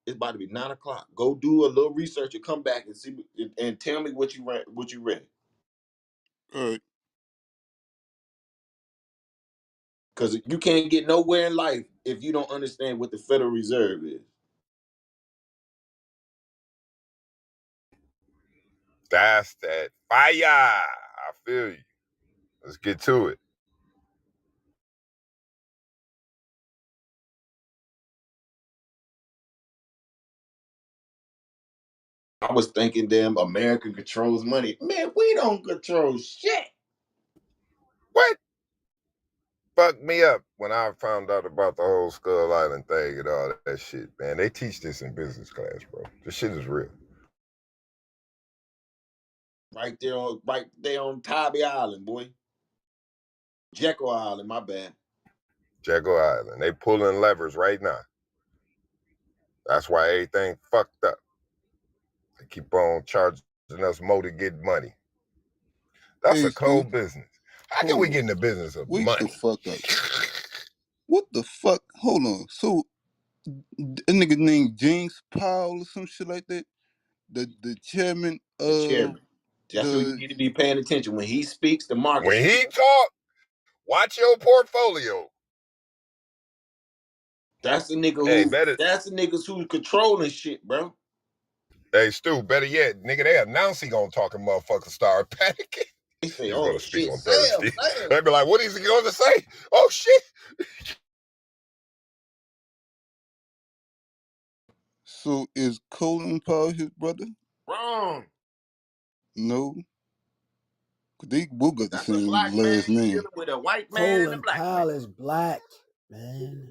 It's about to be 9 o'clock. Go do a little research and come back and see and tell me what you read. All right. Because you can't get nowhere in life if you don't understand what the Federal Reserve is. That's that fire. I feel you. Let's get to it. I was thinking, damn, America controls money. Man, we don't control shit. What? Fucked me up when I found out about the whole Skull Island thing and all that shit, man. They teach this in business class, bro. This shit is real. Right there on Tybee Island, boy. Jekyll Island, my bad. Jekyll Island. They pulling levers right now. That's why everything fucked up. They keep on charging us more to get money. That's Hey, a Stu, cold business. How can we hold get on. in the business of Wait the money? fuck up. What the fuck? Hold on. So, a nigga named James Powell or some shit like that? The chairman The of chairman. That's who you the... need to be paying attention. When he speaks, the market When should. he talk, watch your portfolio. That's the nigga Hey, who. better. That's the niggas who controlling shit, bro. Hey, Stu, better yet, nigga, they announce he gonna talk and motherfuckers start panicking. They say, He's "Oh gonna speak shit, on Sam, Thursday. Sam." They be like, what is he gonna say? Oh shit. So, is Colin Powell his brother? Wrong. No. 'Cause they both got the That's a same black man last name. dealing with a white man and a Colin black man. Powell is black, man.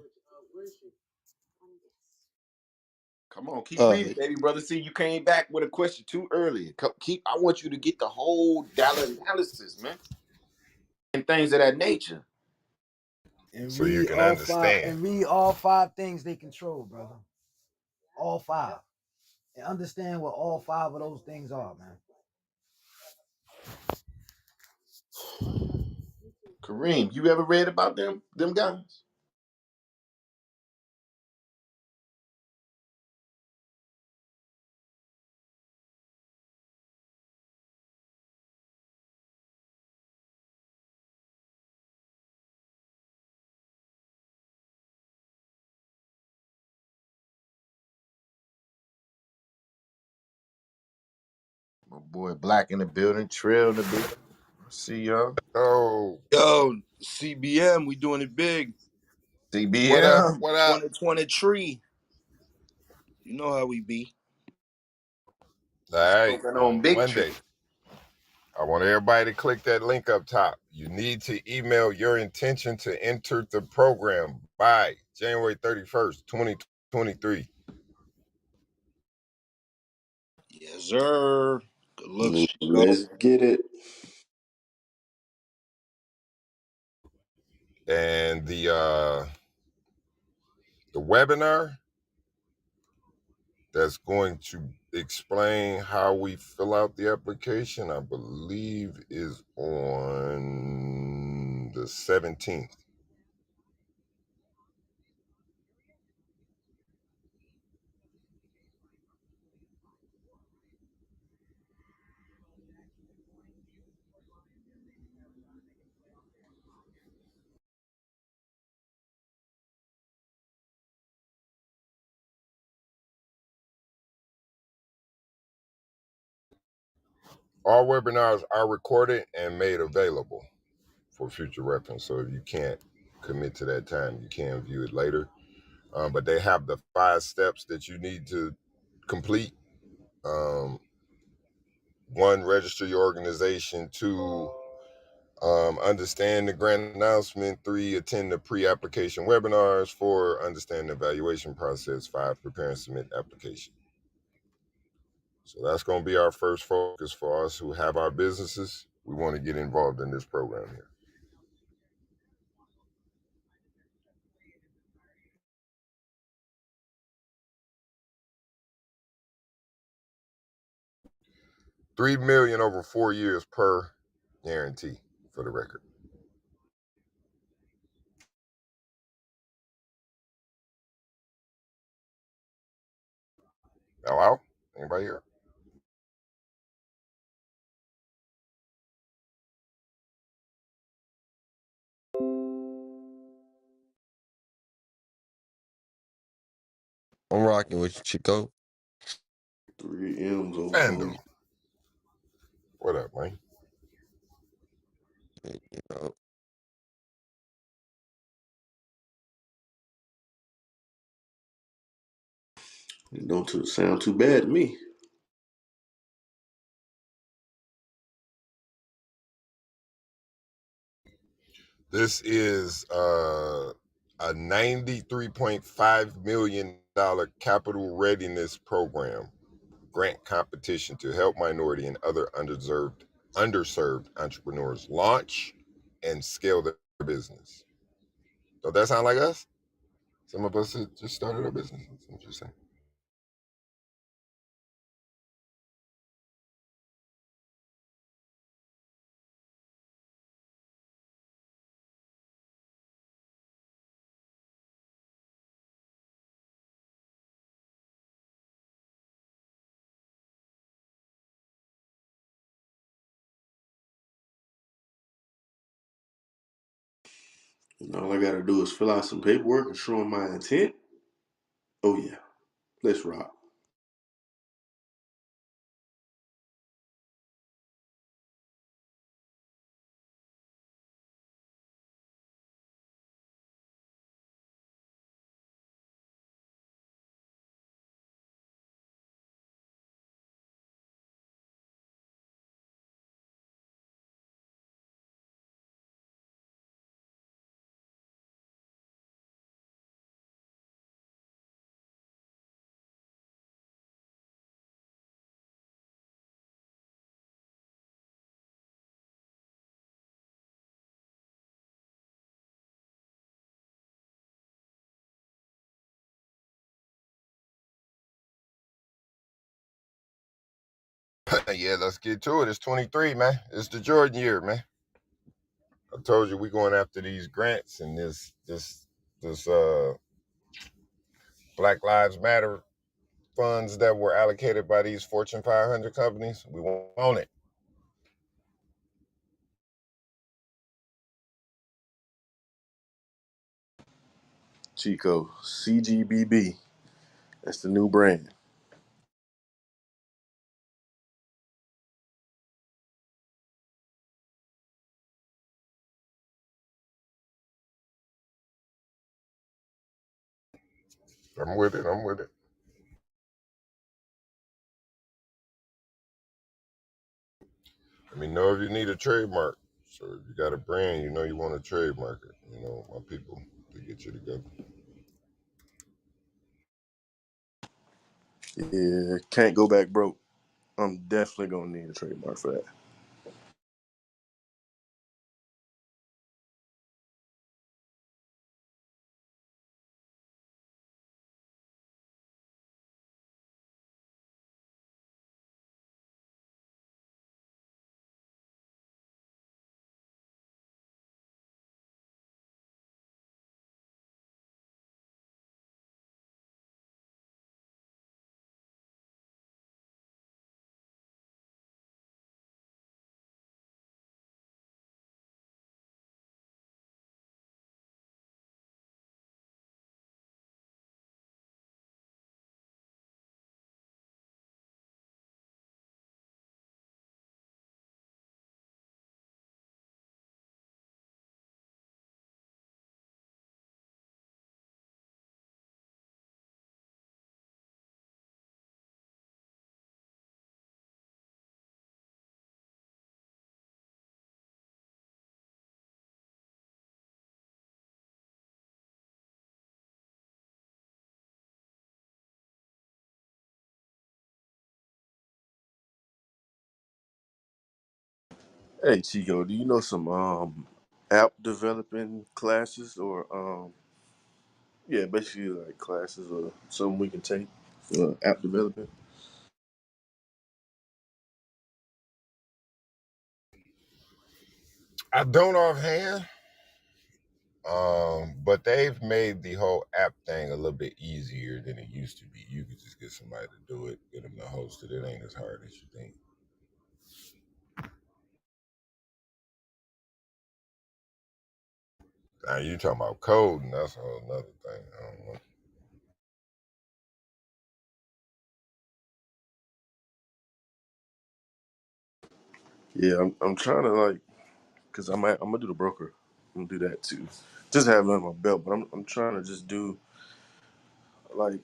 Come on, keep All reading, right. baby brother. See, you came back with a question too early. I want you to get the whole dollar analysis, man, and things of that nature. And So you read can all five understand. and read all five things they control, brother. All five. And understand what all five of those things are, man. Kareem, you ever read about them guys? My boy Black in the building, Trail in the building. See y'all. Oh, Yo, CBM, we doing it big. what up? CBM. What up? 2023. You know how we be. All right, Smoking on Big Tree. Monday. I want everybody to click that link up top. You need to email your intention to enter the program by January 31st, 2023. Yes, sir. Good looks. Let's get it. And the webinar that's going to explain how we fill out the application, I believe, is on the 17th. All webinars are recorded and made available for future reference. So if you can't commit to that time, you can view it later. But they have the 5 steps that you need to complete. 1, register your organization. 2, understand the grant announcement. 3, attend the pre-application webinars. 4, understand the evaluation process. 5, prepare and submit application. So that's going to be our first focus for us who have our businesses. We want to get involved in this program here. $3 million over 4 years per guarantee, for the record. Hello? Anybody here? I'm rocking with you, Chico. 3 M's on Fandom. phone. What up, man? You know, It don't sound too bad to me. This is a $93.5 million capital readiness program grant competition to help minority and other underserved entrepreneurs launch and scale their business. Don't that sound like us? Some of us have just started our business. That's interesting. And all I gotta do is fill out some paperwork and show them my intent. Oh yeah, let's rock. Yeah, let's get to it. It's 23, man. It's the Jordan year, man. I told you we going after these grants and this Black Lives Matter funds that were allocated by these Fortune 500 companies. We want it. Chico, CGBB. That's the new brand. I'm with it. I'm with it. Let me know if you need a trademark. So if you got a brand, you know you want to trademark it. You know, my people to get you together. Yeah, can't go back broke. I'm definitely gonna need a trademark for that. Hey Chico, do you know some app developing classes or yeah, basically like classes or something we can take for app development? I don't offhand. But they've made the whole app thing a little bit easier than it used to be. You could just get somebody to do it, get them to host it. It ain't as hard as you think. Now you talking about coding, that's a whole nother thing. I don't know. Yeah, I'm trying to like, cause I'm gonna do the broker. I'm gonna do that too. Just have it on my belt, but I'm trying to just do like,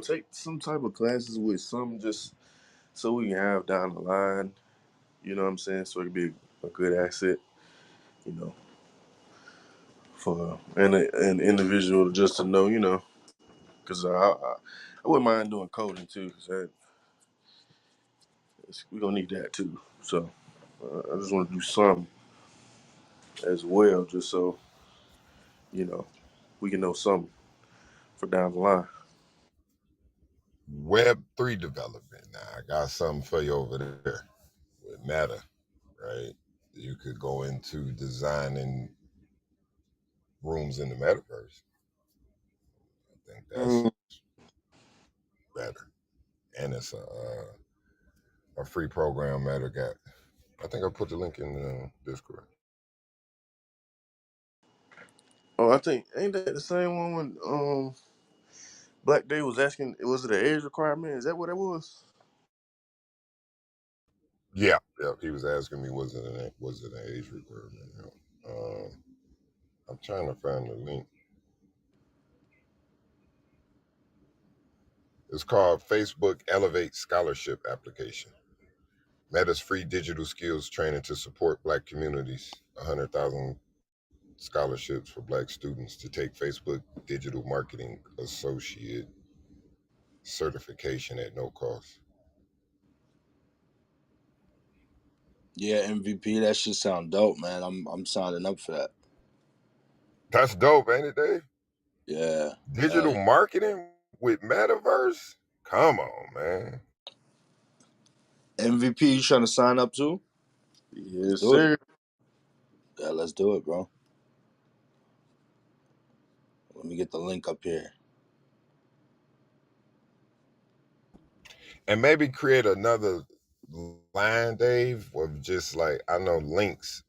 take some type of classes with some just so we can have down the line. You know what I'm saying? So it could be a good asset. You know, for an individual just to know. Cause I wouldn't mind doing coding too. Cause we gonna need that too. So I just want to do some as well, just so you know we can know some for down the line. Web3 development. Now I got something for you over there with Meta, right? You could go into designing rooms in the metaverse. I think that's Mm. better, and it's a free program Meta got. I think I put the link in the Discord. Oh, I think ain't that the same one when Black Day was asking? Was it an age requirement? Is that what it was? Yeah. He was asking me, was it an age requirement? I'm trying to find the link. It's called Facebook Elevate Scholarship Application. Meta's free digital skills training to support Black communities. 100,000 scholarships for Black students to take Facebook Digital Marketing Associate certification at no cost. Yeah, MVP. That shit sound dope, man. I'm signing up for that. That's dope, ain't it, Dave? Yeah. Digital marketing with Metaverse? Come on, man. MVP, you trying to sign up too? Let's Yes, do it. sir. Yeah, let's do it, bro. Let me get the link up here. And maybe create another line, Dave, of just like, I know links.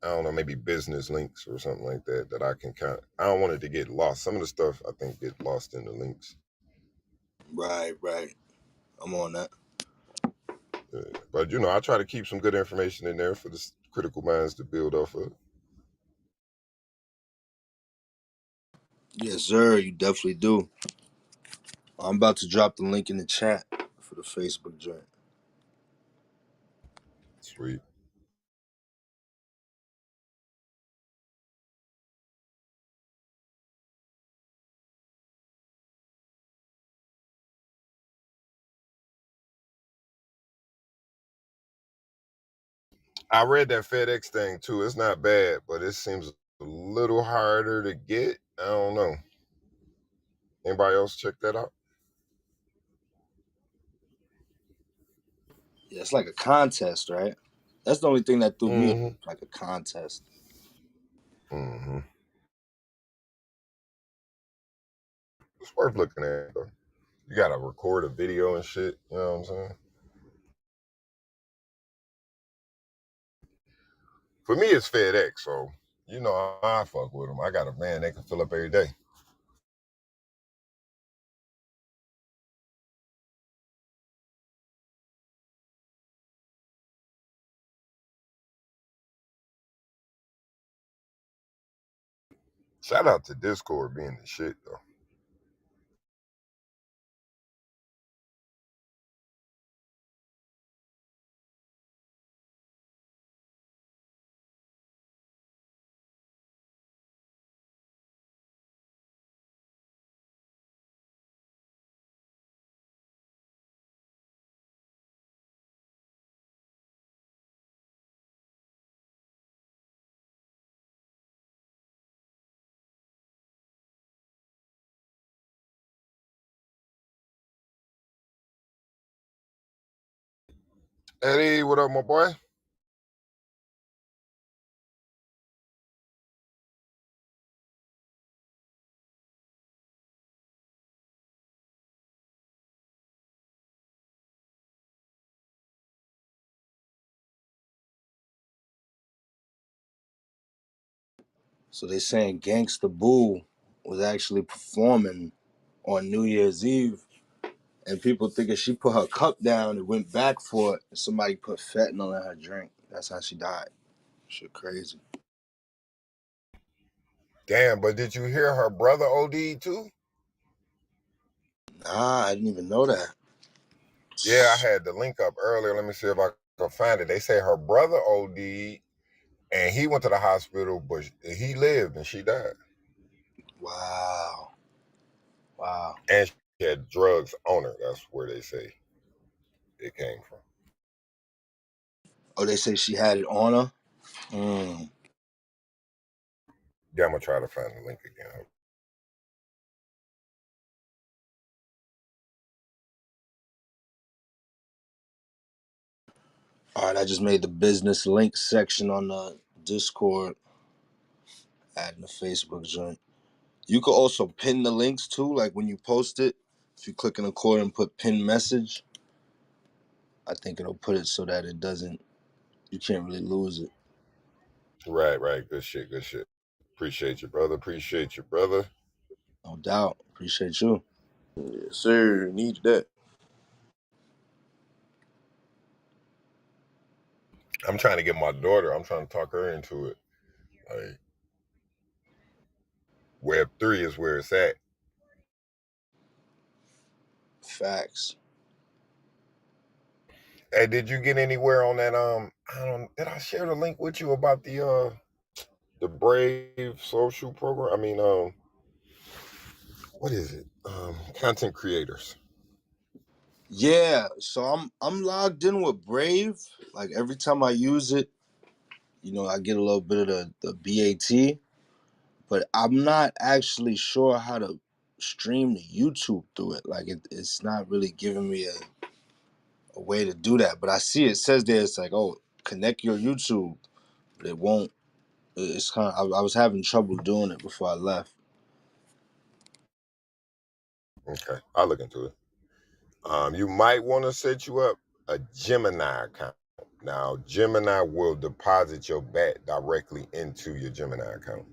I don't know, maybe business links or something like that, that I can I don't want it to get lost. Some of the stuff I think get lost in the links. Right. I'm on that. But, I try to keep some good information in there for the critical minds to build off of. Yes, sir. You definitely do. I'm about to drop the link in the chat for the Facebook joint. Sweet. I read that FedEx thing too. It's not bad, but it seems a little harder to get. I don't know. Anybody else check that out? Yeah, it's like a contest, right? That's the only thing that threw me off, Mm-hmm. like a contest. Mm-hmm. It's worth looking at though. You gotta record a video and shit. You know what I'm saying? For me, it's FedEx, so I fuck with them. I got a van they can fill up every day. Shout out to Discord being the shit though. Eddie, what up, my boy? So they saying Gangsta Boo was actually performing on New Year's Eve, and people thinking she put her cup down and went back for it, and somebody put fentanyl in her drink. That's how she died. Shit crazy. Damn, but did you hear her brother OD too? Nah, I didn't even know that. Yeah, I had the link up earlier. Let me see if I can find it. They say her brother OD and he went to the hospital, but he lived and she died. Wow. Wow. And she had drugs on her. That's where they say it came from. Oh, they say she had it on her? Mm. Yeah, I'm gonna try to find the link again. All right, I just made the business link section on the Discord, adding the Facebook joint. You could also pin the links too, like when you post it. If you click in the corner and put pin message, I think it'll put it so that it doesn't, you can't really lose it. Right. Good shit, good shit. Appreciate you, brother. Appreciate you, brother. No doubt. Appreciate you. Yes, sir. Need that. I'm trying to get my daughter, I'm trying to talk her into it. Like, Web3 is where it's at. Facts. Hey, did you get anywhere on that? I don't. Did I share the link with you about the Brave social program? I mean, what is it? Content creators. Yeah, so I'm logged in with Brave. Like every time I use it, I get a little bit of the BAT, but I'm not actually sure how to stream the YouTube through it. Like it's not really giving me a way to do that. But I see it says there it's like, oh, connect your YouTube, but it won't. It's kind of I was having trouble doing it before I left. Okay, I'll look into it. You might want to set you up a Gemini account. Now, Gemini will deposit your BAT directly into your Gemini account.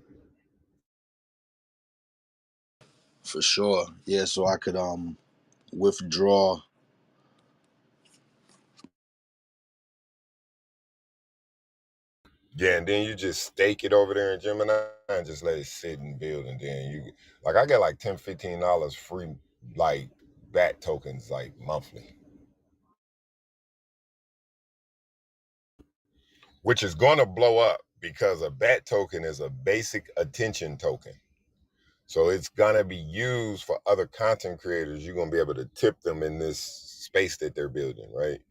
For sure. Yeah, so I could withdraw. Yeah, and then you just stake it over there in Gemini and just let it sit and build. And then I get like $10, $15 free, like, BAT tokens, like, monthly. Which is going to blow up because a BAT token is a basic attention token. So it's going to be used for other content creators. You're going to be able to tip them in this space that they're building, right?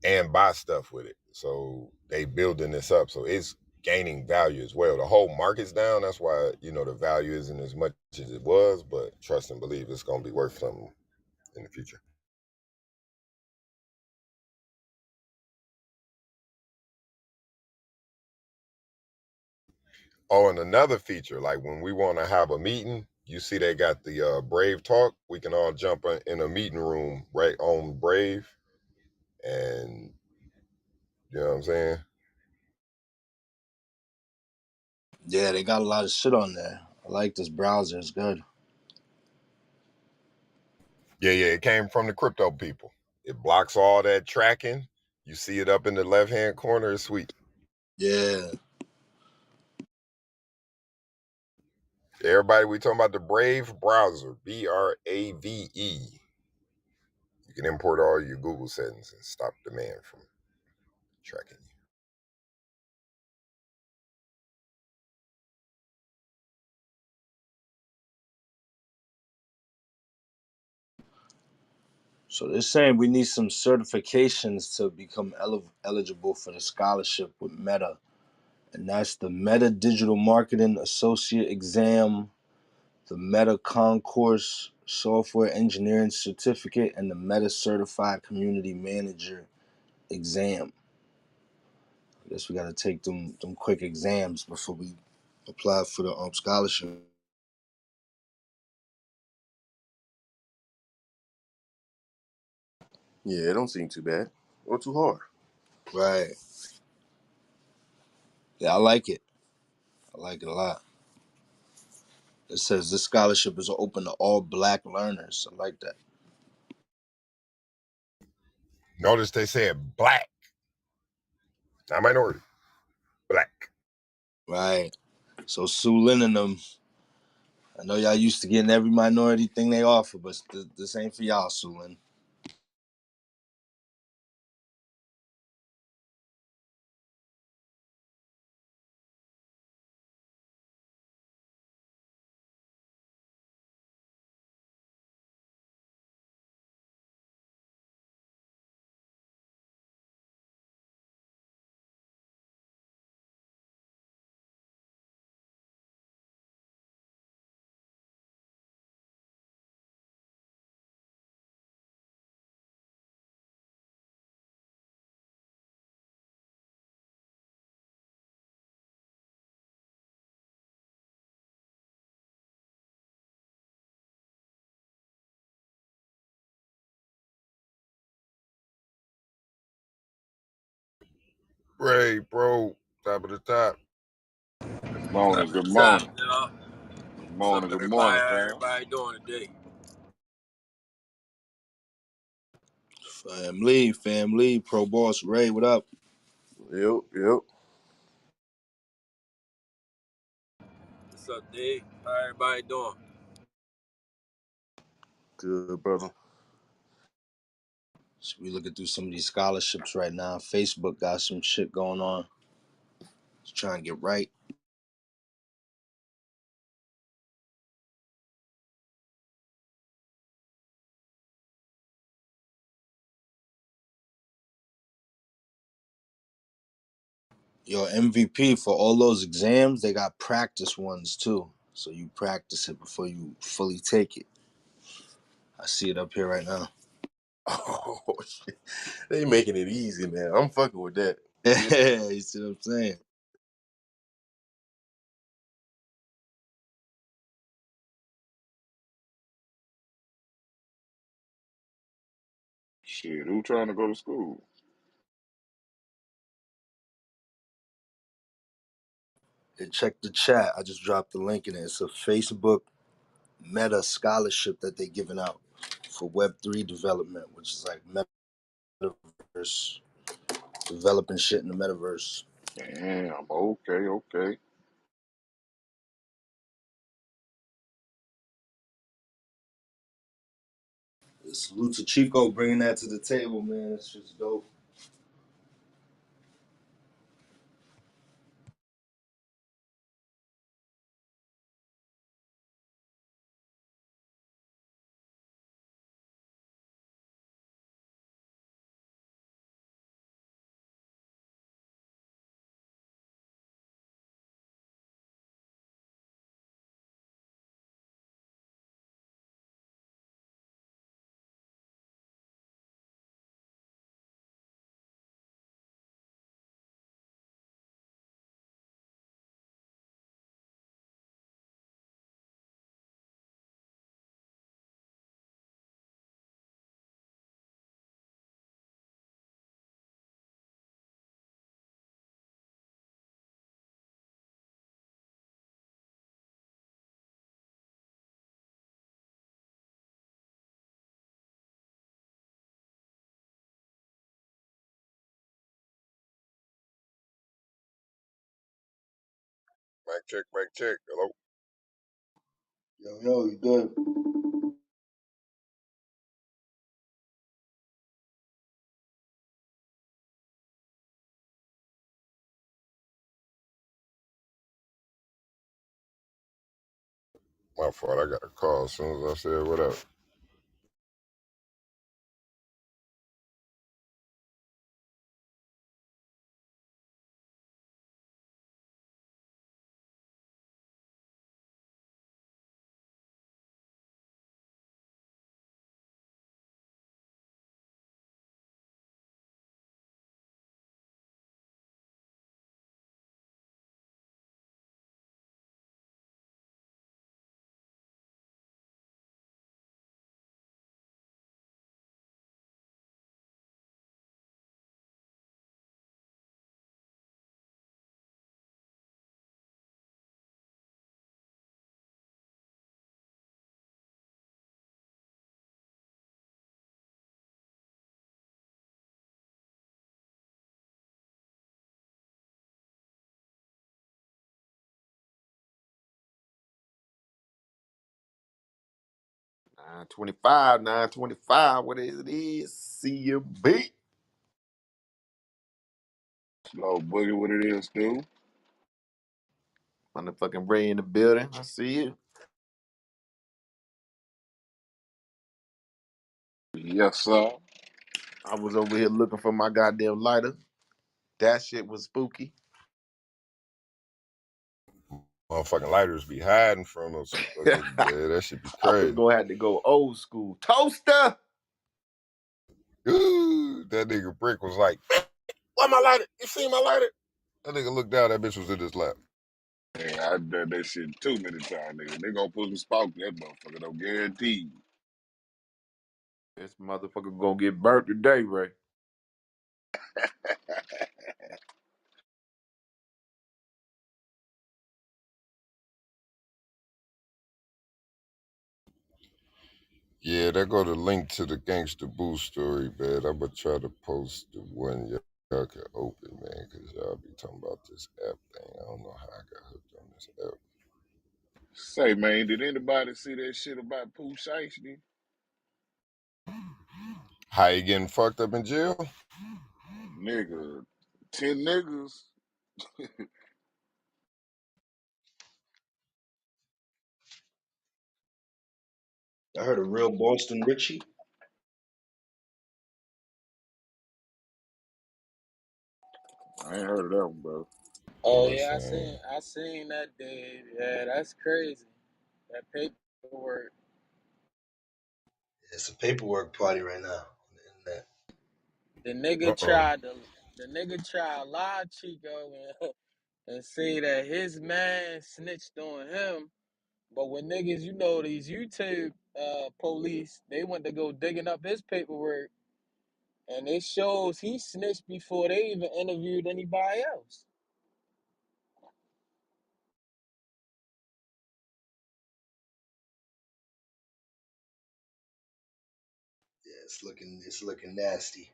And buy stuff with it. So they building this up. So it's gaining value as well. The whole market's down. That's why, the value isn't as much as it was, but trust and believe it's going to be worth something in the future. Oh, and another feature, like when we want to have a meeting, you see they got the Brave Talk. We can all jump in a meeting room right on Brave. And you know what I'm saying? Yeah, they got a lot of shit on there. I like this browser. It's good. Yeah. It came from the crypto people. It blocks all that tracking. You see it up in the left-hand corner. It's sweet. Yeah. Everybody, we talking about the Brave browser, Brave. You can import all your Google settings and stop the man from tracking you. So they're saying we need some certifications to become eligible for the scholarship with Meta. And that's the Meta Digital Marketing Associate Exam, the Meta Concourse Software Engineering Certificate, and the Meta Certified Community Manager Exam. I guess we got to take them quick exams before we apply for the scholarship. Yeah, it don't seem too bad or too hard. Right. Yeah, I like it. I like it a lot. It says this scholarship is open to all black learners. I like that. Notice they said black, not minority, black. Right. So Sue Lin and them, I know y'all used to getting every minority thing they offer, but this ain't for y'all, Sue Lin. Ray, bro, top of the top. Morning, good Top, morning. you know. Good What's up, morning, good everybody? morning, How fam. everybody doing today? Family, Pro Boss Ray, what up? Yep, yep. What's up, Dave? How everybody doing? Good, brother. So we looking through some of these scholarships right now. Facebook got some shit going on. Just trying to get right. Your MVP for all those exams, they got practice ones too. So you practice it before you fully take it. I see it up here right now. Oh, shit. They making it easy, man. I'm fucking with that. Yeah. Yeah, you see what I'm saying? Shit, who trying to go to school? And check the chat. I just dropped the link in it. It's a Facebook Meta scholarship that they giving out for Web3 development, which is like metaverse, developing shit in the metaverse. Damn, okay, okay. Salute to Chico bringing that to the table, man. It's just dope. Mic check. Hello. Yo, you good? My fault. I got a call as soon as I said what up. 925, 925, what is it is? C.M.B. Slow boogie, what it is, dude? Motherfucking Ray in the building. I see you. Yes, sir. I was over here looking for my goddamn lighter. That shit was spooky. Motherfucking lighters be hiding from those fuckers, man. That should be I was crazy. gonna have to go old school. Toaster! Ooh, that nigga Brick was like, "Where my lighter? You see my lighter?" That nigga looked down. That bitch was in his lap. Yeah, I done that shit too many times, nigga. They gonna put some spark in that motherfucker, no guarantee. This motherfucker gonna get burnt today, Ray. Yeah, there go the link to the Gangsta Boo story, man. I'm gonna try to post the one y'all can open, man, because y'all be talking about this app thing. I don't know how I got hooked on this app. Say, man, did anybody see that shit about Pooh Shiesty? How you getting fucked up in jail? Nigga, 10 niggas. I heard a real Boston Richie. I ain't heard of that one, bro. Oh Oh, yeah, saying, I seen that dude. Yeah, that's crazy. That paperwork. It's a paperwork party right now on the internet. The nigga uh-oh. tried to the nigga tried to lie Chico and say that his man snitched on him. But when niggas, you know, these YouTube police, they went to go digging up his paperwork, and it shows he snitched before they even interviewed anybody else. Yeah, it's looking nasty.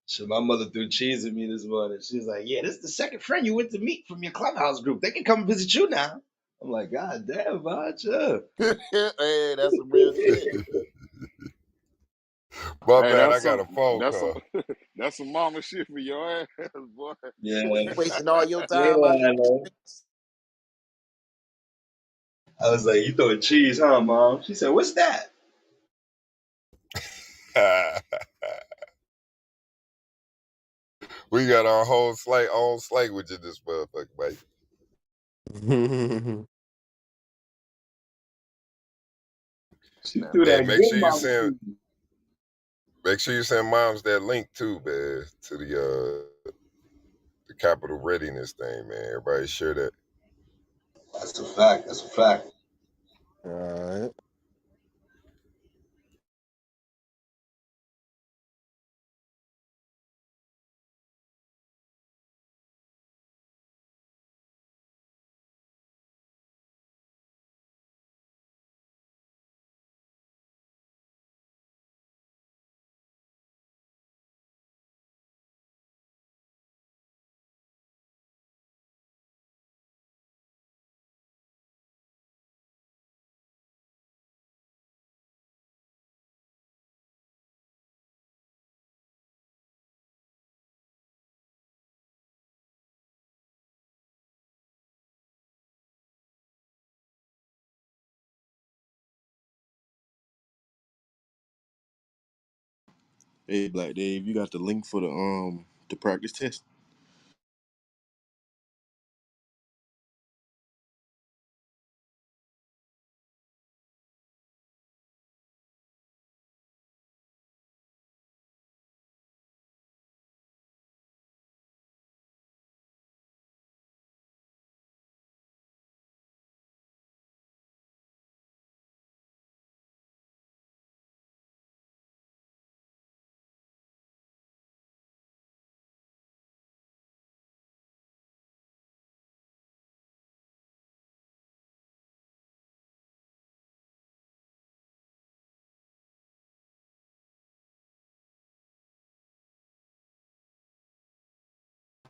So my mother threw cheese at me this morning. She was like, "Yeah, this is the second friend you went to meet from your clubhouse group. They can come visit you now." I'm like, "God damn, man, sure." Hey, that's some real shit. My Hey, bad, I got a phone that's some call. that's some mama shit for your ass, boy. Yeah, You wasting all your yeah, time out I know. I was like, "You throwing cheese, huh, mom?" She said, "What's that?" We got our whole own language in this motherfucker, mate. there. She Now, threw Hey, that good mama cheese. make sure you send moms that link too, man, to the Capitol readiness thing, man. Everybody share that. That's a fact. That's a fact. all right. Hey, Black Dave, you got the link for the practice test?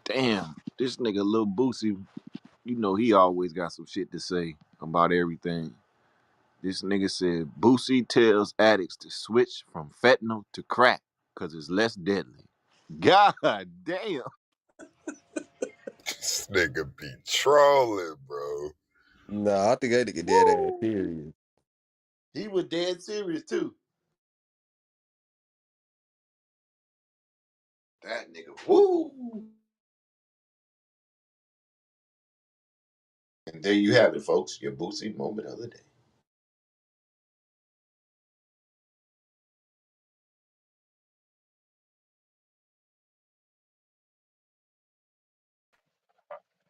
Damn, this nigga Lil Boosie, you know he always got some shit to say about everything. This nigga said Boosie tells addicts to switch from fentanyl to crack because it's less deadly. God damn. This nigga be trolling, bro. Nah, I think that nigga dead ass Woo! serious. He was dead serious too. That nigga, woo! And there you have it, folks. Your Boosie moment of the day.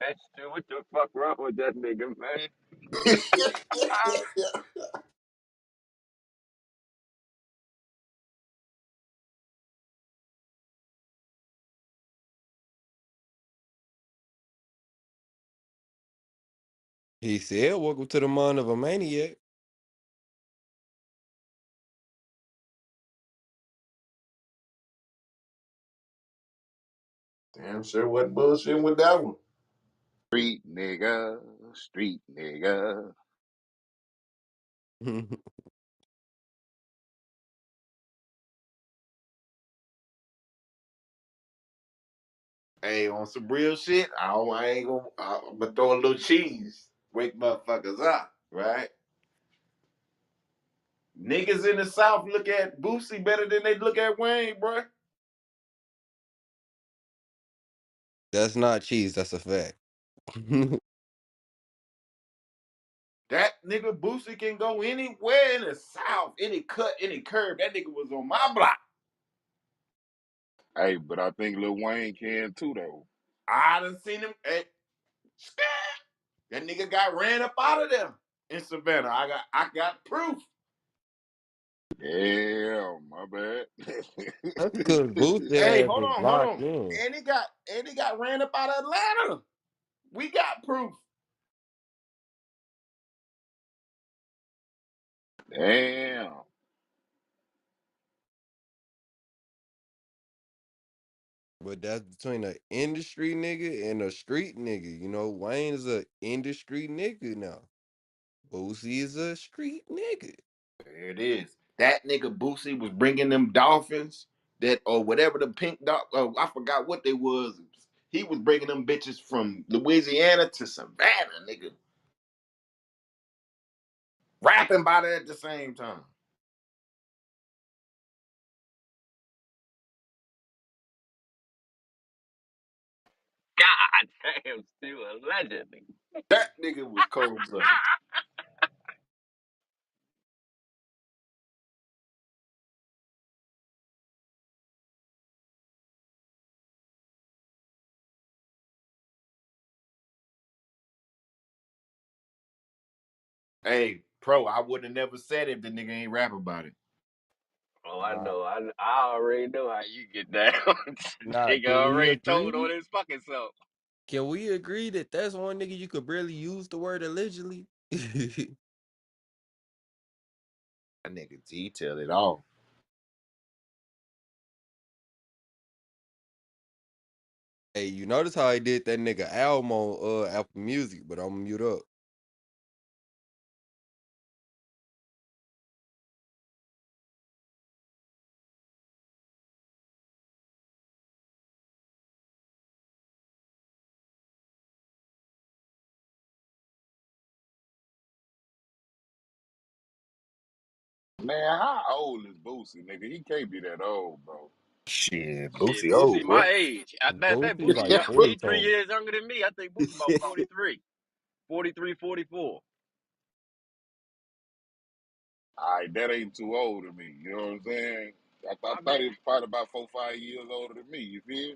That's true. What the fuck wrong with that nigga, man? He said, "Welcome to the mind of a maniac." Damn sure wasn't bullshitting with that one. Street nigga, street nigga. Hey, on some real shit, I ain't gonna, I'm gonna throw a little cheese, wake motherfuckers up, right? Niggas in the South look at Boosie better than they look at Wayne, bro. That's not cheese. That's a fact. That nigga Boosie can go anywhere in the South, any cut, any curve. That nigga was on my block. Hey, but I think Lil Wayne can too, though. I done seen him. That nigga got ran up out of there in Savannah. I got proof. Damn, my bad. That's because Boosie Hey, ass hold is on, hold locked on. in. And he got ran up out of Atlanta. We got proof. Damn. But that's between an industry nigga and a street nigga. You know, Wayne is a industry nigga now. Boosie is a street nigga. There it is. That nigga Boosie was bringing them dolphins that or whatever the pink dog. Oh, I forgot what they was. He was bringing them bitches from Louisiana to Savannah, nigga, rapping about it at the same time. God damn, still a legend. That nigga was cold blooded. Hey, pro, I would have never said it if the nigga ain't rap about it. Oh, I Nah, know. I already know how you get down. nah. Nigga Can we already told agree? on his fucking self. Can we agree that that's one nigga you could barely use the word allegedly? That nigga detailed it all. Hey, you notice how I did that nigga album on Apple Music, but I'm mute up. Man, how old is Boosie, nigga? He can't be that old, bro. Shit, Shit, Boosie Boosie, old, bro. my age. Matter of fact, Boosie Boosie like young, he 3 44. years younger than me. I think Boosie about 43. 43, 44. All right, that ain't too old to me. You know what I'm saying? I I thought bet. he was probably about 4, 5 years older than me. You feel me?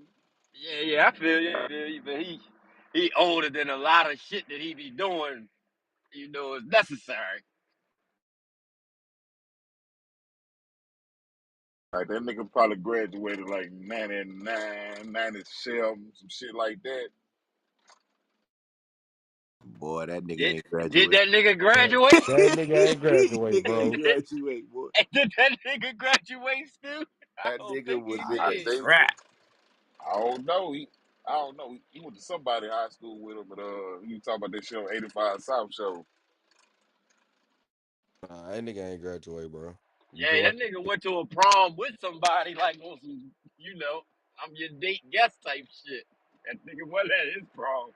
Yeah, I feel you. I feel you. But he older than a lot of shit that he be doing, is necessary. Like, that nigga probably graduated like 99, 97, some shit like that. Boy, that nigga Did ain't did graduate. that nigga That, graduate? that nigga ain't graduate, Nigga ain't bro. graduate, boy. Did that nigga graduate, Stu? I That don't nigga think was he in the I did. think, trap. I don't know. I don't know. He went to somebody high school with him, but you talk about that show, 85 South show. Nah, that nigga ain't graduate, bro. You Yeah, sure? that nigga went to a prom with somebody like on some, you know, I'm your date guest type shit. That nigga wasn't at his prom.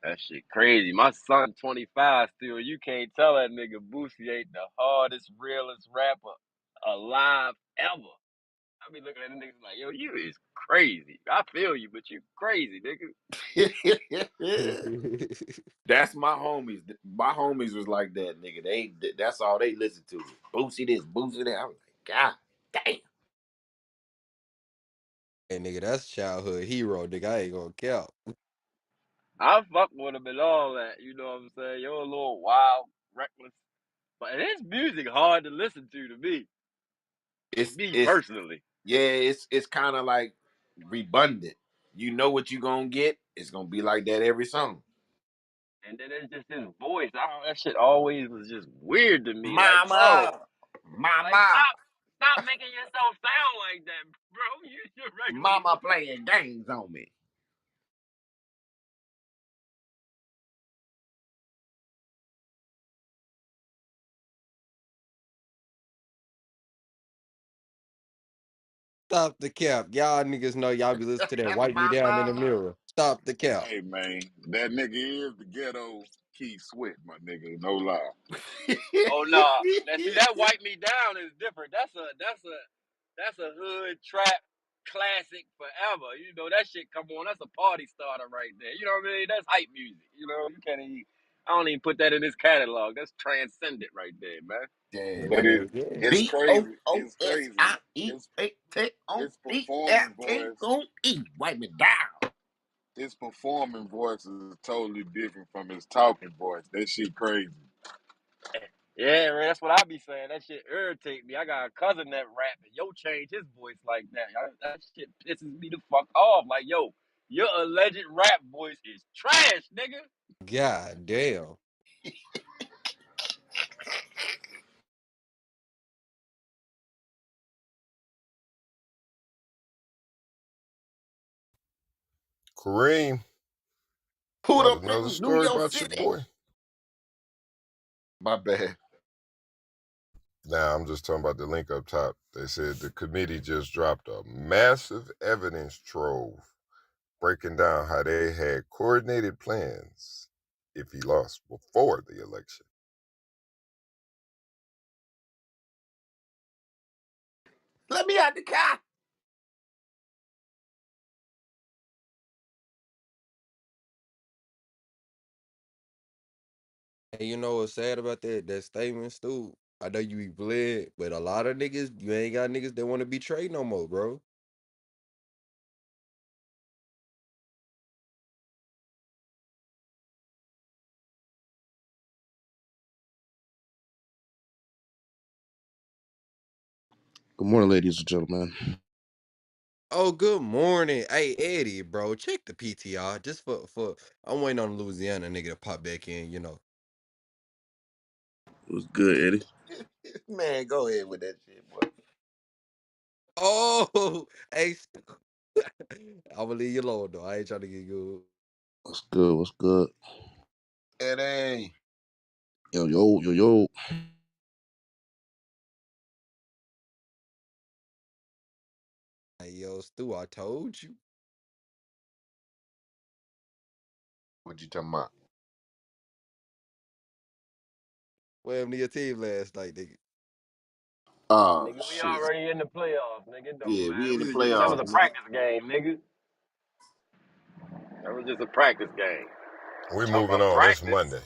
That shit crazy. My son 25 still. You can't tell that nigga Boosie ain't the hardest, realest rapper alive ever. I be looking at the niggas like, yo, you is crazy. I feel you, but you crazy, nigga. That's my homies. My homies was like that, nigga. That's all they listen to. Boosie this, Boosie that. I was like, God damn. Hey, nigga, that's childhood hero, nigga. I ain't gonna count. I fuck with him and all that. You know what I'm saying? You're a little wild, reckless. But his music hard to listen to me. It's Me it's personally. yeah, it's kind of like redundant. You know what you gonna get. It's gonna be like that every song. And then it's just his voice. I don't, that shit always was just weird to me. Like, bro, Mama, like mama, stop making yourself sound like that, bro. Use your regular mama voice. playing games on me. Stop the cap. Y'all niggas know y'all be listening to that wipe me down in the Mama. mirror. Stop the cap. Hey man, that nigga is the ghetto Keith Sweat, my nigga. No lie. Oh no. Nah. Now see that wipe me down is different. That's a hood trap classic forever. You know that shit come on. That's a party starter right there. You know what I mean? That's hype music. You know you can't even. I don't even put that in his catalog. That's transcendent right there, man. Yeah, But nigga. Yeah, yeah. it's crazy. It's crazy. It's his performing voice. B-O-O-S-I-E-T-T-O-E. Wipe me down. His performing voice is totally different from his talking voice. That shit crazy. Yeah, man, that's what I be saying. That shit irritate me. I got a cousin that rap, and yo change his voice like that. That shit pisses me the fuck off. Like, yo, your alleged rap voice is trash, nigga. God damn. Kareem, Pulled got up another in New story York about your City. boy? My bad. Nah, I'm just talking about the link up top. They said the committee just dropped a massive evidence trove breaking down how they had coordinated plans if he lost before the election. Let me out the car. And you know what's sad about that statement, Stu? I know you be bled, but a lot of niggas, you ain't got niggas that want to be trade no more, bro. Good morning, ladies and gentlemen. Oh, good morning. Hey, Eddie, bro, check the PTR just for I'm waiting on Louisiana nigga to pop back in, you know. It was good, Eddie. Man, go ahead with that shit, boy. Oh, hey, I'm gonna leave you alone though. I ain't trying to get good. What's good? What's good? It ain't. Yo, yo, yo, yo. Hey, yo, Stu, I told you. What you talking about? What happened to your team last night, nigga? Oh, Nigga, we shit. already in the playoffs, nigga. It don't Yeah, we matter. in the That was playoffs, a nigga. practice game, nigga. That was just a practice game. We Talking moving about on. It's practice. Monday.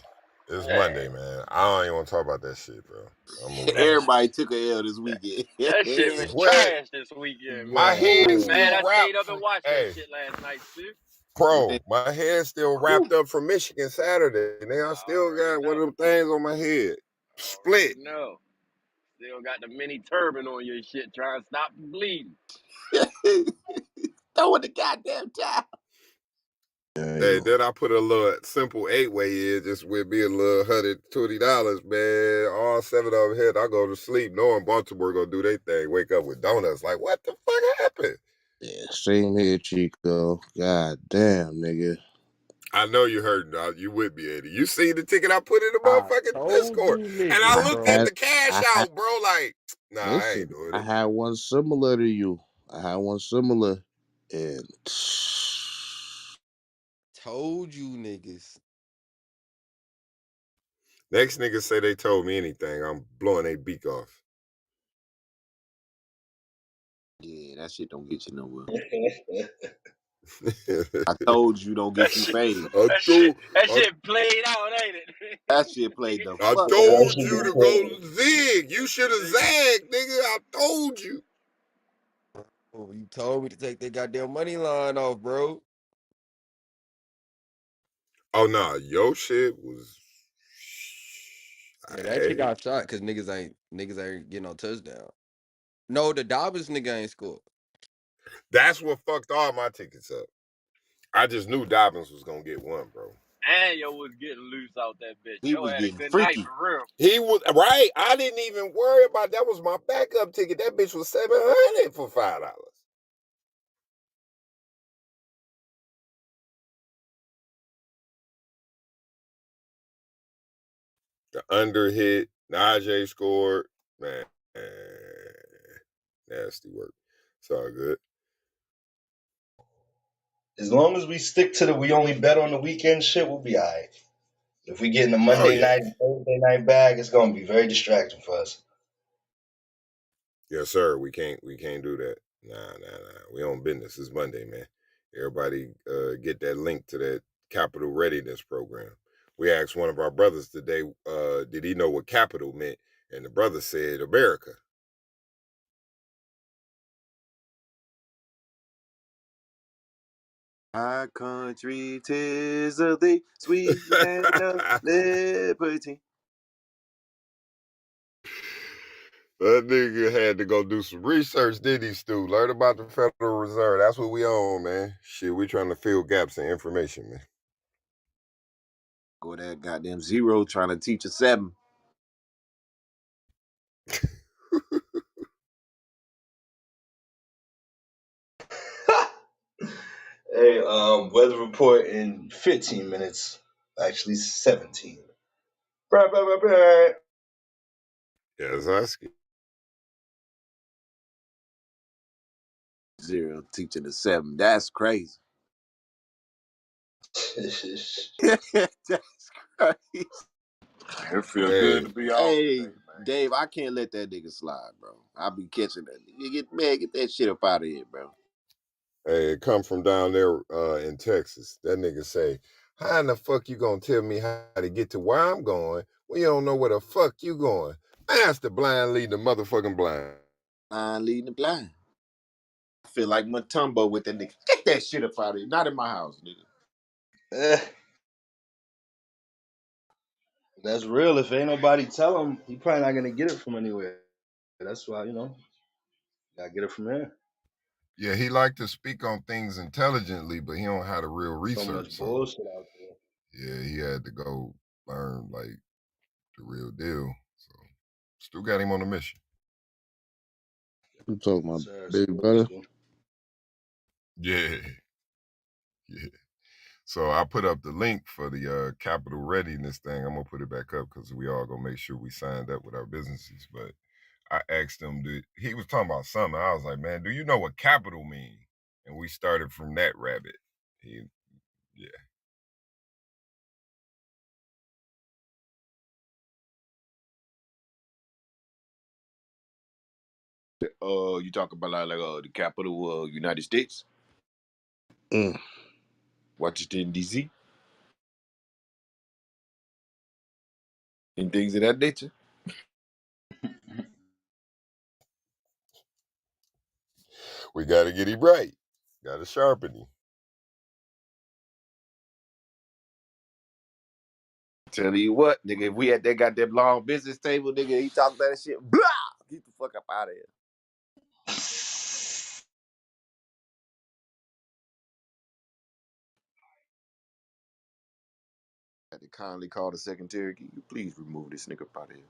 It's Yeah, Monday, man. I don't even want to talk about that shit, bro. I'm moving that on. Everybody took a L this weekend. that shit was What? trash this weekend, My man. Man, head Man, still I stayed wrapped up and from. watched that Hey, shit last night, Stu. man. my head still Whew. wrapped up from Michigan Saturday. Nigga, I I still already got one know. of them things on my head. I already Split. know. Still got the mini turban on your shit trying to stop the bleeding. Throw in the goddamn towel. Yeah, Hey, yo. then I put a little simple 8-way in just with me a little $120, man. All 7 of them hit. I go to sleep knowing Baltimore gonna do their thing. Wake up with donuts. Like, what the fuck happened? Yeah, same here, Chico. God damn, nigga. I know you heard. You with me, Eddie. You see the ticket I put in the I motherfucking told Discord. you And I niggas, I looked at bro. had, the cash I had. out, bro. Like, nah, I ain't Listen, doing I it. had one similar to you. I had one similar, and Told you niggas. Next niggas say they told me anything, I'm blowing their beak off. Yeah, that shit don't get you nowhere. I I told you don't That get you shit, fame. that shit, that I, shit played out, ain't it? That shit played Nigga, the I fuck Yeah, out. that told shit you been to go played. zig. You should have zagged, nigga. I told you. Oh, you told me to take that goddamn money line off, bro. Oh nah, your shit was. Yeah, that shit Hey, got shot because niggas ain't getting no touchdown. No, the Dobbins nigga ain't scored. that's what fucked all my tickets up. I just knew Dobbins was gonna get one, bro. and yo was getting loose out that bitch. He Yo was had a getting good night freaky. for real. He was right. I didn't even worry about that. Was my backup ticket. That bitch was $700 for $5. The under hit. Najee scored. Man, nasty work. It's all good. As long as we stick to the we only bet on the weekend shit, we'll be alright. If we get in the Oh Monday yeah. night, Thursday night bag, it's gonna be very distracting for us. Yes, sir. We can't do that. Nah. We on business. It's Monday, man. Everybody get that link to that capital readiness program. We asked one of our brothers today, did he know what capital meant? And the brother said America. Our country, 'tis of thee, sweet land of liberty. That nigga had to go do some research, did he, Stu? Learn about the Federal Reserve. That's what we own, man. Shit, we trying to fill gaps in information, man. Go that goddamn zero trying to teach a 7. Hey, weather report in 15 minutes. Actually, 17. Brah, brah, brah, brah. Yes, that's Zero teaching a 7. That's crazy. That's crazy. It feel good hey, to be off Hey, today, man. Dave, I can't let that nigga slide, bro. I be catching that. Get that shit up out of here, bro. hey, it come from down there in Texas. That nigga say, how in the fuck you gonna tell me how to get to where I'm going when you don't know where the fuck you going? Man, that's the blind leading the motherfucking blind. Blind leading the blind. I feel like Matumbo with that nigga. Get that shit up out of here. Not in my house, nigga. Eh, that's real. If ain't nobody tell him, he probably not gonna get it from anywhere. That's why, gotta get it from here. Yeah, he like to speak on things intelligently, but he don't have the real So research. much So bullshit out there. yeah, he had to go learn like the real deal. So still got him on a mission. you talking Yes, about sir. big Salute, brother? Stu. Yeah, yeah. So I put up the link for the capital readiness thing. I'm gonna put it back up because we all gonna make sure we signed up with our businesses. But I asked him, he was talking about something. I was like, man, do you know what capital mean? And we started from that rabbit. Yeah. You talk about the capital United States, Mm. Washington D.C. and things of that nature. We gotta get him right. Gotta sharpen him. Tell you what, nigga, if we had that goddamn long business table, nigga, he talk that shit. Blah! Get the fuck up out of here. I had to kindly call the secretary. Can you please remove this nigga up out of here?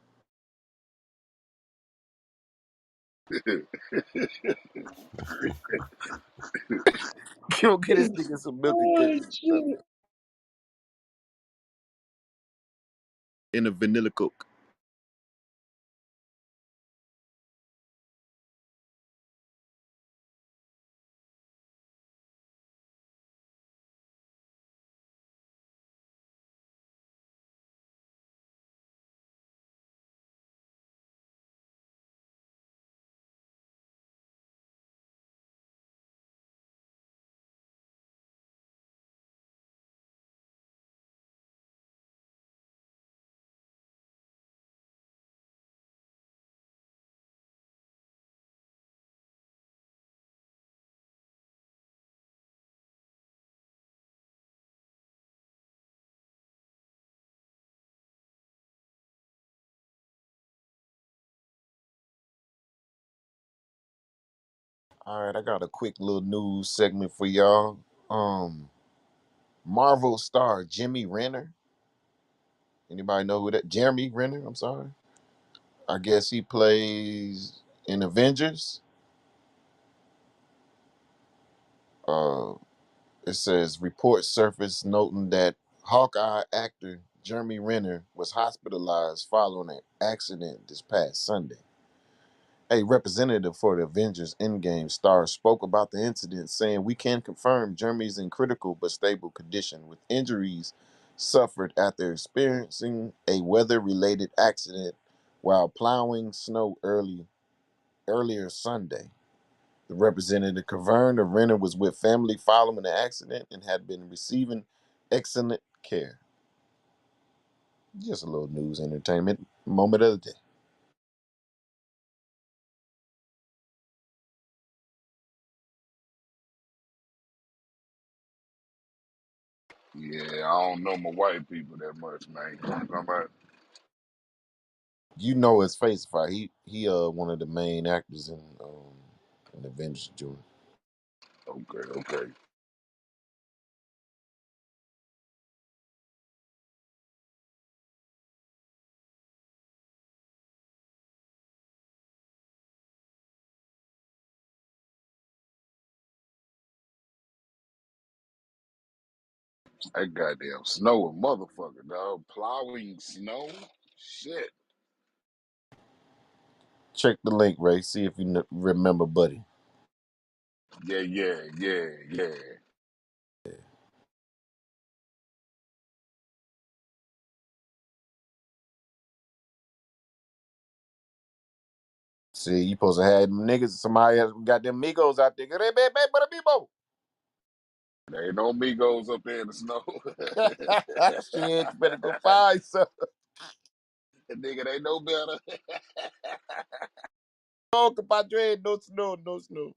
Go get this nigga some milk and Oh cookies shit. and a vanilla coke. All right, I got a quick little news segment for y'all. Marvel star Jimmy Renner. Anybody know who that? Jeremy Renner. I'm sorry. I guess he plays in Avengers. Uh, it says reports surfaced noting that Hawkeye actor Jeremy Renner was hospitalized following an accident this past Sunday. A representative for the Avengers Endgame star spoke about the incident, saying, "We can confirm Jeremy's in critical but stable condition with injuries suffered after experiencing a weather-related accident while plowing snow earlier Sunday." The representative confirmed the Renner was with family following the accident and had been receiving excellent care. Just a little news entertainment moment of the day. Yeah, I don't know my white people that much, man. You know what I'm talking about? You know his face fight. He one of the main actors in Avengers joint. Okay, okay. That goddamn snow a motherfucker, dog. Plowing snow? Shit. Check the link, Ray. See if you remember Buddy. Yeah, yeah, yeah, yeah. See, you supposed to have them niggas. Somebody else got them Migos out there. There ain't no Migos up there in the snow. Shit, you better go find some. Nigga, they know better. Oh, compadre, no snow, no snow.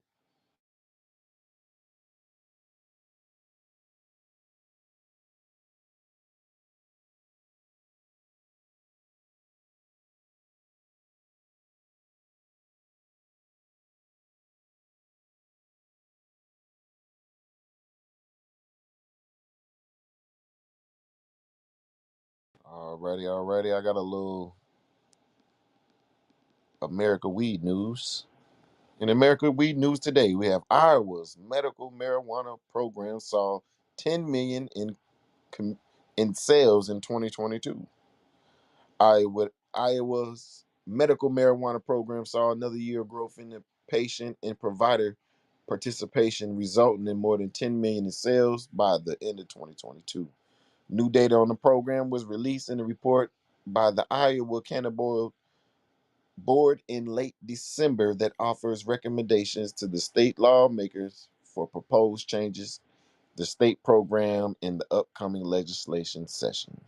Alrighty, alrighty. I got a little America weed news. In America weed news today, we have Iowa's medical marijuana program saw 10 million com- in sales in 2022. Iowa's medical marijuana program saw another year of growth in the patient and provider participation, resulting in more than 10 million in sales by the end of 2022. New data on the program was released in a report by the Iowa Cannabis Board in late December that offers recommendations to the state lawmakers for proposed changes the state program in the upcoming legislation session.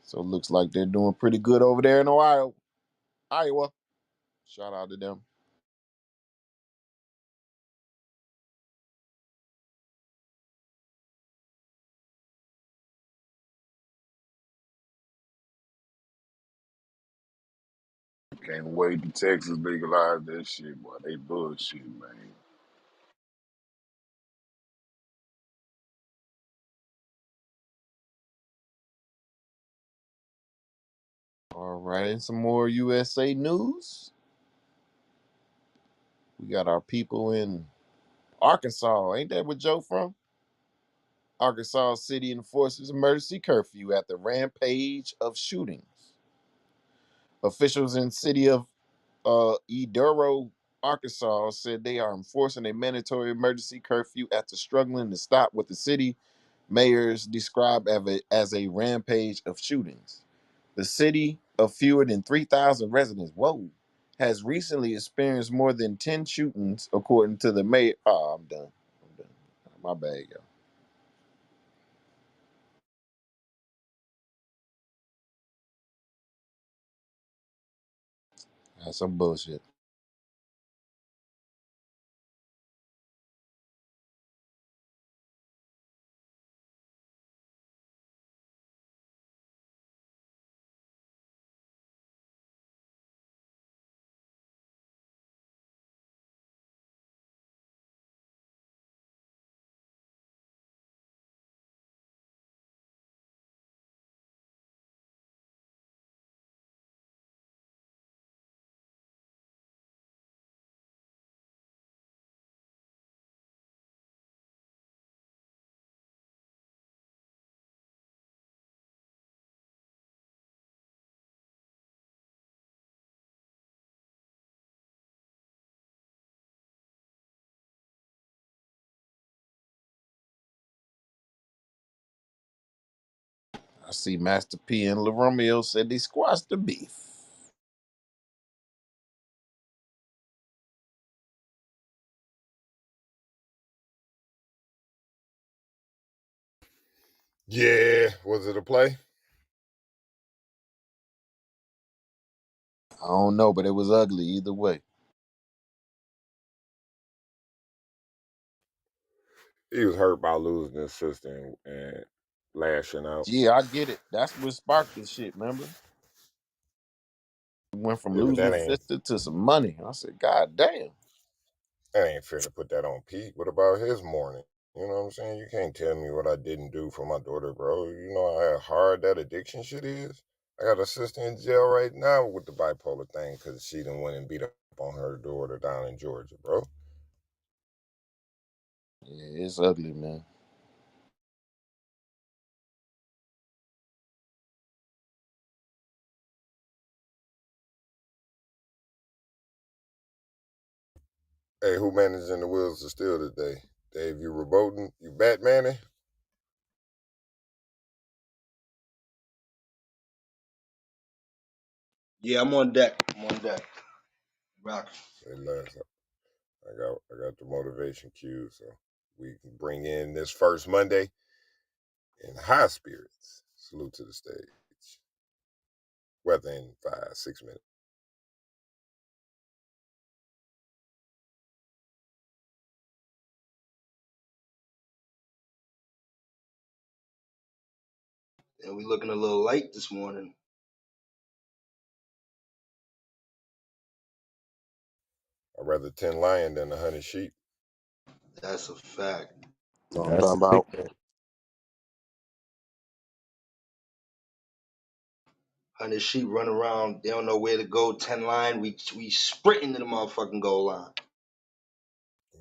So it looks like they're doing pretty good over there in Ohio. Iowa. Shout out to them. Can't wait to Texas legalize that shit, boy. They bullshit, man. All right, and some more USA news. We got our people in Arkansas. Ain't that where Joe from? Arkansas City enforces emergency curfew at the rampage of shootings. Officials in city of Edero, Arkansas said they are enforcing a mandatory emergency curfew after struggling to stop what the city mayors described as a rampage of shootings. The city of fewer than 3,000 residents, whoa, has recently experienced more than 10 shootings, according to the mayor. Oh, I'm done. I'm done. My bad, y'all. That's some bullshit. I see Master P and La Romeo said they squashed the beef. Yeah, was it a play? I don't know, but it was ugly either way. He was hurt by losing his sister and lashing out. Yeah, I get it. That's what sparked this shit, remember? Went from Yeah, but losing that a ain't sister to some money. I said, God damn. that ain't fair to put that on Pete. What about his mourning? You know what I'm saying? You can't tell me what I didn't do for my daughter, bro. You know how hard that addiction shit is? I got a sister in jail right now with the bipolar thing because she done went and beat up on her daughter down in Georgia, bro. Yeah, it's ugly, man. Hey, who managing the wheels of steel today? Dave, you remoting? You Batmaning? Yeah, I'm on deck. I'm on deck. Rock. Say less. I got the motivation cue, so we can bring in this first Monday in high spirits. Salute to the stage. Weather in 5, 6 minutes. And we looking a little light this morning. I'd rather 10 lion than 100 sheep. That's a fact. So I'm That's talking a big about thing. 100 sheep run around. They don't know where to go. 10 line. We sprinting to the motherfucking goal line.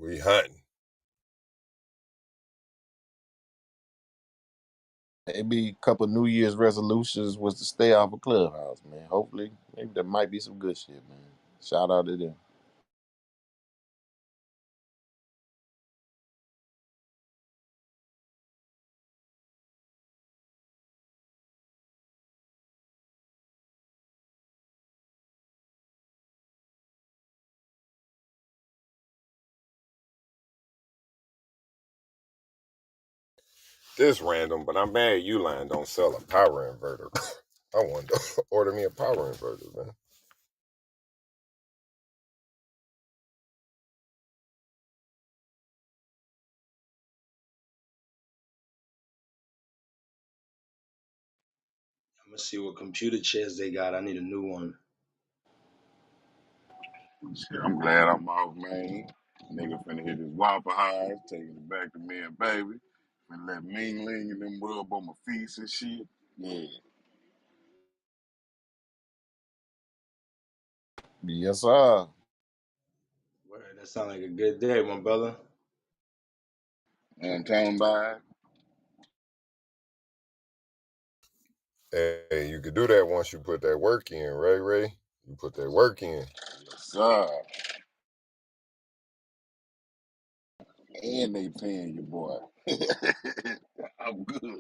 We hunting. Maybe a couple New Year's resolutions was to stay off of Clubhouse, man. Hopefully, maybe there might be some good shit, man. Shout out to them. This random, but I'm mad Uline don't sell a power inverter. I want to order me a power inverter, man. I'm gonna see what computer chairs they got. I need a new one. Shit, I'm glad I'm off, man. Nigga finna hit his Waffle House, taking it back to me and baby. Finna let Ming Ling and them rub on my feet and shit. Yeah. Yes, sir. Word, that sound like a good day, my brother. And talking about, Hey, you could do that once you put that work in, right, Ray? You put that work in. yes, sir. And they paying you, boy. I'm good.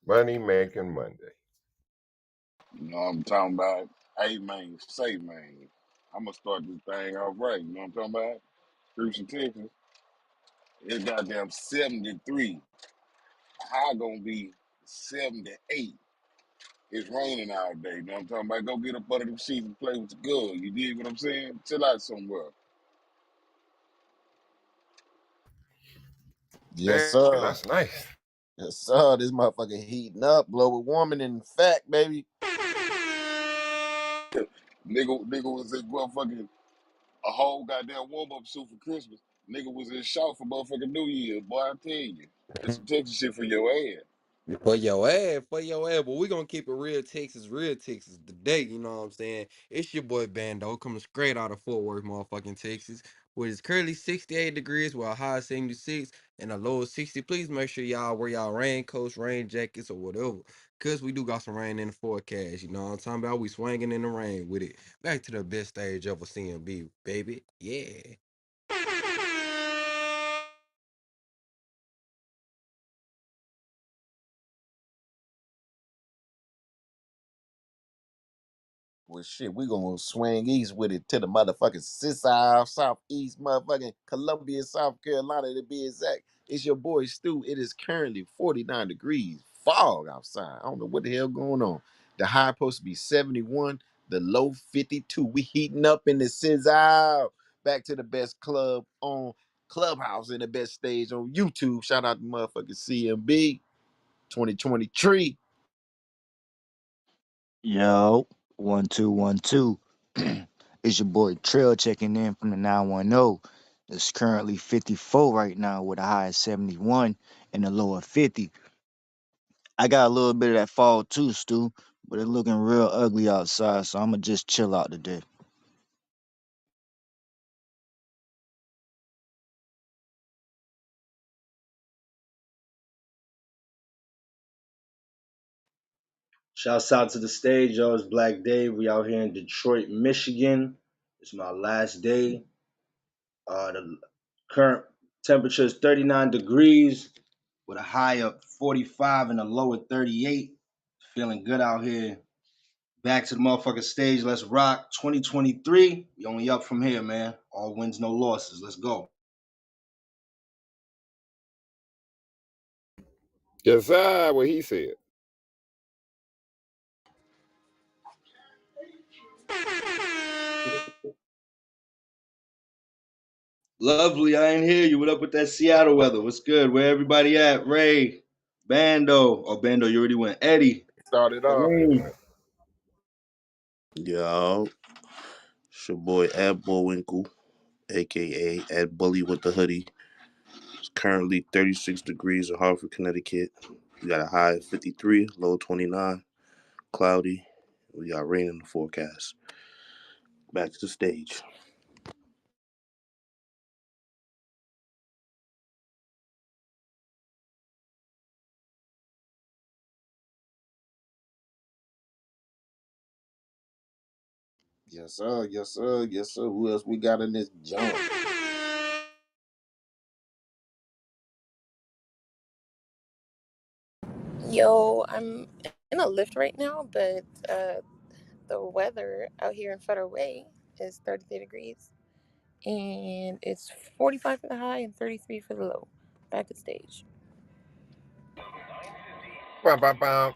Money making Monday. You know what I'm talking about? Hey, man, say, man. I'm going to start this thing off right. You know what I'm talking about? Houston, Texas. It's goddamn 73. High gonna be 78. It's raining all day. You know what I'm talking about? Go get up under them sheets and play with the girl. You dig what I'm saying? Chill out somewhere. Yes, Damn, sir. that's nice. Yes, sir. This motherfucker heating up. Global warming in fact, baby. Nigga was in motherfucking a whole goddamn warm up suit for Christmas. Nigga was in shout for motherfucking New Year. Boy, I tell you. It's some Texas shit for your ass. For your ass, for your ass. But we gonna keep it real Texas today. You know what I'm saying? It's your boy Bando coming straight out of Fort Worth, motherfucking Texas. With it's currently 68 degrees with a high of 76 and a low of 60. Please make sure y'all wear y'all raincoats, rain jackets, or whatever. Cause we do got some rain in the forecast. You know what I'm talking about? We swinging in the rain with it. Back to the best stage ever C.M.B, baby. Yeah. Well, shit, we gonna swing east with it to the motherfucking southeast, motherfucking Columbia, South Carolina, to be exact. It's your boy Stu. It is currently 49 degrees, fog outside. I don't know what the hell going on. The high supposed to be 71, the low 52. We heating up in the sizzle. Back to the best club on Clubhouse and the best stage on YouTube. Shout out to motherfucking C.M.B. 2023. Yo, 1 2 1 2. It's your boy Trail checking in from the 910. It's currently 54 right now with a high of 71 and a low of 50. I got a little bit of that fall too, Stu, but it's looking real ugly outside, so I'ma just chill out today. Shouts out to the stage, yo. It's Black Dave. We out here in Detroit, Michigan. It's my last day. The current temperature is 39 degrees with a high of 45 and a low of 38. Feeling good out here. Back to the motherfucking stage. Let's rock. 2023. We only up from here, man. All wins, no losses. Let's go. Yes, sir. What he said. Lovely. I ain't hear you. What up with that Seattle weather? What's good? Where everybody at? Ray, Bando. Oh, Bando, you already went. Eddie, Started off Kareem. anyway. Yo, it's your boy Ed Bullwinkle, aka Ed Bully with the hoodie. It's currently 36 degrees in Hartford, Connecticut. We got a high of 53, low 29, cloudy. We got rain in the forecast. Back to the stage. Yes, sir. Yes, sir. Yes, sir. Who else we got in this joint? Yo, I'm in a lift right now, but the weather out here in Federal Way is 33 degrees, and it's 45 for the high and 33 for the low. Back to stage. Bum, bum, bum.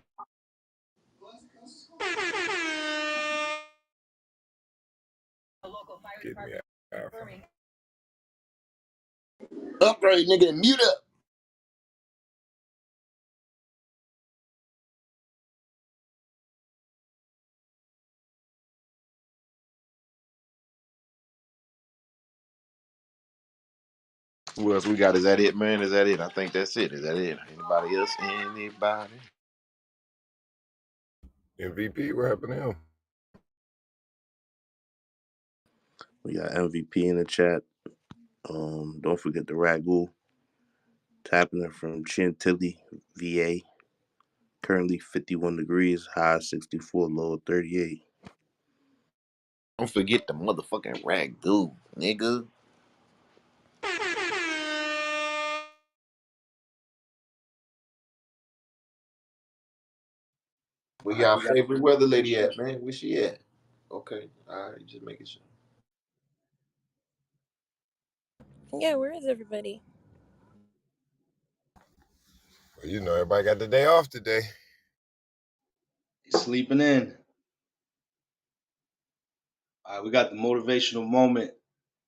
Get me out. Upgrade, nigga, and mute up. Who else we got? Is that it, man? Is that it? I think that's it. Is that it? Anybody else? Anybody? MVP, what happened to him? We got MVP in the chat. Don't forget the Ragu. Tapping it from Chantilly, VA. Currently 51 degrees, high 64, low 38. Don't forget the motherfucking ragu, nigga. Where y'all favorite weather lady at, man? Where she at? Okay, all right, just making sure. Yeah, where is everybody? Well, you know, everybody got the day off today. Sleeping in. All right, we got the motivational moment.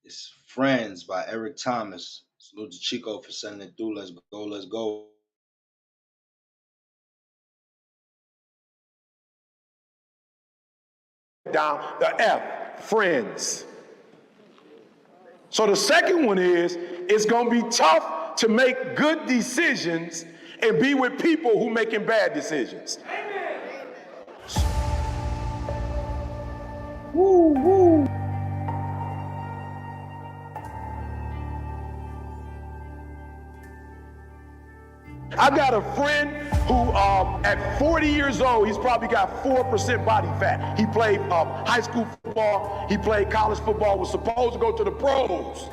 It's Friends by Eric Thomas. Salute to Chico for sending it through. Let's go. Let's go. Down the F, friends. So the second one is it's going to be tough to make good decisions and be with people who making bad decisions. Woo, woo. I got a friend who at 40 years old, he's probably got 4% body fat. He played high school football, he played college football, was supposed to go to the pros.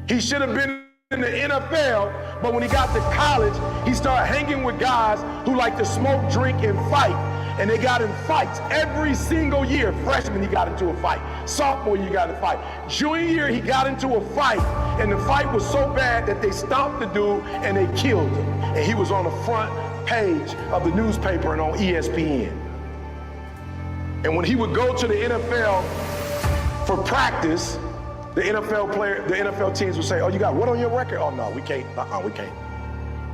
He should have been in the NFL, but when he got to college, he started hanging with guys who like to smoke, drink, and fight. and they got in fights every single year. Freshman, he got into a fight. Sophomore, he got in a fight. Junior year, he got into a fight, and the fight was so bad that they stopped the dude and they killed him. And he was on the front page of the newspaper and on ESPN. And when he would go to the NFL for practice, the NFL teams would say, "Oh, you got what on your record?" "Oh, no, we can't. We can't."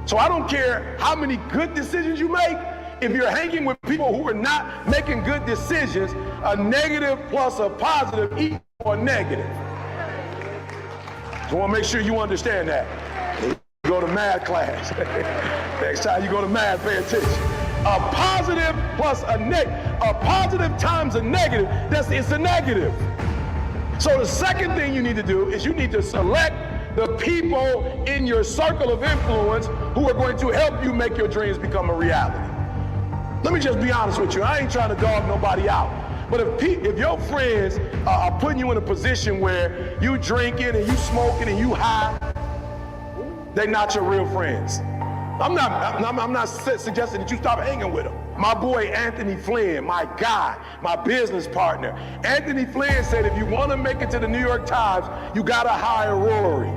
So I don't care how many good decisions you make. If you're hanging with people who are not making good decisions, a negative plus a positive equals a negative. So I want to make sure you understand that. You go to math class. Next time you go to math, pay attention. A positive plus a positive times a negative, it's a negative. So the second thing you need to do is you need to select the people in your circle of influence who are going to help you make your dreams become a reality. Let me just be honest with you. I ain't trying to dog nobody out. But if your friends are putting you in a position where you drinking and you smoking and you high, they're not your real friends. I'm not suggesting that you stop hanging with them. My boy Anthony Flynn, my guy, my business partner. Anthony Flynn said if you want to make it to the New York Times, you got to hire Rory.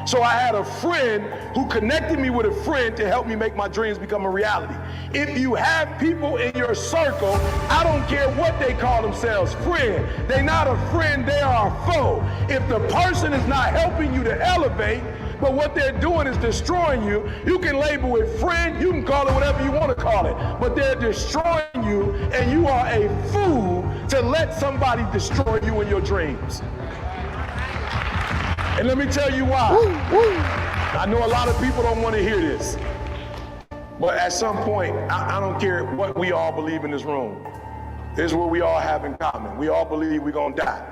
So I had a friend who connected me with a friend to help me make my dreams become a reality. If you have people in your circle, I don't care what they call themselves, friend. They're not a friend, they are a foe. If the person is not helping you to elevate, but what they're doing is destroying you, you can label it friend, you can call it whatever you want to call it, but they're destroying you, and you are a fool to let somebody destroy you in your dreams. And let me tell you why. I know a lot of people don't want to hear this, but at some point, I don't care what we all believe in this room. This is what we all have in common. We all believe we're going to die.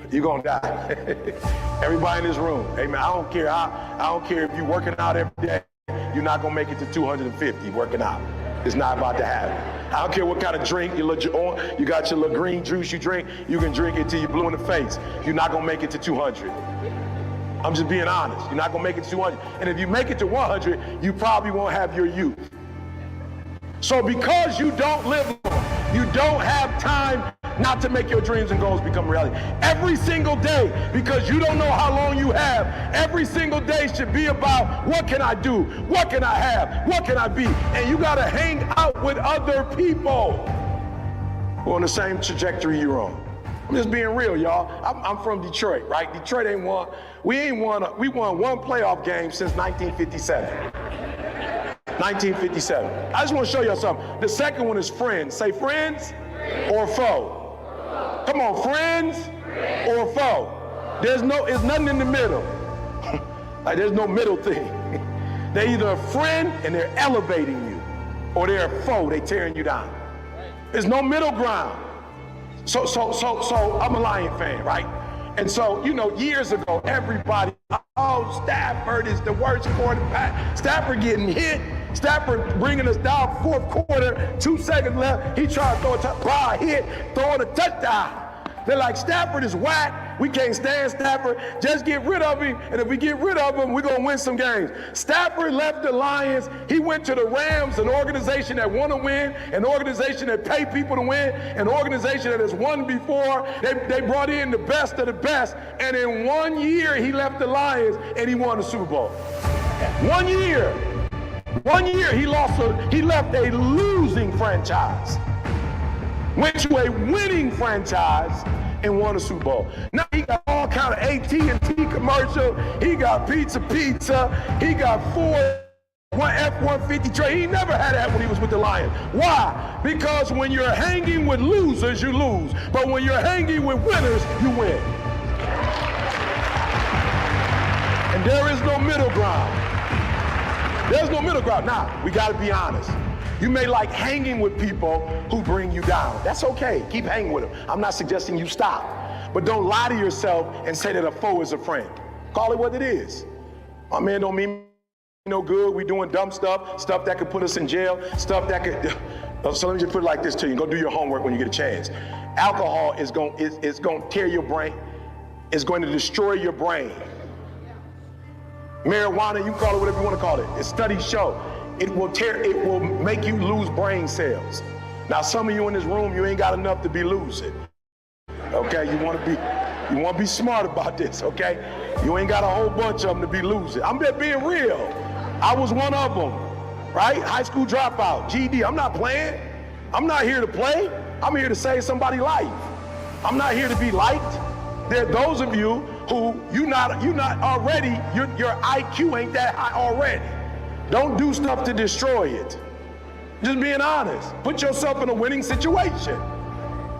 You're going to die. Everybody in this room. Amen. I don't care if you're working out every day. You're not going to make it to 250 working out. It's not about to happen. I don't care what kind of drink you on. You got your little green juice you drink. You can drink it till you're blue in the face. You're not going to make it to 200. I'm just being honest. You're not going to make it to 200. And if you make it to 100, you probably won't have your youth. So because you don't live long, you don't have time not to make your dreams and goals become reality. Every single day, because you don't know how long you have, every single day should be about what can I do? What can I have? What can I be? And you got to hang out with other people who are on the same trajectory you're on. I'm just being real, y'all. I'm from Detroit, right? Detroit we won one playoff game since 1957. 1957. I just want to show y'all something. The second one is friends. Say friends or foe. Come on, friends or foe. It's nothing in the middle. Like there's no middle thing. They're either a friend and they're elevating you, or they're a foe, they tearing you down. There's no middle ground. So I'm a Lion fan, right? And so, years ago, everybody, Stafford is the worst quarterback. Stafford getting hit. Stafford bringing us down fourth quarter, 2 seconds left. He tried to throw a touchdown, hit, throwing a touchdown. They're like, Stafford is whack. We can't stand Stafford. Just get rid of him. And if we get rid of him, we're going to win some games. Stafford left the Lions. He went to the Rams, an organization that want to win, an organization that pay people to win, an organization that has won before. They brought in the best of the best. And in 1 year, he left the Lions and he won the Super Bowl. 1 year. 1 year, he left a losing franchise. Went to a winning franchise and won a Super Bowl. Now he got all kind of AT&T commercial. He got pizza. He got one F-150 trade. He never had that when he was with the Lions. Why? Because when you're hanging with losers, you lose. But when you're hanging with winners, you win. And there is no middle ground. There's no middle ground. Now, we got to be honest. You may like hanging with people who bring you down. That's okay. Keep hanging with them. I'm not suggesting you stop. But don't lie to yourself and say that a foe is a friend. Call it what it is. My man don't mean no good. We doing dumb stuff that could put us in jail, stuff that could... So let me just put it like this to you. Go do your homework when you get a chance. Alcohol is going to tear your brain. It's going to destroy your brain. Marijuana, you call it whatever you want to call it. Studies show it will make you lose brain cells. Now, some of you in this room, you ain't got enough to be losing. Okay, you want to be smart about this, okay? You ain't got a whole bunch of them to be losing. I'm just being real. I was one of them, right? High school dropout, GED. I'm not playing. I'm not here to play. I'm here to save somebody's life. I'm not here to be liked. There are those of you who you're not already, your IQ ain't that high already. Don't do stuff to destroy it. Just being honest. Put yourself in a winning situation.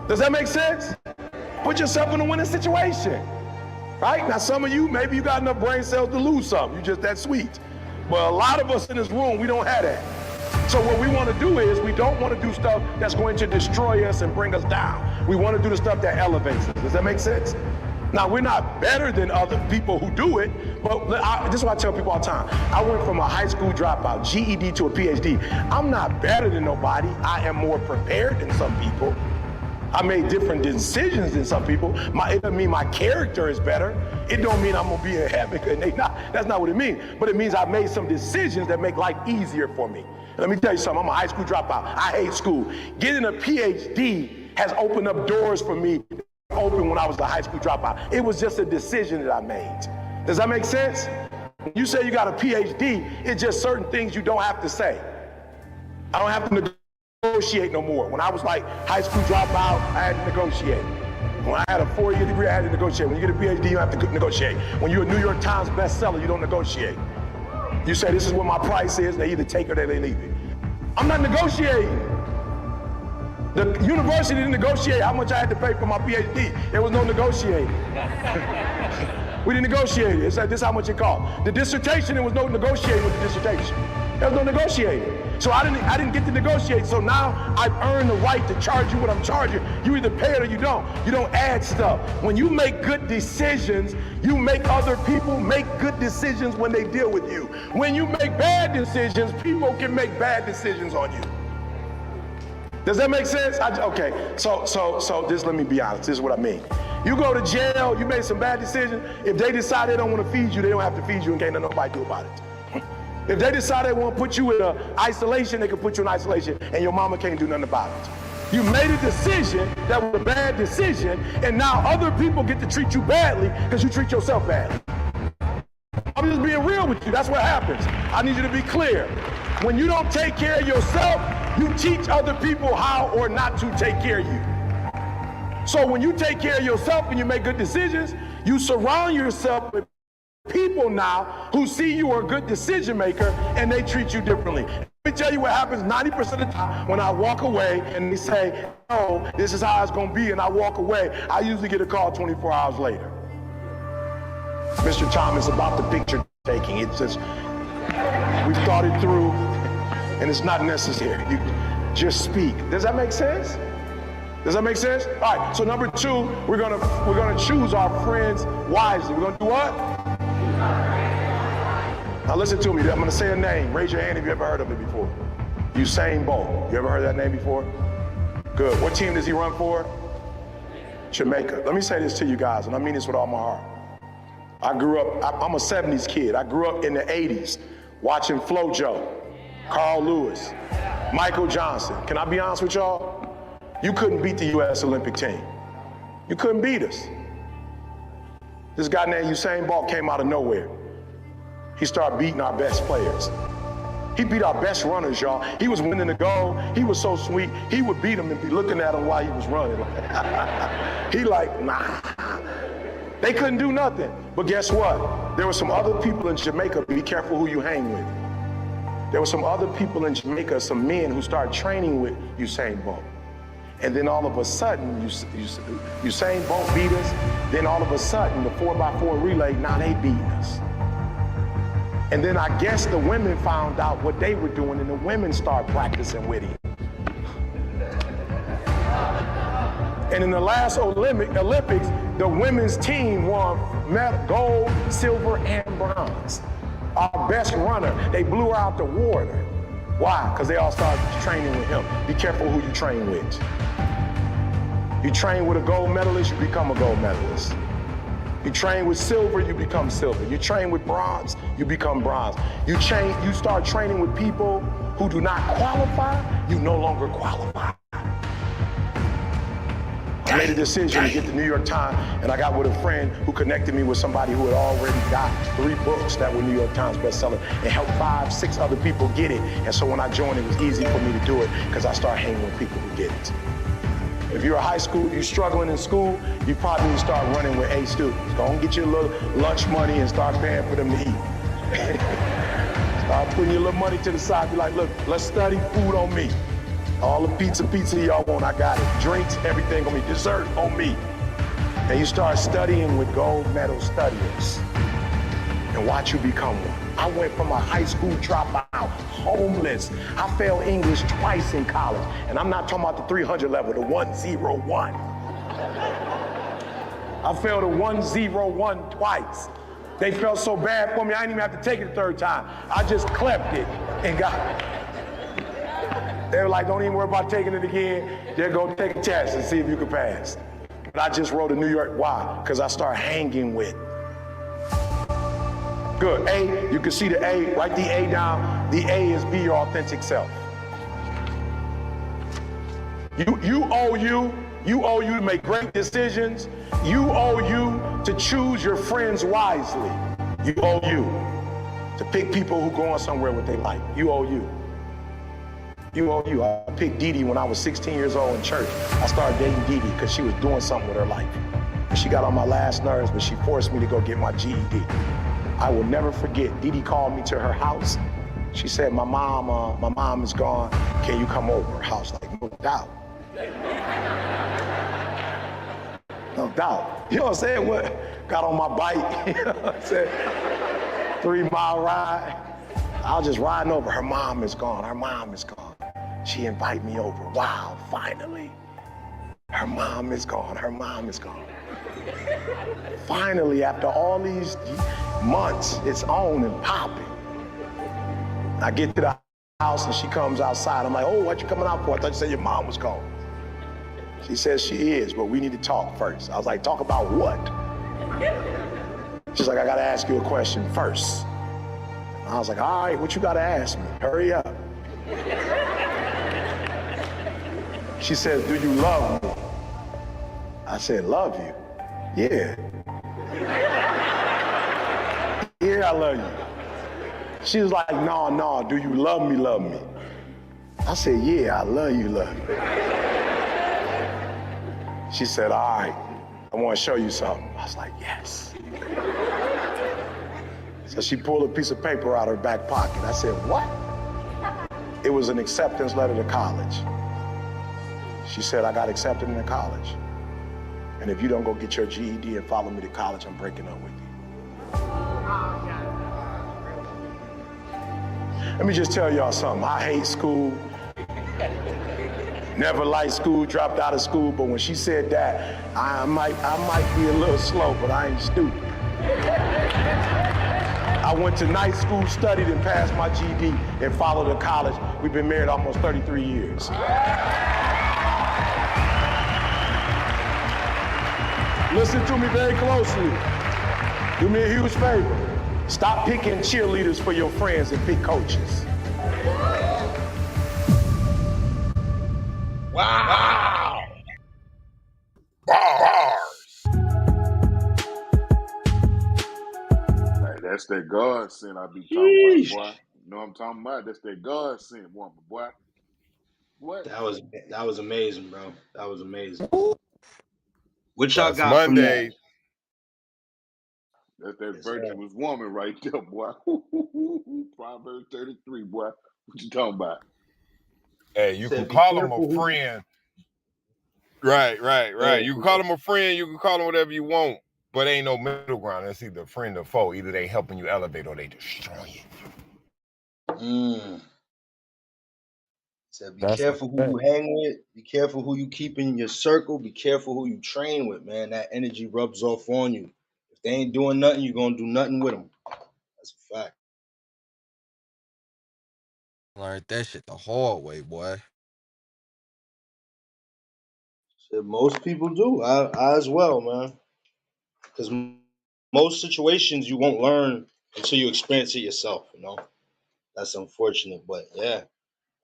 Does that make sense? Put yourself in a winning situation. Right? Now some of you, maybe you got enough brain cells to lose something. You're just that sweet. But a lot of us in this room, we don't have that. So what we want to do is we don't want to do stuff that's going to destroy us and bring us down. We want to do the stuff that elevates us. Does that make sense? Now, we're not better than other people who do it, but this is what I tell people all the time. I went from a high school dropout, GED, to a PhD. I'm not better than nobody. I am more prepared than some people. I made different decisions than some people. It doesn't mean my character is better. It don't mean I'm gonna be in heaven. That's not what it means. But it means I made some decisions that make life easier for me. Let me tell you something, I'm a high school dropout. I hate school. Getting a PhD has opened up doors for me open when I was a high school dropout. It was just a decision that I made. Does that make sense? When you say you got a PhD, it's just certain things you don't have to say. I don't have to negotiate no more. When I was like high school dropout, I had to negotiate. When I had a 4-year degree, I had to negotiate. When you get a PhD, you have to negotiate. When you're a New York Times bestseller, you don't negotiate. You say, this is what my price is, they either take it or they leave it. I'm not negotiating. The university didn't negotiate how much I had to pay for my PhD. There was no negotiating. We didn't negotiate it. It said, this is how much it cost. The dissertation, there was no negotiating with the dissertation. There was no negotiating. So I didn't get to negotiate. So now I've earned the right to charge you what I'm charging. You either pay it or you don't. You don't add stuff. When you make good decisions, you make other people make good decisions when they deal with you. When you make bad decisions, people can make bad decisions on you. Does that make sense? Okay, so just let me be honest. This is what I mean. You go to jail, you made some bad decisions. If they decide they don't want to feed you, they don't have to feed you and can't let nobody do about it. If they decide they want to put you in isolation, they can put you in isolation and your mama can't do nothing about it. You made a decision that was a bad decision, and now other people get to treat you badly because you treat yourself badly. I'm just being real with you. That's what happens. I need you to be clear. When you don't take care of yourself, you teach other people how or not to take care of you. So when you take care of yourself and you make good decisions, you surround yourself with people now who see you are a good decision maker and they treat you differently. Let me tell you what happens 90% of the time when I walk away and they say, oh, this is how it's gonna be, and I walk away, I usually get a call 24 hours later. Mr. Thomas, about the picture taking, it's just, we've thought it through and it's not necessary. You just speak. Does that make sense? Does that make sense? All right, so number 2, we're gonna choose our friends wisely. We're gonna do what? Now listen to me, I'm gonna say a name. Raise your hand if you ever heard of it before. C.M.B. You ever heard that name before? Good, what team does he run for? Jamaica. Let me say this to you guys, and I mean this with all my heart. I grew up, I'm a 70s kid. I grew up in the 80s watching FloJo, Carl Lewis, Michael Johnson. Can I be honest with y'all? You couldn't beat the U.S. Olympic team. You couldn't beat us. This guy named C.M.B. came out of nowhere. He started beating our best players. He beat our best runners, y'all. He was winning the goal. He was so sweet. He would beat them and be looking at him while he was running. He like, nah. They couldn't do nothing. But guess what? There were some other people in Jamaica. Be careful who you hang with. There were some other people in Jamaica, some men who started training with C.M.B. And then all of a sudden, C.M.B. beat us. Then all of a sudden, the 4x4 relay, now they beating us. And then I guess the women found out what they were doing, and the women started practicing with him. And in the last Olympics, the women's team won gold, silver, and bronze. Our best runner, they blew her out the water. Why? Because they all started training with him. Be careful who you train with. You train with a gold medalist, you become a gold medalist. You train with silver, you become silver. You train with bronze, you become bronze. You start training with people who do not qualify, you no longer qualify. I made a decision to get the New York Times, and I got with a friend who connected me with somebody who had already got 3 books that were New York Times bestsellers and helped 5, 6 other people get it. And so when I joined, it was easy for me to do it because I started hanging with people who get it. If you're a high school, you're struggling in school, you probably need to start running with A students. Go and get your little lunch money and start paying for them to eat. Start putting your little money to the side. Be like, look, let's study, food on me. All the pizza y'all want, I got it. Drinks, everything on me. Dessert on me. And you start studying with gold medal studiers and watch you become one. I went from a high school dropout, homeless. I failed English twice in college. And I'm not talking about the 300 level, the 101. I failed a 101 twice. They felt so bad for me, I didn't even have to take it the 3rd time. I just clept it and got it. They were like, don't even worry about taking it again. Just go take a test and see if you can pass. But I just wrote a New York, why? Because I started hanging with. Good, A, you can see the A, write the A down. The A is be your authentic self. You owe you to make great decisions. You owe you to choose your friends wisely. You owe you to pick people who going somewhere with their life. You owe you. You owe you. I picked Dee Dee when I was 16 years old in church. I started dating Dee Dee because she was doing something with her life. She got on my last nerves, but she forced me to go get my GED. I will never forget, Dee Dee called me to her house. She said, my mom is gone. Can you come over? I was like, no doubt. No doubt. You know what I'm saying? What? Got on my bike, you know what I'm saying? 3-mile ride. I was just riding over. Her mom is gone. Her mom is gone. She invited me over. Wow, finally. Her mom is gone. Her mom is gone. Finally, after all these months, it's on and popping. I get to the house and she comes outside. I'm like, oh, what you coming out for? I thought you said your mom was gone. She says she is, but we need to talk first. I was like, talk about what? She's like, I gotta ask you a question first. I was like, all right, what you gotta ask me? Hurry up. She says, do you love me? I said, love you? Yeah. Yeah, I love you. She was like, no, do you love me, love me? I said, yeah, I love you, love you. She said, all right, I want to show you something. I was like, yes. So she pulled a piece of paper out of her back pocket. I said, what? It was an acceptance letter to college. She said, I got accepted into college. And if you don't go get your GED and follow me to college, I'm breaking up with you. Let me just tell y'all something. I hate school. Never liked school, dropped out of school, but when she said that, I might be a little slow, but I ain't stupid. I went to night school, studied, and passed my GED, and followed to college. We've been married almost 33 years. Listen to me very closely. Do me a huge favor. Stop picking cheerleaders for your friends and pick coaches. Wow. Bars. Hey, that's that God sin I be talking about, Sheesh. boy. You know what I'm talking about? That's that God sin woman, boy. What? That was amazing, bro. That was amazing. Ooh, What y'all That's got from that? Monday. That's that Yes, sir. virtuous woman right there, boy. Proverbs 33, boy. What you talking about? Hey, you can Said, be call him a careful who. friend. Right. You can call him a friend, you can call him whatever you want, but ain't no middle ground. It's either friend or foe. Either they helping you elevate or they destroy you. Said, be that's a careful who fact. you hang with. Be careful who you keep in your circle. Be careful who you train with, man. That energy rubs off on you. If they ain't doing nothing, you're gonna do nothing with them. That's a fact. Learned that shit the hard way, boy. Said most people do. I as well, man. Because Most situations you won't learn until you experience it yourself. You know, that's unfortunate, but yeah,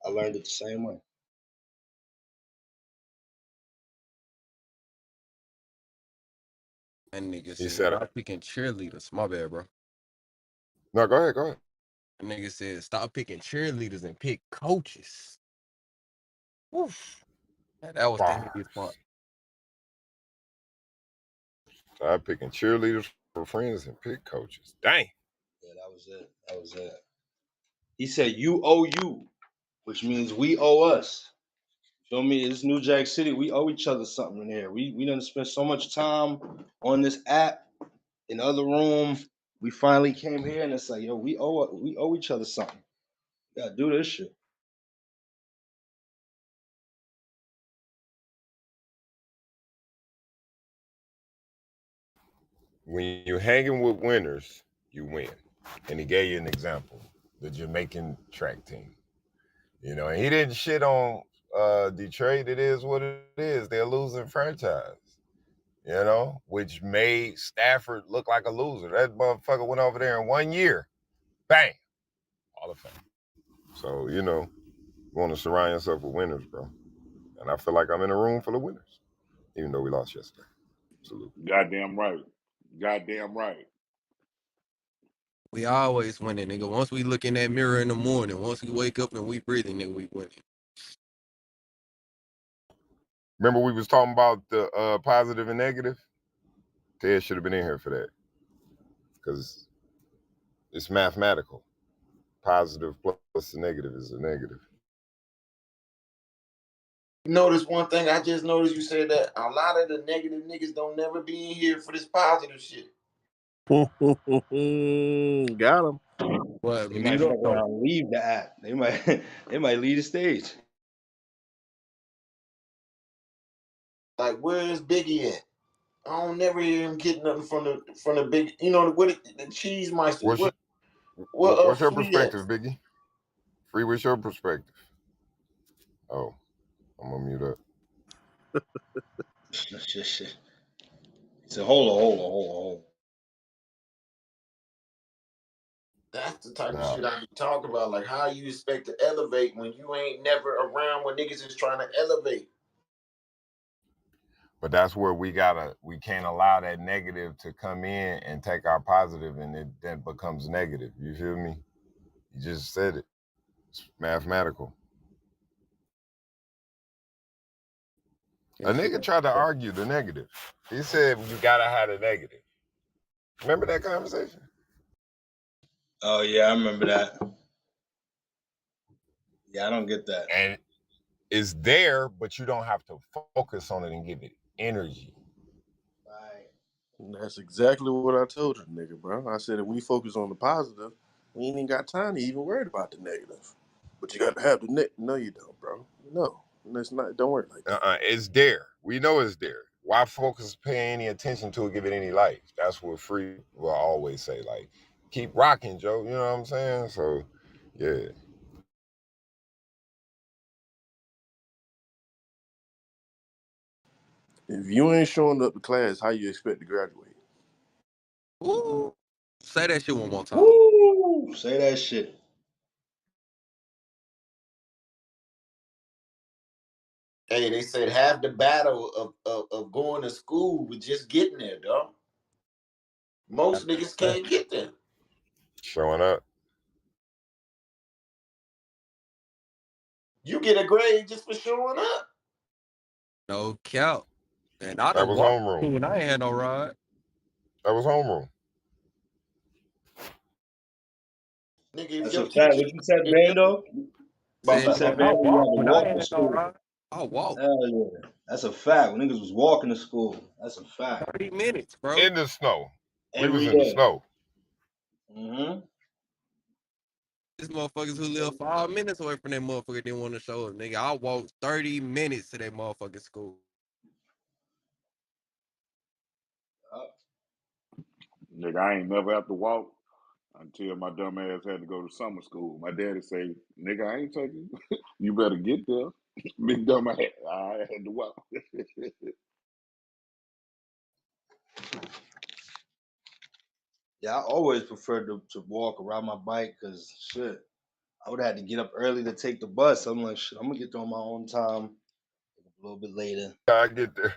I learned it the same way. That nigga He said, said, stop picking cheerleaders. My bad, bro. "No, go ahead, go ahead." That nigga said, stop picking cheerleaders and pick coaches. Woof. That was the heaviest part. Bars. Start picking cheerleaders for friends and pick coaches. Dang. Yeah, that was it. That was it. He said, "You owe you," which means we owe us. Feel me? It's New Jack City. We owe each other something in here. We done spent so much time on this app in the other room. We finally came here and it's like, yo, we owe each other something. We gotta do this shit. When you're hanging with winners, you win. And he gave you an example, the Jamaican track team. You know, and he didn't shit on Detroit. It is what it is. They're a losing franchise, you know, which made Stafford look like a loser. That motherfucker went over there in 1 year. Bang. All of Fame. So, you know, you want to surround yourself with winners, bro. And I feel like I'm in a room full of winners, even though we lost yesterday. Salute. Goddamn right. Goddamn right. We always winning, nigga. Once we look in that mirror in the morning, once we wake up and we breathing, nigga, we winning. Remember we was talking about the positive and negative? Ted should have been in here for that because it's mathematical. Positive plus the negative is a negative. You notice one thing I just noticed you said that a lot of the negative niggas don't never be in here for this positive shit. Got him. But They might mute up fuck though. around and leave the app. They might they might leave the stage. Like, where's Biggie at? I don't never hear him get nothing from the big, you know, what the cheese meisters. What's What what's your Flea at? perspective, Biggie? Free, what's your perspective? Oh, I'm gonna mute up. Shit. He said, hold on. That's the type of Now, shit I be talking about. Like, how you expect to elevate when you ain't never around when niggas is trying to elevate? but that's where we can't allow that negative to come in and take our positive, and it then becomes negative. You feel me? You just said it. It's mathematical. A That shit. nigga tried to argue the negative. He said you gotta have the negative. Remember that conversation? Oh yeah, I remember that. Yeah, I don't get that. And it's there, but you don't have to focus on it and give it energy. Right. That's exactly what I told the nigga, bro. I said if we focus on the positive, we ain't even got time to even worry about the negative. But you got to have the No, you don't, bro. No, it's not. Don't work like that. It's there. We know it's there. Why focus, pay any attention to it, give it any life? That's what Free will always say. Like, keep rocking, Joe. You know what I'm saying? So, yeah. If you ain't showing up to class, how you expect to graduate? Ooh. Say that shit one more time. Woo! Say that shit. Hey, they said half the battle of going to school with just getting there, dog. Most niggas can't get there. Showing up. You get a grade just for showing up. No cap. And I That done was walked homeroom. through and I ain't had no ride. That was homeroom. Nigga, if That's a your fact. teacher, What you said, if your Bando? my What you Said, bad, my said, nigga, bad. I Bando? You walked had to when I walk ain't to had no school. ride. I walked Hell yeah. That's a fact. When niggas was walking to school. That's a fact. 30 minutes, bro. In the snow. We was Every in the day. snow. Mm-hmm. These motherfuckers who live 5 minutes away from that motherfucker didn't want to show up. Nigga, I walked 30 minutes to that motherfucking school. Nigga, I ain't never have to walk until my dumb ass had to go to summer school. My daddy say, nigga, I ain't taking you. You better get there. Big dumb ass. I had to walk. Yeah, I always preferred to walk or ride my bike because shit, I would have to get up early to take the bus. I'm like, shit, I'm gonna get there on my own time a little bit later. I get there.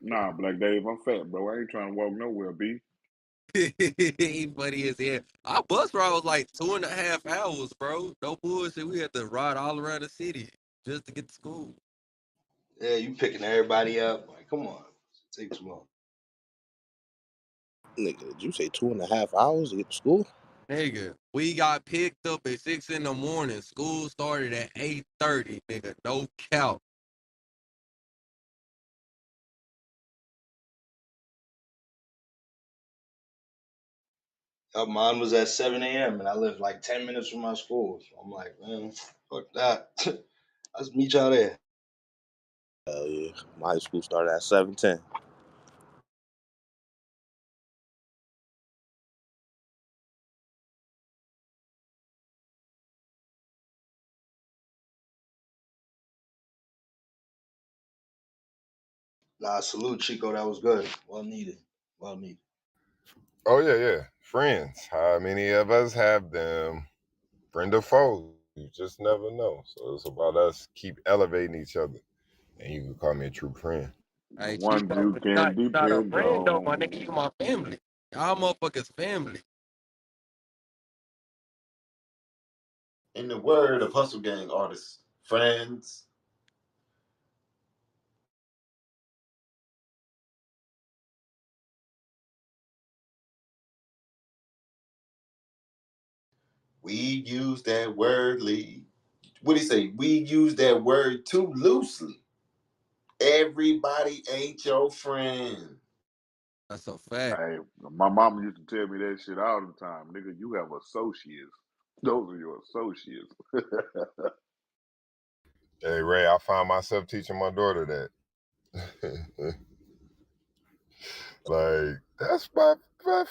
Nah, Black Dave, I'm fat, bro. I ain't trying to walk nowhere, B. He funny as hell. Our bus ride was like 2.5 hours, bro. No bullshit. We had to ride all around the city just to get to school. Yeah, you picking everybody up. Like, come on, it takes too long. Nigga, did you say 2.5 hours to get to school? Nigga, we got picked up at 6 in the morning. School started at 8:30, nigga. No count. Mine was at 7 a.m. and I live like 10 minutes from my school. So I'm like, man, fuck that. Let's meet y'all there. Hell yeah. My high school started at 7:10. Nah, salute Chico. That was good. Well needed. Well needed. Oh yeah, yeah. Friends. How many of us have them? Friend or foe? You just never know. So it's about us keep elevating each other, and you can call me a true friend. The Hey, one Chico, you but can you're not a depend friend though, my nigga. on. You my family. Y'all motherfuckers family. In the word of Hustle Gang artists, friends, we use that word what do you say? We use that word too loosely. Everybody ain't your friend. That's a fact. Hey, my mama used to tell me that shit all the time. Nigga, you have associates. Those are your associates. Hey Ray, I find myself teaching my daughter that. Like, that's my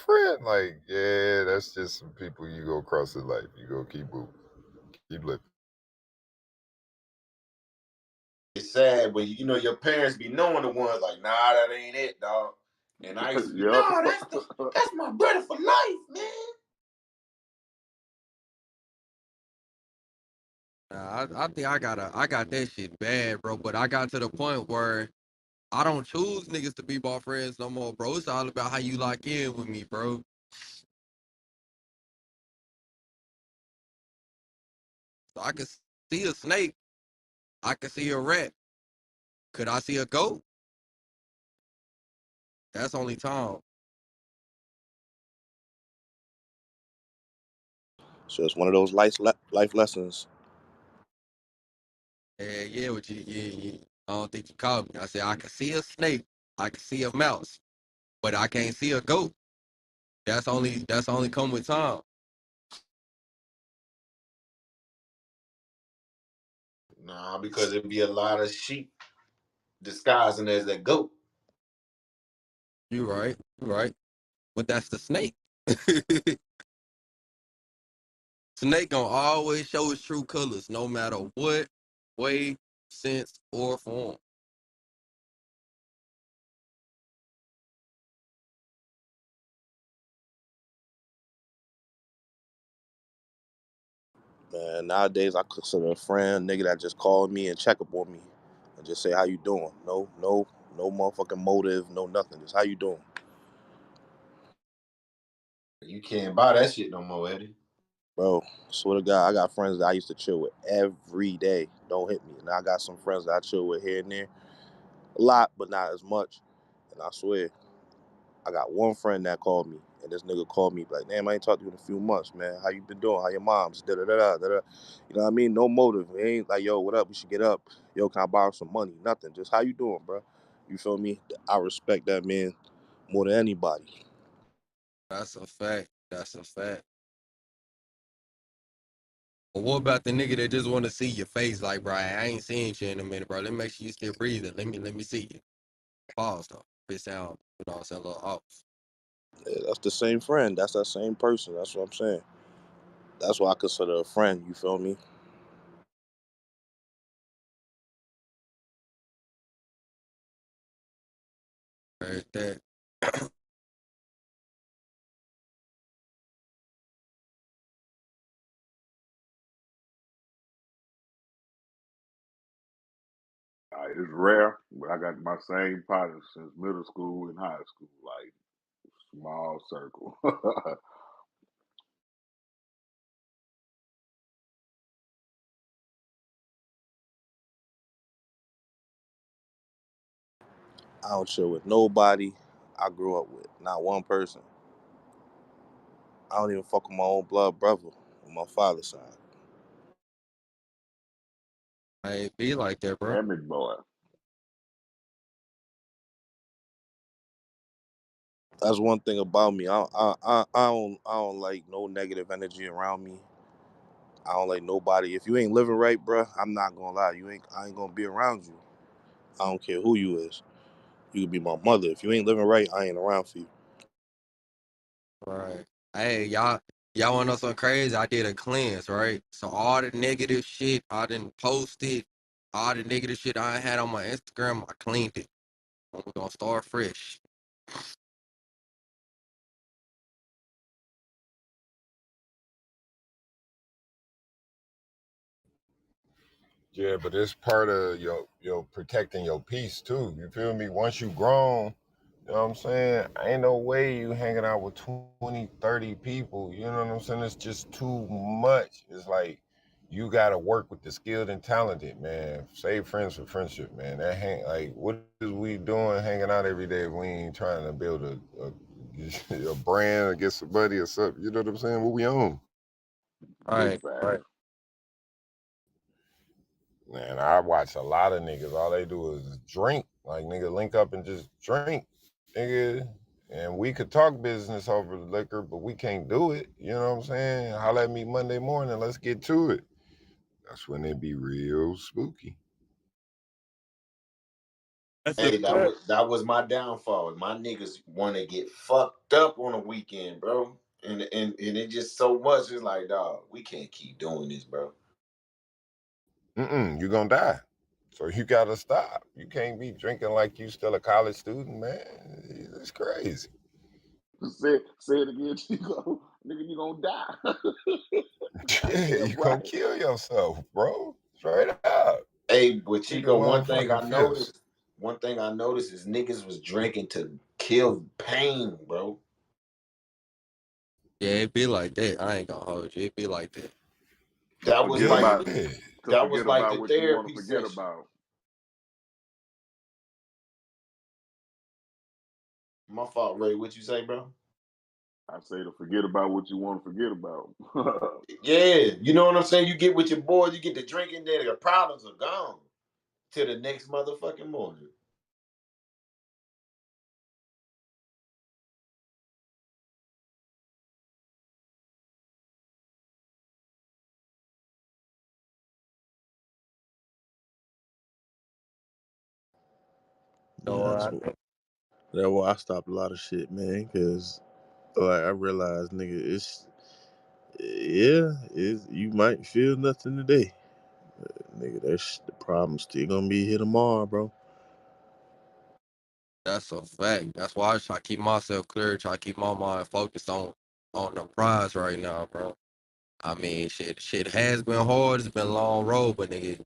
friend. Like, yeah, that's just some people you go across in life. You go keep moving, keep living. It's sad when you know your parents be knowing the ones like, nah, that ain't it, dog. And I used to be, Yep. no, that's my brother for life, man. I think I got that shit bad, bro. But I got to the point where I don't choose niggas to be my friends no more, bro. It's all about how you lock in with me, bro. So I can see a snake, I can see a rat. Could I see a goat? That's only time. So it's one of those life lessons. Yeah, yeah, what yeah. I don't think you called me. I said I can see a snake, I can see a mouse, but I can't see a goat. That's only come with time. Nah, because it'd be a lot of sheep disguising as that goat. You right, you right. But that's the snake. Snake gonna always show its true colors, no matter what way, sense, or form. Man, nowadays I consider a friend nigga that just called me and check up on me and just say how you doing. No motherfucking motive, no nothing. Just how you doing. You can't buy that shit no more, Eddie. Bro, swear to God, I got friends that I used to chill with every day. Don't hit me. Now I got some friends that I chill with here and there. A lot, but not as much. And I swear, I got one friend that called me, and this nigga called me like, "Damn, I ain't talked to you in a few months, man. How you been doing? How your mom's? Da da da da da." You know what I mean? No motive. It ain't like, "Yo, what up? We should get up. Yo, can I borrow some money?" Nothing. Just how you doing, bro? You feel me? I respect that man more than anybody. That's a fact. That's a fact. But what about the nigga that just want to see your face? Like, bro, I ain't seen you in a minute, bro. Let me make sure you still breathing. Let me see you. Pause though. It sound, a little off. Yeah, that's the same friend. That's that same person. That's what I'm saying. That's what I consider a friend. You feel me? Right? That It's rare, but I got my same partners since middle school and high school, like small circle. I don't chill with nobody I grew up with. Not one person. I don't even fuck with my own blood brother on my father's side. I ain't be like that, bro. Damn it, boy. That's one thing about me. I don't like no negative energy around me. I don't like nobody. If you ain't living right, bruh, I'm not gonna lie. I ain't gonna be around you. I don't care who you is. You could be my mother. If you ain't living right, I ain't around for you. Right. Hey, y'all wanna know something crazy? I did a cleanse, right? So all the negative shit I didn't post it, all the negative shit I had on my Instagram, I cleaned it. We're gonna start fresh. Yeah, but it's part of your protecting your peace too. You feel me? Once you grown, you know what I'm saying? Ain't no way you hanging out with 20, 30 people. You know what I'm saying? It's just too much. It's like you gotta work with the skilled and talented, man. Save friends for friendship, man. That hang like what is we doing hanging out every day if we ain't trying to build a brand or get somebody or something? You know what I'm saying? What we own? Big Right, facts. right. Man, I watch a lot of niggas. All they do is drink. Like nigga, link up and just drink, nigga. And we could talk business over the liquor, but we can't do it. You know what I'm saying? Holla at me Monday morning. Let's get to it. That's when it be real spooky. That's a Hey, fact. that was my downfall. My niggas want to get fucked up on a weekend, bro. And it just so much. It's like, dog, we can't keep doing this, bro. You gonna die. So you gotta stop. You can't be drinking like you still a college student, man. It's crazy. Say it again, Chico. Nigga, you gonna die. Yeah, Goddamn you gonna right. kill yourself, bro. Straight up. Hey, but Keep it Chico, motherfucking fierce. one thing I noticed is niggas was drinking to kill pain, bro. Yeah, it be like that. I ain't gonna hold you. It be like that. To That was forget like about Yeah. to forget the about what you want to therapy forget session. about. My fault, Ray. What you say, bro? I say to forget about what you want to forget about. Yeah, you know what I'm saying. You get with your boys, you get to drinking, then the problems are gone till the next motherfucking morning. So Yeah, that's why I stopped a lot of shit, man. Cause like I realized, nigga, it's you might feel nothing today, nigga. That's the problem. Still gonna be here tomorrow, bro. that's a fact. That's why I try to keep myself clear, try to keep my mind focused on the prize right now, bro. I mean, shit has been hard. It's been a long road, but nigga,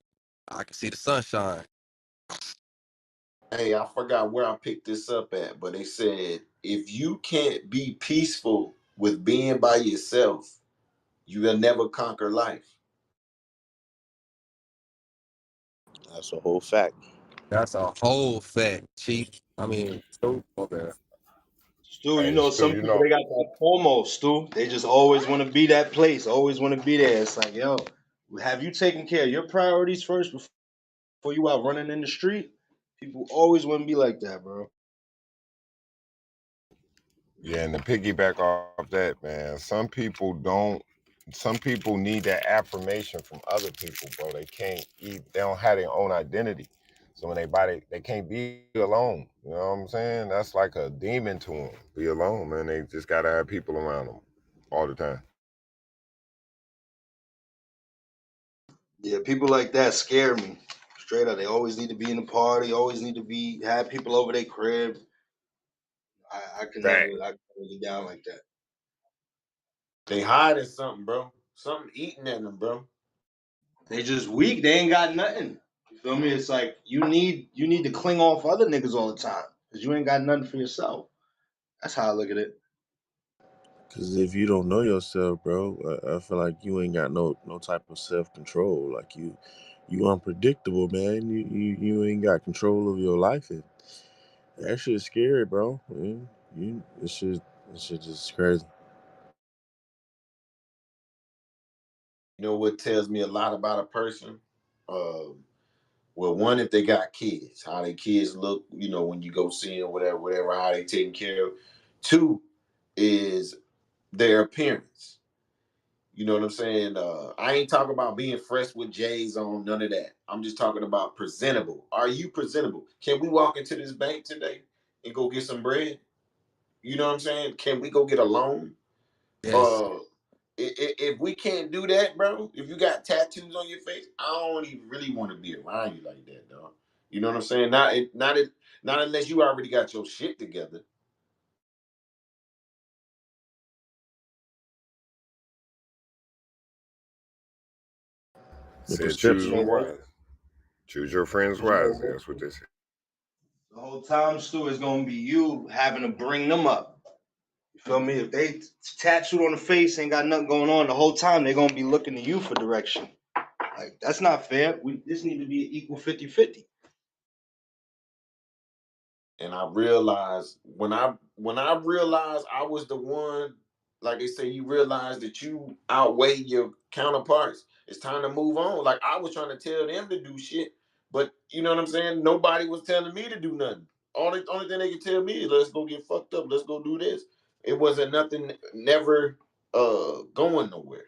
I can see the sunshine. Hey, I forgot where I picked this up at, but they said if you can't be peaceful with being by yourself, you will never conquer life. That's a whole fact. That's a whole fact, chief. I mean, so okay. Stu, you Hey, know, Stu, some you people know, they got that FOMO, Stu. They just always want to be that place, always want to be there. It's like, yo, have you taken care of your priorities first before you out running in the street? People always want to be like that, bro. yeah, and to piggyback off that, man, some people need that affirmation from other people, bro. They don't have their own identity. So when they can't be alone. You know what I'm saying? That's like a demon to them. Be alone, man. They just gotta have people around them all the time. Yeah, people like that scare me. Straight up, they always need to be in the party, always need to be have people over their crib. Fact. I can never get down like that. They hiding something, bro. Something eating in them, bro. They just weak. They ain't got nothing. feel me? It's like you need to cling on for other niggas all the time because you ain't got nothing for yourself. That's how I look at it. Cause if you don't know yourself, bro, I feel like you ain't got no type of self control. Like you unpredictable, man. You ain't got control of your life, and that shit's scary, bro. You it shit just crazy. You know what tells me a lot about a person? Well, one, if they got kids, how their kids look, when you go see them, whatever, how they taken care of. Two is their appearance. You know what I'm saying? I ain't talking about being fresh with J's on, none of that. I'm just talking about presentable. Are you presentable? Can we walk into this bank today and go get some bread? You know what I'm saying? Can we go get a loan? Yes. Uh, if we can't do that, bro, if you got tattoos on your face, I don't even really want to be around you like that, dog. You know what I'm saying? Not unless you already got your shit together. The Said I choose perception. them mean, wise. Choose your friends wisely. That's what they say. the whole time, Stu, is gonna be you having to bring them up. You feel me? If they tattooed on the face, ain't got nothing going on the whole time, they're gonna be looking to you for direction. Like that's not fair. This need to be equal 50-50. And I realized when I realized I was the one, like they say, you realize that you outweigh your counterparts. It's time to move on. Like I was trying to tell them to do shit, but you know what I'm saying? Nobody was telling me to do nothing. Only thing they could tell me is let's go get fucked up, let's go do this. It wasn't nothing, never going nowhere.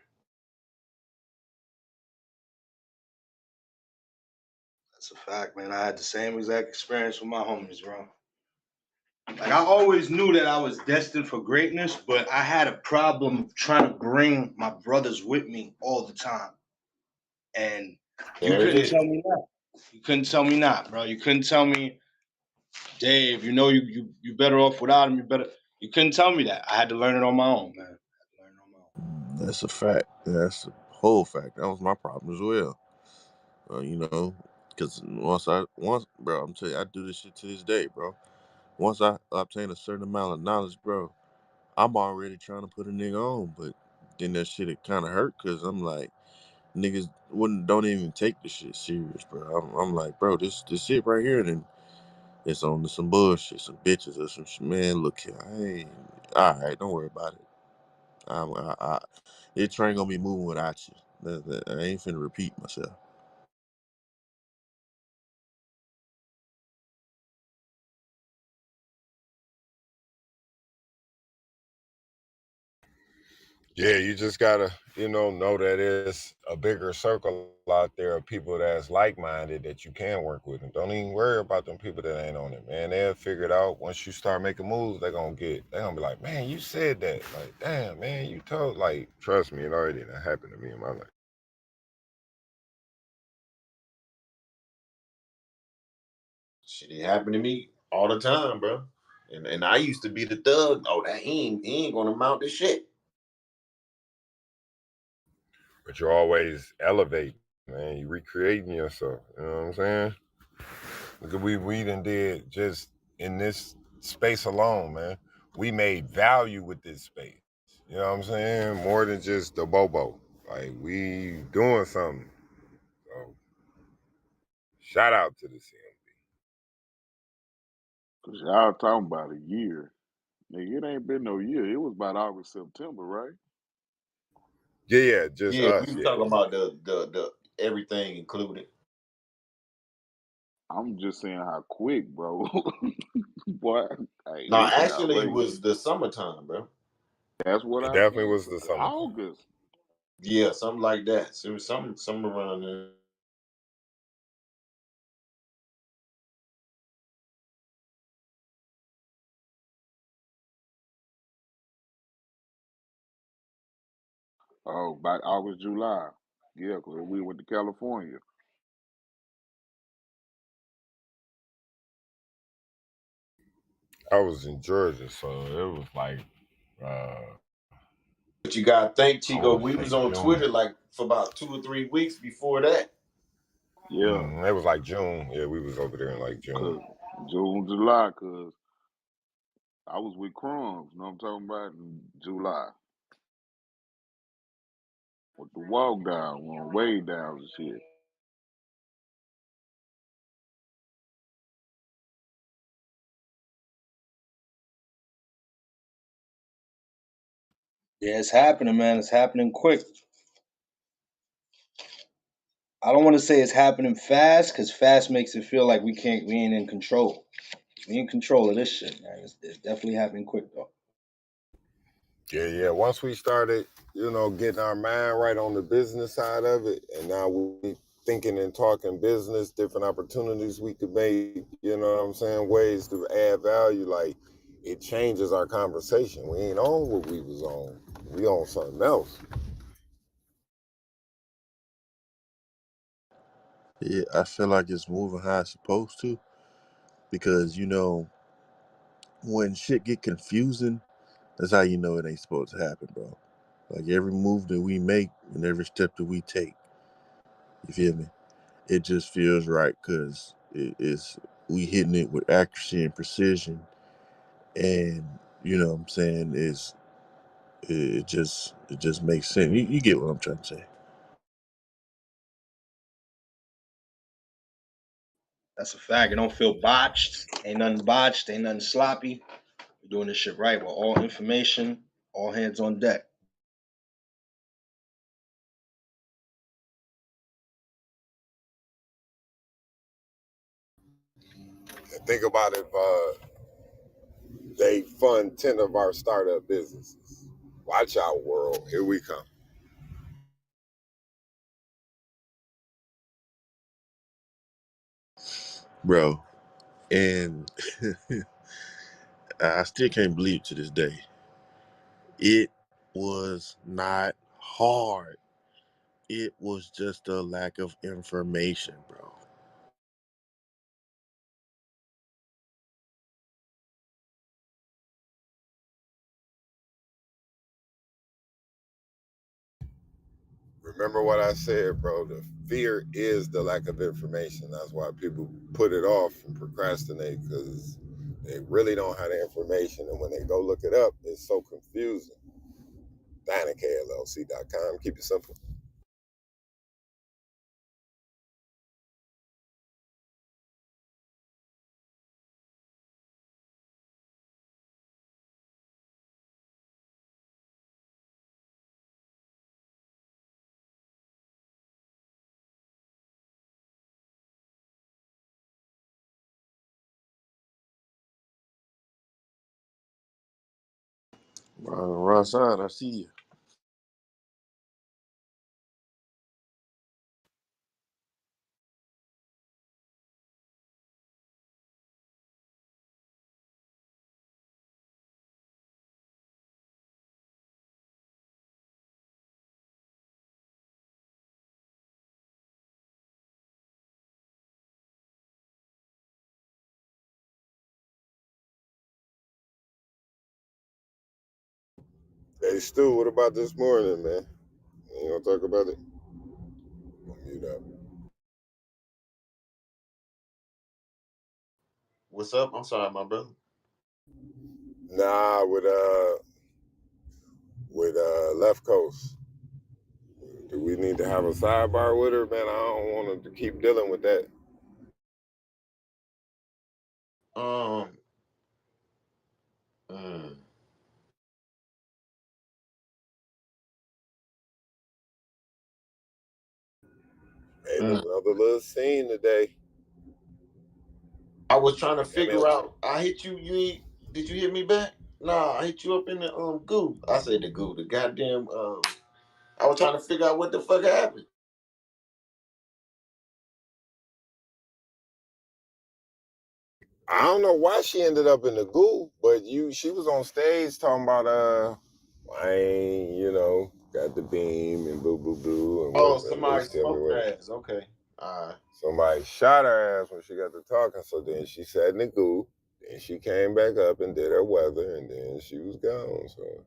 That's a fact, man. I had the same exact experience with my homies, bro. Like I always knew that I was destined for greatness, but I had a problem trying to bring my brothers with me all the time. And you There it couldn't tell is. me that. You couldn't tell me not, bro. You couldn't tell me, Dave, you better off without him. You couldn't tell me that. I had to learn it on my own, man. I had to learn it on my own. That's a fact. That's a whole fact. That was my problem as well. Because bro, I'm telling you, I do this shit to this day, bro. Once I obtain a certain amount of knowledge, bro, I'm already trying to put a nigga on, but then that shit it kind of hurt because I'm like, niggas wouldn't don't even take the shit serious, bro. I'm like, bro, this shit right here, then it's on to some bullshit, some bitches or some shit. Man, look here, all right, don't worry about it. It train gonna be moving without you. I ain't finna repeat myself. Yeah, you just gotta, know that it's a bigger circle out there of people that's like-minded that you can work with. And don't even worry about them people that ain't on it, man. They'll figure it out. Once you start making moves, they're gonna be like, man, you said that. Like, damn, man, you told, like, trust me, it already done happened to me in my life. Shit, it happened to me all the time, bro. And I used to be the thug. Oh, that he ain't gonna mount this shit. But you always elevate, man. You recreating yourself. You know what I'm saying? Look, we done did just in this space alone, man. We made value with this space. You know what I'm saying? More than just the bobo. Like we doing something. So shout out to the C.M.B. Cause y'all talking about a year. Nigga, it ain't been no year. It was about August, September, right? Yeah, just Yeah, we us. was Yeah. talking about the everything included. I'm just saying how quick, bro. Boy, hey, No, this shit actually, it outrageous. was the summertime, bro. That's what It I definitely was the summertime. August. Yeah, something like that. So it was some around there. Oh, by August, July. Yeah, cause we went to California. I was in Georgia, so it was like uh But you gotta think, I Chico, want to we say was on June. Twitter like for about 2 or 3 weeks before that. Yeah, It was like June. Yeah, we was over there in like June. cause June, July, cause I was with Crumbs. You know what I'm talking about? In July with the walk down, way down and shit. Yeah, it's happening, man. It's happening quick. I don't want to say it's happening fast, because fast makes it feel like we ain't in control. We in control of this shit, man. It's definitely happening quick though. Yeah. Once we started, getting our mind right on the business side of it, and now we thinking and talking business, different opportunities we could make, you know what I'm saying, ways to add value, like it changes our conversation. We ain't on what we was on. We on something else. Yeah, I feel like it's moving how it's supposed to because when shit get confusing, that's how you know it ain't supposed to happen, bro. Like every move that we make and every step that we take, you feel me? It just feels right because it's we hitting it with accuracy and precision, and you know what I'm saying is it just makes sense. You get what I'm trying to say. That's a fact. It don't feel botched. Ain't nothing botched. Ain't nothing sloppy. We're doing this shit right with all information, all hands on deck. And think about if they fund 10 of our startup businesses. Watch out, world. Here we come. Bro. And I still can't believe it to this day. It was not hard. It was just a lack of information, bro. Remember what I said, bro. The fear is the lack of information. That's why people put it off and procrastinate because they really don't have the information. And when they go look it up, it's so confusing. DynacLLC.com. Keep it simple. Wrong side, I see you. Hey, Stu, what about this morning, man? You gonna talk about it? Mute up. What's up? I'm sorry, my brother. Nah, with Left Coast. Do we need to have a sidebar with her, man? I don't want to keep dealing with that. Um, mm, Made mm. another little scene today. I was trying to And it, figure out. I hit you. Did you hit me back? Nah, I hit you up in the goo. I said the goo. The goddamn. I was trying to figure out what the fuck happened. I don't know why she ended up in the goo, but she was on stage talking about I ain't, got the beam and boo boo boo and Oh, what somebody Rich tell me smoked what. her ass. Okay. Somebody shot her ass when she got to talking, so then she sat in the goo, then she came back up and did her weather, and then she was gone. So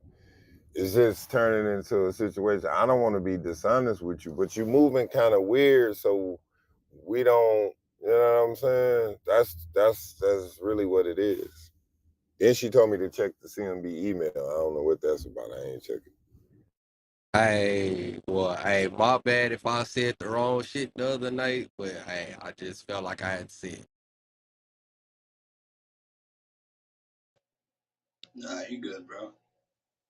it's just turning into a situation. I don't want to be dishonest with you, but you moving kind of weird. So we don't, you know what I'm saying? That's really what it is. Then she told me to check the C.M.B. email. I don't know what that's about. I ain't checking. Hey, my bad if I said the wrong shit the other night, but hey, I just felt like I had to say it. Nah, you good, bro.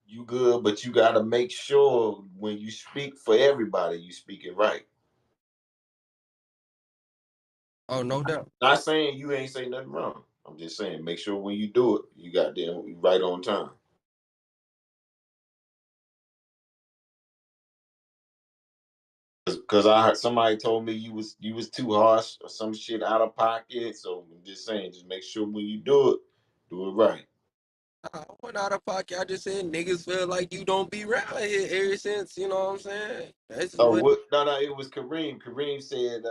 You good, but you gotta make sure when you speak for everybody, you speak it right. Oh, no doubt. Not saying you ain't say nothing wrong. I'm just saying make sure when you do it, you got them right on time. Cause I heard somebody told me you was too harsh or some shit out of pocket. So I'm just saying, just make sure when you do it right. I went out of pocket. I just said niggas feel like you don't be around here ever since, you know what I'm saying? That's just Oh, what what? No, no, it was Kareem. Kareem said,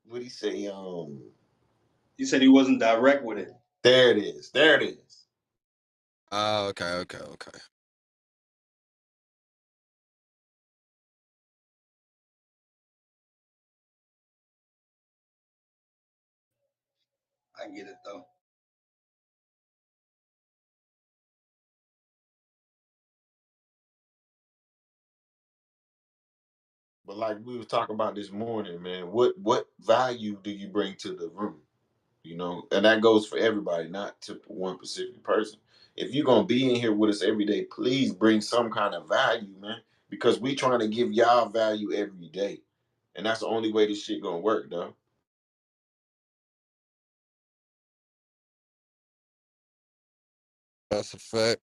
what he say? You said he wasn't direct with it. There it is. There it is. okay. I get it though. But like we was talking about this morning, man, what value do you bring to the room? You know, and that goes for everybody, not to one specific person. If you're gonna be in here with us every day, please bring some kind of value, man, because we trying to give y'all value every day, and that's the only way this shit gonna work, though. That's a fact.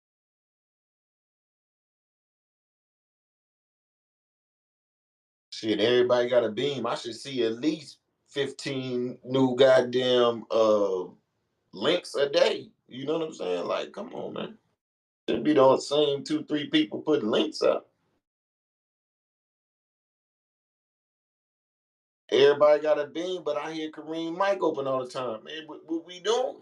Shit, everybody got a beam. I should see at least 15 new goddamn links a day. You know what I'm saying? Like, come on, man. Shouldn't be the same two, three people putting links up. Everybody got a beam, but I hear Kareem mic open all the time. Man, what we doing?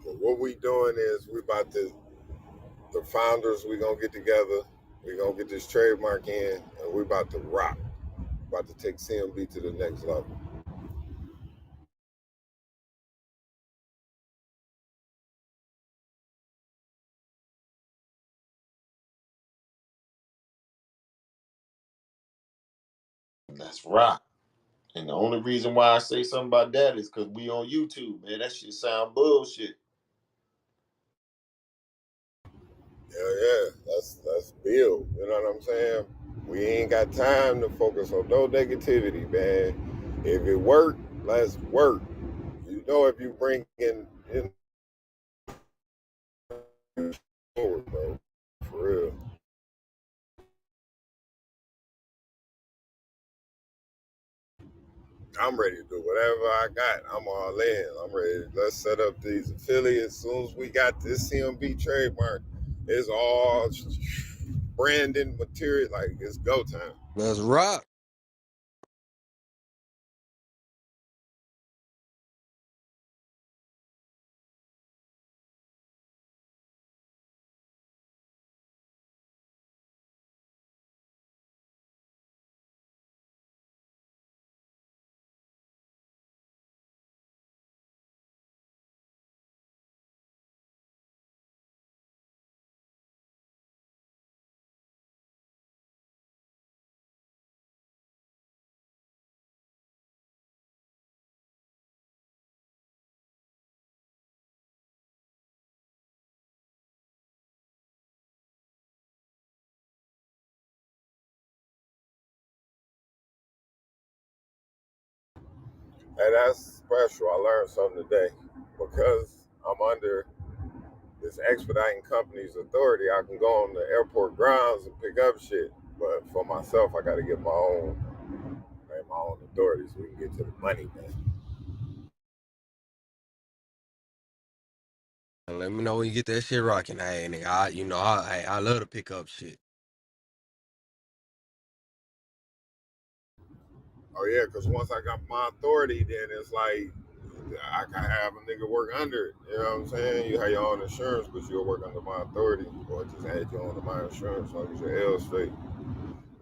But what we doing is we about to, the founders, we gonna get together. We gonna get this trademark in, and we about to rock. About to take C.M.B. to the next level. That's right. And the only reason why I say something about that is because we on YouTube, man. That shit sound bullshit. Yeah, that's build. You know what I'm saying? We ain't got time to focus on no negativity, man. If it work, let's work. You know, if you bring in forward, bro, for real. I'm ready to do whatever I got. I'm all in. I'm ready. Let's set up these affiliates. As soon as we got this C.M.B. trademark, it's all branding material. Like, it's go time. Let's rock. And that's special. I learned something today because I'm under this expediting company's authority. I can go on the airport grounds and pick up shit, but for myself, I got to get my own authority so we can get to the money, man. And let me know when you get that shit rocking. Hey, nigga, I love to pick up shit. Oh yeah, because once I got my authority, then it's like I can have a nigga work under it. You know what I'm saying? You have your own insurance, but you'll work under my authority, or just add you on to my insurance as long as your L straight.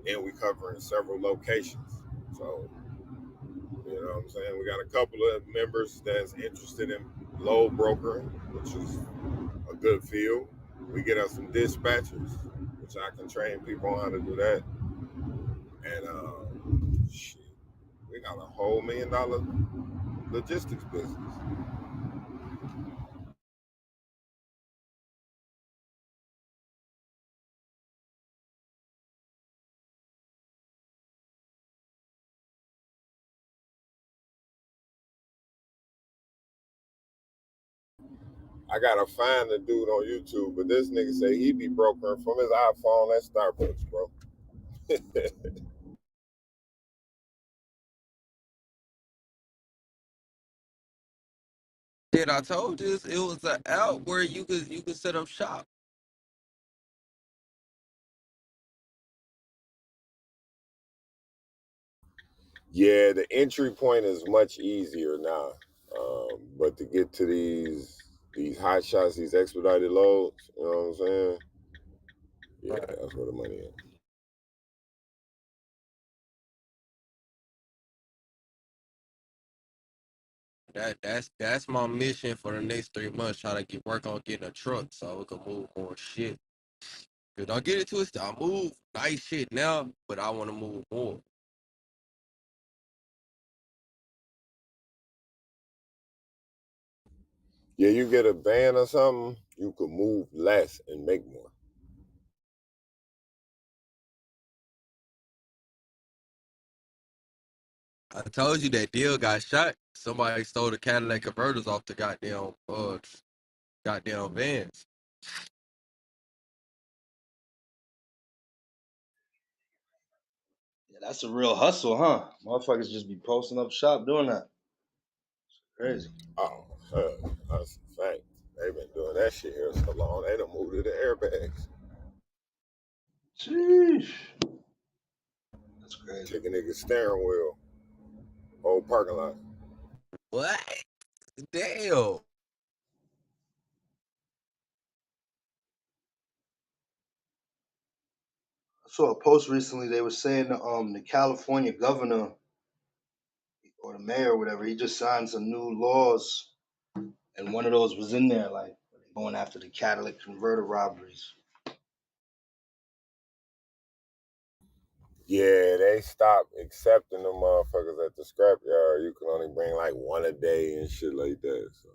And we cover in several locations. So, you know what I'm saying? We got a couple of members that's interested in load brokering, which is a good field. We get us some dispatchers, which I can train people on how to do that. And shit, we got a whole $1 million logistics business. I gotta find the dude on YouTube, but this nigga say he be brokering from his iPhone at Starbucks, bro. Shit, I told you it was an app where you could set up shop. Yeah, the entry point is much easier now, but to get to these hot shots, these expedited loads, you know what I'm saying? Yeah, Right. that's where the money is. That's my mission for the next 3 months. Trying to work on getting a truck so we can move more shit. Cause don't get it twisted. I move nice shit now, but I want to move more. Yeah, you get a van or something, you could move less and make more. I told you that deal got shot. Somebody stole the Cadillac converters off the goddamn vans. Yeah, that's a real hustle, huh? Motherfuckers just be posting up shop doing that. Crazy. Oh, that's a fact. They've been doing that shit here so long, they done moved to the airbags. Sheesh. That's crazy. Take a nigga steering wheel, whole parking lot. What? Damn. I saw a post recently. They were saying the California governor or the mayor or whatever, he just signed some new laws, and one of those was in there, like going after the catalytic converter robberies. Yeah, they stopped accepting them motherfuckers at the scrapyard. You can only bring like one a day and shit like that. So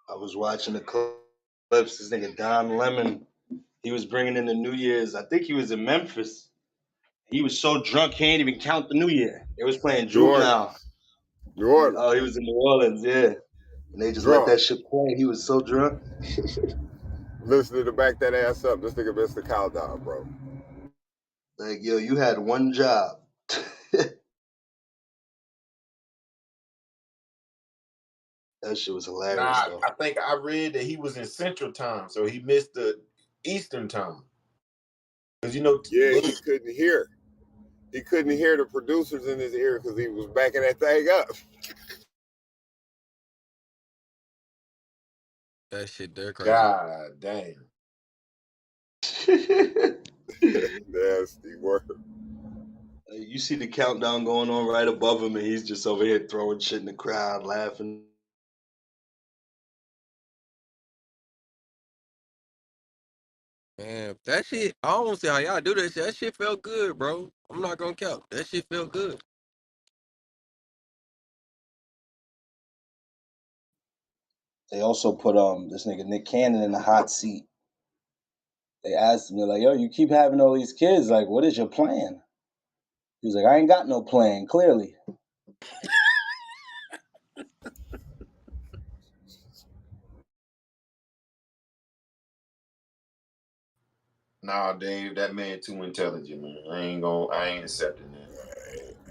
I was watching the clips. This nigga Don Lemon, he was bringing in the New Year's. I think he was in Memphis. He was so drunk he ain't even count the New Year. They was playing New Juvenile. Orleans, New Orleans, Oh, he was in New Orleans, yeah. And they just let drunk. that shit play. He was so drunk. Listening to back that ass up. This nigga missed the countdown, bro. Like, yo, you had one job. That shit was hilarious, Nah, though. I think I read that he was in Central Time, so he missed the Eastern Time. Cause Yeah, he couldn't hear. He couldn't hear the producers in his ear because he was backing that thing up. That shit, they're crazy. God damn. Nasty word. You see the countdown going on right above him, and he's just over here throwing shit in the crowd, laughing. Man, that shit, I don't see how y'all do that shit. That shit felt good, bro. I'm not gonna count. That shit felt good. They also put this nigga Nick Cannon in the hot seat. They asked him, they're like, "Yo, you keep having all these kids. Like, what is your plan?" He was like, "I ain't got no plan. Clearly." Nah, Dave, that man too intelligent, man. I ain't accepting that.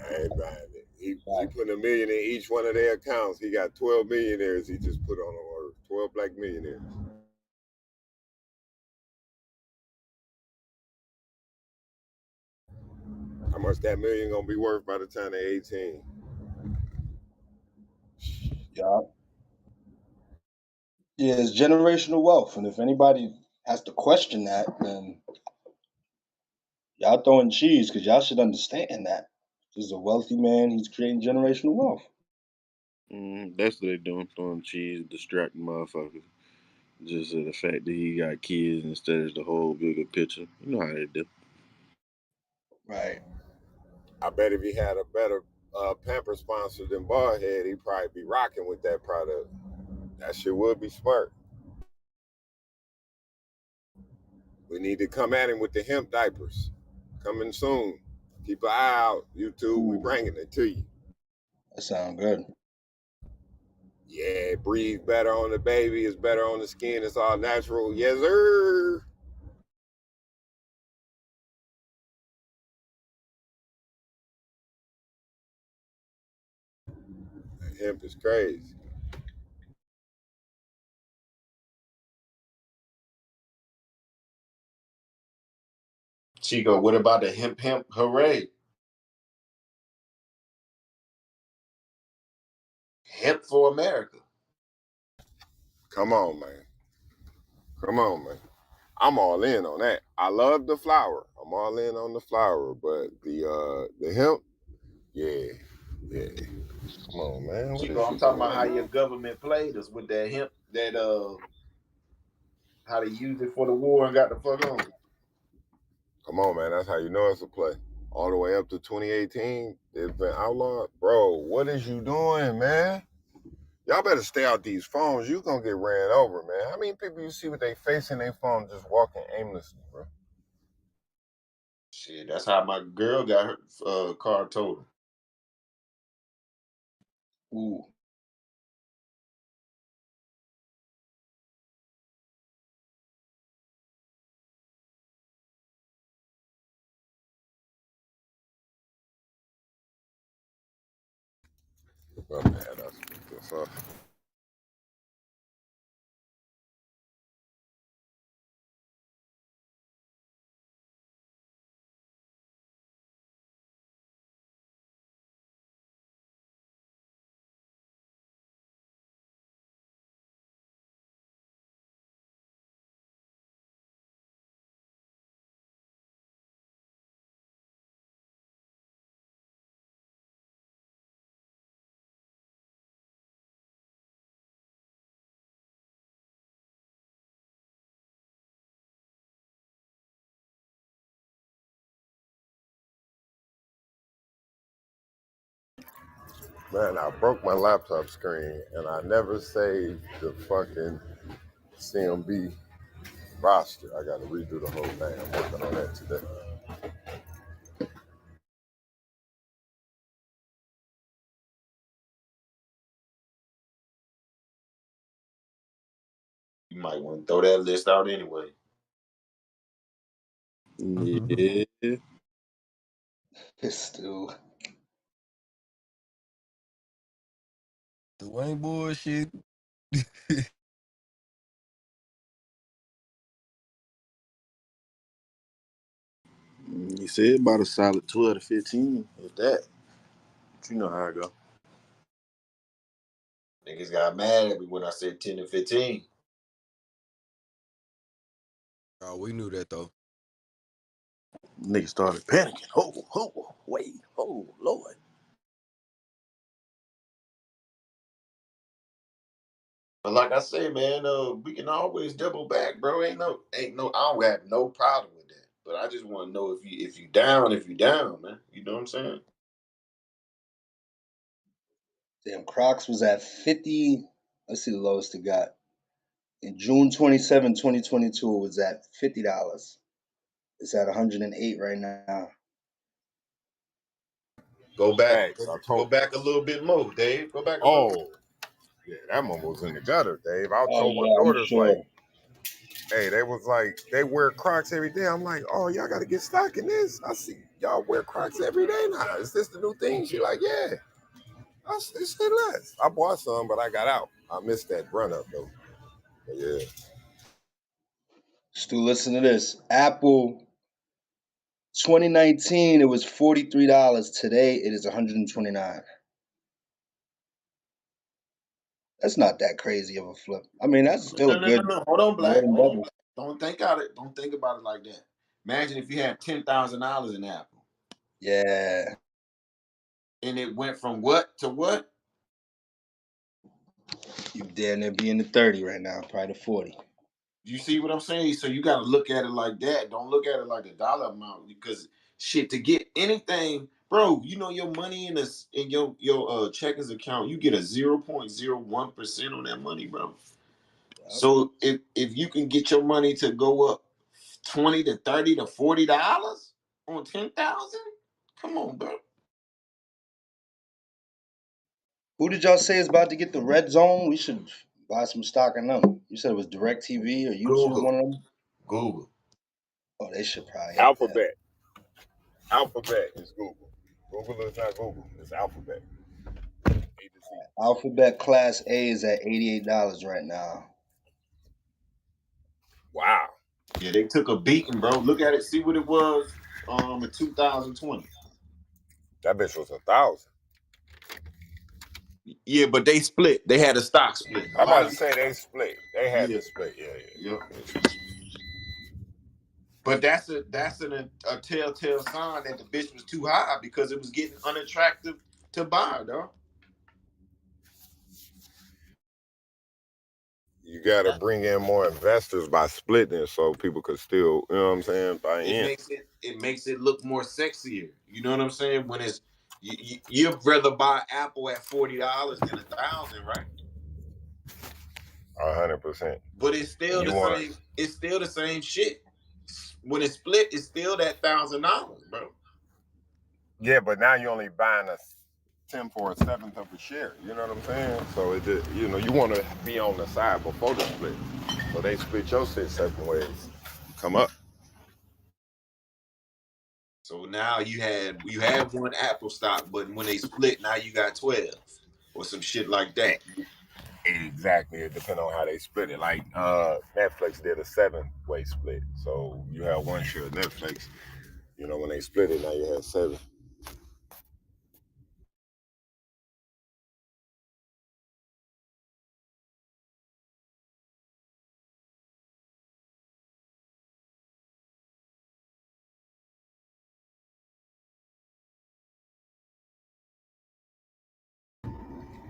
I ain't buying it. He He put $1 million in each one of their accounts. He got 12 millionaires he just put on earth. 12 black millionaires. How much that million gonna be worth by the time they're 18? Yeah. Yeah, it's generational wealth. And if anybody has to question that, then y'all throwing cheese because y'all should understand that. This is a wealthy man, he's creating generational wealth. That's what they doing, throwing cheese, distracting motherfuckers. Just the fact that he got kids instead of the whole bigger picture. You know how they do. Right. I bet if he had a better pamper sponsor than Baldhead, he'd probably be rocking with that product. That shit would be smart. We need to come at him with the hemp diapers. Coming soon. Keep an eye out, YouTube. We Ooh, bringing it to you. that sounds good. Yeah, it breathes better on the baby. It's better on the skin. It's all natural. Yes, sir. Hemp is crazy. Chico, what about the hemp hooray? Hemp for America. Come on, man. Come on, man. I'm all in on that. I love the flower. I'm all in on the flower, but the hemp, yeah, yeah. Come on, man. What Chico, is I'm you talking about how doing? your government played us with that hemp, that how they used it for the war and got the fuck on. Come on, man. That's how you know it's a play. All the way up to 2018, it's been outlawed. Bro, what is you doing, man? Y'all better stay out these phones. You gonna get ran over, man. How many people you see with their face in their phone just walking aimlessly, bro? Shit, that's how my girl got her car totaled. Ooh. Oh, man, that's man, I broke my laptop screen and I never saved the fucking C.M.B. roster. I gotta redo the whole thing. I'm working on that today. You might want to throw that list out anyway. Yeah. It's still. The ain't bullshit. He said about a solid 12 to 15. If that. But you know how I go. Niggas got mad at me when I said 10 to 15. Oh, we knew that though. Niggas started panicking. Wait, Lord. But like I say, man, we can always double back, bro. I don't have no problem with that. But I just want to know if you down, man. You know what I'm saying? Damn, Crocs was at 50. Let's see the lowest it got. In June 27, 2022, it was at $50. It's at 108 right now. Go back, Facts. I go told. back a little bit more, Dave. Go back a little. Oh, yeah, that one was in the gutter, Dave. I Oh told my yeah, I'm daughters like, sure. hey, they was like, they wear Crocs every day. I'm like, oh, y'all got to get stock in this. I see y'all wear Crocs every day now. Is this the new thing? She like, yeah. It said less. I bought some, but I got out. I missed that run up though. But yeah. Stu, listen to this. Apple 2019, it was $43. Today it is 129. That's not that crazy of a flip. I mean, that's still No, a no, no, good no. Hold on, more Black. than Hold on, double. Black. Don't think about it like that. Imagine if you had $10,000 in Apple Yeah, and it went from what to what? you damn near be in the 30 right now, probably the 40. You see what I'm saying? So you got to look at it like that. Don't look at it like the dollar amount because shit to get anything, bro. You know your money in this in your checkings account, you get a 0.01% on that money, bro. Yep. So if you can get your money to go up 20 to 30 to $40 on 10,000, come on, bro. Who did y'all say is about to get the red zone? We should buy some stock in them. You said it was DirecTV or YouTube, Google, one of them? Google. Oh, they should probably hit that. Alphabet. Alphabet is Google. Google is not Google. It's Alphabet. A to Z. Alphabet Class A is at $88 right now. Wow. Yeah, they took a beating, bro. Look at it, see what it was in 2020. That bitch was 1,000. Yeah, but they split. They had a stock split. A I'm lot about to of say they split. They had yeah, to split. Yeah, yeah. yeah. But that's a telltale sign that the bitch was too high because it was getting unattractive to buy, dog. You got to bring in more investors by splitting so people could still, you know what I'm saying, buy It in. makes it look more sexier. You know what I'm saying? When it's you'd rather buy Apple at $40 than 1,000, right? 100%. But it's And still you the want same. It's still the same shit. When it's split, it's still that $1,000, bro. yeah, but now you're only buying a 10 for a seventh of a share. You know what I'm saying? So it just, you want to be on the side before the split. So they split your shit certain ways. Come up. So now you had one Apple stock, but when they split, now you got 12 or some shit like that. Exactly. It depends on how they split it. Like Netflix did a 7-way split. So you have one share of Netflix. You know, when they split it, now you have 7.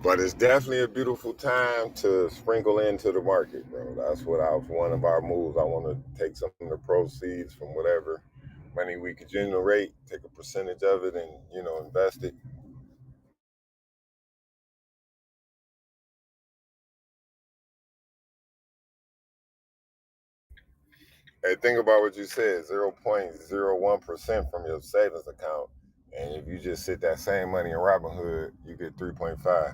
But it's definitely a beautiful time to sprinkle into the market, bro. That's one of our moves. I want to take some of the proceeds from whatever money we could generate, take a percentage of it, and invest it. Hey, think about what you said: 0.01% from your savings account, and if you just sit that same money in Robinhood, you get 3.5.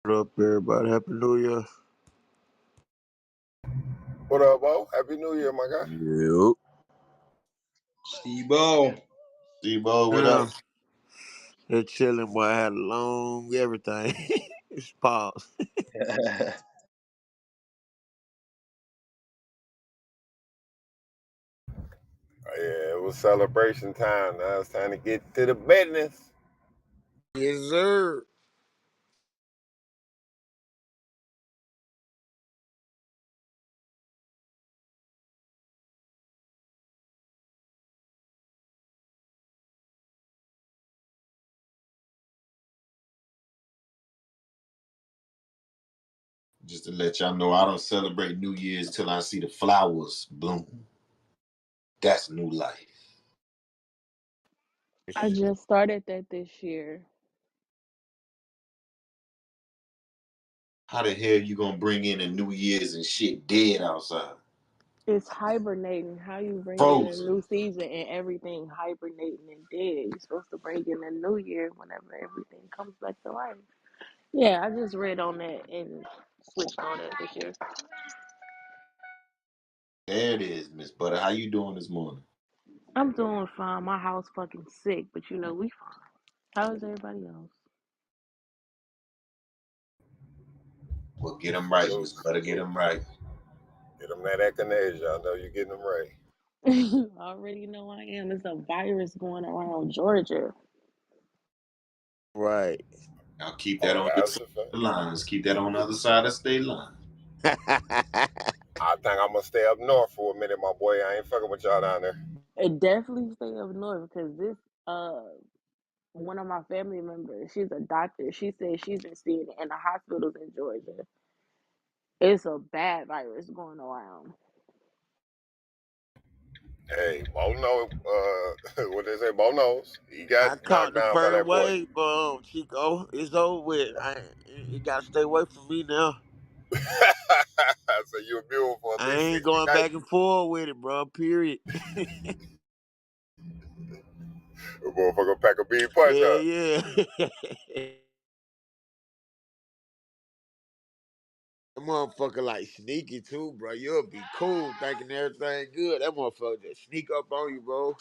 What up, everybody? Happy New Year. What up, Bo? Happy New Year, my guy. Yep. Steve-O. Debo, what up? Yeah. They're chilling, boy. I had a long everything. It's pause. Yeah, it was celebration time. Now it's time to get to the business. Yes, sir. Just to let y'all know, I don't celebrate New Year's till I see the flowers bloom. That's new life. I just started that this year. How the hell you gonna bring in a New Year's and shit dead outside? It's hibernating. How you bring in a Frozen. new season and everything hibernating and dead? You're supposed to bring in a new year whenever everything comes back to life. Yeah, I just read on that and switched on it this year. There it is, Miss Butter. How you doing this morning? I'm doing fine. My house fucking sick, but we fine. How is everybody Well, get them right, Salute, Miss Butter. Get salute. them right. Get them that echinacea. I know you're getting them right. else? I already know I am. It's a virus going around Georgia. Right. Now keep that Oh, on your that's side a fact. of the lines. Keep that on the other side of the state line. I think I'm gonna stay up north for a minute, my boy. I ain't fucking with y'all down there. It definitely stay up north because this uh one of my family members, she's a doctor. She said she's been seeing it in the hospitals in Georgia. It's a bad virus going around. Hey, Bo know, what they say, Bo knows. He got I knocked caught the down by first that boy. wave, Chico. It's over with. You gotta stay away from me now. So you immune for at I least ain't 60 going nights. back and forth with it, bro. Period. The motherfucker pack a bean punch, Yeah, huh? yeah. That motherfucker like sneaky too, bro. You'll be cool thinking everything good. That motherfucker just sneak up on you, bro.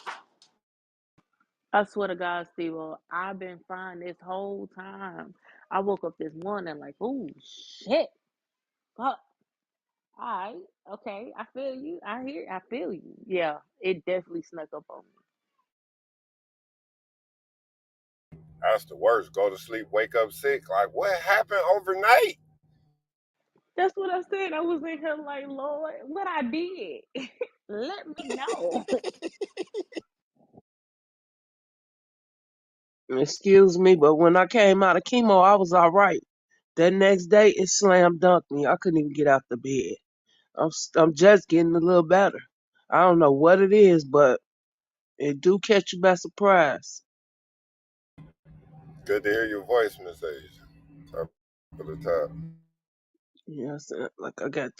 I swear to God, Steve, I've been fine this whole time. I woke up this morning like, oh shit. Fuck. All right. Okay. I feel you. I feel you. Yeah. It definitely snuck up on me. That's the worst. Go to sleep, wake up sick. Like, what happened overnight? That's what I said. I was in here like, Lord, what I did. Let me know. Excuse me, but when I came out of chemo, I was all right. That next day, it slam dunked me. I couldn't even get out the bed. I'm just getting a little better. I don't know what it is, but it do catch you by surprise. Good to hear your voice, Miss Asia. Top of the top. Yes, like I got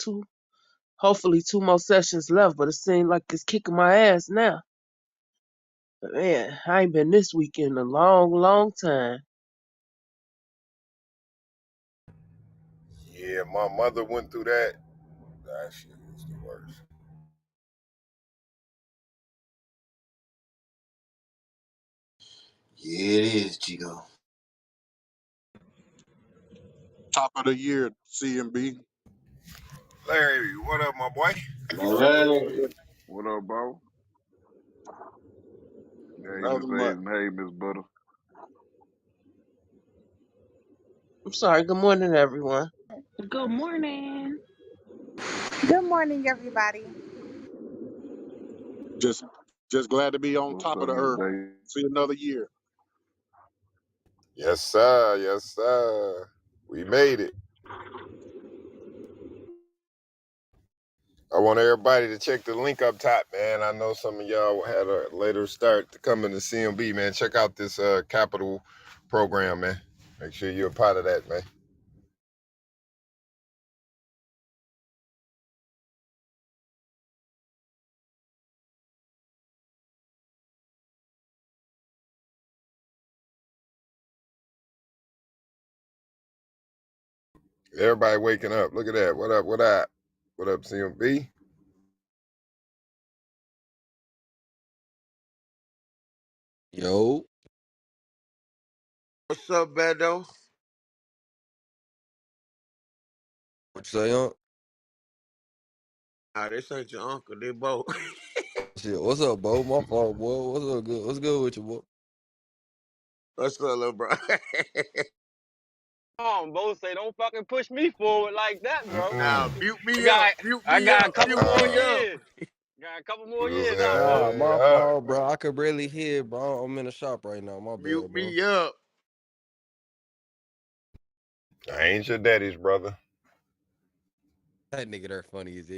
hopefully two more sessions left, but it seems like it's kicking my ass now. But man, I ain't been this week in a long, long time. Yeah, my mother went through that. That shit was the worst. Yeah, it is, Chico. Top of the year, C.M.B. Larry, what up, my boy? All right. What up, bro? Hey, Miss Another month. Asian. Hey, Miss Butter. I'm sorry. Good morning, everyone. Good morning. Good morning, everybody. Just just glad to be on What's top of up, the Miss earth. Day? See another year. Yes, sir. Yes, sir. We made it. I want everybody to check the link up top, man. I know some of y'all had a later start to come into C.M.B, man. Check out this capital program, man. Make sure you're a part of that, man. Everybody waking up. Look at that. What up? What up? What up, C.M.B? Yo, What's up, Bando? what you say, Unc? Ah, this ain't your uncle. They both. Shit, what's up, Bo? My fault, boy. What's up, good? What's good with you, boy? What's up, little bro? On, Bo say, don't fucking push me forward like that, bro. Now, Mm-mm. mute I me up. got, Mute I me got up. a couple Mute more me up. years. Got a couple more You years out, Nah, Bo. my say, fault, bro. I could barely hear, bro. I'm in the shop right now. My Mute bad, bro. me up. I ain't your daddy's brother. That nigga there funny as hell.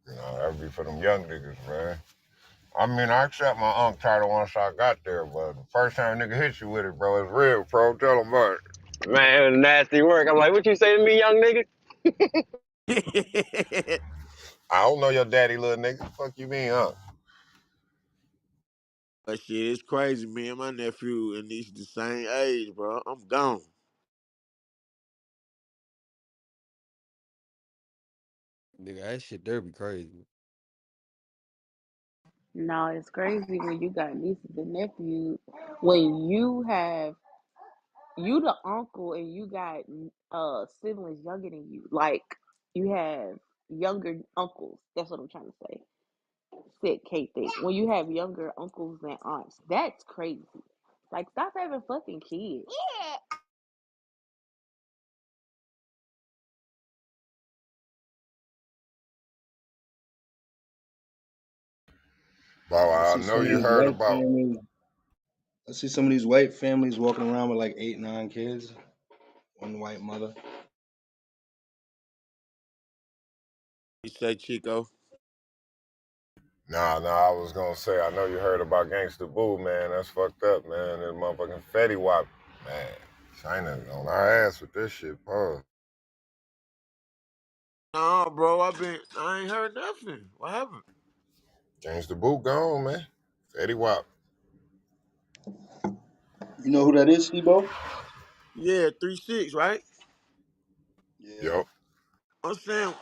You know, that'd be for them young niggas, man. I mean, I accept my unk title once I got there, but the first time a nigga hit you with it, bro, it's real, bro. Tell him what. Man, it was nasty work. I'm like, what you say to me, young nigga? I don't know your daddy, little nigga. Fuck you mean, huh? But shit, it's crazy. Me and my nephew and he's the same age, bro. I'm gone. Nigga, that shit there be crazy. No, it's crazy when you got nieces and nephews. When you the uncle and you got siblings younger than you. Like you have younger uncles. That's what I'm trying to say. Said Kate thing. When you have younger uncles and aunts, that's crazy. Like stop having fucking kids. Bro, I I see know some of you these heard white about. families. I see some of these white families walking around with like 8, 9 kids. One white mother. He said, Chico. Nah, I was gonna say, I know you heard about Gangsta Boo, man. That's fucked up, man. That motherfucking Fetty Wap, man. China on our ass with this shit, bro. No, bro, I ain't heard nothing. What happened? Gangsta Boo gone, man. Fetty Wap. You know who that is, Steve-O? Yeah, 3-6, right? Yeah. Yup. I'm saying,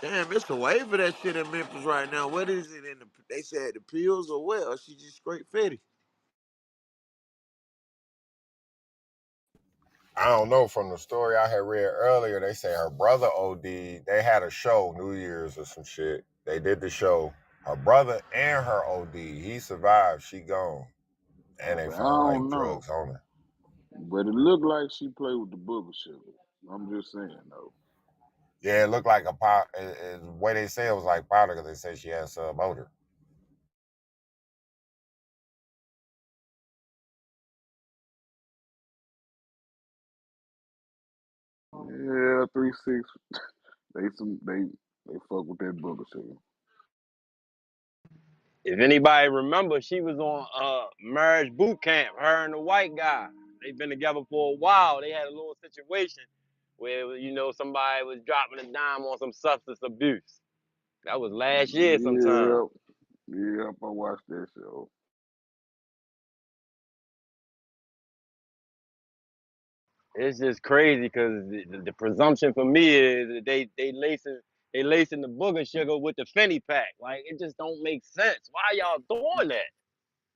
damn, it's a wave of that shit in Memphis right now. What is it in the? They said the pills or what? Or she just straight fetty? I don't know, from the story I had read earlier, they say her brother OD. They had a show, New Year's or some shit. They did the show. Her brother and her OD. He survived. She gone. And they But I found like don't know. drugs on her. But it looked like she played with the booger sugar. I'm just saying though. Yeah, it looked like a pot. The way they say it was like powder because they say she had some odor. Yeah, 3-6. They fuck with that booger sugar. If anybody remember, she was on marriage boot camp. Her and the white guy. They've been together for a while. They had a little situation where somebody was dropping a dime on some substance abuse. That was last year sometime. Yep, yep. I watched that show. It's just crazy because the presumption for me is that they lacing the booger sugar with the fanny pack. Like it just don't make sense. Why y'all doing that?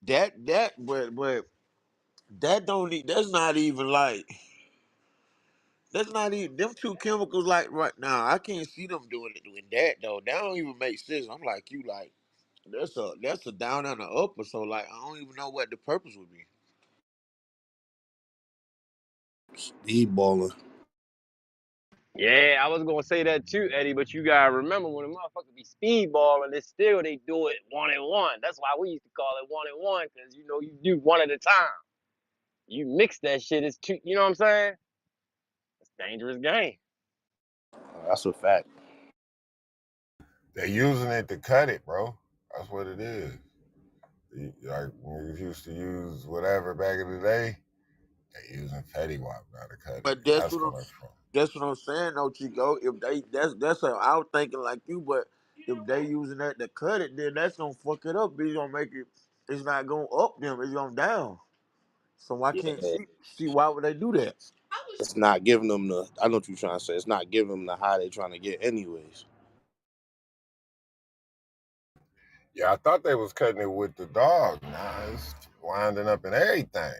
But that don't. That's not even like. That's not even them two chemicals. Like right now, I can't see them doing that though. That don't even make sense. I'm like you. Like that's a down and a up or so. Like I don't even know what the purpose would be. Speed balling. Yeah, I was gonna say that too, Eddie. But you gotta remember when a motherfucker be speedballing, they do it one and one. That's why we used to call it one and one because you do one at a time. You mix that shit, it's two. You know what I'm saying? It's a dangerous game. That's a fact. They using it to cut it, bro. That's what it is. Like niggas used to use whatever back in the day. They using Fetty Wap now to cut it. But that's That's what I'm. coming from. That's what I'm saying, though, Chico. If they that's how I was thinking like you, but if they using that to cut it, then that's gonna fuck it up. It's gonna make it. It's not gonna up them. It's gonna down. So I can't Yeah, see why would they do that. it's not giving them the. I know what you're trying to say. It's not giving them the high they're trying to get, anyways. Yeah, I thought they was cutting it with the dog. Nah, it's winding up in everything.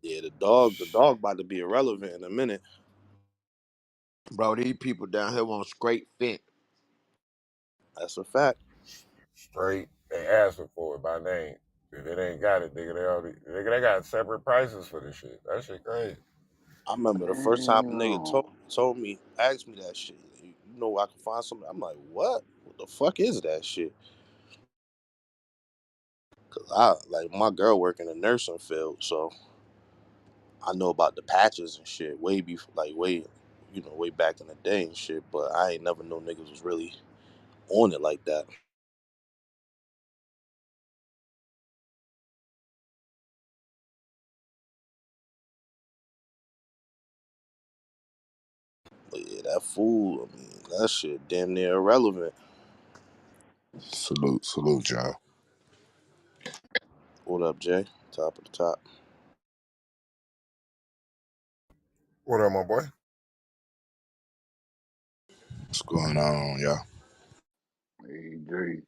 Yeah, the dog about to be irrelevant in a minute. Bro, these people down here want straight fit. That's a fact. Straight, they asking for it by name. If it ain't got it, they got separate prices for this shit. That shit crazy. I remember the first time a nigga Damn. told me, asked me that shit. You know, I can find something. I'm like, what? What the fuck is that shit? Cause my girl work in the nursing field, so I know about the patches and shit way before, like way, way back in the day and shit. But I ain't never know niggas was really on it like that. But yeah, that food, I mean, that shit damn near irrelevant. Salute, y'all. What up, Jay? Top of the top. What up, my boy? What's going on, y'all? Hey, Jay.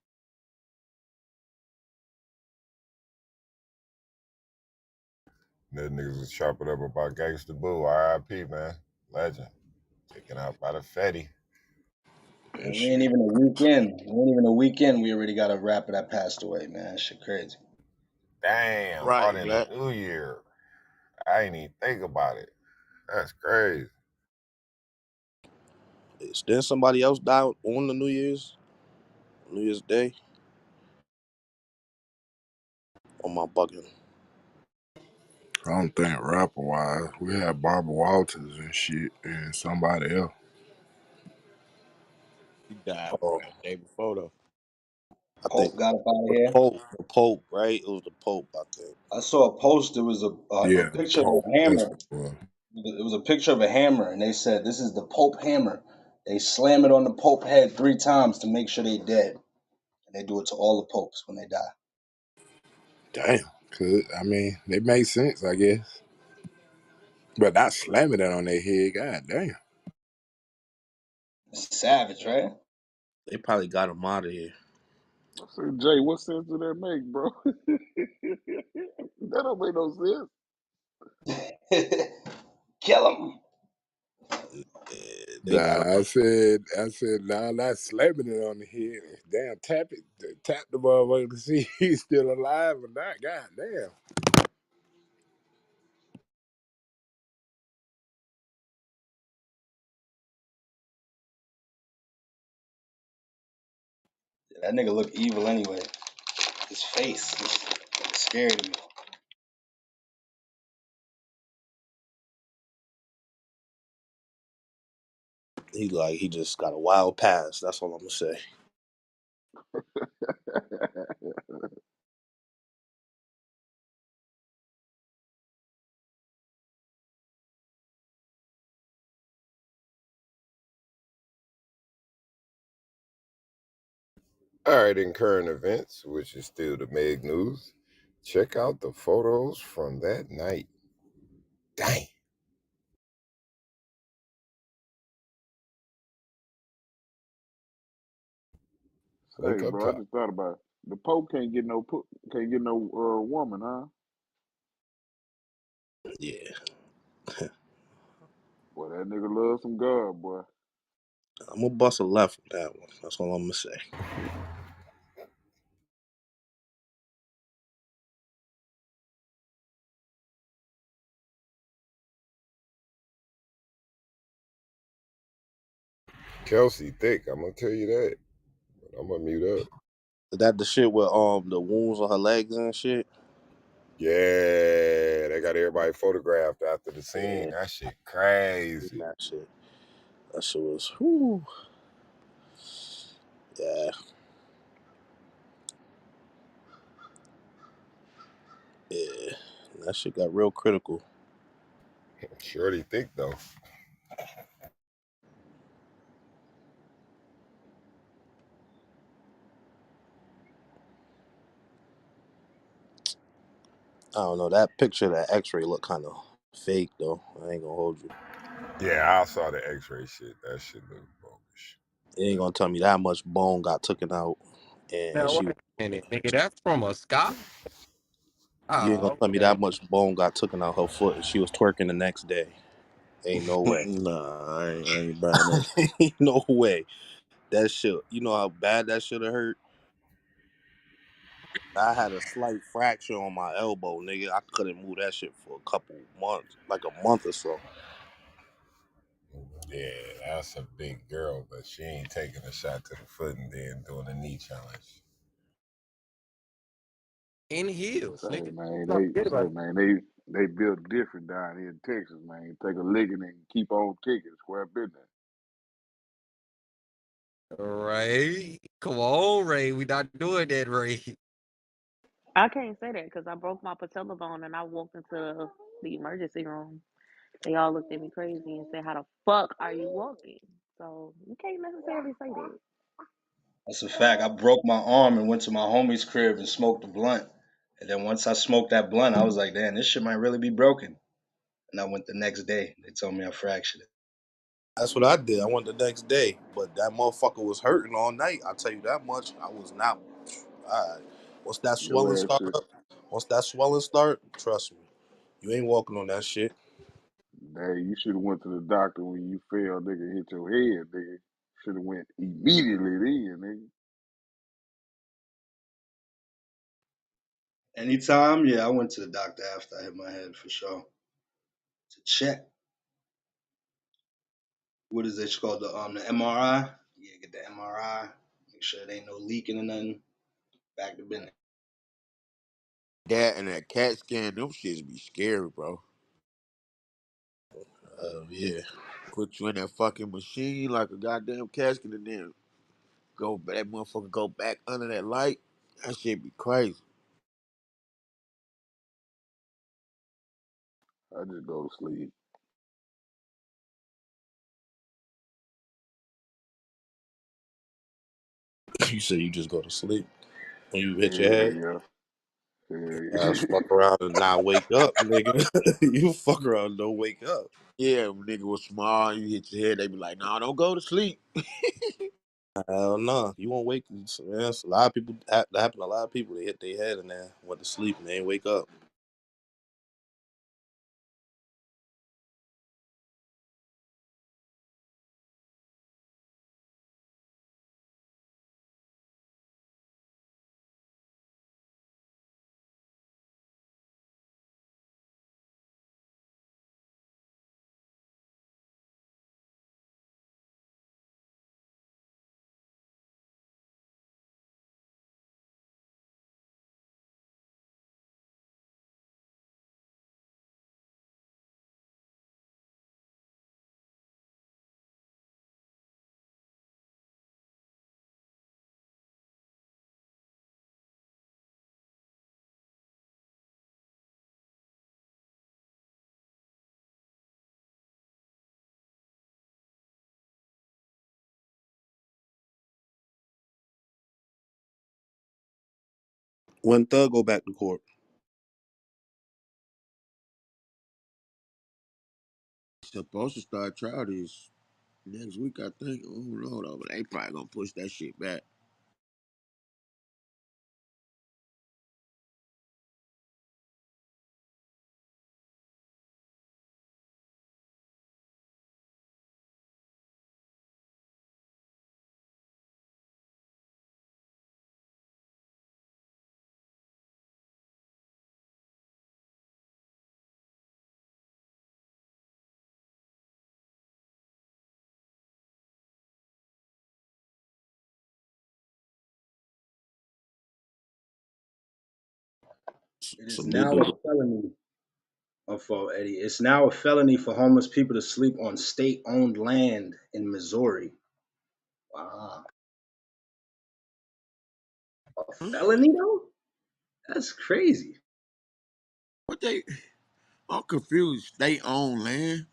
That niggas was chopping up about Gangsta Boo. R.I.P. man. Legend. Taken out by the Fetty. That And we shit. ain't even a weekend. We ain't even a weekend. We already got a rapper that passed away, man. Shit crazy. Damn. Caught Right, in the Black. new year. I ain't even think about it. That's crazy. Didn't somebody else die on the New Year's Day? On my bugging. I don't think rapper wise. We had Barbara Walters and shit and somebody else. He died Oh, probably the day before though. I think Pope got up out of the here. Pope. The Pope, right? It was the Pope, I think. I saw a post. It was a Yeah, the picture of Pope. a That's hammer. what it was. It was a picture of a hammer, and they said this is the Pope hammer. They slam it on the Pope head 3 times to make sure they dead. And they do it to all the popes when they die. Damn. I mean, they make sense, I guess. But not slamming it on their head, god damn. It's savage, right? They probably got him out of here. I said, Jay, what sense do that make, bro? That don't make no sense. Kill him. Yeah, they got him Nah, out. I said, nah, not slamming it on the head. Damn, tap the motherfucker to see if he's still alive or not. God damn. That nigga look evil anyway. His face is scary to me. He just got a wild pass. That's all I'm gonna say. All right, in current events, which is still the Meg news, check out the photos from that night. Dang. Say, Link up bro, I top. just thought about it. The Pope can't get no woman, huh? Yeah, Boy, that nigga loves some God, boy. I'm gonna bust a left with that one. That's all I'm gonna say. Kelsey thick, I'm gonna tell you that. But I'm gonna mute up. Is that the shit with the wounds on her legs and shit? Yeah, they got everybody photographed after the scene. Yeah, That shit crazy. that shit. That shit was. Whew. Yeah, yeah. That shit got real critical. Shorty thick though. I don't know. That picture, that X-ray, looked kind of fake though. I ain't gonna hold you. Yeah, I saw the X-ray shit. That shit look bogus. You ain't gonna tell me that much bone got taken out, and Now she. wait a minute, nigga. That's from a Scott. You ain't gonna Oh, tell me okay. that much bone got taken out her foot, and she was twerking the next day. Ain't no way. Nah, I ain't buying that. Ain't no way. That shit. You know how bad that should have hurt. I had a slight fracture on my elbow, nigga. I couldn't move that shit for a couple months, like a month or so. Yeah, that's a big girl, but she ain't taking a shot to the foot and then doing a knee challenge. In heels, Say, nigga. man, Don't forget about it. They built different down here in Texas, man. Take a licking and keep on kicking. Square business. Ray, come on, Ray. We not doing that, Ray. I can't say that because I broke my patella bone and I walked into the emergency room. They all looked at me crazy and said, "How the fuck are you walking?" So you can't necessarily say that. That's a fact. I broke my arm and went to my homie's crib and smoked a blunt. And then once I smoked that blunt, I was like, damn, this shit might really be broken. And I went the next day. They told me I fractured it. That's what I did. I went the next day, but that motherfucker was hurting all night. I'll tell you that much. I was not. I, once that swelling Your ass start should. up, once that swelling start, trust me, you ain't walking on that shit. Hey, you should have went to the doctor when you fell, nigga. Hit your head, nigga. Should have went immediately then, nigga. Anytime, yeah, I went to the doctor after I hit my head for sure to check. What is it called? The MRI. Yeah, get the MRI. Make sure there ain't no leaking or nothing. Back to business. That and that CAT scan, them shits be scary, bro. Yeah. Put you in that fucking machine like a goddamn casket and then that motherfucker go back under that light. That shit be crazy. I just go to sleep. You say you just go to sleep when you hit your Hell head. yeah. Hell Fuck yeah. around and not wake up, nigga. You fuck around and don't wake up. Yeah, when nigga was small, you hit your head, they be like, nah, don't go to sleep. Hell no, you won't wake. Man, it's a lot of people. That happen to a lot of people. They hit their head and then went to sleep and they ain't wake up. When Thug go back to court, Supposed to start trial this next week, I think. I don't know though, but they probably gonna push that shit back. It is salute now to a felony. For Eddie, it's now a felony for homeless people to sleep on state-owned land in Missouri. Wow, a Huh? felony though? That's crazy. What they? I'm confused. They own land.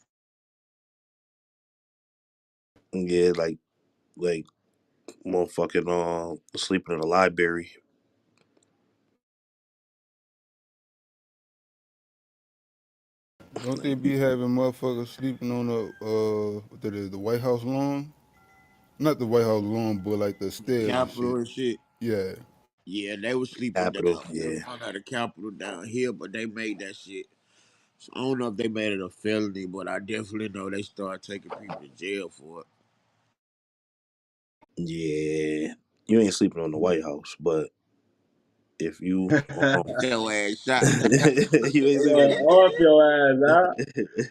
yeah, like motherfucking sleeping in the library. Don't they Like be having motherfuckers sleeping on the White House lawn? Not the White House lawn, but like the stairs and Capital shit. and shit. Yeah. Yeah, they was sleeping down Capitol, in yeah. front of the Capitol down here, but they made that shit. So I don't know if they made it a felony, but I definitely know they started taking people to jail for it. Yeah. You ain't sleeping on the White House, but if you Your ass shot. you ain't They sleeping gonna on off your ass, huh?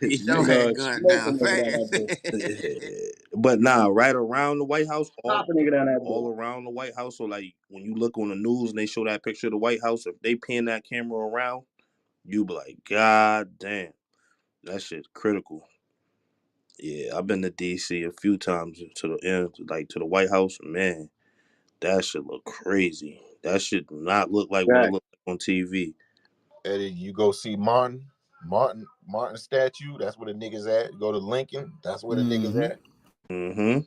Get They your you ass gonna gunned smoke a down nigga down fast. that bitch. but nah, right around the White House, Pop a nigga down that all bitch. around the White House. So like when you look on the news and they show that picture of the White House, if they pan that camera around, You be like, God damn, that shit's critical. Yeah, I've been to DC a few times to the end, like to the White House. Man, that shit look crazy. That shit do not look like what it Fact. look like on TV. Eddie, you go see Martin statue. That's where the niggas at. Go to Lincoln. That's where the niggas Mm-hmm. at. Mm-hmm.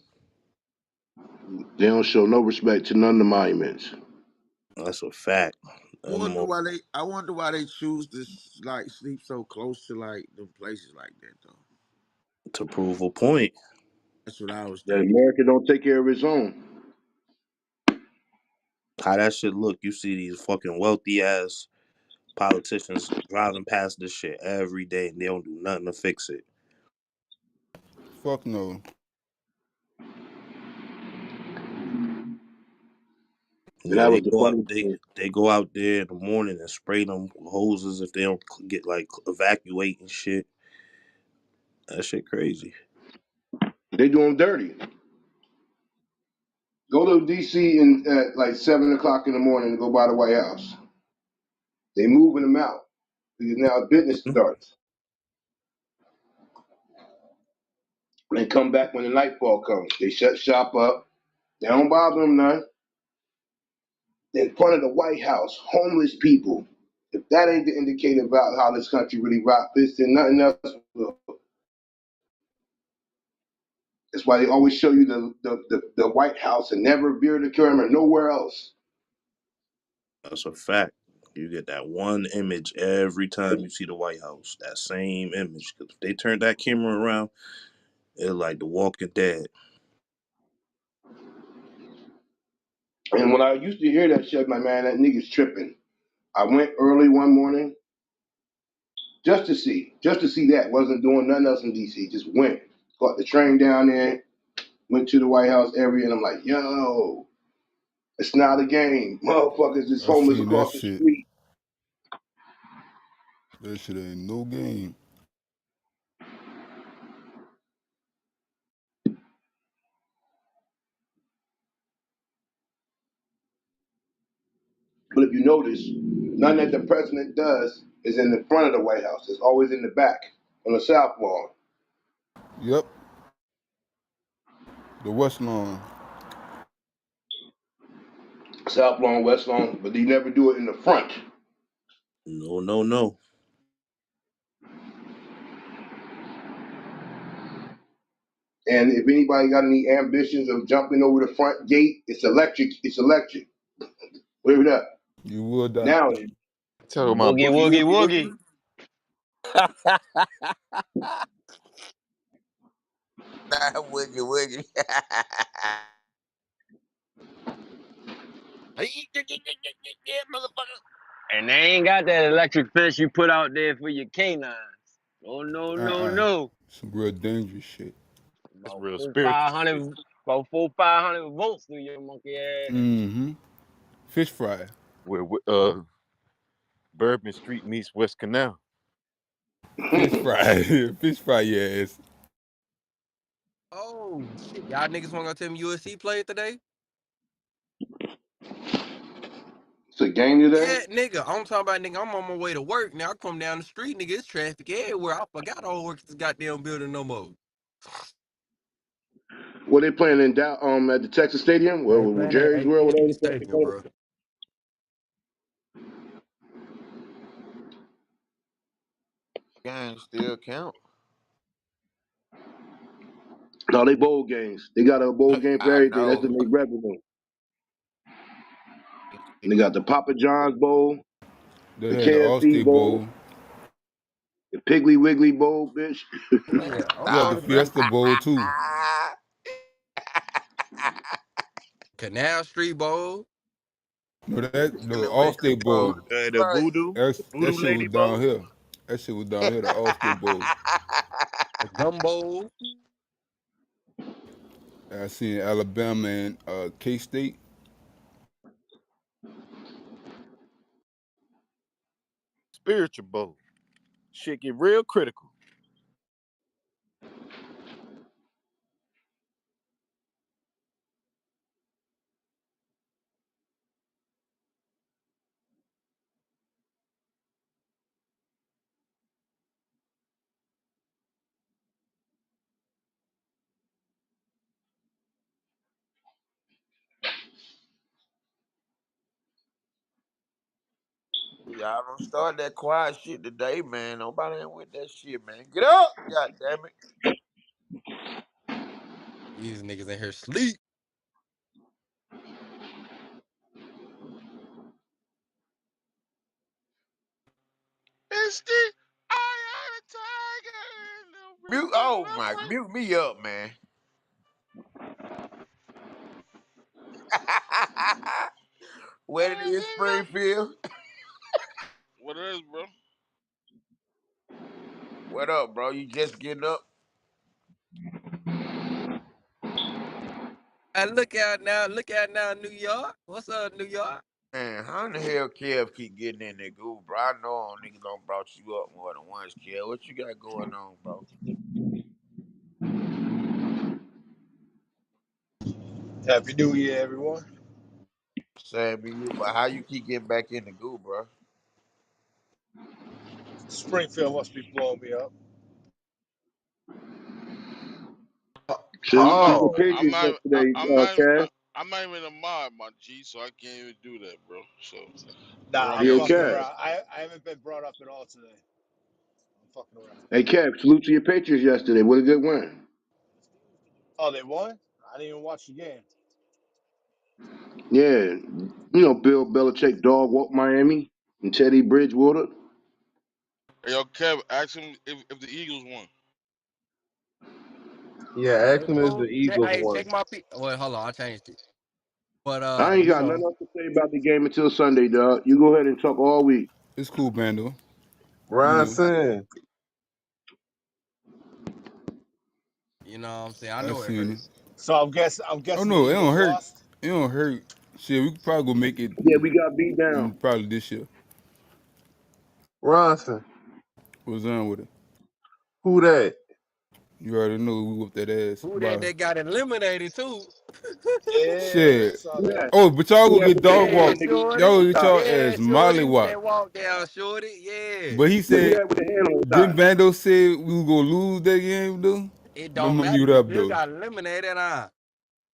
They don't show no respect to none of the monuments. That's a fact. Wonder why they. I wonder why they choose to like sleep so close to like them places like that though. To prove a point. That's what I was That thinking. America don't take care of its own. How that shit look? You see these fucking wealthy ass politicians driving past this shit every day, and they don't do nothing to fix it. Fuck no. And Yeah, that they was the go out. funny They thing. they go out there in the morning and spray them with hoses if they don't get like evacuate and shit. That shit crazy. They do them dirty. Go to DC in at like 7 o'clock in the morning and go by the White House. They moving them out because now business Mhm. starts. They come back when the nightfall comes. They shut shop up. They don't bother them none. In front of the White House, homeless people. If that ain't the indicator about how this country really rock this, then nothing else will. That's why they always show you the White House and never veer the camera nowhere else. That's a fact. You get that one image every time you see the White House. That same image. 'Cause if they turn that camera around, it's like The Walking Dead. And when I used to hear that shit, my man, that nigga's tripping. I went early one morning just to see that. Wasn't doing nothing else in DC. Just went, caught the train down there, went to the White House area, and I'm like, yo, it's not a game. Motherfuckers is I homeless seen that across the shit. street. That shit ain't no game. But if you notice, nothing that the president does is in the front of the White House. It's always in the back on the South Lawn. Yep. The West Lawn. South Lawn, West Lawn, but they never do it in the front. No, no, no. And if anybody got any ambitions of jumping over the front gate, it's electric. It's electric. Wave it up. You will die. Now, Talking about Woogie, boogie woogie, woogie woogie. woogie. Wiggy wiggy. Yeah, motherfucker. And they ain't got that electric fence you put out there for your canines. Oh no, no, Uh-uh. no. Some real dangerous shit. That's About real four, spiritual five shit. hundred, about 500 volts through your monkey ass. Mm-hmm. Fish fry. Where Bourbon Street meets West Canal. Fish fry. Fish fry your ass. Oh shit, y'all niggas want to go tell me USC played today? it's a game today. Yeah, nigga. I'm talking about nigga. I'm on my way to work now. I come down the street, nigga. It's traffic everywhere. I forgot I don't work at this goddamn building no more. What they playing in at the Texas Stadium? They Well, playing at Jerry's World, whatever AT&T the fuck they Stadium, call bro. Gang still count. it. No, they bowl games. They got a bowl game for I everything. That's know. to make revenue. And they Still got the Papa John's Bowl, They the had the KFC Allstate Bowl, Bowl. the Piggly Wiggly Bowl, bitch. Yeah, I'm You got the going to Fiesta Bowl too. Canal Street Bowl, No, the The Lakers Allstate bowl. Bowl. the Right. voodoo. That Voodoo shit was Lady down bowl. here. That shit was down here. The Allstate Bowl. the Gumbo. I seen Alabama and K State. Spiritual bowl. Shit get real critical. Y'all don't start that quiet shit today, man. Nobody ain't with that shit, man. Get up, god damn it. These niggas in here sleep. It's the eye of the tiger in the Mute, oh my, river. mute me up, man. What it is, Springfield? What it is, bro? What up, bro? You just getting up? And look out now, New York. What's up, New York? Man, how in the hell Kev keep getting in there, goo, bro? I know niggas don't brought you up more than once, Kev. What you got going on, bro? Happy New Year, everyone. Same to you, but how you keep getting back in the goo, bro? Springfield must be blowing me up. Salute to your Oh, Oh, I'm Patriots not. yesterday, I'm not. Cash. I'm not even a mod, my G, so I can't even do that, bro. So Nah, throw I'm me Yo, off fucking Cash. scene. around. I haven't been brought up at all today. I'm fucking around. Hey, Cash, salute to your Patriots yesterday. What a good win. Oh, they won? I didn't even watch the game. Yeah. You know, Bill Belichick dog walked Miami and Teddy Bridgewater. Hey, yo, Kev, ask him if the Eagles won. Yeah, ask It's him if the cool. Eagles Hey, won. check my Wait, hold on, I changed it. But I ain't got nothing else to say about the game until Sunday, dog. You go ahead and talk all week. It's cool, Bando. You know, Bronson, you know what I'm saying? I I know it seen hurt. it. So I'm Oh guessing the no, it don't Eagles hurt. lost. It don't hurt. Shit, we could probably go make it Yeah, we got beat down. probably this year. Bronson, What's on with it? who that? You already know we whooped that ass. Who that Bye. that got eliminated too? Yeah, I Shit. saw Who that. that? Oh, but y'all Who go that get with the dog Yeah, hand on walk. niggas Y'all Shorty. go get top? y'all Yeah, ass Shorty molly with that walk. walk down, Shorty. Yeah. But he Yeah, who said, that with the hand on didn't top? Bando say we was gonna lose that game though? It But I'm don't gonna matter. mute You up still though. got eliminated, huh?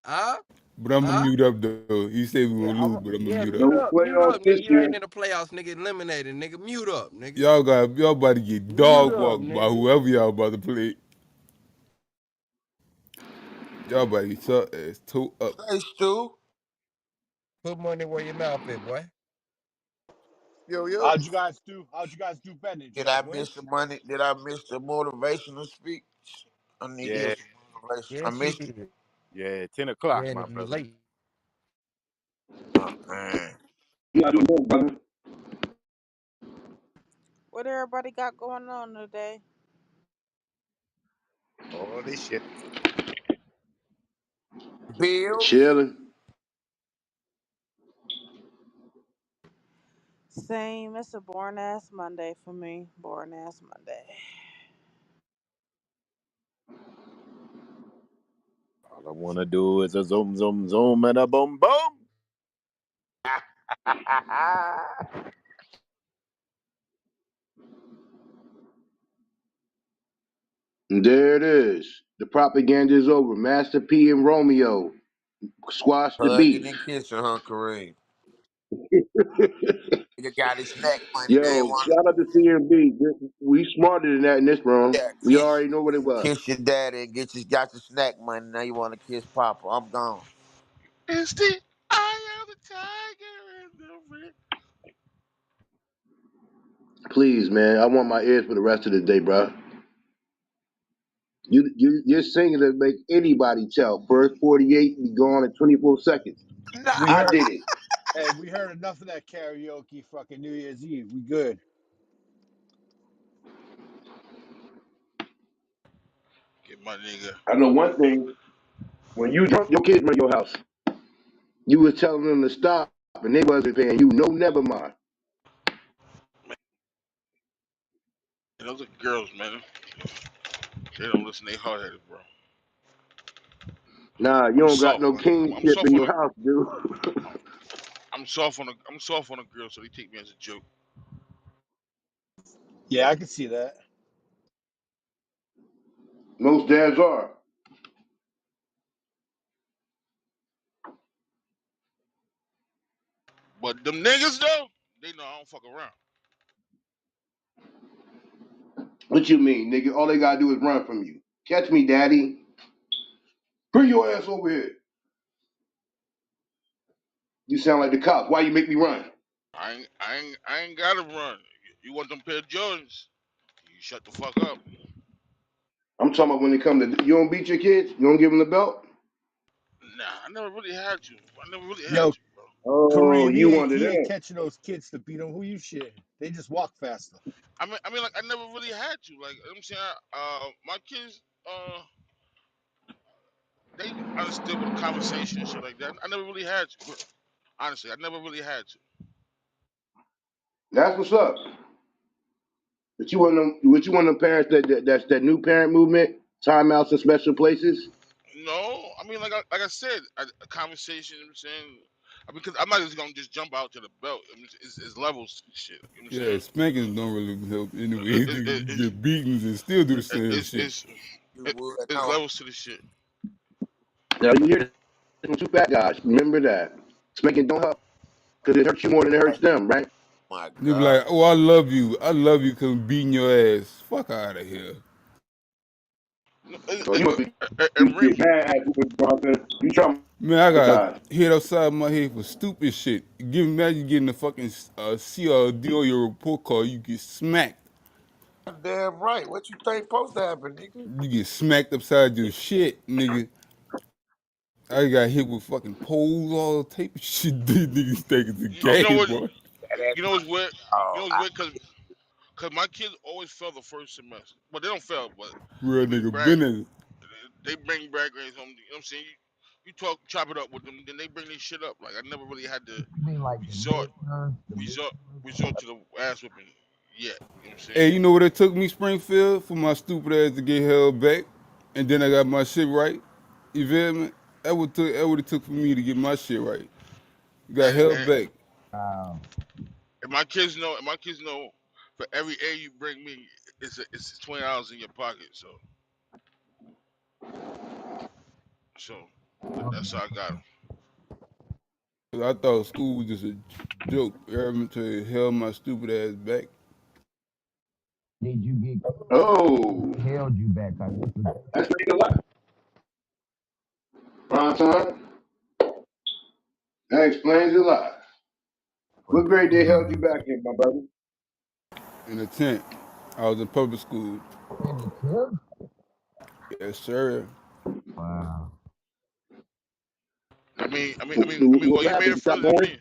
Huh? But I'm gonna Huh? mute up though. He said we Yeah, gonna lose, but I'm gonna mute up. No mute playoffs up, this nigga. You year. ain't in the playoffs, nigga. Eliminated, nigga. Mute up, nigga. Y'all about to get Mute dog up, walked by nigga. whoever y'all about to play. Y'all about to get your ass toe up. say Stu. Put money where your mouth is, boy. Yo, yo. How'd you guys do betting? Did you Did guys I win? miss the money? Did I miss the motivational speech? I need to hear Yeah, some motivation. I Yes, you missed it. did. yeah, 10 o'clock, Yeah, my nigga, you brother. late. Oh man. You gotta do more, brother. What everybody got going on today? Oh, this shit. Bills. Chilling. Same. It's a boring ass Monday for me. Boring ass Monday. All I want to do is a zoom, zoom, zoom, and a boom, boom. And there it is. The propaganda is over. Master P and Romeo squash the Hugging beef. and kissing, huh, Kareem? Nigga got his snack money. They Yo, want shout out to C.M.B. We smarter than that in this room. yeah, We already know what it was. kiss your daddy and got your snack money. Now you want to kiss Papa? I'm gone. It's the eye of the tiger in the river. Please, man, I want my ears for the rest of the day, bro. You're singing to make anybody tell. First 48, be gone in 24 seconds. Nah, We I heard. did it. Hey, we heard enough of that karaoke. Fucking New Year's Eve. We good. Get my nigga. I know one thing. When you drunk, your kids were in your house. You was telling them to stop, and they wasn't paying you. No, never mind. Man, those are girls, man. They don't listen. They hard headed, bro. Nah, you I'm don't got soft no on. I'm kingship soft in on your the. house, dude. I'm soft on the. I'm soft on the girls, so they take me as a joke. Yeah, I can see that. Most dads are. But them niggas though, they know I don't fuck around. What you mean, nigga? All they gotta do is run from you. Catch me, daddy. Bring your ass over here. You sound like the cops. Why you make me run? I ain't gotta run. You want them pair of Jordans? You shut the fuck up. I'm talking about when it come to you don't beat your kids. You don't give them the belt. Nah, I never really had to. I never really had Yo, to, bro. Oh, Kareem, you one of he ain't them. catching those kids to beat them. Who you shit? They just walk faster. I mean, like I never really had to. Like I'm saying, my kids, they understood with the conversation and shit like that. I never really had to, bro. Honestly, I never really had to. That's what's up. But you one of them. But you one of them parents that's that new parent movement. Timeouts in special places. No, I mean, like I said, a conversation. You know what I'm saying, because I'm not just gonna just jump out to the belt. I mean, it's levels to shit. You know what I'm Yeah, saying? spankings don't really help anyway. It, They it, it, get beatings and still do the same it's shit. it's You it, would it's know. levels to the shit. Now you hear this from two fat guys. Remember that. Spanking don't help because it hurts you more than it hurts them, right? My They be God. like, "Oh, I love you. I love you 'cause I'm beating your ass. Fuck out of here, No, So you must be and a Rim, bad ass Bronson. You man." I got traumatized. hit upside my head for stupid shit. Give imagine getting a fucking CRD on your report card. You get smacked. Damn right. What you think supposed to happen, nigga? You get smacked upside your shit, nigga. I got hit with fucking poles, all type of shit. These niggas think it's a you know game, what? boy. That ass You know what's weird? You oh, know what's weird? Cause my kids always fail the first semester. Well, they don't fail, but Real they bring nigga back been in it. grades home. You know what I'm saying? You talk, chop it up with them, then they bring their shit up. Like I never really had to you mean like the resort, midterms? The resort, midterms? resort to the ass whipping yet. You know what I'm Hey, saying? you know what it took me, Springfield, for my stupid ass to get held back, and then I got my shit right. You feel me? That what it took for me to get my shit right. Got And, held and, back. Wow. and my kids know, for every A you bring me, it's $20 in your pocket. So that's how I got 'em. 'Cause I thought school was just a joke. Until held my stupid ass back. Did you get Oh, held you back? Like, what's the that's pretty a lot. Bronson, that explains a lot. for What grade they held you children? back in, my brother? In a tent. I was in public school. In the tip? Yes, sir. Wow. Well, What you made happened? it You stopped further than going? me.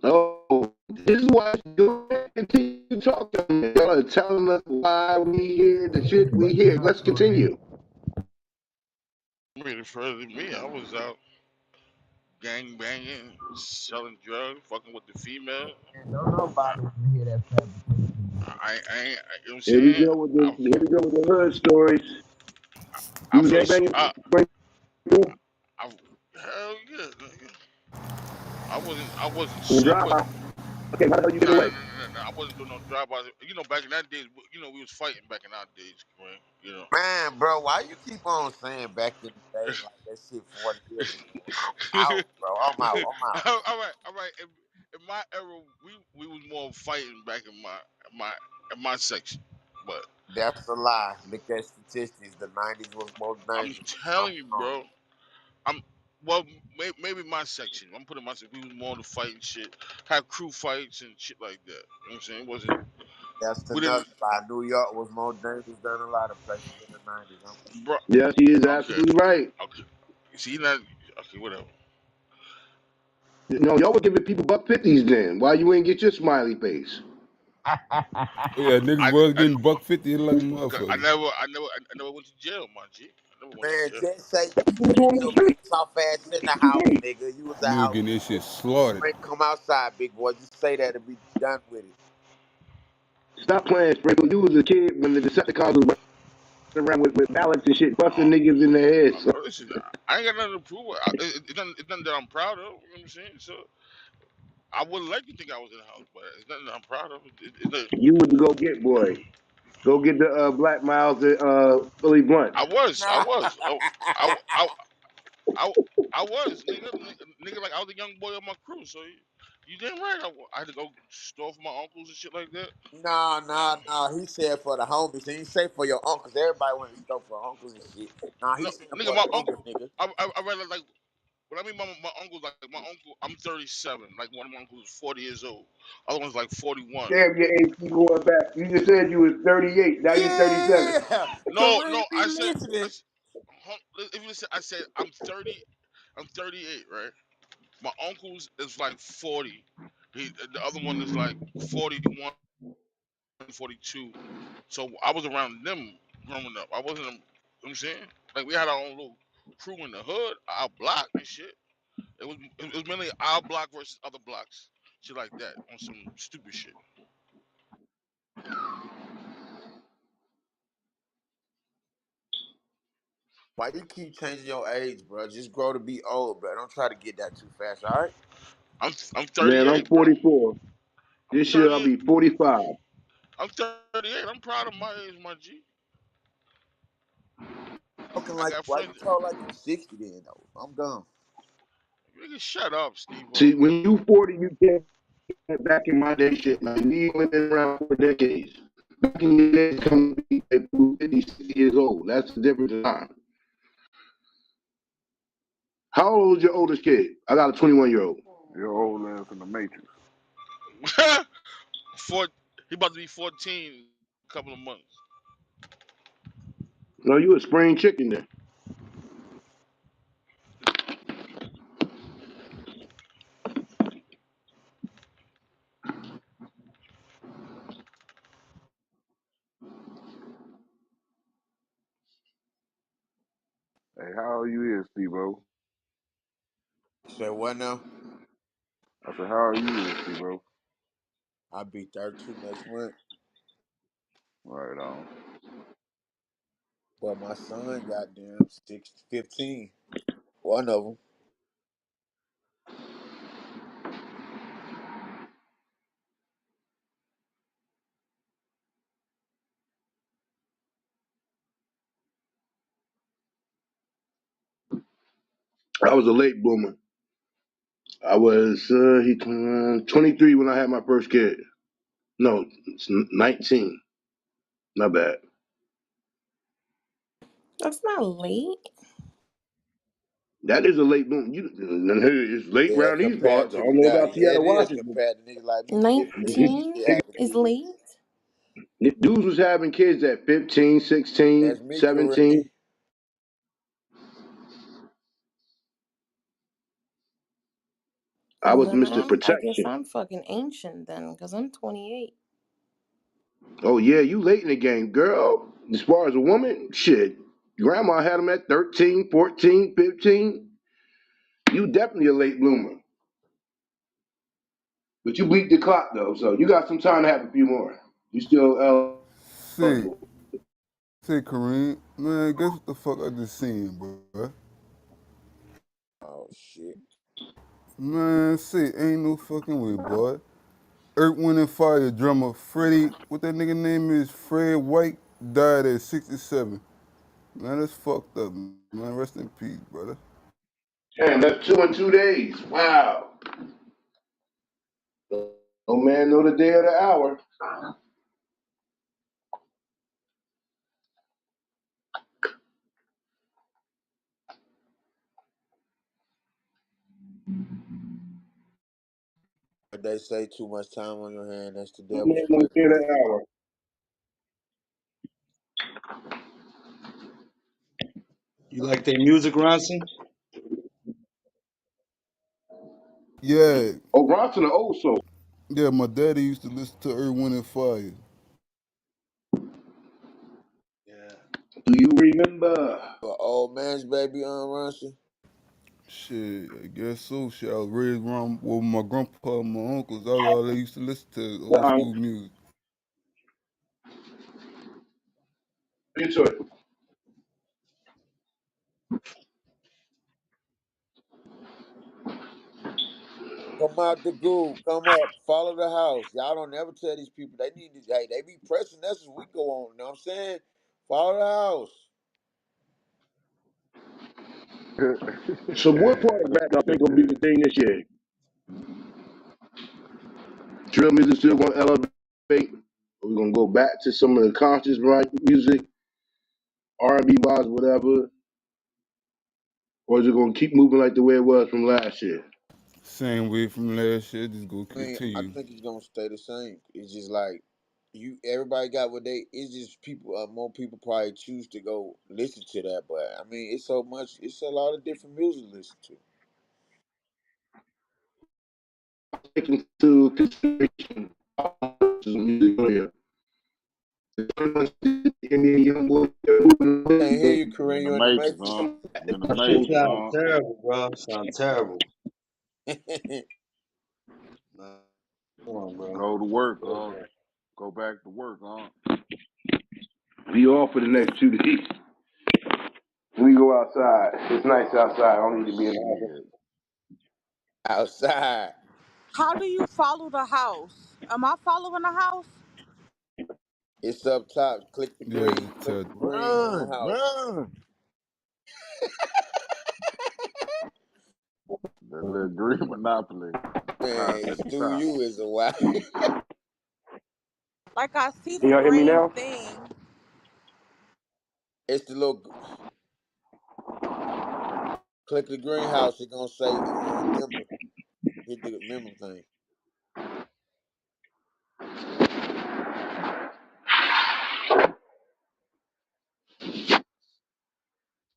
Oh, this is why you continue talking. Y'all are telling us why we hear the shit we Break it hear. down Let's for me. continue. You made it further than me. I was out gang banging, selling drugs, fucking with the female. And don't nobody want to hear that fabrication. I ain't, you know what I'm Here we saying? go with the hood stories. I You was feel, gangbanging? I, Springfield? I, hell yeah, nigga. I wasn't In the shit, drive? but Okay, how the hell you get nah, nah, away? nah, nah, nah, I wasn't doing no drive-bys. You know, back in that days, we was fighting back in our days, man. You know. Man, bro, why you keep on saying back in the day like that shit 40 years ago? I'm out, bro. I'm out. I'm out. All right. In my era, we was more fighting back in my in my section, but That's a lie. Look at statistics. The 90s was most I'm dangerous. I'm telling you, wrong. bro. I'm well, maybe my section. I'm putting myself. We was more to fighting shit, have crew fights and shit like that. You know what I'm saying? It wasn't. That's We didn't, another lie. New York was more dangerous than a lot of places in the 90s. I'm with bro. Yes, he is Okay, absolutely right. okay. See that? Okay, whatever. No, y'all were giving people buck 50s then. Why you ain't get your smiley face? Yeah, niggas I, was I, getting buck 50 like a I motherfucker. never, I never went to jail, my G. I never went to Man, jail. just say you You get doing the your street. tough ass in the house, nigga. You was a Nigga house getting this boy. shit slaughtered. Ain't come outside, big boy. Just say that and be done with it. Stop playing, Sprinkle. You was a kid when the Decepticons was running around with ballots and shit, busting niggas in their heads. Listen, I ain't got nothing to prove. It's nothing that I'm proud of. You know what I'm saying? So I would like to think I was in the house, but it's nothing that I'm proud of. You was the go get boy. Go get the Black Miles and Philly Blunts. I Nah. was. I, I, I, I was, nigga, like I was a young boy on my crew. So You damn right. I had to go store for my uncles and shit like that. Nah, nah, nah. He said for the homies. He ain't say for your uncles. Everybody want to stuff for uncles and shit. Nah, he No, saying nigga, for my a uncle. nigga, nigga. I rather like. But I mean, my uncle's like my uncle. I'm 37. Like one of my uncles is 40 years old. Other one's like 41. Damn, your age keep going back. You just said you was 38. Now you're 37. Yeah, No, Kareem no. be listening. If you listen, I said I'm 30. I'm 38, right? My uncle's is like 40. The other one is like 41, 42. So I was around them growing up. I wasn't. You know what I'm saying? Like we had our own little crew in the hood, our block and shit. It was mainly our block versus other blocks, shit like that, on some stupid shit. Why you keep changing your age, bro? Just grow to be old, bro. Don't try to get that too fast, all right? I'm Man, I'm 38, bro. 44. I'm This year I'll 38. be 45. I'm 38. I'm proud of my age, my G. Talking I like got why friends. you talk like you 60 then though? I'm done. Nigga, shut up, Steve-O. See, when you 40, you can't back in my day shit, man. We only been around 4 decades. Back in the days, come to be 50, 60 years old. That's the difference in time. How old is your oldest kid? I got a 21-year-old. Your old ass in the matrix. Four, he about to be 14 in a couple of months. No, you a spring chicken then. Hey, how old you is, Steve-O? Say what now? I said, how old you is, Steve-O? I'll be 32 next month. Right on. But my son goddamn 15. One of them. I was a late bloomer. I was 23 when I had my first kid. No, it's 19. Not bad. That's not late. That is a late bloom. It's late Yeah, round these compared parts. I to don't know yeah, about yeah, it Seattle, is Washington. compared to niggas like me. 19 Shit having is kids. late. Dudes was having kids at 15, That's 16, me, 17. Kareem. I Well, was then Mr. I guess Protection. I'm fucking ancient then, because I'm 28. Oh, yeah, you late in the game, girl. As far as a woman, shit. Grandma had them at 13, 14, 15. You definitely a late bloomer. But you beat the clock, though, so you got some time to have a few more. You still Say, eligible. say Kareem, man, guess what the fuck I just seen, bro? Oh shit. Man, say, ain't no fucking way, boy. Earth, Wind, and Fire drummer Freddie, what that nigga name is, Fred White, died at 67. Man, that's fucked up, man. Rest in peace, brother. Damn, that's 2 in 2 days. Wow. No man know the day or the hour. But they say too much time on your hand, that's the No devil's man know the day or playground. the hour. You like their music, Ronson? Yeah, Oh, Bronson, the old soul. yeah, my daddy used to listen to Earth, Wind, and Fire. Yeah. Do you remember? But old man's baby on Russia. Shit, I guess so. Shit, I was raised around with my grandpa and my uncles. That's all they used to listen to, old Uh, school music. into it. Come out the goo, come up, follow the house. Y'all don't never tell these people they need to. Hey, they be pressing us as we go on. You know what I'm saying? Follow the house. So what part of rap I think will be the thing this year? Drill music still gonna elevate. We're gonna go back to some of the conscious rock music, R&B wise, whatever, or is it gonna keep moving like the way it was from last year? Same way from last year, just go I mean, I continue. think it's gonna stay the same. It's just like everybody got what they. It's just people. More people probably choose to go listen to that. But I mean, it's so much. It's a lot of different music to listen to. Taking into consideration some music earlier. Any young boy Can't hear you, You in Kareem. the You in the matrix, matrix? huh? You in the That shit matrix, sound huh? terrible, bro. Sound terrible. Nah, come on, bro. Go to work, huh? Go back to work, huh? be off for the next 2 days. We go outside. It's nice outside. I don't need to be in the house. Shit. Outside. How do you follow the house? Am I following the house? It's up top. Click the Yeah, green. just Click tell. the green on Run, house. run. That little green monopoly. House Man, at the Stu, top. you is a wild. Like I see Can the y'all hear me green now? thing. It's the little. Click the greenhouse. It's gonna say member. Hit the member thing.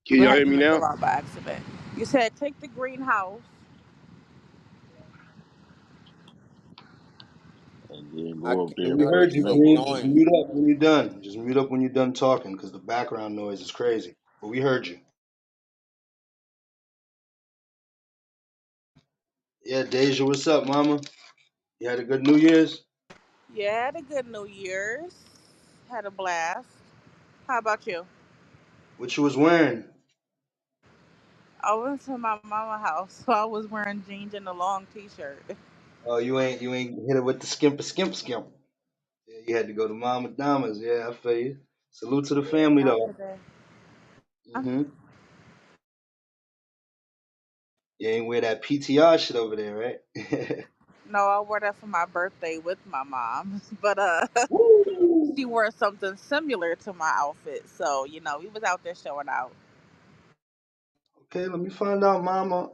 Can I y'all had hear to me make a now? lot by accident. You said take the greenhouse. And then I go up can Yeah, there and we press heard it's you, so next. Green. Just annoying. mute up when you're done. Just mute up when you're done talking, because the background noise is crazy. But we heard you. Yeah, Deja, what's up, mama? You had a good New Year's? Yeah, had a good New Year's. Had a blast. How about you? What you was wearing? I went to my mama house, so I was wearing jeans and a long t-shirt. Oh, you ain't hit it with the skimp. Yeah, you had to go to Mama Dama's. Yeah, I feel you. Salute to the Yeah, family not though. today. Uh, Hmm. You ain't wear that PTR shit over there, right? no, I wore that for my birthday with my mom, but she Woo! wore something similar to my outfit, so we was out there showing out. Okay, let me find out, Mama.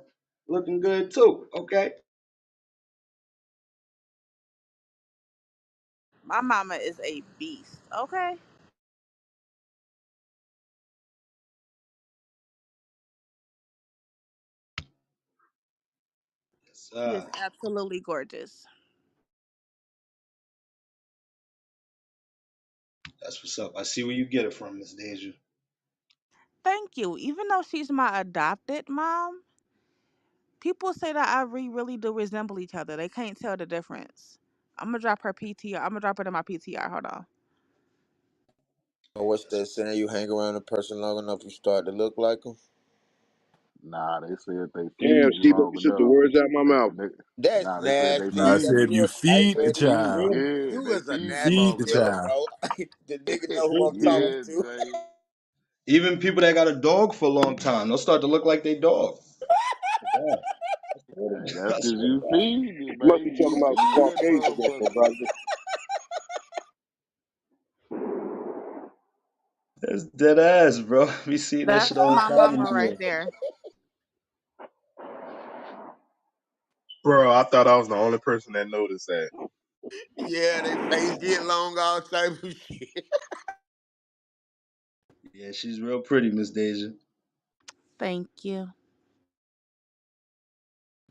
Looking good too. Okay. My mama is a beast. Okay, Yes, she is sir. absolutely gorgeous. That's what's up. I see where you get it from, Miss Deja. Thank you. Even though she's my adopted mom, people say that really do resemble each other. They can't tell the difference. I'm gonna drop her PTR. I'm gonna drop it in my PTR. Hold on. What's That's that saying? You hang around a person long enough, you start to look like them. Nah, they said if they Damn, feed you Steve, long you took the enough. words out of my They, mouth. they, That's nah, they said they Nah, I nasty. feed said you. if you Hey feed the man, child, Yeah, you they is a you feed you nasty feed long the nigga, enough. child. bro. The nigga know who I'm talking even Yeah, to. Jay. even people that got a dog for a long time, they'll start to look like they dog. Yeah. I swear Hey, to, that's I because swear to you God. feed it, You must be baby. talking You about feed that Caucasians then, motherfucker. my brother. That's dead ass, bro. We see that shit That's all the my time mama right anymore. there. Bro, I thought I was the only person that noticed that. Yeah, they face get long, all type of shit. Yeah, she's real pretty, Miss Deja. Thank you.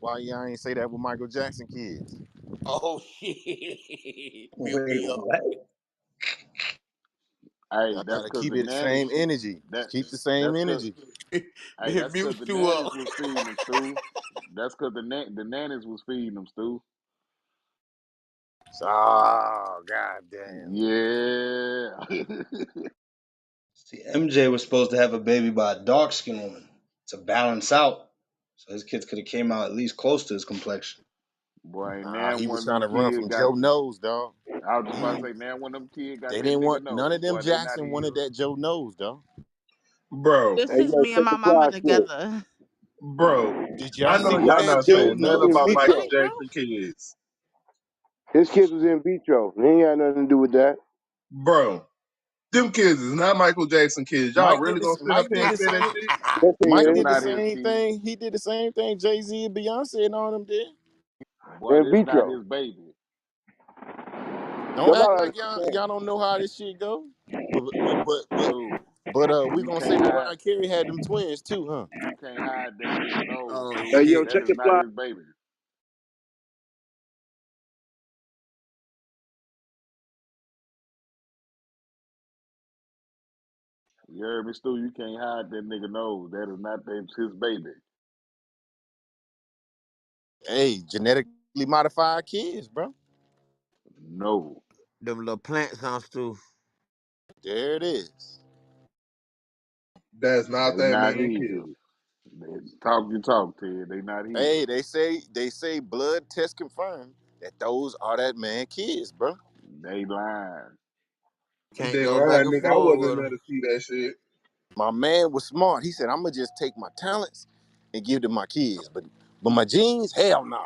Why y'all ain't say that with Michael Jackson kids? Oh shit. Mute Wait, me up. what? Hey, Y'all that's gotta because keep the it the nanny same she energy. that Keep the same that's cause energy. hey, Man, that's cause mute the you up. nannies was feeding them, Stu. That's cause the nannies was feeding them, Stu. Oh, goddamn. Yeah. See, MJ was supposed to have a baby by a dark skinned woman to balance out, so his kids could have came out at least close to his complexion. Boy, and Nah, now he was one of trying them to run kids from got Joe Nose, dog. I was just about to He say, now one of them kids got They that didn't nigga want none nose. of them Boy, they not Jackson wanted healed. that Joe Nose, dog. Bro, This Hey, is yo, me and check my the mama fly clip. together. bro. Did I y'all know see what y'all that not Yo, Joe saying you nothing Nose about and Michael Miko. Thank you. Jackson kids. His kids was in vitro. He ain't got nothing to do with that. Bro, them kids is not Michael Jackson kids. Y'all Mike really did gonna this. sit up Mike here did and the say that same. shit? Yes, he Mike That's is. did the not his same kid. thing. He did the same thing. Jay Z and Beyonce and all them did. Boy, In that's not vitro. his baby. Don't Y'all act gotta like understand. y'all don't know how this shit go. But Dude, we you gonna say can't hide. Mariah Carey had them twins too, huh? You can't hide that nigga nose, Oh Hey, dude. yo, shit. That check is the not fly. his baby. You heard me, Stu? You can't hide that nigga nose. That is not his baby. Hey, genetically modified kids, bro. No. Them little plants on Stu. There it is. That's not They that not man his. kid. Talk your talk, Ted. They not his. Hey, they say blood test confirmed that those are that man kids, bro. They lying. Can't Damn, go all back right, and nigga, I forth wasn't with there them. to see that shit. My man was smart. He said, "I'm gonna just take my talents and give them my kids, but my genes, hell no."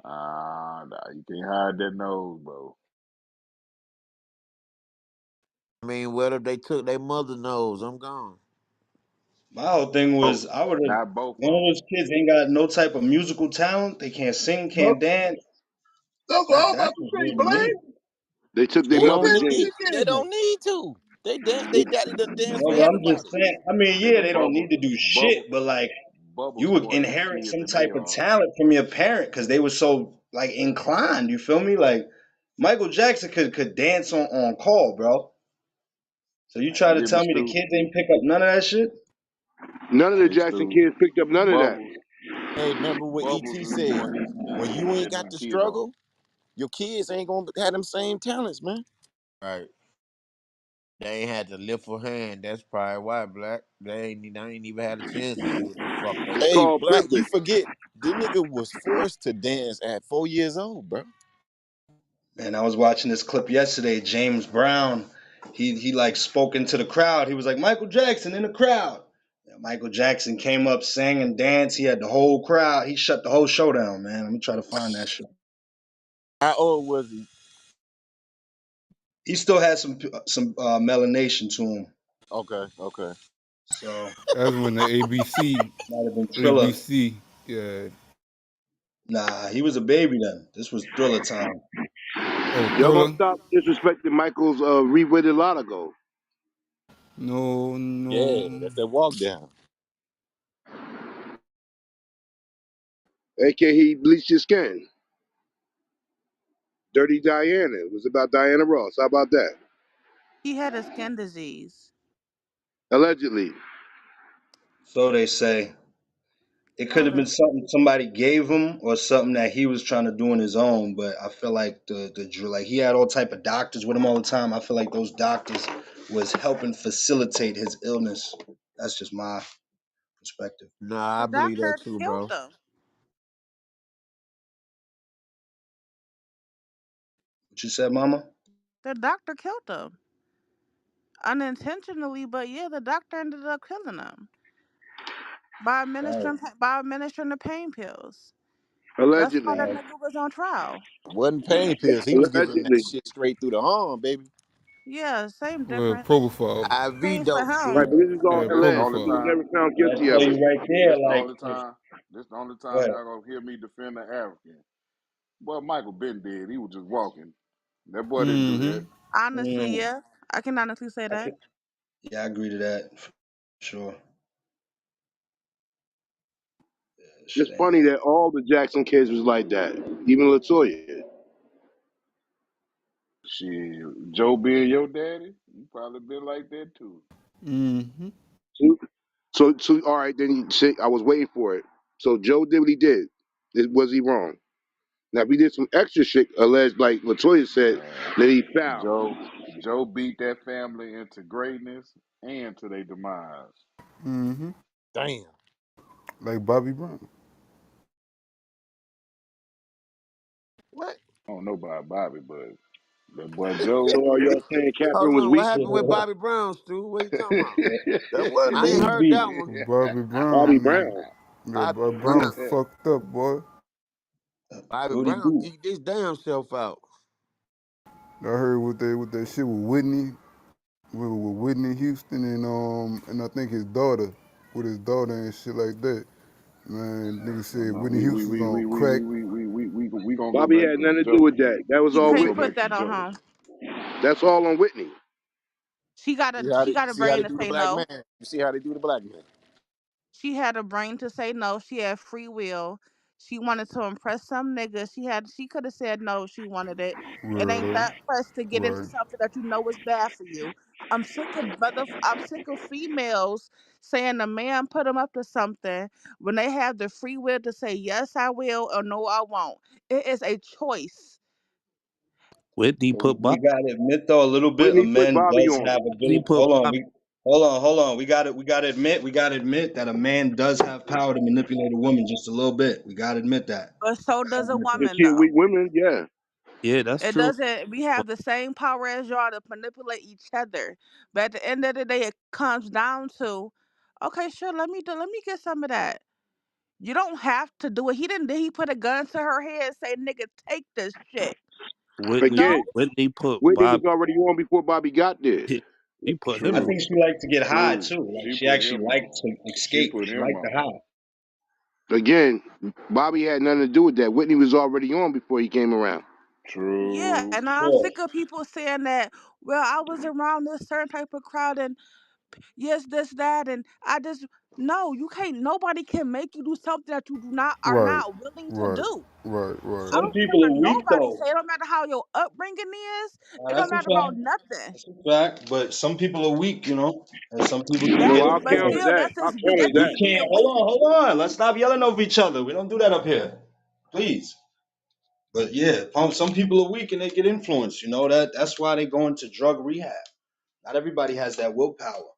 Nah, you can't hide that nose, bro. I mean, what if they took their mother nose? I'm gone. My whole thing Oh, was I would have not both one of of them. those kids ain't got no type of musical talent. They can't sing, Huh? can't dance. That's what I That was about that's to just say, weird to Blaine. me. They took their They Who the mother don't hell need. is genes. this They kid? don't need to. They They, daddy done danced No, for but I'm just everybody. saying. I mean, yeah, Nigga, they don't need Bubbles, to do shit, but like Bubbles you would more his inherit kid some than they type of are. talent from your parent because they were so like inclined. You feel me? Like Michael Jackson could dance on call, bro. So you try You to hear me, tell me the Stu? kids ain't pick up none of that shit? none of the Hey, Jackson Stu. kids picked up none of that. Bubbles, Hey, remember what ET Bubbles is said? more his When kid you ain't than got them to kids are. struggle, your kids ain't gonna have them same talents, man. Right. They ain't had to lift a hand. That's probably why, Black. They ain't even had a chance to see what the fuck they It's was Hey, called doing. Black, you privilege. forget the nigga was forced to dance at 4 years old, bro. And I was watching this clip yesterday. James Brown, he like spoke into the crowd. He was like Michael Jackson in the crowd. Yeah, Michael Jackson came up, sang and danced. He had the whole crowd. He shut the whole show down, man. Let me try to find that shit. How old was he? He still had some melanation to him, Okay, okay. so That's when the ABC, might have been Triller. ABC, yeah. Nah, he was a baby then. This was Thriller time. Oh, Y'all gonna Thriller? stop disrespecting Michael's rewitted lot ago. No, Yeah, no. that's that walk down. AKA he bleached his skin. Dirty Diana. It was about Diana Ross. How about that? He had a skin disease. Allegedly. So they say. It could Oh, have been something somebody gave him or something that he was trying to do on his own. But I feel like like he had all type of doctors with him all the time. I feel like those doctors was helping facilitate his illness. That's just my perspective. Nah, I the believe that doctor too, killed bro. him. What you said, Mama? The doctor killed him unintentionally, but yeah, the doctor ended up killing him Right, by administering the pain pills. That's why Allegedly. that right. nigga was on trial. Wasn't pain pills. He was giving him that Allegedly. shit straight through the arm, baby. Yeah, same Well, difference. Propofol. IV Changed for dope, Right, Stu. him. but this is all Yeah, This the alleged. only He was Propofol. time. never found That guilty tell of you it. right there, This the like, only time. This the only go time ahead. y'all gonna hear me defend the African. Well, Michael been dead. He was just walking. That boy didn't do Mm-hmm. that. Honestly, Mm, yeah, I can honestly say I that. could, yeah, I agree to that. For sure. Yeah, shit It's ain't funny right. that all the Jackson kids was like that. Even Latoya. Shit, Joe being your daddy, you probably been like that too. Mm-hmm. So all right, then I was waiting for it. So Joe did what he did. Was he wrong? Now if he did some extra shit alleged, like Latoya said, Man, that he found. Joe beat that family into greatness and to their demise. Mm-hmm. Damn. Like Bobby Brown. What? I don't know about Bobby, but that boy Joe, So are y'all saying Catherine Hold was on, what weak? happened with Bobby Brown, Stu? What you talking about? That wasn't I ain't me. Who heard beat? that one. Bobby Bobby Brown. Brown. Yeah, Bobby Bobby Brown Brown. fucked up, boy. Bobby What he Brown do? geeked his damn self out. I heard with that shit with Whitney, with Whitney Houston and I think his daughter, with his daughter and shit like that. Man, nigga No, said no, Whitney Houston's on crack. we gonna go Bobby back had to the nothing to do with jokers. that. That was We You all We're gonna can't go Whitney. put back to that on jokers. her. That's all on Whitney. She got a See how brain they to do the say black no. man. You see how they do the black man. She had a brain to say no. She had free will. She wanted to impress some nigga. She could have said no if she wanted it. It ain't Right, that pressed to get into right. something that you know is bad for you. I'm sick of females saying the man put them up to something when they have the free will to say yes I will or no I won't. It is a choice. Whitney put We Bobby. gotta admit though a little bit. A Whitney put man Bobby does on. have Whitney ability. put Hold on. Bobby. Hold on. We gotta admit. We gotta admit that a man does have power to manipulate a woman just a little bit. We gotta admit that. But so Gotta does a admit If woman she a though. weak woman, yeah. Yeah, that's It true. doesn't. We have But the same power as y'all to manipulate each other, but at the end of the day, it comes down to, okay, sure, let me get some of that. You don't have to do it. He didn't. Did he put a gun to her head and say, "Nigga, take this shit"? Whitney No. Again, Whitney put Whitney was Bobby. already on before Bobby got there. He put him I on. True, think she liked to get high true. too. Like She she put actually him liked on. to She escape. put She him liked the on. high. Again, Bobby had nothing to do with that. Whitney was already on before he came around. Yeah, True. and I'm Sure. sick of people saying that. Well, I was around this certain type of crowd, and yes, this, that, and I just no. You can't. Nobody can make you do something that you do not are Right, not willing to right, do. right, I right. Some don't care people what are weak nobody though. say. It don't matter how your upbringing is. It don't That's a matter about fact. nothing. That's a fact. But some people are weak, and some people get No, That, I'll but counter manipulated. still, that. that's I'll just counter that's We that. just can't. being weak. Hold on. Let's stop yelling over each other. We don't do that up here, please. But yeah, some people are weak and they get influenced. That's why they go into drug rehab. Not everybody has that willpower.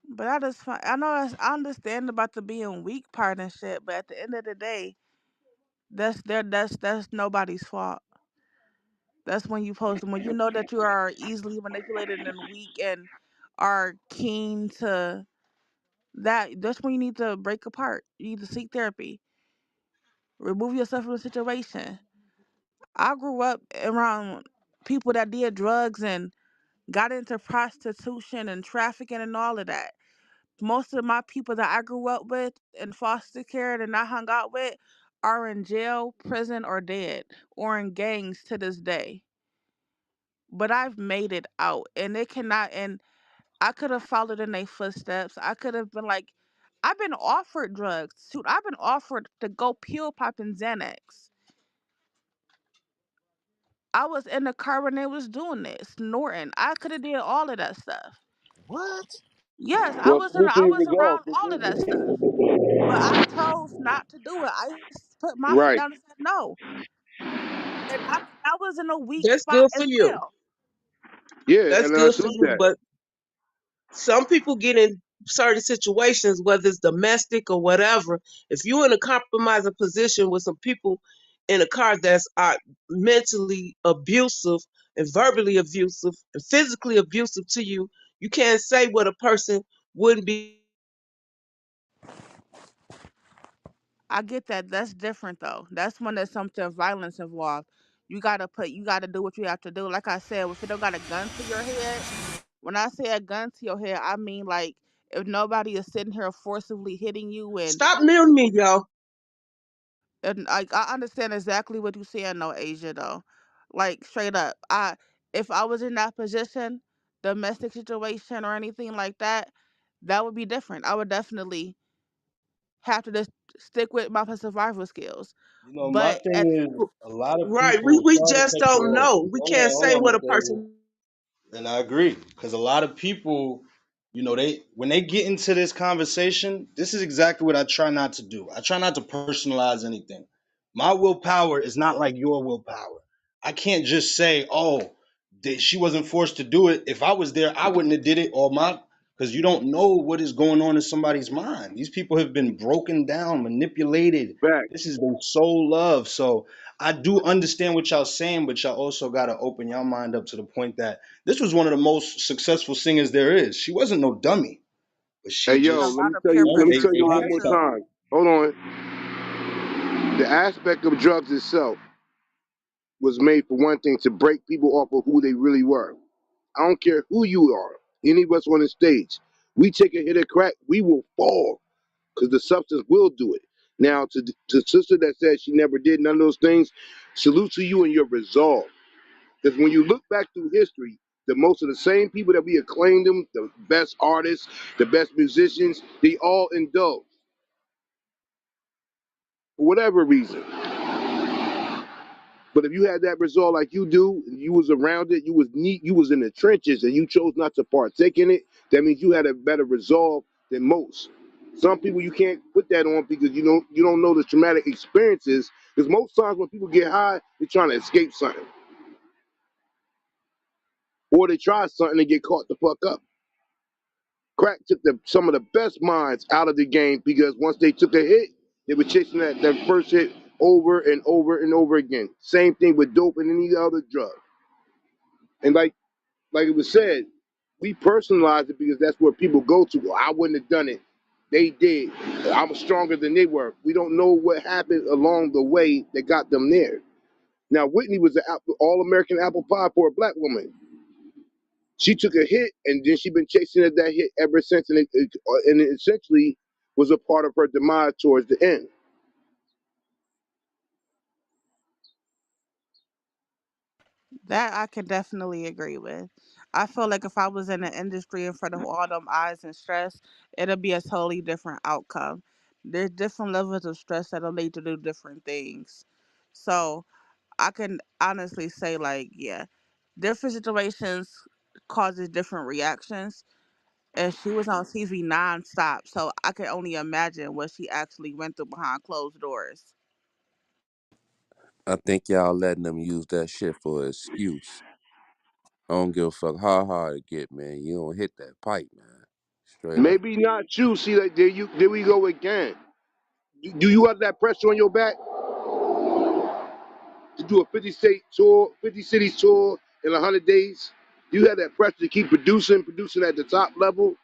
But I know I understand about the being weak part and shit. But at the end of the day, that's nobody's fault. That's when you post when you know that you are easily manipulated and weak and are keen to that. That's when you need to break apart. You need to seek therapy. Remove yourself from the situation. I grew up around people that did drugs and got into prostitution and trafficking and all of that. Most of my people that I grew up with in foster care and I hung out with are in jail, prison, or dead, or in gangs to this day. But I've made it out, and it cannot. And I could have followed in their footsteps. I could have been like, I've been offered drugs. Shoot, I've been offered to go pill popping Xanax. I was in the car when they was doing it, snorting. I could have did all of that stuff. What? Yes, Well, I pussy is was a around golf. all of that stuff. But I chose not to do it. Put my foot Right. down and said no. And I was in a weak That's spot good for as you. well. Yeah, That's and I good for salute you. that. But some people get in certain situations, whether it's domestic or whatever. If you're in a compromising position with some people in a car that's mentally abusive and verbally abusive and physically abusive to you, you can't say what a person wouldn't be. I get that. That's different though. That's when there's something violence involved. You gotta do what you have to do. Like I said, if it don't got a gun to your head, when I say a gun to your head, I mean like if nobody is sitting here forcibly hitting you Stop muting me, y'all. and like I understand exactly what you're saying though, Asia though. Like straight up. If I was in that position, domestic situation or anything like that, that would be different. I would definitely have to just stick with my survival skills. My But thing at is a lot of Right. people. We Sorry to just cut you don't off. know. We can't Hold say on, what Miss a Davis. person. And I agree because a lot of people, they when they get into this conversation, this is exactly what I try not to do. I try not to personalize anything. My willpower is not like your willpower. I can't just say, "Oh, she wasn't forced to do it." If I was there, I wouldn't have did it. Or my because you don't know what is going on in somebody's mind. These people have been broken down, manipulated. Fact. This is their soul love. So I do understand what y'all saying, but y'all also gotta open your mind up to the point that this was one of the most successful singers there is. She wasn't no dummy, but Hey, she a yo, just, let me lot of tell peer you. Let me pressure tell they you too. one had That more to. too. time. Hold on. The aspect of drugs itself was made for one thing to break people off of who they really were. I don't care who you are, any of us on the stage. We take a hit of crack, we will fall because the substance will do it. Now, to sister that said she never did none of those things, salute to you and your resolve. Because when you look back through history, the most of the same people that we acclaim them, the best artists, the best musicians, they all indulge for whatever reason. But if you had that resolve like you do, you was around it, you was neat, you was in the trenches, and you chose not to partake in it, that means you had a better resolve than most. Some people you can't put that on because you don't know the traumatic experiences. Because most times when people get high, they're trying to escape something, or they try something and get caught the fuck up. Crack took some of the best minds out of the game because once they took a hit, they were chasing that first hit over and over and over again. Same thing with dope and any other drug. And like it was said, we personalize it because that's where people go to. Well, I wouldn't have done it. They did. I'm stronger than they were. We don't know what happened along the way that got them there. Now, Whitney was an all-American apple pie for a black woman. She took a hit, and then she been chasing that hit ever since, and it essentially was a part of her demise towards the end. That I can definitely agree with. I feel like if I was in the industry in front of all them eyes and stress, it'll be a totally different outcome. There's different levels of stress that'll lead to do different things. So I can honestly say, like, yeah, different situations causes different reactions. And she was on TV nonstop, so I can only imagine what she actually went through behind closed doors. I think y'all letting them use that shit for an excuse. I don't give a fuck how hard it get, man. You don't hit that pipe, man. Straight up. Maybe not you. See, like there we go again. Do you have that pressure on your back to do a 50 state tour, 50 cities tour in 100 days? Do you have that pressure to keep producing at the top level?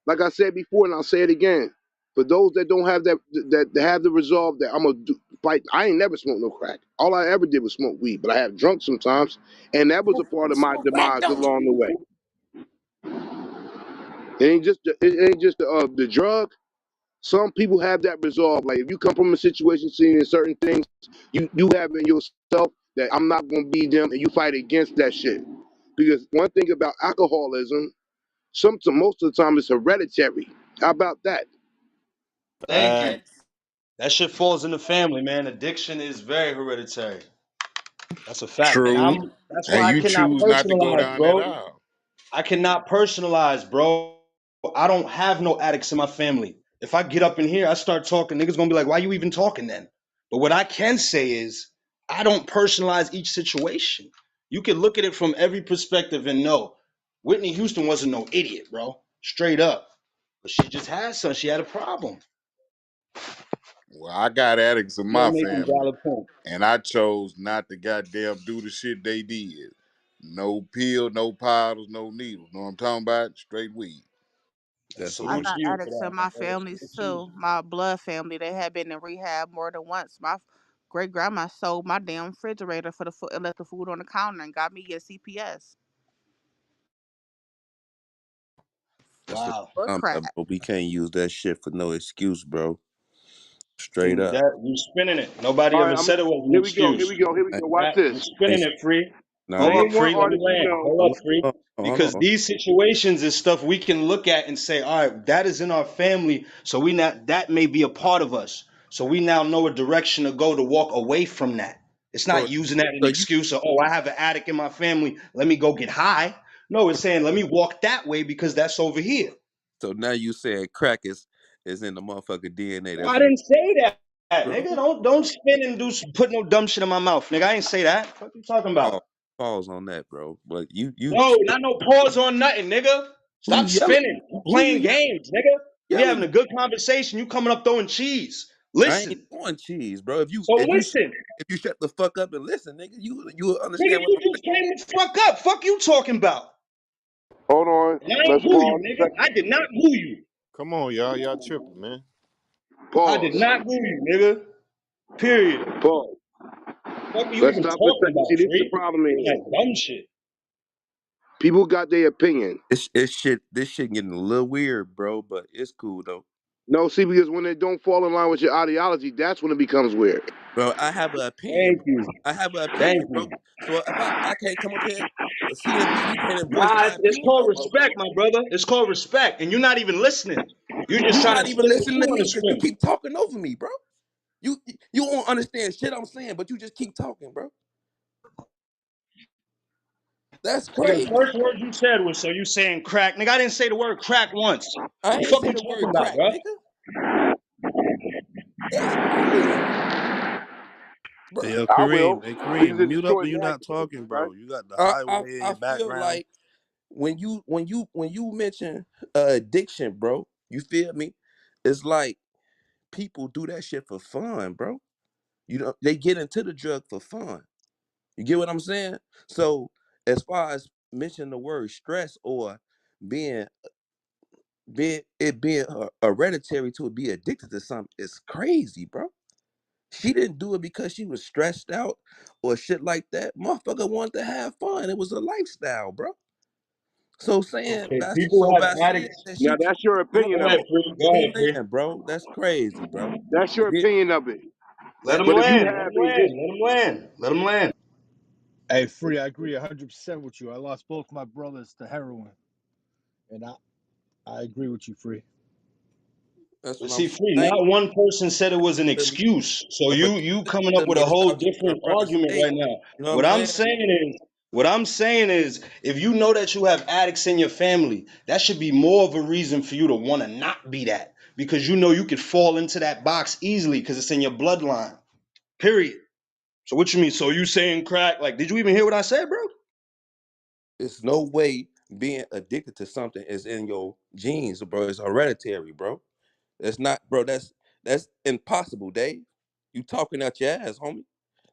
Like I said before, and I'll say it again. For those that don't have that have the resolve that I'm gonna fight. I ain't never smoked no crack. All I ever did was smoke weed, but I have drunk sometimes, and that was a part You of my smoke crack, demise don't you? along the way. It ain't just the drug. Some people have that resolve. Like if you come from a situation seeing certain things, you have in yourself that I'm not gonna be them, and you fight against that shit. Because one thing about alcoholism, most of the time it's hereditary. How about that? Thank you. Facts. That shit falls in the family, man. Addiction is very hereditary. That's a fact. And True. that's And why I you cannot choose not to go personalize, down that bro. aisle. I cannot personalize, bro. I don't have no addicts in my family. If I get up in here, I start talking, niggas gonna be like, why you even talking then? But what I can say is, I don't personalize each situation. You can look at it from every perspective and know Whitney Houston wasn't no idiot, bro. Straight up. But she just had some. She had a problem. Well, I got addicts in You're my making family, valid point. and I chose not to goddamn do the shit they did. No pill, no powders, no needles. Know what I'm talking about? Straight weed. And That's what I we salute to got you for addicts that, in my my brother. families Salute to you. too. My blood family, they had been in rehab more than once. My great grandma sold my damn refrigerator for the food and left the food on the counter and got me a CPS that's what Wow. for I'm crack. about, bro. We can't use that shit for no excuse, bro. Straight And up. that you spinning it. Nobody All right, ever said it was an here we go. Here excuse. we go. Here we I, go. Watch That you this. I spinning ain't, it, free. nah, Hold yeah. Only up, one free. Let me artist we land. know. Hold Hold up, free. on, hold Because on. these situations is stuff we can look at and say, all right, that is in our family. So we not that may be a part of us. So we now know a direction to go to walk away from that. It's Bro, not using that an so you excuse of, oh, I have an addict in my family. Let me go get high. No, it's saying let me walk that way because that's over here. so now you saying crack is in the motherfucker DNA. No, That's I what didn't say that, bro. nigga. Don't spin and put no dumb shit in my mouth, nigga. I ain't say that. What you talking about? Pause, pause on that, bro. But you No, not no pause on nothing, nigga. who you Stop yelling? spinning. You Who you playing games, nigga. We having yelling a at? good conversation. You coming up throwing cheese. I ain't Listen. throwing cheese, bro. If you So if you sh- listen. if you shut the fuck up and listen, nigga, you will Nigga, understand what you I'm just came the fuck up. Fuck you talking about. Hold on. And I ain't Let's who you, pause a nigga. second. I did not who you. Come on, y'all. Y'all tripping, man. I did Pause. not who you, nigga. Period. Paul, What are you let's even stop for a talking second. See, about, this is the Free? problem in That here. dumb shit. People got their opinion. This shit getting a little weird, bro, but it's cool though. No, see, because when they don't fall in line with your ideology, that's when it becomes weird. Bro, I have an Thank opinion. you. I have an Thank opinion, bro. you. So if I can't come up here, C.M.B, you can't voice Nah, my it's opinion called no more, bro. respect, my brother. It's called respect, and you're not even listening. You're just You trying to not even spit what listening you to want me to because you spit. keep talking over me, bro. You you won't understand shit I'm saying, but you just keep talking, bro. That's Nigga, the crazy. first word you said was, so you saying crack. Nigga, I didn't say the word crack once. I The ain't fuck say you the talking word about, crack, bro? nigga. That's crazy, bro. Hey, yo, I will. Kareem. Hey, Niggas Kareem, in mute up Detroit when you're and not acting, talking, right? bro. You got the I highway in I your feel background. like when you mention addiction, bro, you feel me? It's like people do that shit for fun, bro. You know, they get into the drug for fun. You get what I'm saying? So as far as mentioning the word stress or being being hereditary to be addicted to something, it's crazy, bro. She didn't do it because she was stressed out or shit like that. Motherfucker wanted to have fun. It was a lifestyle, bro. So saying Okay, by people so have by saying addicts. that Now, she that's your hold opinion Go of ahead, on, it. Free. let Go me ahead, Free. land, bro. That's crazy, bro. That's your Then opinion of it. Let that them But if you land. Let have them a land. history, Let them land. Let them land. Hey, free. I agree 100% with you. I lost both my brothers to heroin, and I agree with you, free. that's But what I'm see, Free, saying. not one person said it was an To me, excuse. So but you listen coming up to with me. a It's whole about getting different around the argument state. right now. You know what What I'm I'm saying? saying is, what I'm saying is, if you know that you have addicts in your family, that should be more of a reason for you to want to not be that. Because you know you could fall into that box easily because it's in your bloodline. Period. So what you mean? So you saying crack? Like, did you even hear what I said, bro? It's no way being addicted to something is in your genes, bro. It's hereditary, bro. That's not, bro. That's impossible, Dave. You talking out your ass, homie.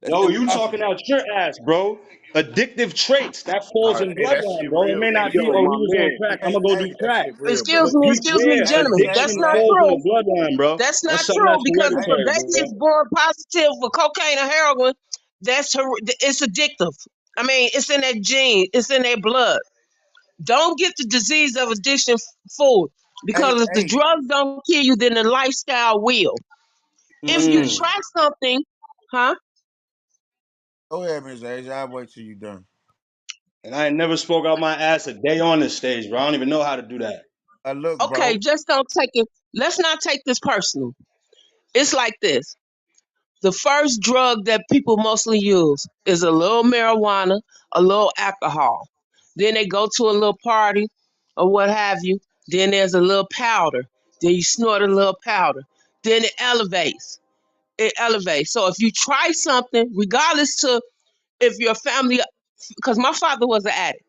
That's No, you talking impossible. out your ass, bro. Addictive traits that falls in Hey, that bloodline, shit bro. It real, may not be, Sage. yo, oh, my he was on man, crack. I'm Hey, gonna go do Sage, that crack. shit real. But Excuse But me, deep, excuse me, yeah, hey, gentlemen. Sage, That's addiction not right? falls in true. the bloodline, bro. That's not That's something true that's because if a hereditary, baby bro. is born positive for cocaine or heroin, it's addictive. I mean, it's in their gene, it's in their blood. Don't get the disease of addiction fooled Hey, because if the hey, drugs don't kill you, then the lifestyle will. If you Mm. try something, huh? go ahead, Miss Sage. I'll wait till you done. And I ain't never spoke out my ass a day on this stage, bro. I don't even know how to do that. Look, Okay, bro. just don't take it. Let's not take this personal. It's like this. The first drug that people mostly use is a little marijuana, a little alcohol. Then they go to a little party or what have you. Then there's a little powder. Then you snort a little powder. Then it elevates. It elevates. So if you try something, regardless to if your family, because my father was an addict,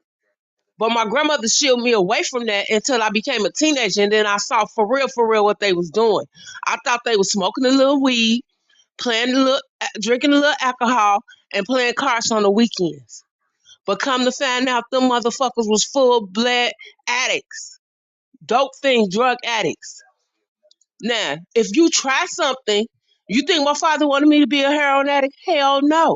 but my grandmother shielded me away from that until I became a teenager, and then I saw for real, what they was doing. I thought they was smoking a little weed, playing a little, drinking a little alcohol, and playing cards on the weekends. But come to find out, them motherfuckers was full blood addicts, dope things, drug addicts. Now, if you try something, you think my father wanted me to be a heroin addict? Hell no.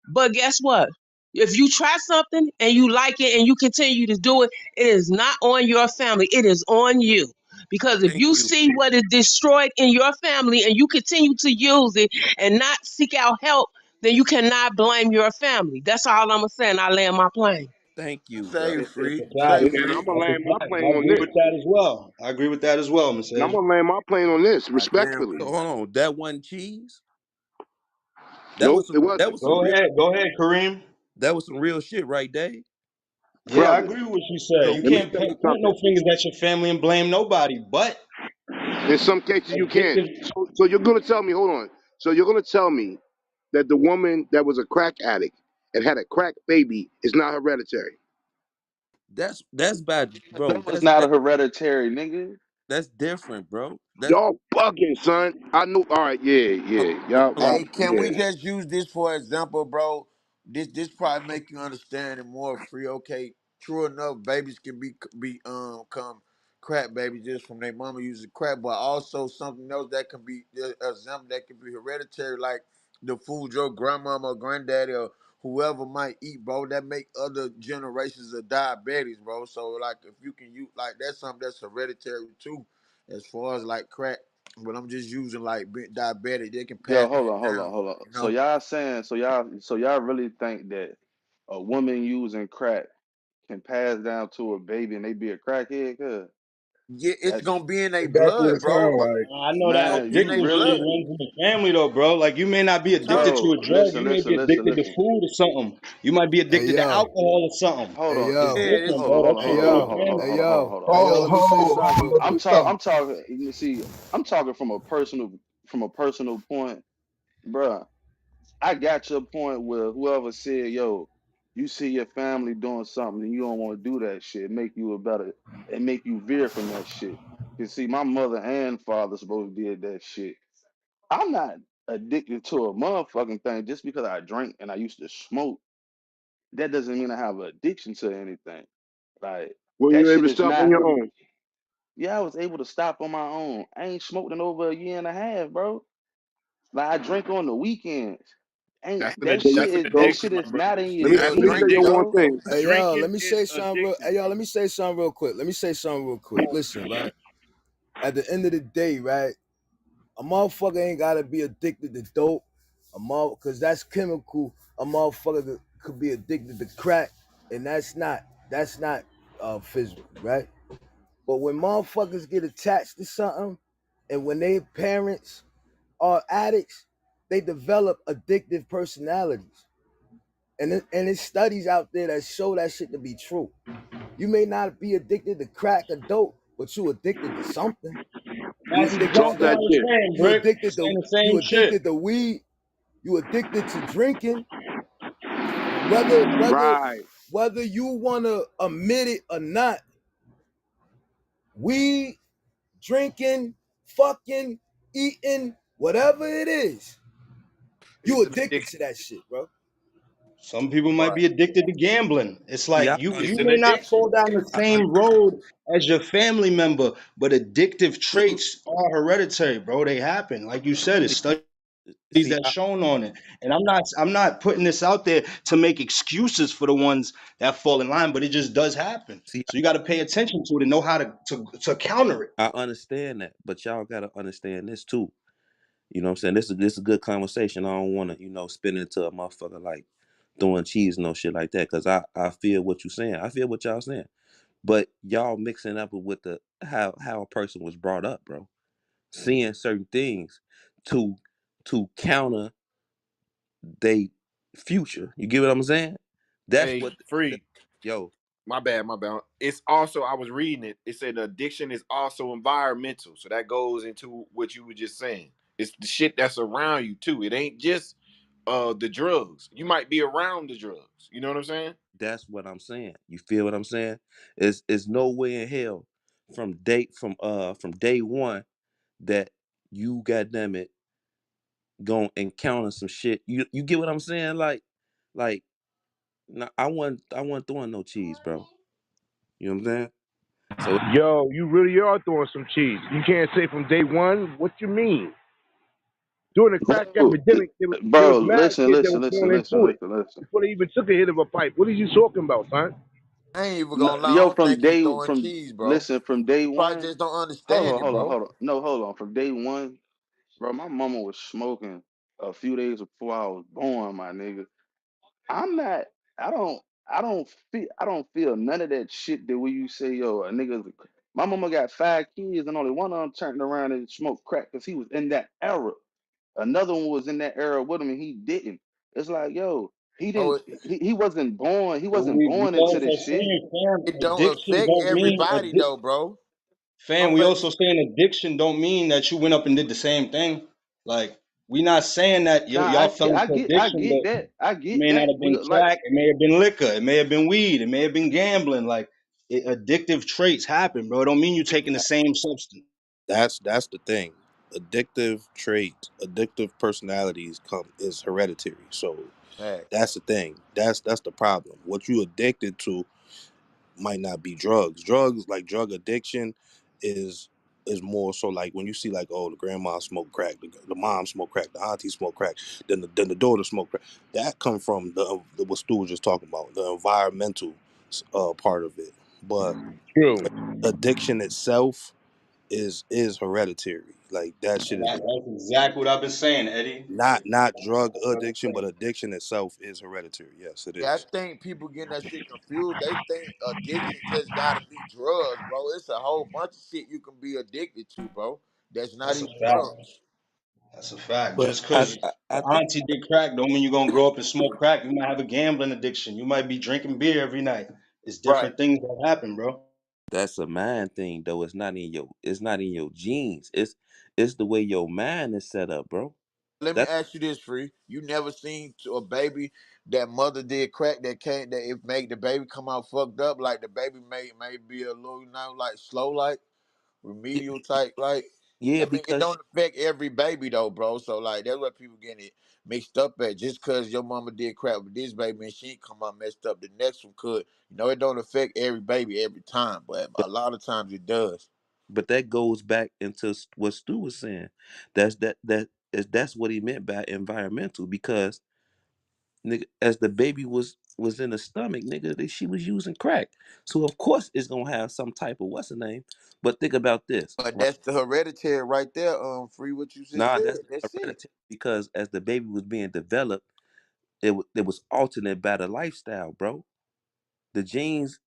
But guess what? If you try something and you like it and you continue to do it, it is not on your family. It is on you. Because if Thank you you. see what is destroyed in your family and you continue to use it and not seek out help, then you cannot blame your family. That's all I'm saying. I land my plane. Thank you, bro. Say It's free. a fact. Say and I'm free. gonna That's a land my fact. plane I on agree this. with that as well. I agree with that as well, Miss And I'm Sage. gonna land my plane on this I damn respectfully. So free. hold on. That one cheese, Nope, it that wasn't, was some real Go ahead, Kareem. that was some real shit right there. Yeah, I brother. agree with what you said. So You Let me can't we tell you point no something. fingers at your family and blame nobody, but In some cases, you can. addictive. So you're gonna tell me, hold on. So you're gonna tell me that the woman that was a crack addict and had a crack baby is not hereditary. that's bad, bro. That was not a That hereditary, nigga. that's different, bro. That's Y'all bugging, son. I know. All right, yeah, hold yeah, on, y'all, hold on. Hey, y'all, can we yeah. just use this for example, bro? This probably make you understand it more free. Okay, true enough, babies can be come crack baby just from their mama using crack, but also something else that can be something that can be hereditary, like the food your grandmama or granddaddy or whoever might eat, bro. That make other generations of diabetes, bro. So like if you can use like that's something that's hereditary too, as far as like crack. But I'm just using like being diabetic, they can Yo, pass hold that on, hold on, down, hold on. you So know. y'all saying, so y'all really think that a woman using crack can pass down to a baby and they be a crackhead? Cause Yeah, it's that, gonna be in their Exactly what blood, it sounds bro. like. I know It's that gonna man, be in you their addictive shit blood. really, runs in the family though, bro. Like you may not be I'm telling addicted to you. bro, a drug, listen, you may listen, be listen, addicted to listen. food or something. You might be Hey addicted to yo, alcohol or something. Hold hey on, It's yo, Yeah, different, hold bro. on, That hold hey on, shit hold run in on, the yo, hold on, hold family. hey on, hold on, yo, hold on. hey yo. Oh, Let me say ho, something real I'm ho, quick. talking, I'm talking. You see, I'm talking from a personal point, bruh. I got your point where whoever said, yo, you see your family doing something and you don't want to do that shit, make you a better, and make you veer from that shit. You see, my mother and father supposed to did that shit. I'm not addicted to a motherfucking thing just because I drink and I used to smoke. That doesn't mean I have an addiction to anything. Like Were that you able shit to is stop on not. your own? Yeah, I was able to stop on my own. I ain't smoked in over a year and a half, bro. Like I drink on the weekends. Ain't that So, shit That's an is so that addiction, shit my is brother. not in your let me that's let me tell genes, you drinking. one bro. thing. Hey yo, Drinking let me is say something real. addictive, Hey yo, bro. let me say something real quick. Let me say something real quick. Listen, right. At the end of the day, right, a motherfucker ain't gotta be addicted to dope. Cause that's chemical. A motherfucker could be addicted to crack, and that's not physical, right? But when motherfuckers get attached to something, and when they parents are addicts, they develop addictive personalities. And it's studies out there that show that shit to be true. You may not be addicted to crack or dope, but you addicted to something. You That's addicted Talk exactly to that what I'm shit. saying, you Brick. addicted to Saying the you same shit. addicted to weed. You addicted to drinking. Whether whether Right. whether you wanna admit it or not, weed, drinking, fucking, eating, whatever it is, you It's an addicted addiction. to that shit, bro. Some people might Right. be addicted to gambling. It's See, like I you It's understand. an may not addiction. fall down the I same road as your family member, but addictive traits are hereditary, bro. They happen. Like you said, it's studies see, that's shown on it. And I'm not putting this out there to make excuses for the ones that fall in line, but it just does happen. see, So you got to pay attention to it and know how to counter it. I understand that, but y'all gotta understand this too. You know what I'm saying? This is a good conversation. I don't want to, spin into a motherfucker like throwing cheese and no shit like that. Cause I feel what you're saying. I feel what y'all saying. But y'all mixing up with the how a person was brought up, bro. Seeing certain things to counter they future. You get what I'm saying? That's Hey, what the, free. yo. My bad, my bad. It's also I was reading it. It said the addiction is also environmental. So that goes into what you were just saying. It's the shit that's around you too. It ain't just the drugs. You might be around the drugs. You know what I'm saying? That's what I'm saying. You feel what I'm saying? Is no way in hell from day one that you goddamn it gonna encounter some shit. You get what I'm saying? Like no, I wasn't throwing no cheese, bro. You know what I'm saying? So Yo, you really are throwing some cheese. You can't say from day one. What you mean? During the crack No, epidemic, there was bro, mad listen, kids that listen, was listen, going listen, into it listen, listen. before they even took a hit of a pipe. What are you talking about, son? I ain't even No, gonna lie. I yo, don't think he throwing from cheese, bro. listen, from day Probably one. just don't Hold understand on, it, hold on, bro. hold on. No, hold on. From day one, bro, my mama was smoking a few days before I was born, my nigga. I'm not. I don't. I don't feel none of that shit that when you say, yo, a nigga. My mama got 5 kids and only one of them turned around and smoked crack because he was in that era. Another one was in that era with him and he didn't. It's like, yo, he Oh, didn't. He wasn't born. He But wasn't we born into also this shit. saying, fam, it don't addiction affect don't mean everybody though, bro. Fam, Don't we let also saying addiction don't mean that you went up and did the same thing. Like, we not saying that Nah, y'all fell I into get, I addiction, get but that. I it get may not that. have been crack, it may have been liquor, it may have been weed, it may have been gambling. Like, addictive traits happen, bro. It don't mean you taking the same substance. That's the thing. Addictive traits, addictive personalities come is hereditary. So facts. that's the thing. That's the problem. What you addicted to might not be drugs. Drugs like drug addiction is more so like when you see like, oh, the grandma smoke crack, the mom smoke crack, the auntie smoke crack, then the daughter smoke crack. That come from the what Stu was just talking about, the environmental part of it. But True. addiction itself is hereditary. Like that shit is That's exactly what I've been saying, Eddie. not drug That's what I've been addiction, but saying. addiction itself is hereditary. Yes, it Yeah, I is. think people getting that shit confused. They think addiction just gotta be drugs, bro. It's a whole bunch of shit you can be addicted to, bro. That's not That's a even fact. drugs. That's a fact. But Just because I your think auntie did crack don't mean you're gonna grow up and smoke crack. You might have a gambling addiction. You might be drinking beer every night. It's Right. different things that happen, bro. That's a mind thing though. It's not in your genes. It's the way your mind is set up, bro. Let me That's ask you this, free. You never seen a baby that mother did crack that can't that it make the baby come out fucked up, like the baby may be a little, like slow, like yeah, remedial type, like. yeah, I mean, it because don't affect every baby though, bro. So like that's what people getting it mixed up at. Just cause your mama did crap with this baby and she ain't come out messed up, the next one could. It don't affect every baby every time, but a lot of times it does. but that goes back into what Stu was saying. That's what he meant by environmental because nigga, as the baby was in the stomach, nigga, she was using crack. So of course it's gonna have some type of what's the name. But think about this, But right? that's the hereditary right there, free what you just Nah, said. that's That's it. hereditary because as the baby was being developed, it was alternate by the lifestyle, bro. The genes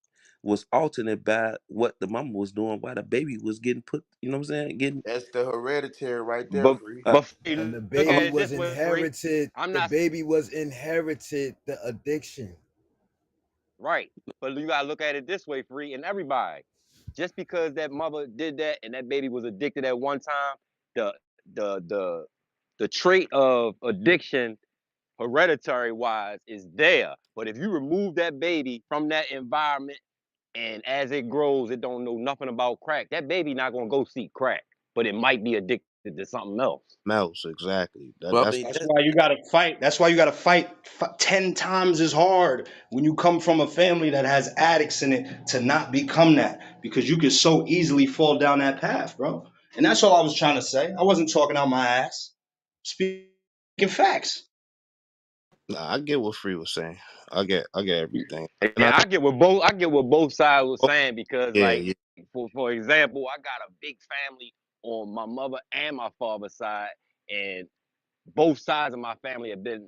was alternate by what the mama was doing while the baby was getting put. You know what I'm saying? Getting That's the hereditary right there, But free. uh, but And the look at I'm a, baby it was this way, free. inherited. I'm The not baby was inherited the addiction. right, but you gotta look at it this way, free, and everybody. Just because that mother did that and that baby was addicted at one time, the the the the trait of addiction hereditary wise is there. But if you remove that baby from that environment and as it grows, it don't know nothing about crack, that baby not gonna go seek crack, but it might be addicted to something else. mouse exactly. well, I That's mean, That's why you gotta fight. That's why you gotta fight 10 times as hard when you come from a family that has addicts in it to not become that because you could so easily fall down that path, bro. And that's all I was trying to say. I wasn't talking out my ass. Speaking facts. nah, I get what Free was saying. I get everything. And I Yeah, I get what both sides was oh, saying because yeah, like yeah. for example, I got a big family on my mother and my father's side, and both sides of my family have been,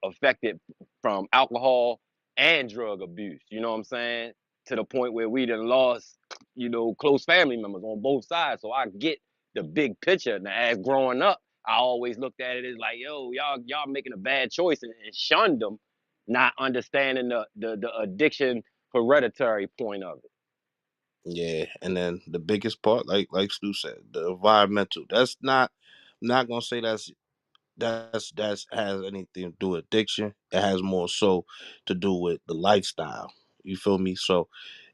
affected from alcohol and drug abuse. You know what I'm saying? To the point where we done lost, close family members on both sides. So I get the big picture. Now, as growing up, I always looked at it as like, yo, y'all making a bad choice and shunned them, not understanding the addiction hereditary point of it. Yeah, and then the biggest part, like Stu said, the environmental. That's not. I'm not gonna say that's has anything to do with addiction. It has more so to do with the lifestyle. You feel me? So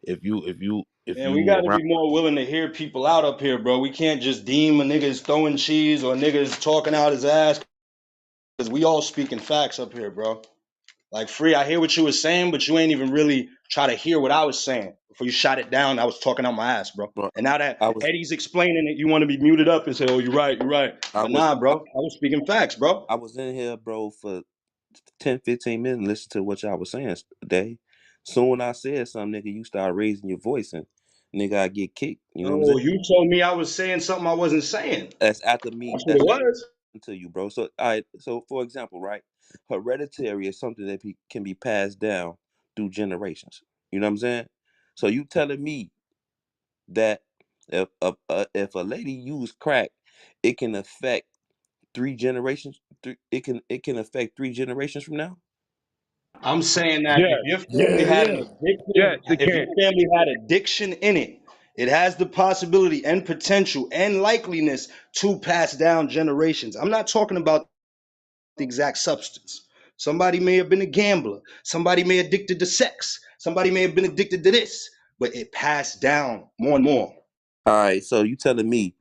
if Man, we you got to around be more willing to hear people out up here, bro. We can't just deem a nigga is throwing cheese or a nigga is talking out his ass because we all speaking facts up here, bro. Like, free, I hear what you was saying, but you ain't even really try to hear what I was saying. Before you shot it down, I was talking out my ass, bro. bro, And now that I was Eddie's explaining it, you want to be muted up and say, oh, you're right, you're right. I But was nah, bro, I was speaking facts, bro. I was in here, bro, for 10, 15 minutes listening to what y'all was saying today. Soon when I said something, nigga, you start raising your voice and nigga, I get kicked. You know what I'm No, saying? you told me I was saying something I wasn't saying. That's after me. That's what That's it after was. to you, bro. So, all right. So, for example, right, hereditary is something that can be passed down through generations. You know what I'm saying? So, you telling me that if a lady use crack, it can affect 3 generations. It can affect 3 generations from now. I'm saying that if Yes. your family Yeah, had an yeah. Yes, addiction, it if your can. family had addiction in it, it has the possibility and potential and likeliness to pass down generations. I'm not talking about the exact substance. Somebody may have been a gambler. Somebody may have addicted to sex. Somebody may have been addicted to this, but it passed down more and more. All right. So, you telling me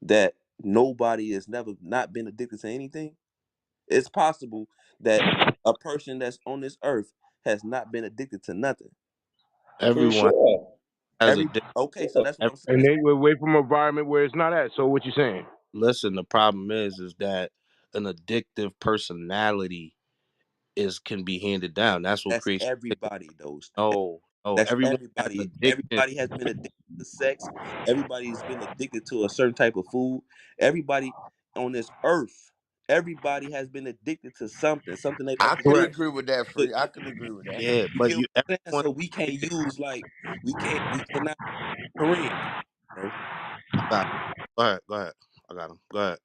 that nobody has never not been addicted to anything? It's possible that a person that's on this earth has not been addicted to nothing. For Everyone sure. has a Every different. okay, so that's what I'm And saying. they were away from an environment where it's not at. So what you saying? Listen, the problem is that an addictive personality is can be handed down. That's what That's creates. everybody, though. No, no, That's everyone has everybody. addiction. Everybody has been addicted to sex. Everybody's been addicted to a certain type of food. Everybody on this earth, everybody has been addicted to something, something they I like to can do. Right. agree with that, But Free. I can agree with that. Yeah, you but get you what I'm saying? everyone So we can't use like we cannot Korean, bro. got. Go ahead, go ahead. I got him. Go ahead.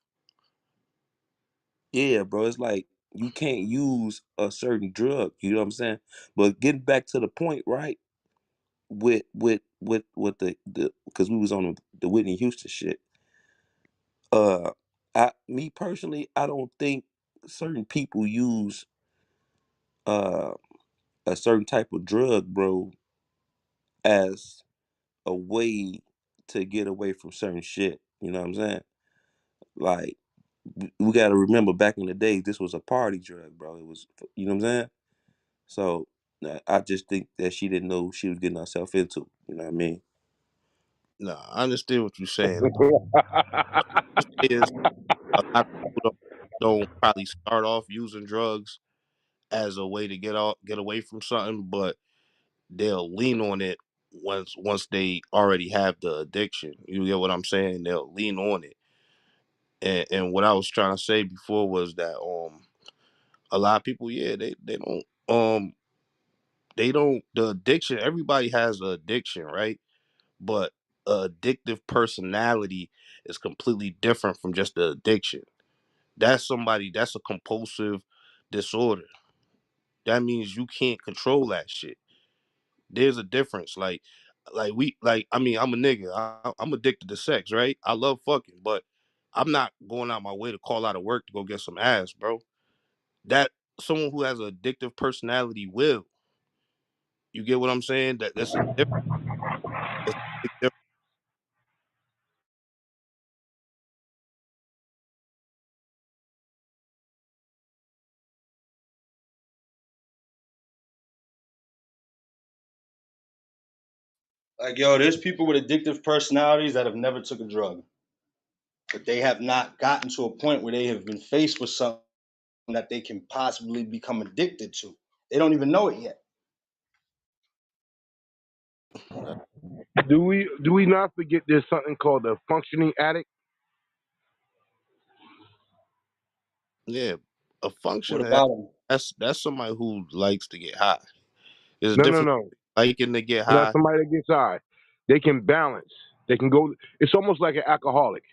Yeah, bro. It's like you can't use a certain drug. You know what I'm saying? But getting back to the point, right? With the because we was on the Whitney Houston shit. Uh, I me personally, I don't think certain people use uh a certain type of drug, bro, as a way to get away from certain shit. You know what I'm saying? Like we got to remember back in the day, this was a party drug, bro. It was, you know what I'm saying? So I just think that she didn't know she was getting herself into. You know what I mean? No, I understand what you're saying. Is a lot of people don't probably start off using drugs as a way to get away from something, but they'll lean on it once they already have the addiction. You get what I'm saying? They'll lean on it. And what I was trying to say before was that a lot of people, yeah, they don't the addiction, everybody has an addiction, right? But a addictive personality is completely different from just the addiction. That's a compulsive disorder. That means you can't control that shit. There's a difference. I mean, I'm a nigga. I'm addicted to sex, right? I love fucking, but I'm not going out my way to call out of work to go get some ass, bro. That someone who has an addictive personality will. You get what I'm saying? That's a different. It's a big difference. Like, yo, there's people with addictive personalities that have never took a drug, but they have not gotten to a point where they have been faced with something that they can possibly become addicted to. They don't even know it yet. Do we not forget there's something called a functioning addict? Yeah, a What functioning addict, about them? that's somebody who likes to get high. There's a No, no, difference no. liking to get Not high. somebody that gets high. They can balance. They can go. It's almost like an alcoholic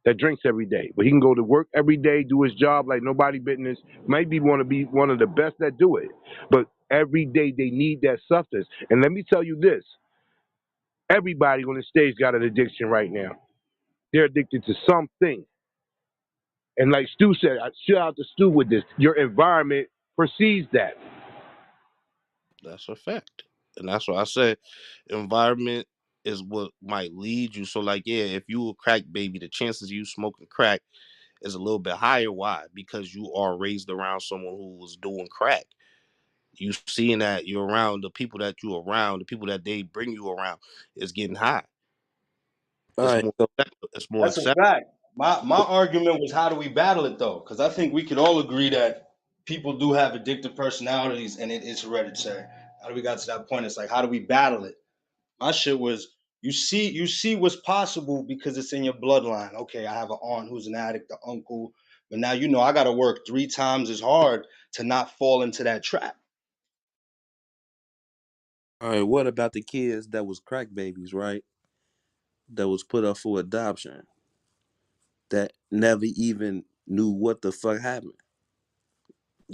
that drinks every day, but he can go to work every day, do his job like nobody business. Maybe want to be one of the best that do it, but every day they need that substance. And let me tell you this: everybody on the stage got an addiction right now. They're addicted to something. And like Stu said, I shout out to Stu with this. Your environment precedes that. That's a fact. And that's what I said. Environment is what might lead you. So like, yeah, if you a crack baby, the chances of you smoking crack is a little bit higher. Why? Because you are raised around someone who was doing crack. You seeing that you're around the people that you're around, the people that they bring you around is getting high. All It's right. more So it's more That's a acceptable. fact. My argument was how do we battle it though? Because I think we could all agree that people do have addictive personalities and it is hereditary. How do we got to that point? It's like how do we battle it? My shit was you see what's possible because it's in your bloodline. Okay, I have an aunt who's an addict, an uncle, but now you know I got to work 3 times as hard to not fall into that trap. all right, what about the kids that was crack babies, right? That was put up for adoption, that never even knew what the fuck happened.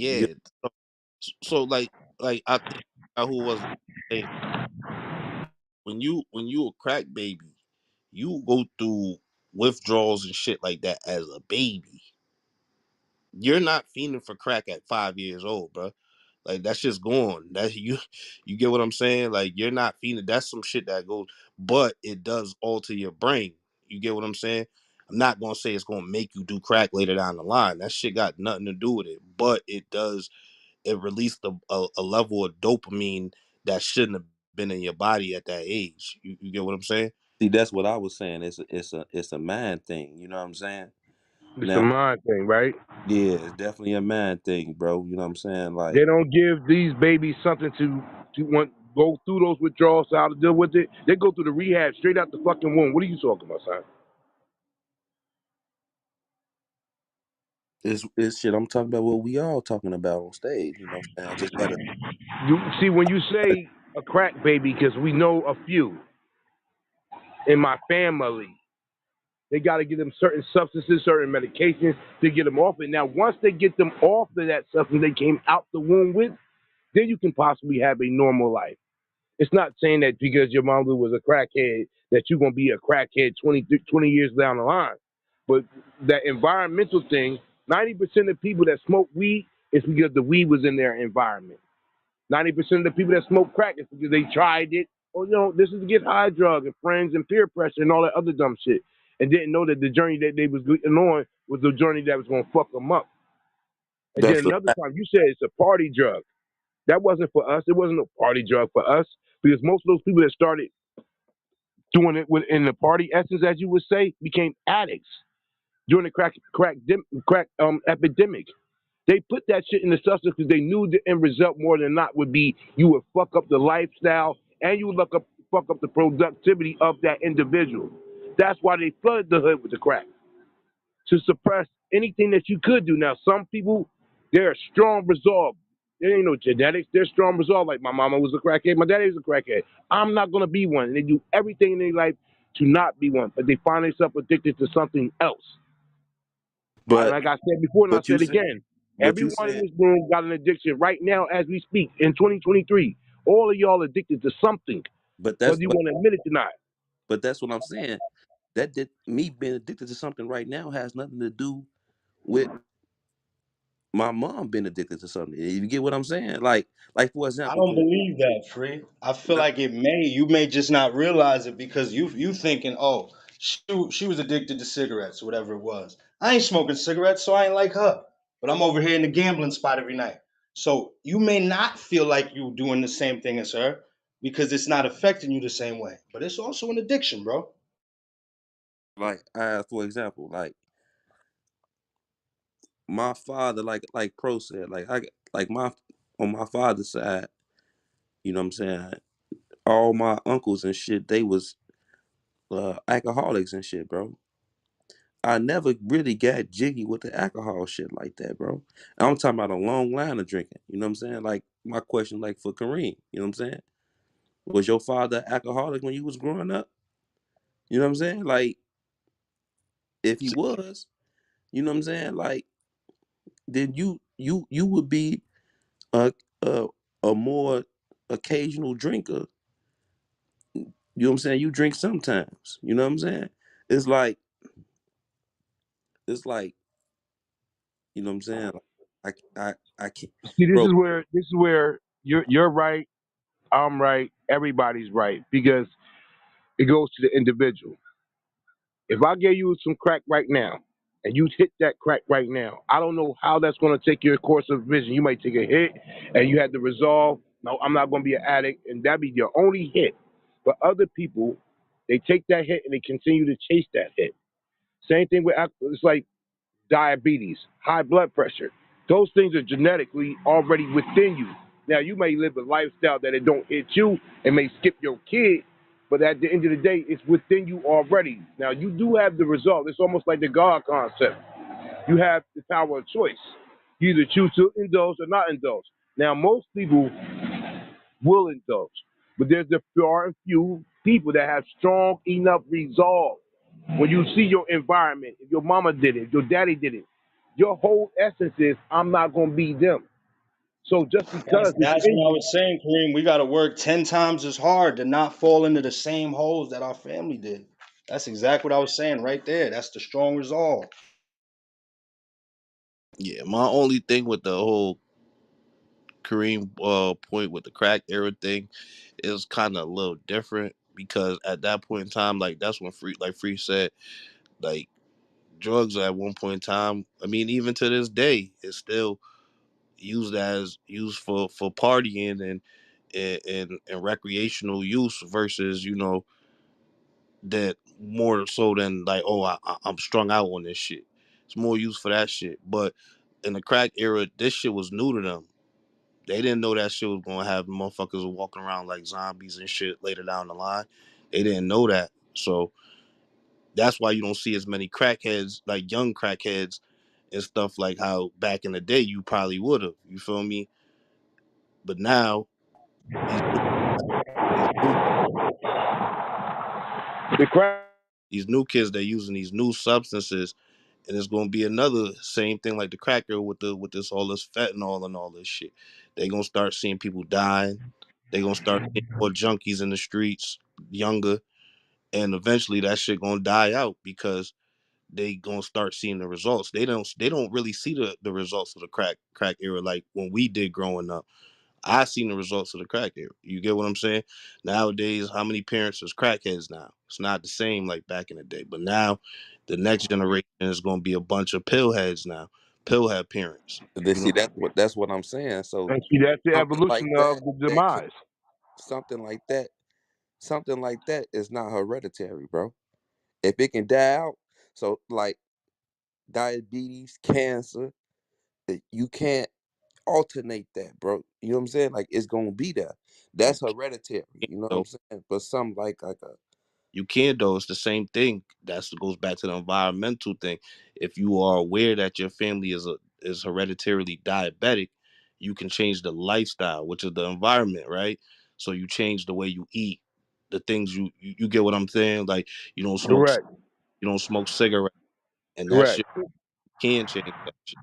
You get Yeah. So like I think who was saying when you a crack baby, you go through withdrawals and shit like that as a baby. You're not fiending for crack at 5 years old, bro. Like that's just gone. That you get what I'm saying? Like you're not fiending. That's some shit that goes, but it does alter your brain. You get what I'm saying? I'm not gonna say it's gonna make you do crack later down the line. That shit got nothing to do with it. But it does. It released a level of dopamine that shouldn't have been in your body at that age. You get what I'm saying? See, that's what I was saying. It's a mind thing. You know what I'm saying? It's a Now, mind thing, right? yeah, it's definitely a mind thing, bro. You know what I'm saying? Like, They don't give these babies something to want go through those withdrawals, how to deal with it. They go through the rehab straight out the fucking womb. What are you talking about, son? it's shit. I'm talking about what we all talking about on stage. You know what I'm saying? I just gotta. You see when you say a crack baby, because we know a few in my family. They got to give them certain substances, certain medications to get them off it. Now, once they get them off of that substance they came out the womb with, then you can possibly have a normal life. It's not saying that because your mom was a crackhead that you're going to be a crackhead 20 years down the line. But that environmental thing, 90% of people that smoke weed is because the weed was in their environment. 90% of the people that smoke crack is because they tried it. Or, this is to get high drug and friends and peer pressure and all that other dumb shit. And didn't know that the journey that they was getting on was the journey that was going to fuck them up. And then That's a another fact. time, you said it's a party drug. That wasn't for us. It wasn't a party drug for us because most of those people that started doing it in the party essence, as you would say, became addicts during the crack epidemic. They put that shit in the substance because they knew the end result more than not would be you would fuck up the lifestyle and you would fuck up the productivity of that individual. That's why they flooded the hood with the crack to suppress anything that you could do. Now, some people, they're strong resolve. There ain't no genetics. They're strong resolve. Like my mama was a crackhead, my daddy was a crackhead. I'm not gonna be one. And they do everything in their life to not be one, but they find themselves addicted to something else. And But like I said before, and I but you said said again, but you everyone in said this room got an addiction right now as we speak in 2023. All of y'all addicted to something, but whether that's you but want to admit it or not. but that's what I'm saying. That did me being addicted to something right now has nothing to do with my mom being addicted to something. You get what I'm saying? Like for I example, don't Kareem, believe that, Free. I feel nah, like you may just not realize it because you thinking, oh, she was addicted to cigarettes, whatever it was. I ain't smoking cigarettes, so I ain't like her. But I'm over here in the gambling spot every night. So you may not feel like you doing the same thing as her because it's not affecting you the same way. But it's also an addiction, bro. like for example, like my father, like Pro said, like my on my father's side, you know what I'm saying? All my uncles and shit, they was alcoholics and shit, bro. I never really got jiggy with the alcohol shit like that, bro. And I'm talking about a long line of drinking. You know what I'm saying? Like my question, like for Kareem, you know what I'm saying? Was your father alcoholic when you was growing up? You know what I'm saying? Like if he was, you know what I'm saying? Like then you would be a a, a more occasional drinker. You know what I'm saying? You drink sometimes. You know what I'm saying? It's like it's like you know what I'm saying? Like, I can't, See, bro. this is where you're right, I'm right, everybody's right because it goes to the individual. If I gave you some crack right now and you hit that crack right now, I don't know how that's going to take your course of vision. You might take a hit and you had to resolve, no, I'm not going to be an addict, and that'd be your only hit. But other people, they take that hit and they continue to chase that hit. Same thing with it's like diabetes, high blood pressure. Those things are genetically already within you. Now you may live a lifestyle that it don't hit you and may skip your kid, but at the end of the day, it's within you already. Now you do have the result. It's almost like the God concept. You have the power of choice. You either choose to indulge or not indulge. Now most people will indulge, but there's a far and few people that have strong enough resolve. When you see your environment, if your mama did it, if your daddy did it, your whole essence is I'm not gonna be them. So just because it's That's in what I you, was saying, Kareem. We got to work 10 times as hard to not fall into the same holes that our family did. That's exactly what I was saying right there. That's the strong resolve. Yeah, my only thing with the whole Kareem point with the crack era thing is kind of a little different because at that point in time, like that's when Free said, like drugs at one point in time. I mean, even to this day, it's still used for partying and recreational use versus that more so than like, oh, I'm strung out on this shit. It's more use for that shit. But in the crack era, this shit was new to them. They didn't know that shit was gonna have motherfuckers walking around like zombies and shit later down the line. They didn't know that. So that's why you don't see as many crackheads, like young crackheads and stuff, like how back in the day you probably would have. You feel me? But now these these new The crack. these new kids, they're using these new substances, and it's gonna be another same thing like the cracker with this all this fentanyl and all this shit. They gonna start seeing people dying. They gonna start seeing more junkies in the streets, younger, and eventually that shit gonna die out because they gonna start seeing the results. They don't really see the results of the crack era like when we did growing up. I seen the results of the crack era. You get what I'm saying? Nowadays, how many parents is crackheads now? It's not the same like back in the day. But now, the next generation is going to be a bunch of pillheads now, pillhead parents. You See, know, that's what I'm saying. So And see, that's the something like evolution of that, the that can demise. something like that, something like that is not hereditary, bro. If it can die out, so like diabetes, cancer, you can't alternate that, bro. You know what I'm saying? Like it's gonna be there. you That's hereditary. can't You know what I'm though. saying? But some like a You can't though. It's the same thing. That goes back to the environmental thing. If you are aware that your family is hereditarily diabetic, you can change the lifestyle, which is the environment, right? So you change the way you eat, the things you get what I'm saying. Like you don't smoke, Correct. you don't smoke cigarettes, and that Correct. shit can change that shit.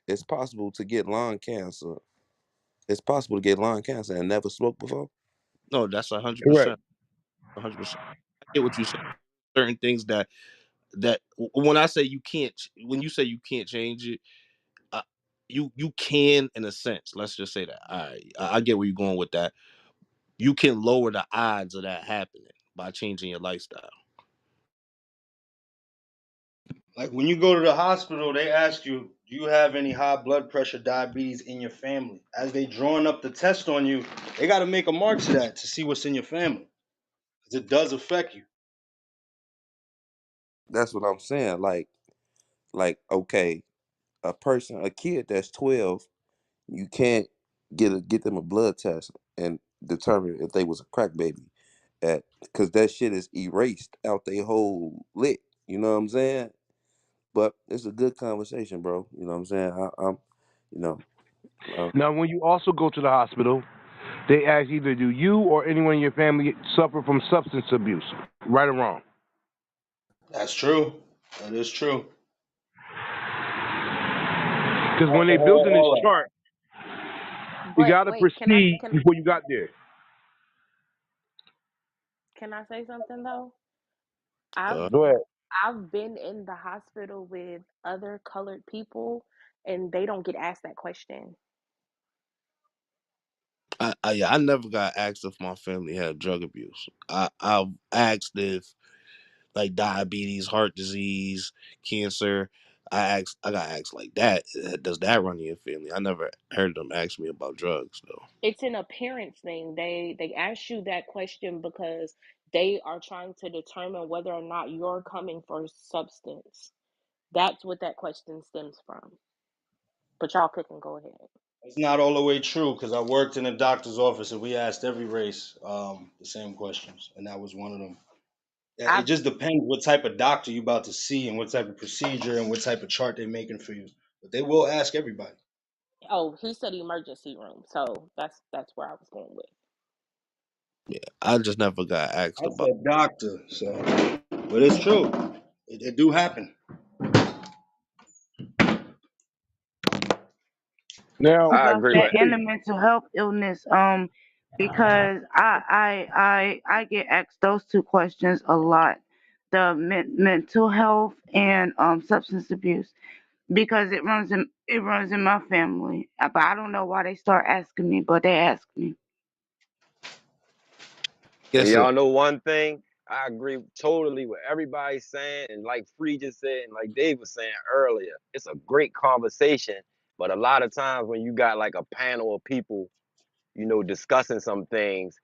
it's possible to get lung cancer. It's possible to get lung cancer and never smoke before. No, that's 100%, Correct. 100%. I get what you say. Certain things that when I say you can't, when you say you can't change it, uh, you can in a sense. Let's just say that. All right, I get where you're going with that. You can lower the odds of that happening by changing your lifestyle. Like when you go to the hospital, they ask you, do you have any high blood pressure, diabetes in your family? As they drawing up the test on you, they got to make a mark to that to see what's in your family, because it does affect you. That's what I'm saying. Like okay, a kid that's 12, you can't get them a blood test and determine if they was a crack baby, at because that shit is erased out their whole lick. You know what I'm saying? But it's a good conversation, bro. You know what I'm saying? I'm, you know, uh, Now, when you also go to the hospital, they ask either do you or anyone in your family suffer from substance abuse, right or wrong? That's true. That is true. Because when they building this Hold chart, you But got to wait, can I proceed can before you got there. can I say something though? I've Uh, Go ahead. I've been in the hospital with other colored people and they don't get asked that question. yeah, I never got asked if my family had drug abuse. I've asked if like diabetes, heart disease, cancer. I got asked like that. Does that run in your family? I never heard them ask me about drugs though. It's an appearance thing. They ask you that question because they are trying to determine whether or not you're coming for substance. That's what that question stems from. But y'all couldn't go ahead. It's not all the way true, because I worked in a doctor's office and we asked every race the same questions, and that was one of them. It I've just depends what type of doctor you about to see and what type of procedure and what type of chart they're making for you. But they will ask everybody. Oh, he said emergency room, so that's where I was going with. Yeah, I just never got asked I about. said doctor, so but it's true. It do happen. Now, I About agree that with. and the proceed. mental health illness, because I get asked those two questions a lot, the mental health and substance abuse, because it runs in my family. But I don't know why they start asking me, but they ask me. And Yes, y'all know one thing, I agree totally with everybody saying, and like Free just said, and like Dave was saying earlier, it's a great conversation. But a lot of times when you got like a panel of people discussing some things,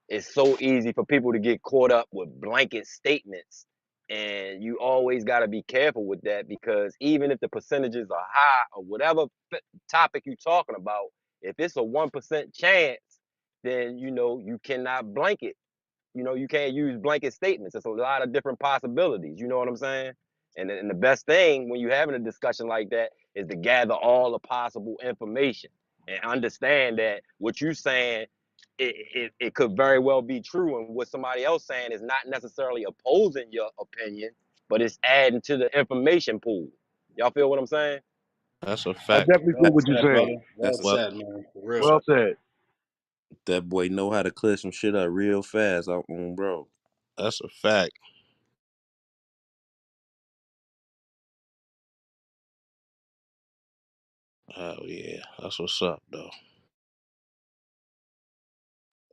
it's so easy for people to get caught up with blanket statements. And you always got to be careful with that, because even if the percentages are high or whatever topic you're talking about, if it's a 1% chance, then you cannot blanket. You can't use blanket statements. It's a lot of different possibilities. You know what I'm saying? And the best thing when you're having a discussion like that is to gather all the possible information and understand that what you're saying, it could very well be true, and what somebody else saying is not necessarily opposing your opinion, but it's adding to the information pool. Y'all feel what I'm saying? That's a I fact. definitely Well feel what you're said, saying. brother. Well That's a Well, said, man. For real. Well said. that boy know how to clear some shit up real fast out on bro. that's a fact. Oh yeah, that's what's up though.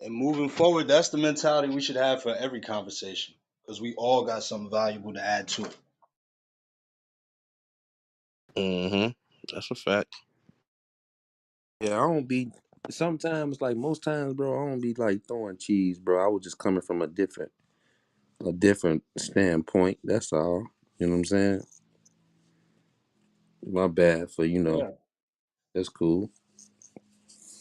And moving forward, that's the mentality we should have for every conversation, because we all got something valuable to add to it. Mm-hmm. That's a fact. Yeah, I don't be sometimes like most times, bro, I don't be like throwing cheese, bro. I was just coming from a different standpoint. That's all. You know what I'm saying? My bad for Yeah. that's cool.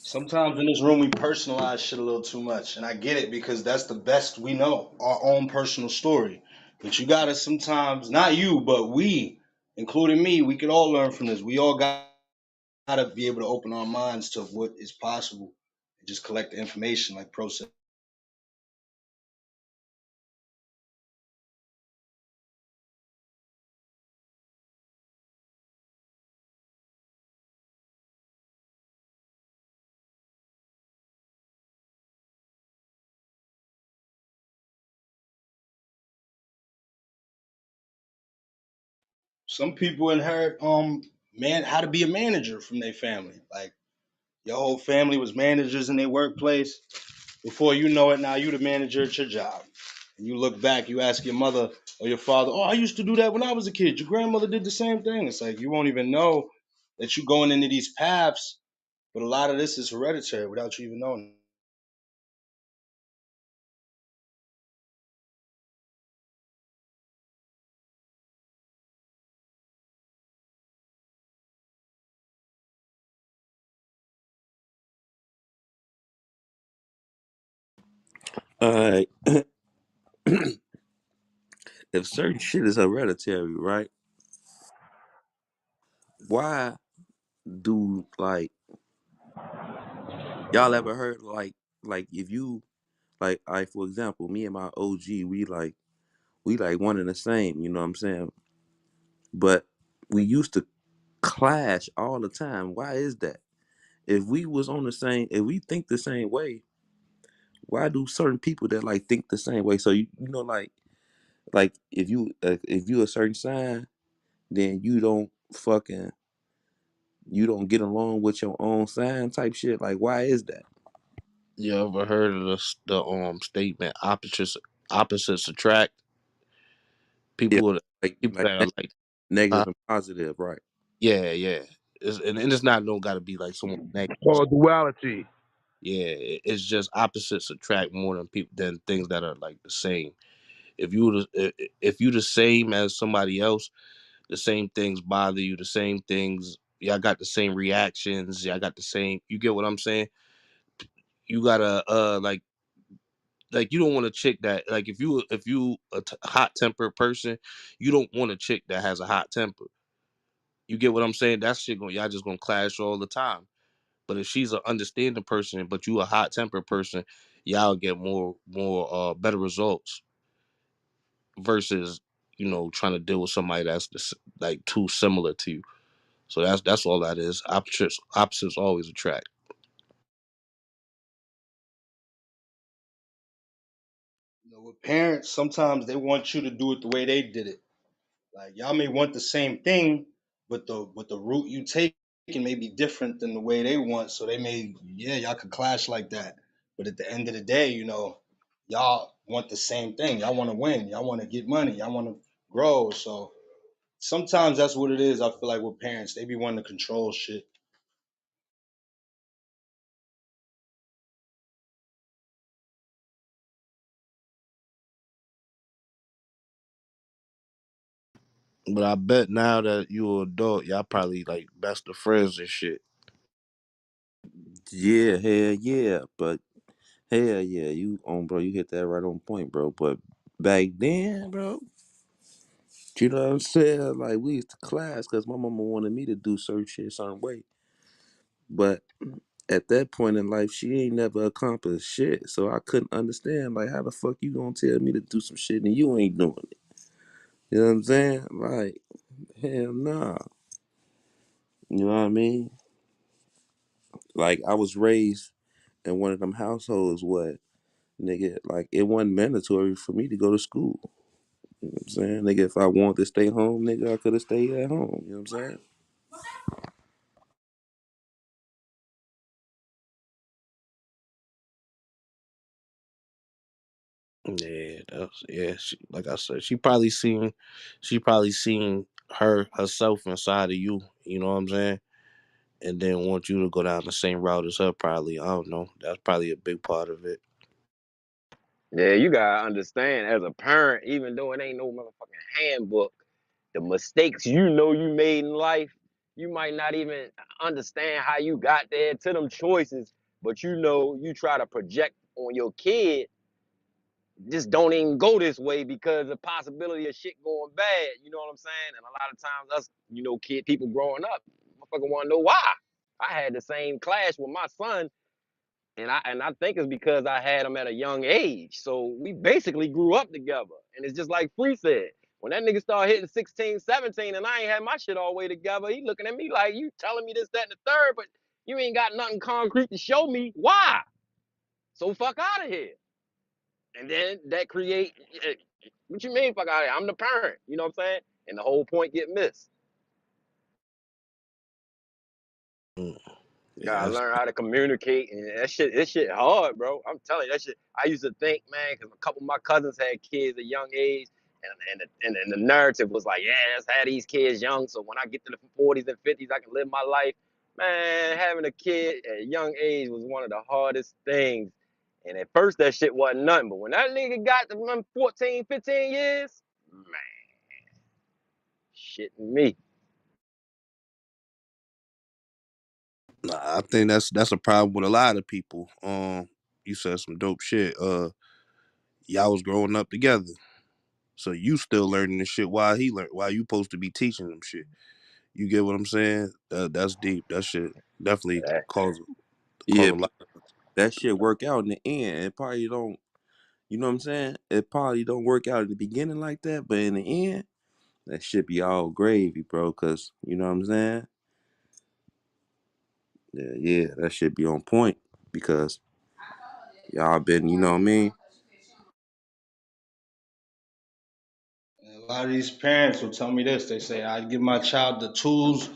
Sometimes in this room we personalize shit a little too much, and I get it because that's the best we know, our own personal story. But you gotta sometimes, not you, but we, including me, we could all learn from this. We all gotta be able to open our minds to what is possible and just collect the information, like process. Some people inherit man how to be a manager from their family. Like your whole family was managers in their workplace. Before you know it, now you the manager at your job. And you look back, you ask your mother or your father, "Oh, I used to do that when I was a kid. Your grandmother did the same thing." It's like you won't even know that you're going into these paths, but a lot of this is hereditary without you even knowing. All right. If certain shit is hereditary, right? Why do like y'all ever heard like if you like I for example, me and my OG, we like one and the same, you know what I'm saying? But we used to clash all the time. Why is that? If we think the same way, why do certain people that like think the same way? So like if you a certain sign, then you don't get along with your own sign type shit. Like why is that? You ever heard of the statement opposites attract? Yeah, People people like that are like, negative huh? and positive, right? Yeah, yeah. And it's not don't got to be like someone negative. Oh, duality. Yeah, it's just opposites attract more than things that are like the same. If you the same as somebody else, the same things bother you, the same things. Y'all got the same reactions. Y'all got the same. You get what I'm saying? You gotta like you don't want a chick that like if you hot tempered person, you don't want a chick that has a hot temper. You get what I'm saying? That shit going y'all just gonna clash all the time. But if she's an understanding person, but you a hot tempered person, y'all get more better results versus trying to deal with somebody that's like too similar to you. So that's all that is. Opposites always attract. With parents, sometimes they want you to do it the way they did it. Like y'all may want the same thing, but the route you take may be different than the way they want. So they may, yeah, y'all could clash like that. But at the end of the day, y'all want the same thing. Y'all want to win. Y'all want to get money. Y'all want to grow. So sometimes that's what it is. I feel like with parents, they be wanting to control shit. But I bet now that you an adult, y'all probably like best of friends and shit. Yeah, hell yeah. But hell yeah, you on bro, you hit that right on point, bro. But back then, bro, you know what I'm saying? Like we used to class because my mama wanted me to do certain shit a certain way. But at that point in life, she ain't never accomplished shit. So I couldn't understand like how the fuck you gonna tell me to do some shit and you ain't doing it. You know what I'm saying? Like, hell nah. You know what I mean? Like I was raised in one of them households where nigga, like it wasn't mandatory for me to go to school. You know what I'm saying? Nigga, if I wanted to stay home, nigga, I could have stayed at home. You know what I'm saying? Yeah, that's yeah. Like I said, she probably seen herself inside of you. You know what I'm saying? And then want you to go down the same route as her. Probably, I don't know. That's probably a big part of it. Yeah, you gotta understand as a parent, even though it ain't no motherfucking handbook, the mistakes you know you made in life, you might not even understand how you got there to them choices, but you know you try to project on your kid, just don't even go this way because the possibility of shit going bad. You know what I'm saying? And a lot of times us, people growing up, motherfucker wanna know why. I had the same clash with my son and I think it's because I had him at a young age. So we basically grew up together. And it's just like Free said. When that nigga started hitting 16, 17, and I ain't had my shit all the way together, he looking at me like, you telling me this, that, and the third, but you ain't got nothing concrete to show me. Why? So fuck out of here. And then that create, what you mean fuck out of here? I'm the parent. You know what I'm saying? And the whole point get missed. Mm, yeah, Gotta that's learn how to communicate, and this shit hard, bro. I'm telling you, that shit. I used to think, man, because a couple of my cousins had kids at a young age, and the narrative was like, yeah, let's have these kids young, so when I get to the 40s and 50s, I can live my life. Man, having a kid at a young age was one of the hardest things. And at first, that shit wasn't nothing, but when that nigga got to them 14, 15 years, man, shit me. nah, I think that's a problem with a lot of people. You said some dope shit. Y'all was growing up together, so you still learning the shit while he learn while you supposed to be teaching him shit. You get what I'm saying? That's deep. That shit definitely That, cause Yeah, a lot. that shit work out in the end. It probably don't, you know what I'm saying? It probably don't work out at the beginning like that, but in the end, that shit be all gravy, bro. Cause you know what I'm saying? Yeah, that shit be on point because y'all been, you know what I mean? And a lot of these parents will tell me this. They say, I give my child the tools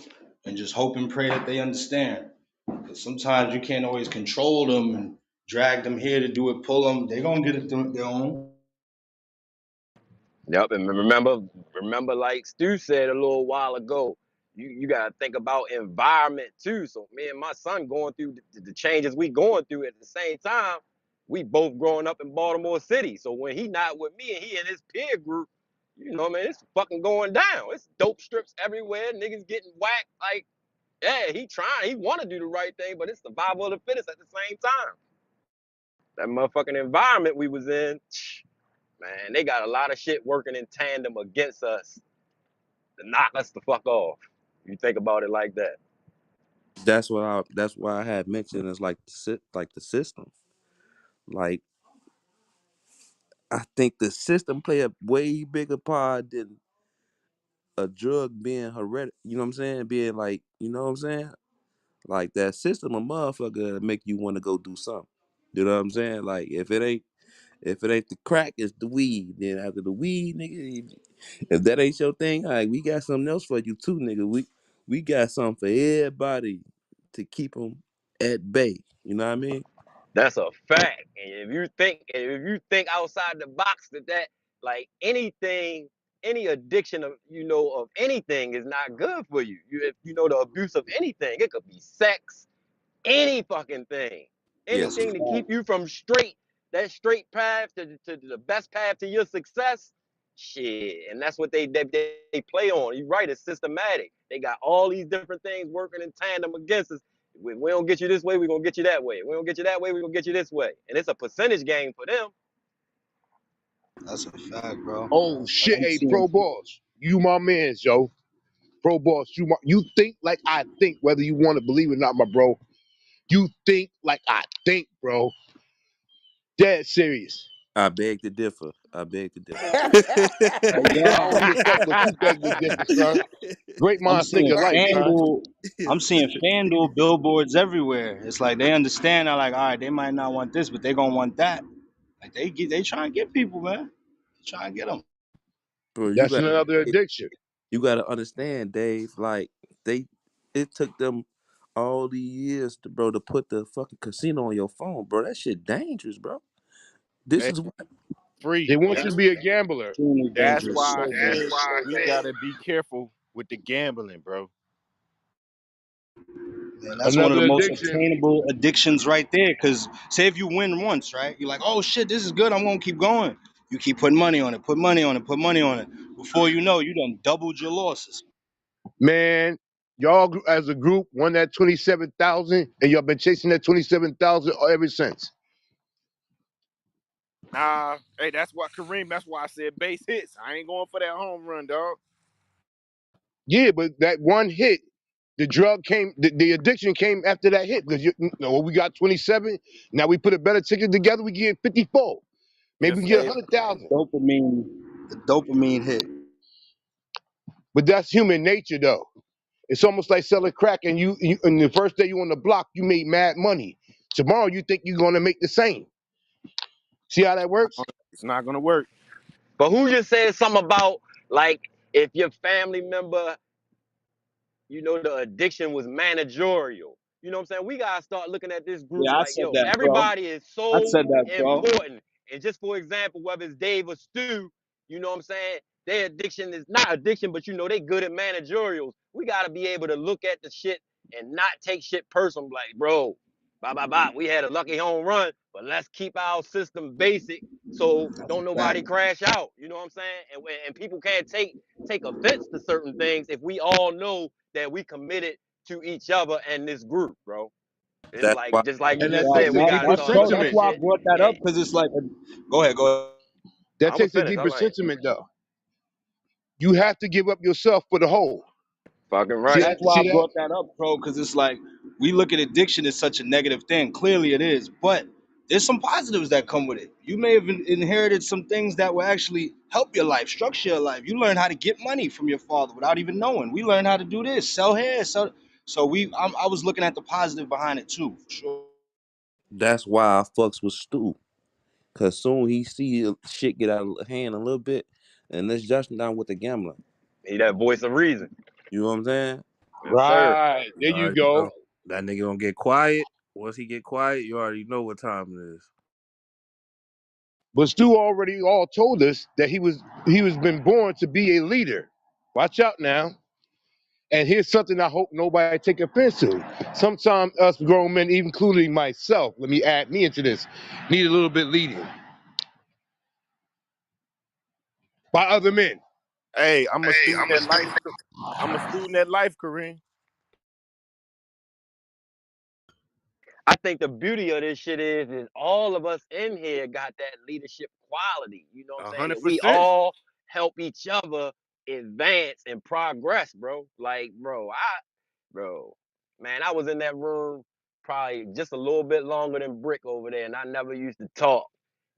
and just hope and pray that they understand. Because sometimes you can't always control them and drag them here to do it, pull them. They're going to get it through their own. Yep, and remember, like Stu said a little while ago, you gotta think about environment too. So me and my son going through the changes we going through at the same time. We both growing up in Baltimore City. So when he not with me and he and his peer group, man, it's fucking going down. It's dope strips everywhere. Niggas getting whacked. Like, yeah, he want to do the right thing, but it's survival of the fittest at the same time. That motherfucking environment we was in, man, they got a lot of shit working in tandem against us to knock us the fuck off. You think about it like that. That's why I had mentioned it's like like the system. Like I think the system play a way bigger part than a drug being hereditary. You know what I'm saying? Being like, you know what I'm saying? Like that system, a motherfucker make you want to go do something. You know what I'm saying? Like if it ain't the crack, it's the weed. Then after the weed, nigga, if that ain't your thing, all right, we got something else for you too, nigga. We got something for everybody to keep them at bay. You know what I mean? That's a fact. And if you think outside the box that like anything, any addiction of of anything is not good for you. If you know the abuse of anything, it could be sex, any fucking thing, Yes. anything to keep you from that straight path to the best path to your success. Shit, and that's what they play on. You're right, it's systematic. They got all these different things working in tandem against us. We don't get you this way, we're gonna get you that way. We don't get you that way, we're gonna get you this way. And it's a percentage game for them. That's a fact, bro. Oh But shit, I'm hey, seeing pro boss, you my man's, yo. Pro boss, you think like I think, whether you want to believe it or not, my bro. You think like I think, bro. Dead serious. I beg to differ. I beg to differ. I don't give a fuck what you beg to differ, son. Great I'm minds think seeing alike, son. FanDuel. I'm seeing FanDuel billboards everywhere. It's like they understand. They're like, all right, they might not want this, but they gonna want that. Like they try and get people, man. They try and get them. Bro, That's another addiction. you gotta understand, Dave. Like it took them all these years to put the fucking casino on your phone, bro. That shit dangerous, bro. This Hey, is what free. They want you to be a gambler. Extremely That's dangerous. why I So said dangerous. we gotta be careful with the gambling, bro. And that's one of the Another most addiction. obtainable addictions right there. Because say if you win once, right? You're like, oh shit, this is good. I'm gonna keep going. You keep putting money on it, put money on it, put money on it. Before you know, you done doubled your losses. Man, y'all as a group won that 27,000, and y'all been chasing that 27,000 ever since. Nah, hey, that's what Kareem. That's why I said base hits. I ain't going for that home run, dog. Yeah, but that one hit, the drug came, the addiction came after that hit. Because we got 27. Now we put a better ticket together, we get 54. Maybe we Yes, can get sir. Hey, 100,000. The dopamine hit. But that's human nature, though. It's almost like selling crack, and you and the first day you on the block, you made mad money. Tomorrow you think you're gonna make the same. See how that works? It's not gonna work. but who just said something about like if your family member, the addiction was managerial. You know what I'm saying? We gotta start looking at this group Yeah, I like, said yo, that, bro. everybody is I so said that, bro. important. And just for example, whether it's Dave or Stu, you know what I'm saying? Their addiction is not addiction, but they good at managerials. We gotta be able to look at the shit and not take shit personal. Like, bro, blah blah blah. We had a lucky home run, but let's keep our system basic so That's don't a fact. nobody crash out. You know what I'm saying? And people can't take offense to certain things if we all know that we committed to each other and this group, bro. It's that's like why just like you And that just Right. said, takes a we That, gotta deeper that's start bro. looking That's at sentiment. why I shit. brought that And up because it's like, go ahead, go ahead. That I'm takes a finished. deeper I'm like, sentiment, though. You have to give up yourself for the whole. fucking See, right. That's why I see that? brought that up, bro, because it's like we look at addiction as such a negative thing. Clearly, it is, but there's some positives that come with it. You may have inherited some things that will actually help your life, structure your life. You learn how to get money from your father without even knowing. We learned how to do this, sell hair, sell. So I was looking at the positive behind it too, for sure. that's why I fucks with Stu. Cause soon he see shit get out of hand a little bit, and let's judge him down with the gambler. He that voice of reason. You know what I'm saying? Yes, sir. Right. There You you already go. know that nigga gonna get quiet. Once he get quiet, you already know what time it is. But Stu already all told us that he was been born to be a leader. Watch out now. And here's something I hope nobody take offense to. Sometimes us grown men, including myself, let me add me into this, need a little bit leading by other men. Hey, I'm a student at life. I'm a student at life, Kareem. I think the beauty of this shit is all of us in here got that leadership quality. You know what I'm A saying? hundred And we percent. all help each other advance and progress, bro. Like, bro, man, I was in that room probably just a little bit longer than Brick over there, and I never used to talk.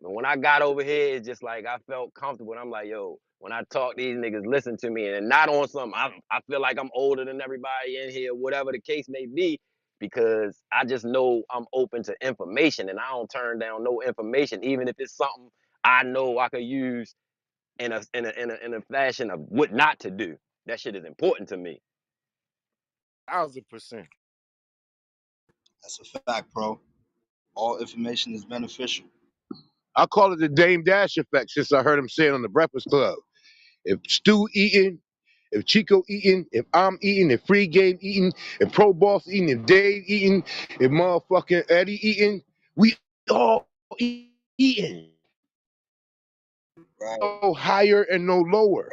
But when I got over here, it's just like I felt comfortable. And I'm like, yo, when I talk, these niggas listen to me, and not on something. I feel like I'm older than everybody in here, whatever the case may be, because I just know I'm open to information, and I don't turn down no information, even if it's something I know I could use in a fashion of what not to do. That shit is important to me. 1,000%. That's a fact, bro. All information is beneficial. I call it the Dame Dash effect since I heard him say it on the Breakfast Club. If Stu eating, if Chico eating, if I'm eating, if Free Game eating, if Pro Boss eating, if Dave eating, if motherfucking Eddie eating, we all eating. Right. no higher and no lower.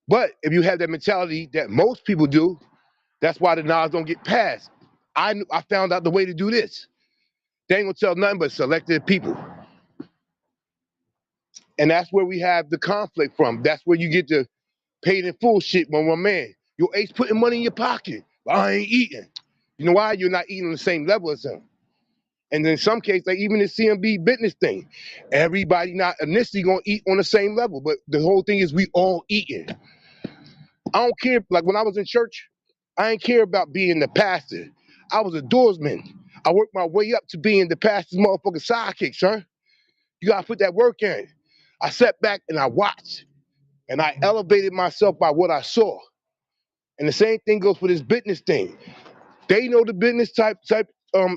But if you have that mentality that most people do, that's why the knowledge don't get passed. I found out the way to do this. They ain't gonna tell nothing but selected people. And that's where we have the conflict from. That's where you get the paid in full shit from my man. Your ace putting money in your pocket, but I ain't eating. You know why? You're not eating on the same level as them. And in some cases, like even the C.M.B. business thing, everybody not initially gonna eat on the same level, but the whole thing is we all eating. I don't care. Like when I was in church, I ain't care about being the pastor. I was a doorsman. I worked my way up to being the pastor's motherfucking sidekick, son. You gotta put that work in. I sat back and I watched, and I elevated myself by what I saw. And the same thing goes for this business thing. They know the business type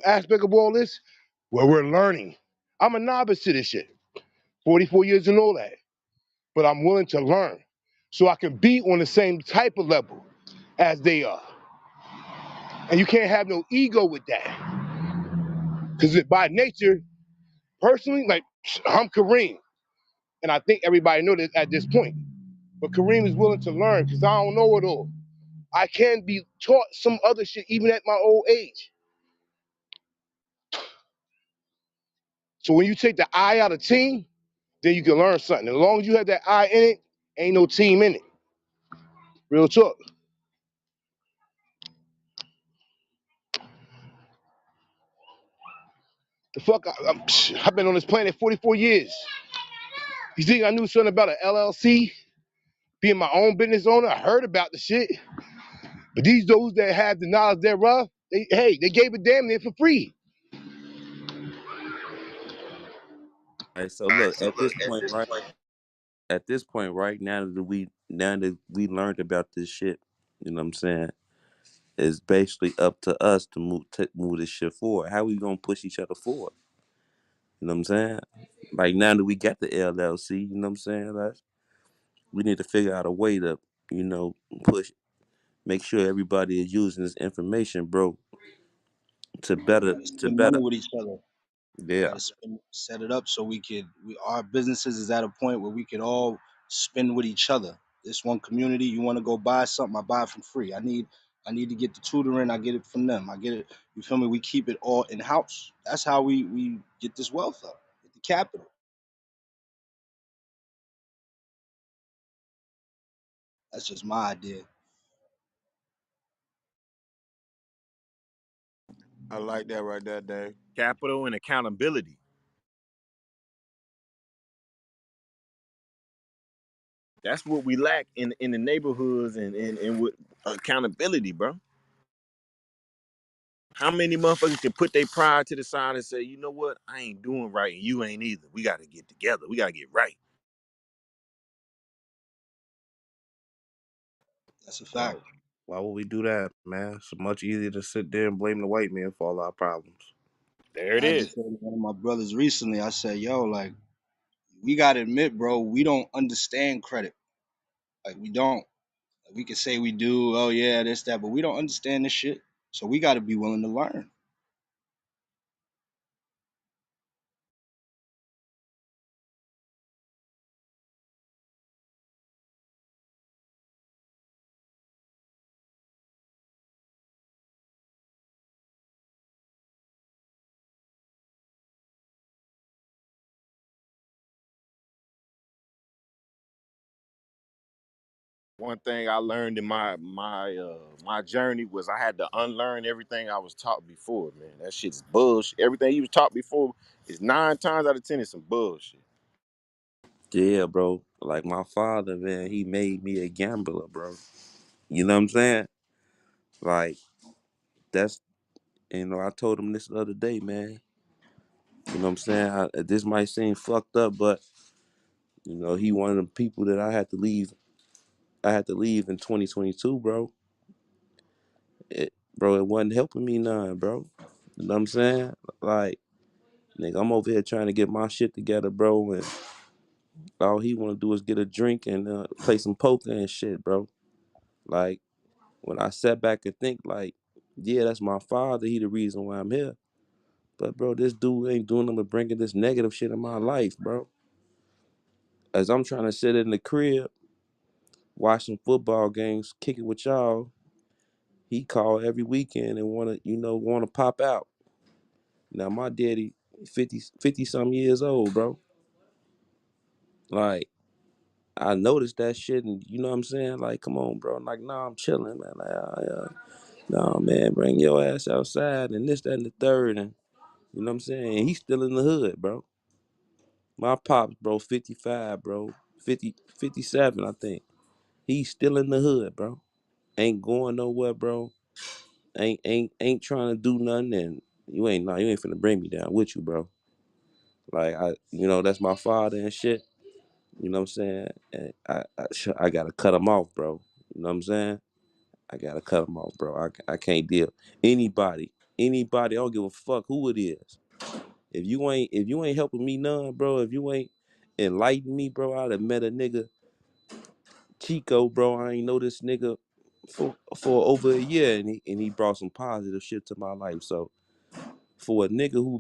aspect of all this. Well, we're learning. I'm a novice to this shit. 44 years and all that. But I'm willing to learn. So I can be on the same type of level as they are. And you can't have no ego with that. Because by nature, personally, like I'm Kareem. And I think everybody knows this at this point. But Kareem is willing to learn because I don't know it all. I can be taught some other shit even at my old age. So when you take the I out of team, then you can learn something. As long as you have that I in it, ain't no team in it. Real talk. The fuck, I've been on this planet 44 years. You think I knew something about an LLC? Being my own business owner, I heard about the shit. But these those that have the knowledge thereof, they gave it damn near for free. All right, so look, at this point, right now that we learned about this shit, you know what I'm saying? It's basically up to us to move this shit forward. How we gonna push each other forward? You know what I'm saying? Like now that we got the LLC, you know what I'm saying? Like, we need to figure out a way to, you know, push, make sure everybody is using this information, bro, to We better, gotta to spend money better. with each other. We Yeah, gotta set it up so our businesses is at a point where we could all spend with each other. This one community, you want to go buy something, I buy it for free. I need to get the tutoring, I get it from them. I get it. You feel me? We keep it all in house. That's how we get this wealth up, get the capital. That's just my idea. I like that right there, Dave. Capital and accountability. That's what we lack in the neighborhoods and with accountability, bro. How many motherfuckers can put their pride to the side and say, you know what, I ain't doing right and you ain't either. We got to get together. We got to get right. That's a why, fact. why would we do that, man? It's much easier to sit there and blame the white man for all our problems. There it I just is. told one of my brothers recently. I said, "Yo, like we gotta admit, bro, we don't understand credit. Like we don't. We can say we do. Oh yeah, this that, but we don't understand this shit. So we got to be willing to learn." One thing I learned in my journey was I had to unlearn everything I was taught before, man. That shit's bullshit. Everything you was taught before is 9 times out of 10 is some bullshit. Yeah, bro. Like my father, man, he made me a gambler, bro. You know what I'm saying? Like that's, I told him this the other day, man. You know what I'm saying? This might seem fucked up, but he one of the people that I had to leave. I had to leave in 2022, bro. Bro, it wasn't helping me none, bro. You know what I'm saying? Like, nigga, I'm over here trying to get my shit together, bro, and all he want to do is get a drink and play some poker and shit, bro. Like, when I sat back and think, like, yeah, that's my father. He the reason why I'm here. But bro, this dude ain't doing nothing but bringing this negative shit in my life, bro. as I'm trying to sit in the crib, watching football games, kicking with y'all, he called every weekend and wanna pop out. Now my daddy 50 some years old, bro. Like I noticed that shit and you know what I'm saying? Like, come on, bro. I'm like, nah, I'm chilling, man. Like, nah, man, bring your ass outside and this, that, and the third and you know what I'm saying? And he's still in the hood, bro. My pops, bro, 55, bro. 57, I think. He's still in the hood, bro. Ain't going nowhere, bro. Ain't trying to do nothing and you ain't finna bring me down with you, bro. Like that's my father and shit. You know what I'm saying? And I gotta cut him off, bro. You know what I'm saying? I gotta cut him off, bro. I can't deal. Anybody, I don't give a fuck who it is. If you ain't helping me none, bro, if you ain't enlighten me, bro, I'd have met a nigga, Chico, bro. I ain't know this nigga for over a year and he brought some positive shit to my life. So for a nigga who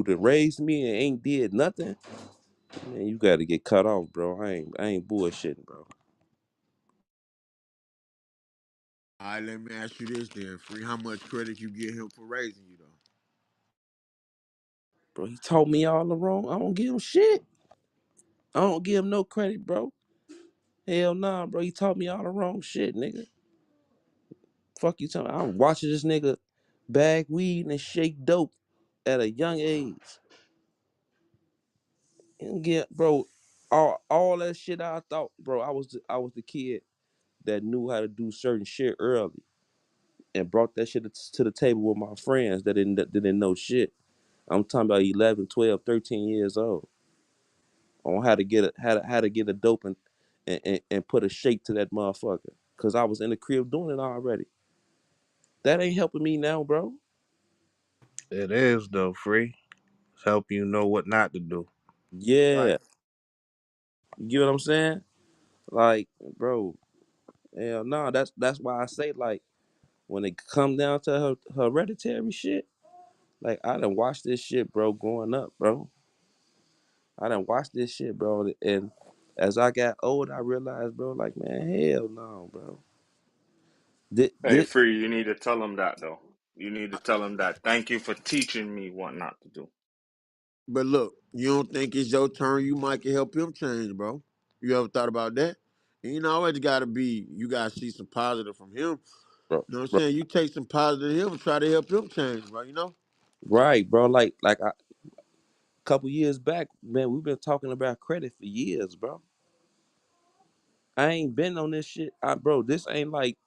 done raised me and ain't did nothing, man, you gotta get cut off, bro. I ain't bullshitting, bro. All right, let me ask you this then, Free. How much credit you give him for raising you, though? Bro, he taught me all the wrong. I don't give him shit. I don't give him no credit, bro. Hell nah, bro. He taught me all the wrong shit, nigga. Fuck you talking. I'm watching this nigga bag weed and shake dope at a young age. And get, bro, all that shit I thought, bro. I was the kid that knew how to do certain shit early and brought that shit to the table with my friends that didn't know shit. I'm talking about 11, 12, 13 years old on how to get a dope and put a shake to that motherfucker. Cause I was in the crib doing it already. That ain't helping me now, bro. It is, though, Free. It's helping you know what not to do. Right. Yeah. You get what I'm saying? Like, bro, hell no, that's why I say like when it come down to her hereditary shit, like I done watched this shit, bro, growing up, bro. I done watched this shit, bro. And as I got older, I realized, bro, like, man, hell no, bro. Hey, This, Free, you need to tell him that though. You need to tell him that. Thank you for teaching me what not to do. But look, you don't think it's your turn? You might can help him change, bro. You ever thought about that? You ain't always gotta be. You gotta see some positive from him. bro, You know what I'm bro, saying? You take some positive to him and try to help him change, bro. You know? right, bro. Like a couple years back, man, we've been talking about credit for years, bro. I ain't been on this shit, bro. This ain't like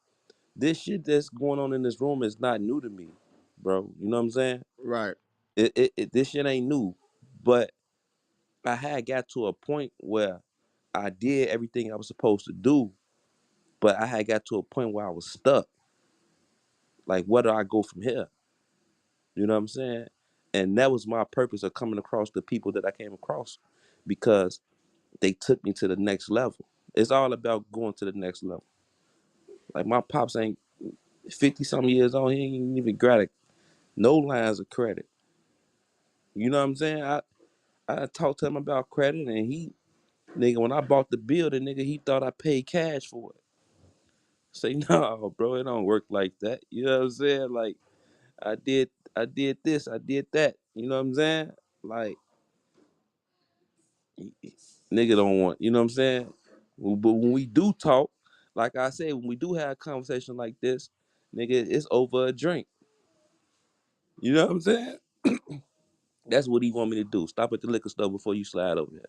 this shit that's going on in this room is not new to me, bro. You know what I'm saying? Right. This shit ain't new, but I had got to a point where I did everything I was supposed to do, but I had got to a point where I was stuck. Like, where do I go from here? You know what I'm saying? And that was my purpose of coming across the people that I came across because they took me to the next level. It's all about going to the next level. Like, my pops ain't 50 some years old. He ain't even got no lines of credit. You know what I'm saying? I talked to him about credit and nigga, when I bought the building, nigga, he thought I paid cash for it. Say, no, bro, it don't work like that. You know what I'm saying? Like, I did this, I did that. You know what I'm saying? Like, nigga don't want, you know what I'm saying? But when we do talk, like I said, when we do have a conversation like this, nigga, it's over a drink. You know what I'm saying? That's what he want me to do. Stop at the liquor store before you slide over here.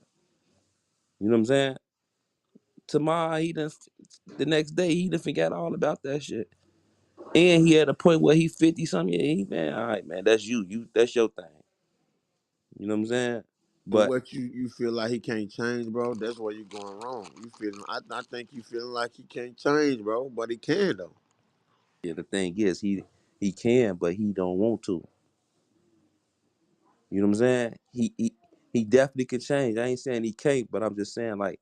You know what I'm saying? Tomorrow, the next day, he done forgot all about that shit. And he at a point where he 50 something. Yeah, man, all right, man, that's that's your thing. You know what I'm saying? But But what you feel like he can't change, bro? That's where you going wrong. You feeling? I think you feeling like he can't change, bro. But he can though. yeah, the thing is, he can, but he don't want to. You know what I'm saying? He definitely can change. I ain't saying he can't, but I'm just saying like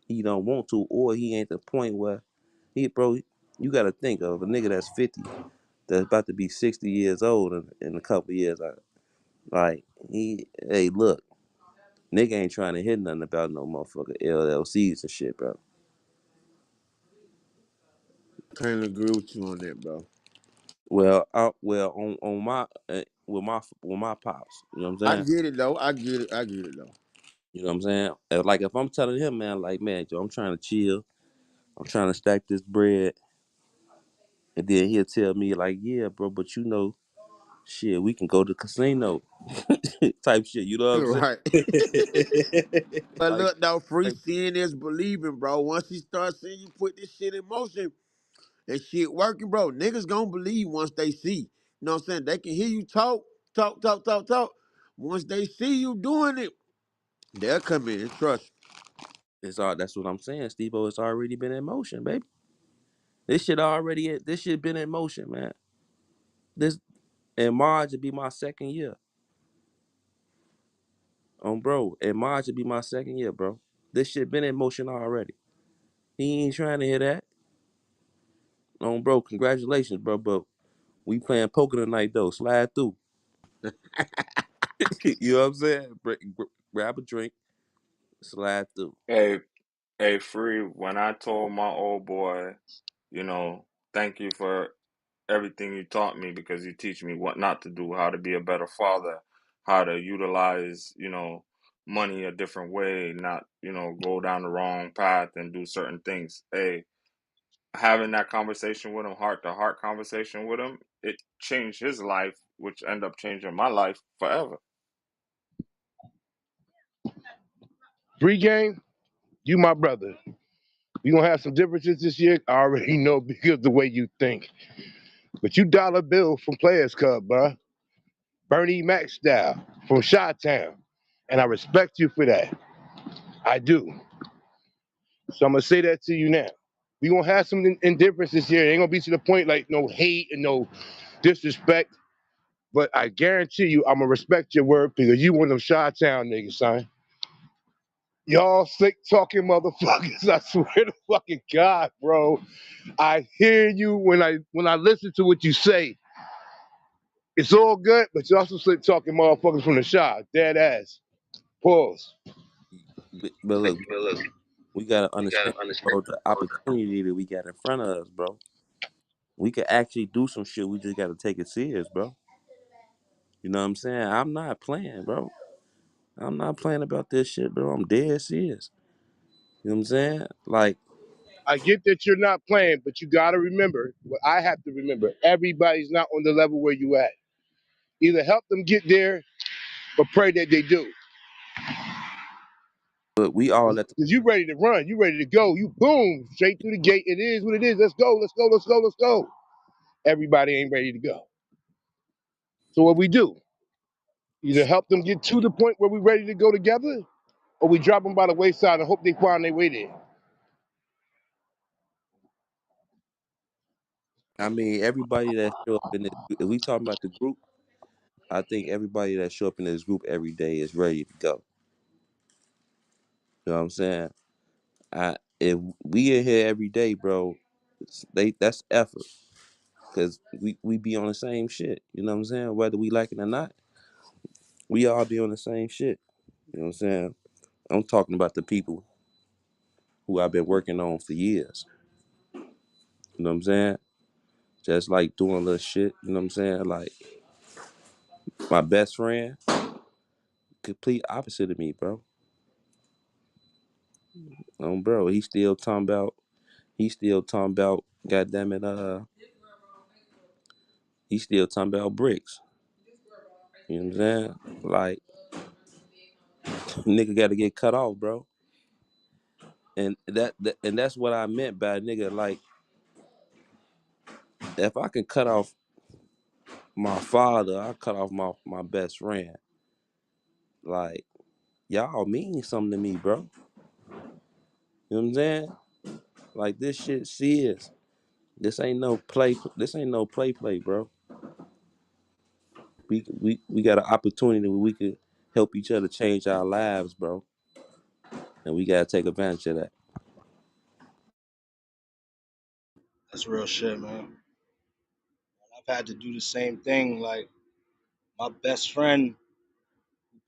he don't want to, or he ain't the point where bro. You got to think of a nigga that's 50, that's about to be 60 years old in a couple years. Like hey, look. Nigga ain't trying to hit nothing about no motherfucker LLCs and shit, bro. Can't agree with you on that, bro. Well, on my with my pops, you know what I'm I saying? get it though. I get it. I get it though. You know what I'm saying? Like if I'm telling him, man, like man, yo, I'm trying to chill, I'm trying to stack this bread, and then he'll tell me like, yeah, bro, but you know, shit, we can go to the casino, type shit. You know what I'm saying? Right. But like, look though, free like, seeing is believing, bro. Once he starts seeing you put this shit in motion and shit working, bro, niggas gonna believe once they see. You know what I'm saying? They can hear you talk, talk, talk, talk, talk. Once they see you doing it, they'll come in and trust. it's all. That's what I'm saying, Steve-O. It's already been in motion, baby. This shit been in motion, man. This in March would be my second year, bro. In March would be my second year, bro. This shit been in motion already. He ain't trying to hear that, bro. Congratulations, bro. But we playing poker tonight, though. Slide through. You know what I'm saying? Grab a drink, slide through. Hey, hey, Free, when I told my old boy, you know, thank you for everything you taught me because you teach me what not to do, how to be a better father, how to utilize, money a different way, not, go down the wrong path and do certain things. Hey, having that conversation with him, heart to heart conversation with him, it changed his life, which ended up changing my life forever. Free game, you my brother. We gonna have some differences this year. I already know because of the way you think. But you dollar bill from Players Club, bruh. Bernie Mac style from Chi-Town. And I respect you for that. I do. So I'm gonna say that to you now. We gonna have some indifference this year. It ain't gonna be to the point like no hate and no disrespect. But I guarantee you, I'm gonna respect your word because you one of them Chi-Town niggas, son. Y'all slick talking motherfuckers. I swear to fucking God, bro. I hear you when I listen to what you say. It's all good, but you also slick talking motherfuckers from the shop. Dead ass. Pause. But look, we gotta understand, bro, the opportunity that we got in front of us, bro. We could actually do some shit. We just gotta take it serious, bro. You know what I'm saying? I'm not playing, bro. I'm not playing about this shit, bro. I'm dead serious. You know what I'm saying? Like, I get that you're not playing, but you gotta remember what I have to remember. Everybody's not on the level where you at. Either help them get there or pray that they do. but we all at the Because you ready to run, you ready to go, you boom, straight through the gate. It is what it is. Let's go, let's go, let's go, let's go. Everybody ain't ready to go. So what we do? Either help them get to the point where we're ready to go together, or we drop them by the wayside and hope they find their way there. I mean, everybody that show up in this, if we talking about the group, I think everybody that show up in this group every day is ready to go. You know what I'm saying? If we in here every day, bro, that's effort. Cause we be on the same shit. You know what I'm saying? Whether we like it or not, we all be on the same shit. You know what I'm saying? I'm talking about the people who I've been working on for years. You know what I'm saying? Just like doing little shit. You know what I'm saying? Like my best friend, complete opposite of me, bro. Bro, he still talking about, goddamn it, he still talking about bricks. You know what I'm saying? Like, nigga got to get cut off, bro. And and that's what I meant by nigga. Like, if I can cut off my father, I cut off my best friend. Like, y'all mean something to me, bro. You know what I'm saying? Like, this shit serious. This ain't no play. This ain't no play, bro. We got an opportunity where we could help each other change our lives, bro. And we gotta take advantage of that. That's real shit, man. I've had to do the same thing. Like my best friend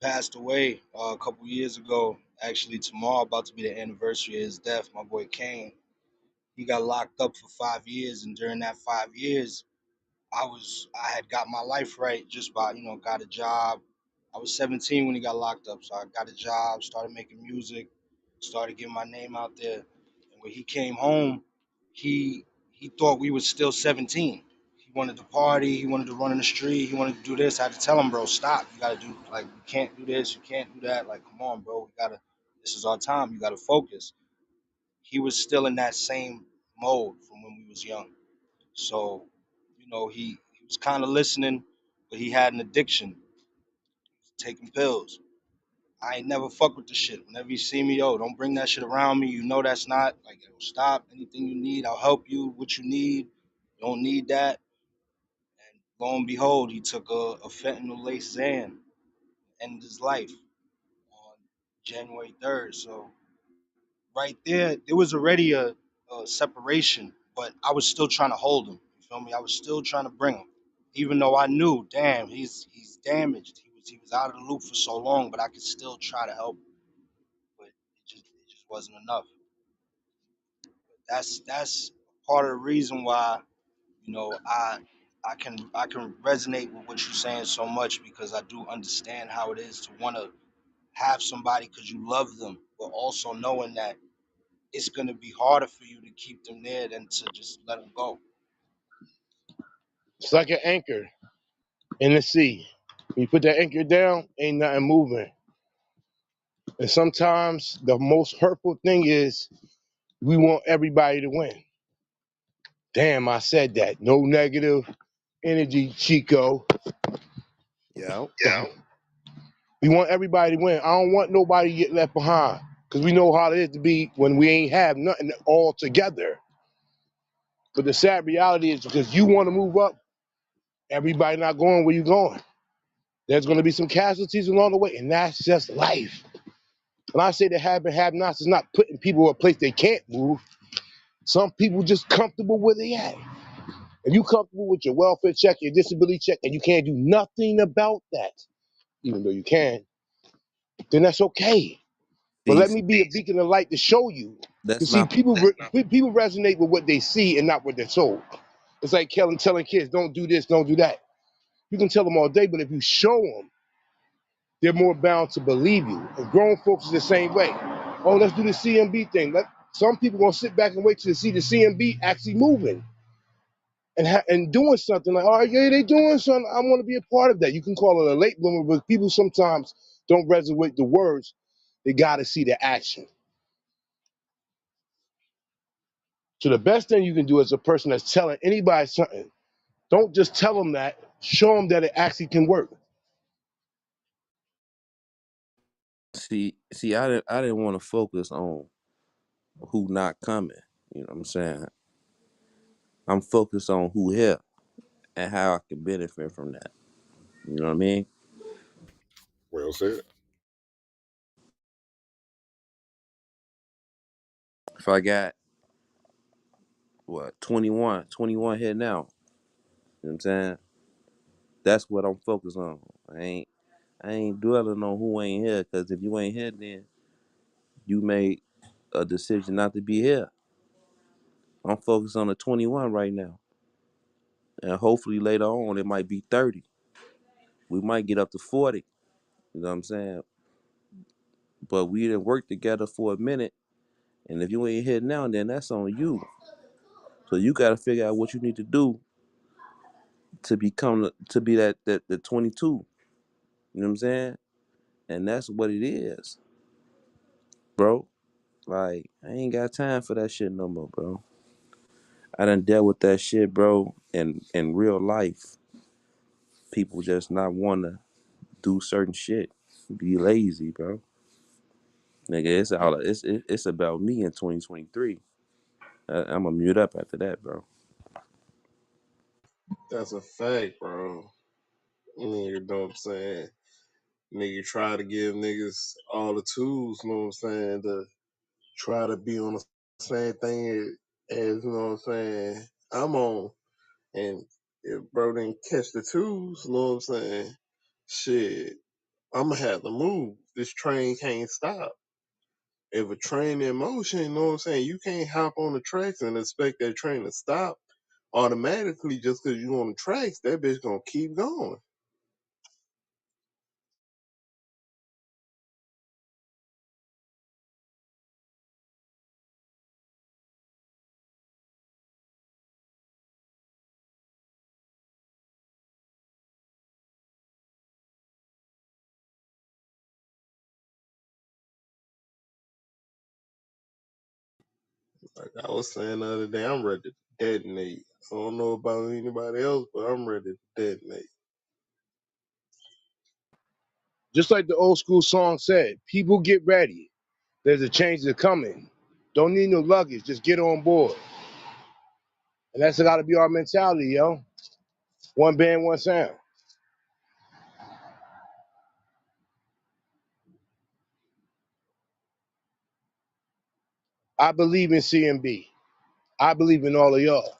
Passed away a couple years ago. Actually, tomorrow about to be the anniversary of his death. My boy Kane. He got locked up for 5 years, and during that 5 years, I had got my life right just by got a job. I was 17 when he got locked up, so I got a job, started making music, started getting my name out there. And when he came home, he thought we was still 17. He wanted to party, he wanted to run in the street, he wanted to do this. I had to tell him, bro, stop. You gotta do like you can't do this, you can't do that. Like, come on, bro, we gotta. This is our time. You gotta focus. He was still in that same mode from when we was young. So, he was kind of listening, but he had an addiction, taking pills. I ain't never fuck with the shit. Whenever you see me, yo, don't bring that shit around me. You know that's not like yo, stop. Anything you need, I'll help you. What you need, you don't need that. And lo and behold, he took a fentanyl laced Xan, ended his life on January 3rd. So right there was already a separation, but I was still trying to hold him. You feel me? I was still trying to bring him, even though I knew, damn, he's damaged. He was out of the loop for so long, but I could still try to help him. But it just wasn't enough. That's part of the reason why I can resonate with what you're saying so much because I do understand how it is to want to have somebody because you love them, but also knowing that it's going to be harder for you to keep them there than to just let them go. It's like an anchor in the sea. You put that anchor down, ain't nothing moving. And sometimes the most hurtful thing is we want everybody to win. Damn, I said that. No negative energy, Chico. Yeah. We want everybody to win. I don't want nobody to get left behind. Because we know how it is to be when we ain't have nothing all together. But the sad reality is because you want to move up, everybody not going where you going. There's going to be some casualties along the way, and that's just life. When I say the have-and-have-nots is not putting people in a place they can't move, some people just comfortable where they at. If you comfortable with your welfare check, your disability check, and you can't do nothing about that, even though you can, then that's okay. But See, let me be a beacon of light to show you. that's Because see, not people resonate with what they see and not what they're told. It's like telling kids, don't do this, don't do that. You can tell them all day, but if you show them, they're more bound to believe you. And grown folks is the same way. Oh, let's do the C.M.B. thing. Some people gonna sit back and wait to see the C.M.B. actually moving and doing something like, oh yeah, they doing something. I want to be a part of that. You can call it a late bloomer, but people sometimes don't resonate with the words. They gotta see the action. So the best thing you can do as a person that's telling anybody something, don't just tell them that. Show them that it actually can work. see. I didn't want to focus on who not coming. You know what I'm saying? I'm focused on who here and how I can benefit from that. You know what I mean? Well said. If I got 21 here now. You know what I'm saying? That's what I'm focused on. I ain't dwelling on who ain't here because if you ain't here, then you made a decision not to be here. I'm focused on the 21 right now, and hopefully later on it might be 30. We might get up to 40. You know what I'm saying? But we didn't work together for a minute, and if you ain't here now, then that's on you. So you got to figure out what you need to do to be that the 22. You know what I'm saying? And that's what it is, bro. Like I ain't got time for that shit no more, bro. I done dealt with that shit, bro. In real life, people just not wanna do certain shit. Be lazy, bro. Nigga, it's about me in 2023. I'm gonna mute up after that, bro. That's a fact, bro. Nigga, know what I'm saying? Nigga try to give niggas all the tools, you know what I'm saying, to try to be on the same thing as, you know what I'm saying, I'm on. And if bro didn't catch the tools, you know what I'm saying? Shit. I'm gonna have to move. This train can't stop. If a train in motion, you know what I'm saying? You can't hop on the tracks and expect that train to stop automatically just because you on the tracks. That bitch gonna keep going. Like I was saying the other day, I'm ready to detonate. I don't know about anybody else, but I'm ready to detonate. Just like the old school song said, people get ready. There's a change that's coming. Don't need no luggage. Just get on board. And that's got to be our mentality, yo. One band, one sound. I believe in C.M.B. I believe in all of y'all.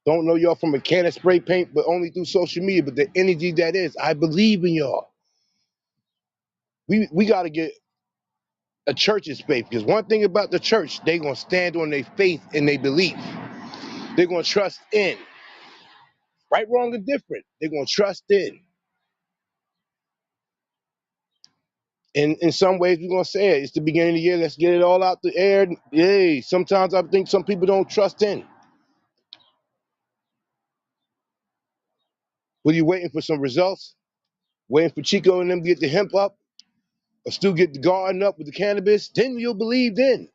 Don't know y'all from a can of spray paint, but only through social media. But the energy that is, I believe in y'all. We got to get a church's faith, because one thing about the church, they gonna stand on their faith and their belief. They're gonna trust in. Right, wrong, or different. They're gonna trust in. And in some ways, we're gonna say it. It's the beginning of the year. Let's get it all out the air. Yay. Sometimes I think some people don't trust in. Were you waiting for some results? Waiting for Chico and them to get the hemp up, or still get the garden up with the cannabis? Then you'll believe then.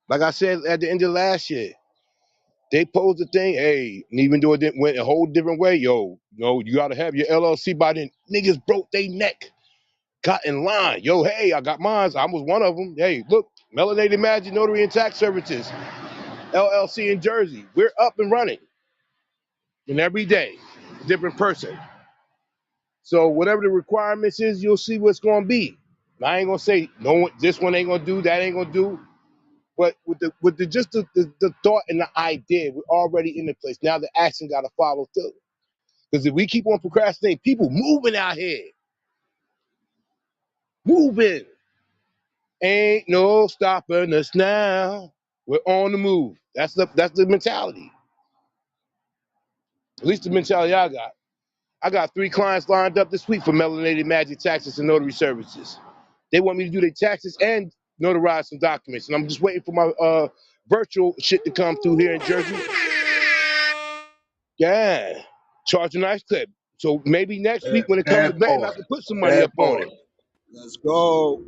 Like I said at the end of last year, they posed the thing, hey, and even though it didn't went a whole different way, you gotta have your LLC by then. Niggas broke their neck, got in line. Yo, hey, I got mine. I was one of them. Hey, look, Melanated Magic Notary and Tax Services, LLC in Jersey. We're up and running. And every day, different person. So whatever the requirements is, you'll see what's gonna be. I ain't gonna say no one, this one ain't gonna do, that ain't gonna do. But with the just the thought and the idea, we're already in the place. Now the action gotta follow through. Because if we keep on procrastinating, people moving out here, moving. Ain't no stopping us now. We're on the move. That's the mentality. At least the mentality I got. I got 3 clients lined up this week for Melanated Magic Taxes and Notary Services. They want me to do their taxes and notarize some documents. And I'm just waiting for my virtual shit to come through here in Jersey. Yeah. Charge a nice clip. So maybe next week when it comes to That betting, I part. can put some money That up on part. it. Let's go.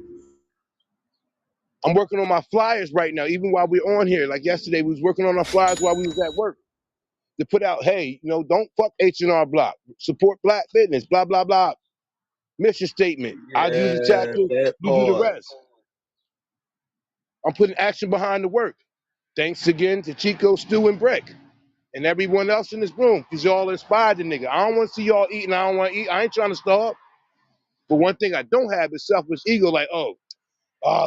I'm working on my flyers right now, even while we're on here. Like yesterday, we was working on our flyers while we was at work to put out, hey, don't fuck H&R Block. Support black business, blah, blah, blah. Mission statement. I do the Yeah, chapter, that you do the part. rest. I'm putting action behind the work. Thanks again to Chico, Stu, and Brick, and everyone else in this room, because y'all inspired the nigga. I don't want to see y'all eating. I don't want to eat. I ain't trying to starve. But one thing I don't have is selfish ego, like, oh,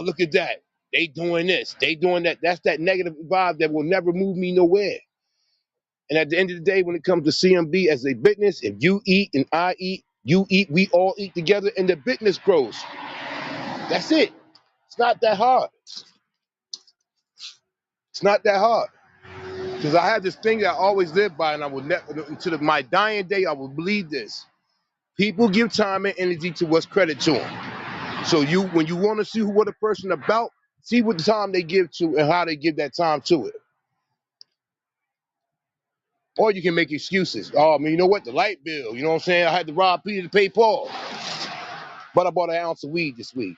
look at that. They doing this. They doing that. That's that negative vibe that will never move me nowhere. And at the end of the day, when it comes to C.M.B. as a business, if you eat and I eat, you eat, we all eat together, and the business grows. That's it. It's not that hard. It's not that hard. Because I have this thing that I always live by, and I will never, until my dying day, I will believe this. People give time and energy to what's credit to them. So when you want to see what a person about, see what the time they give to and how they give that time to it. Or you can make excuses. Oh, I mean, you know what? The light bill. You know what I'm saying? I had to rob Peter to pay Paul, but I bought an ounce of weed this week.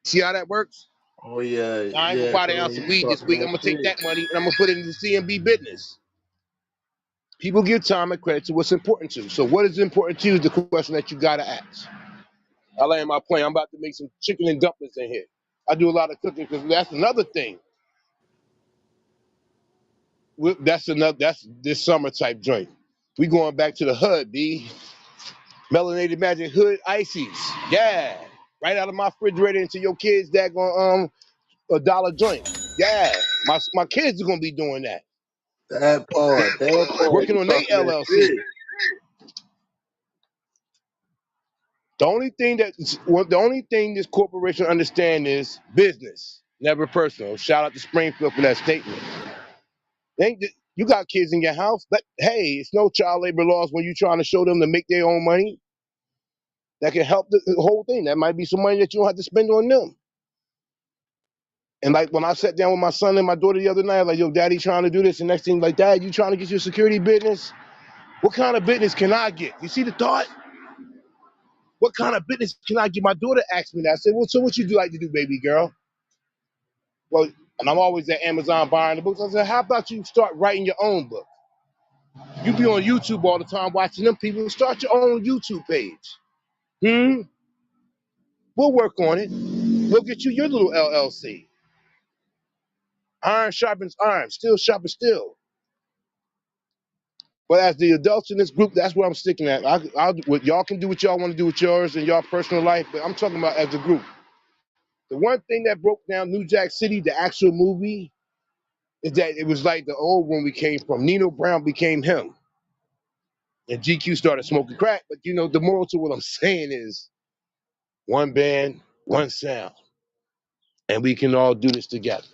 See how that works? Oh yeah, I ain't gonna yeah, buy the cause when ounce of you weed this talking week. I'm that gonna take shit. that money and I'm gonna put it into C.M.B. business. People give time and credit to what's important to you. So what is important to you is the question that you gotta ask. I land my plane. I'm about to make some chicken and dumplings in here. I do a lot of cooking because that's another thing. That's this summer type joint. We going back to the hood, B. Melanated Magic Hood ices. Yeah. Right out of my refrigerator into your kids that going a dollar joint. Yeah. My kids are gonna be doing that. That part, working you on their talking that LLC. shit. The only thing this corporation understand is business, never personal. Shout out to Springfield for that statement. You got kids in your house, but hey, it's no child labor laws when you're trying to show them to make their own money. That can help the whole thing. That might be some money that you don't have to spend on them. And like when I sat down with my son and my daughter the other night, like, yo, daddy trying to do this, and next thing, like, dad, you trying to get your security business? What kind of business can I get? You see the thought? What kind of business can I get? My daughter asked me that. I said, well, so what you do like to do, baby girl? Well, and I'm always at Amazon buying the books. I said, how about you start writing your own book? You be on YouTube all the time watching them people. Start your own YouTube page. We'll work on it. We'll get you your little LLC. Iron sharpens iron. Still sharpens steel. But as the adults in this group, that's where I'm sticking at. Y'all can do what y'all want to do with yours and y'all personal life, but I'm talking about as a group. The one thing that broke down New Jack City, the actual movie, is that it was like the old one we came from. Nino Brown became him, and GQ started smoking crack. But you know, the moral to what I'm saying is one band, one sound, and we can all do this together.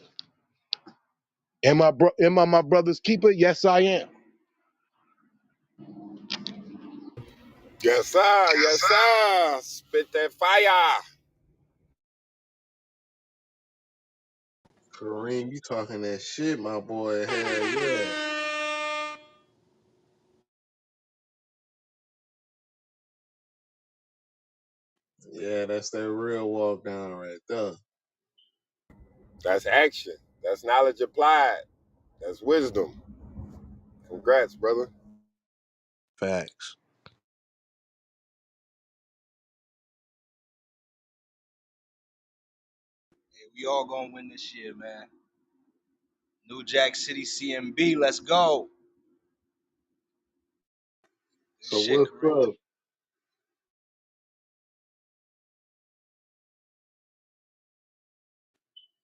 Am I my brother's keeper? Yes, I am. Yes, sir. Yes, sir. Spit that fire. Kareem, you talking that shit, my boy. Hell yeah. Yeah, that's that real walk down right there. That's action. That's knowledge applied. That's wisdom. Congrats, brother. Facts. Hey, we all gonna win this year, man. New Jack City CMB, let's go. Good So shit, what's Kareem. up?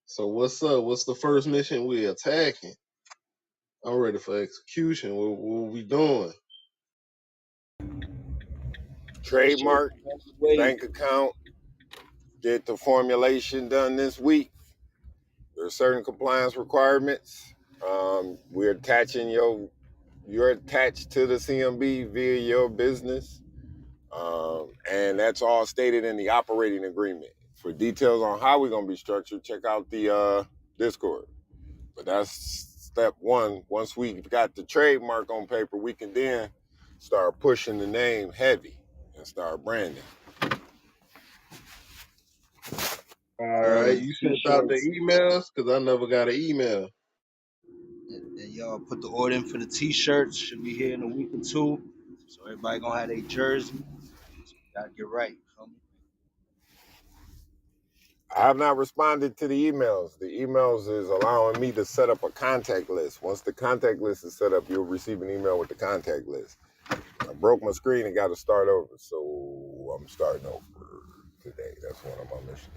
So what's up? What's the first mission we attacking? I'm ready for execution. What we doing? Shit, Trademark, on the way. bank account, get the formulation done this week. There are certain compliance requirements. We're attaching you're attached to the C.M.B. via your business. And that's all stated in the operating agreement. For details on how we're gonna be structured, check out the Discord. But that's step one. Once we got the trademark on paper, we can then start pushing the name heavy and start branding. All Word, right, the you sent out the t-shirts. emails because I never got an email. And y'all put the order in for the t-shirts. Should be here in a week or two. So everybody gonna have their jersey. So we gotta get right. Feel me? I have not responded to the emails. The emails is allowing me to set up a contact list. Once the contact list is set up, you'll receive an email with the contact list. I broke my screen and got to start over, so I'm starting over today. That's one of my missions.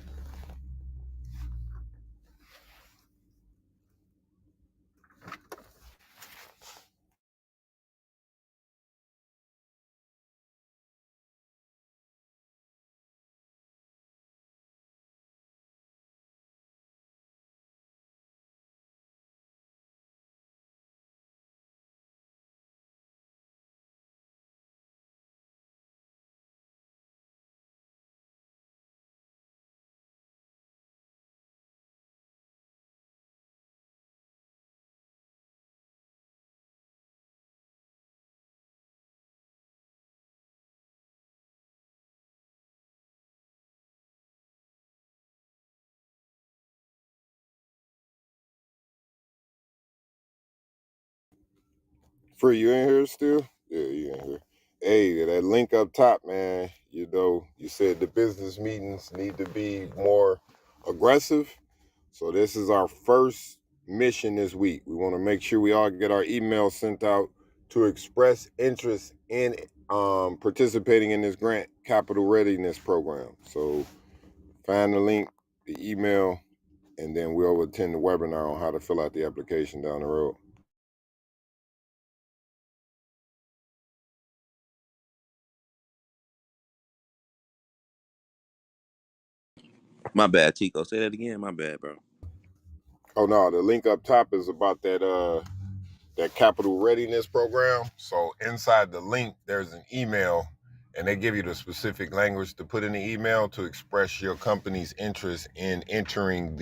Free, you in here still? Yeah, you in here. Hey, that link up top, man. You know, you said the business meetings need to be more aggressive. So this is our first mission this week. We want to make sure we all get our emails sent out to express interest in participating in this grant capital readiness program. So find the link, the email, and then we'll attend the webinar on how to fill out the application down the road. My bad, Chico. Say that again. My bad, bro. Oh no, the link up top is about that capital readiness program. So inside the link, there's an email, and they give you the specific language to put in the email to express your company's interest in entering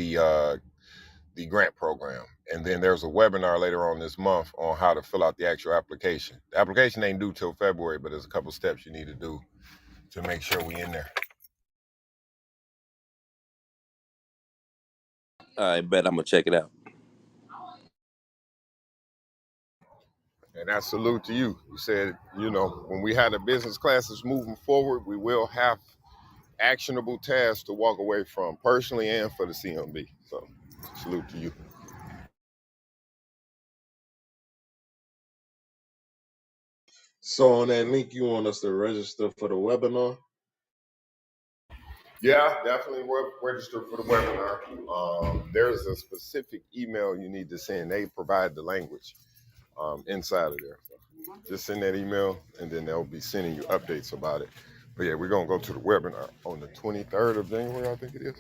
the grant program. And then there's a webinar later on this month on how to fill out the actual application. The application ain't due till February, but there's a couple steps you need to do to make sure we in there. I bet I'm gonna check it out. And that salute to you. You said, when we had the business classes moving forward, we will have actionable tasks to walk away from personally and for the C.M.B. So salute to you. So on that link, you want us to register for the webinar? Yeah, definitely register for the webinar. There's a specific email you need to send. They provide the language inside of there. So just send that email, and then they'll be sending you updates about it. But yeah, we're going to go to the webinar on the 23rd of January, I think it is.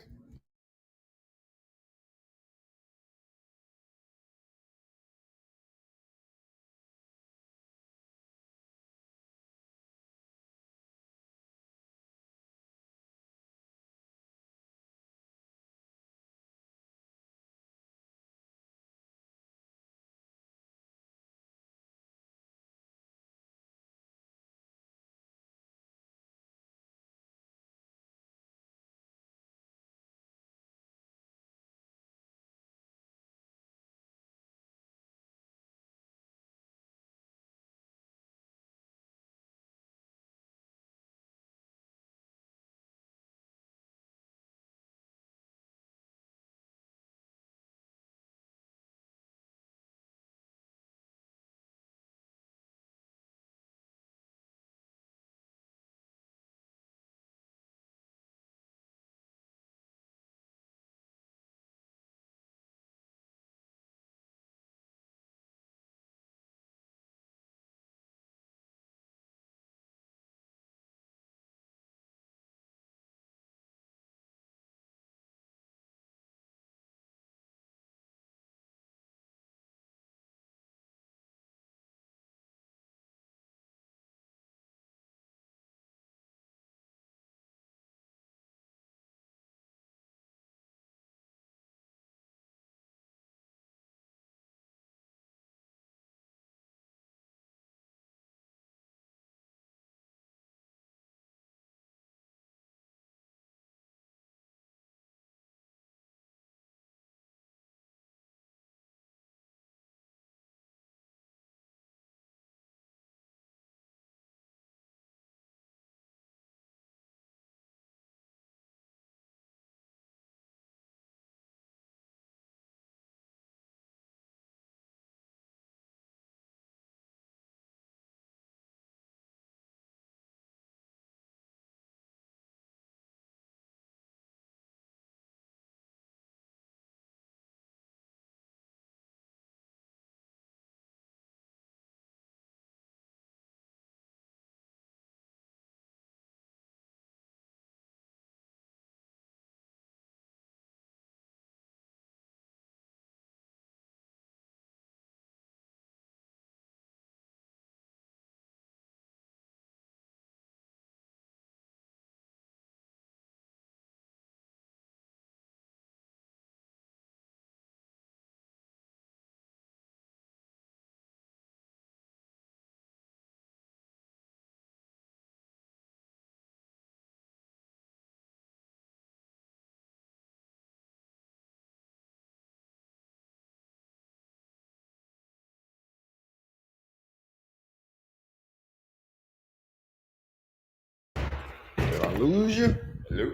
Did I lose you? Hello?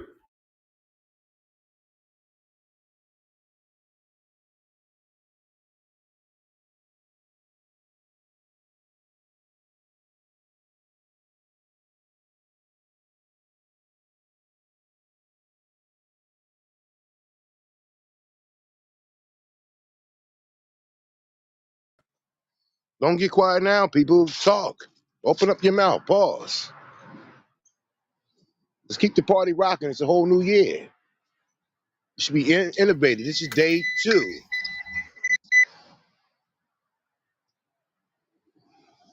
Don't get quiet now, people. Talk. Open up your mouth. Pause. Let's keep the party rocking. It's a whole new year. It should be innovated. This is day 2.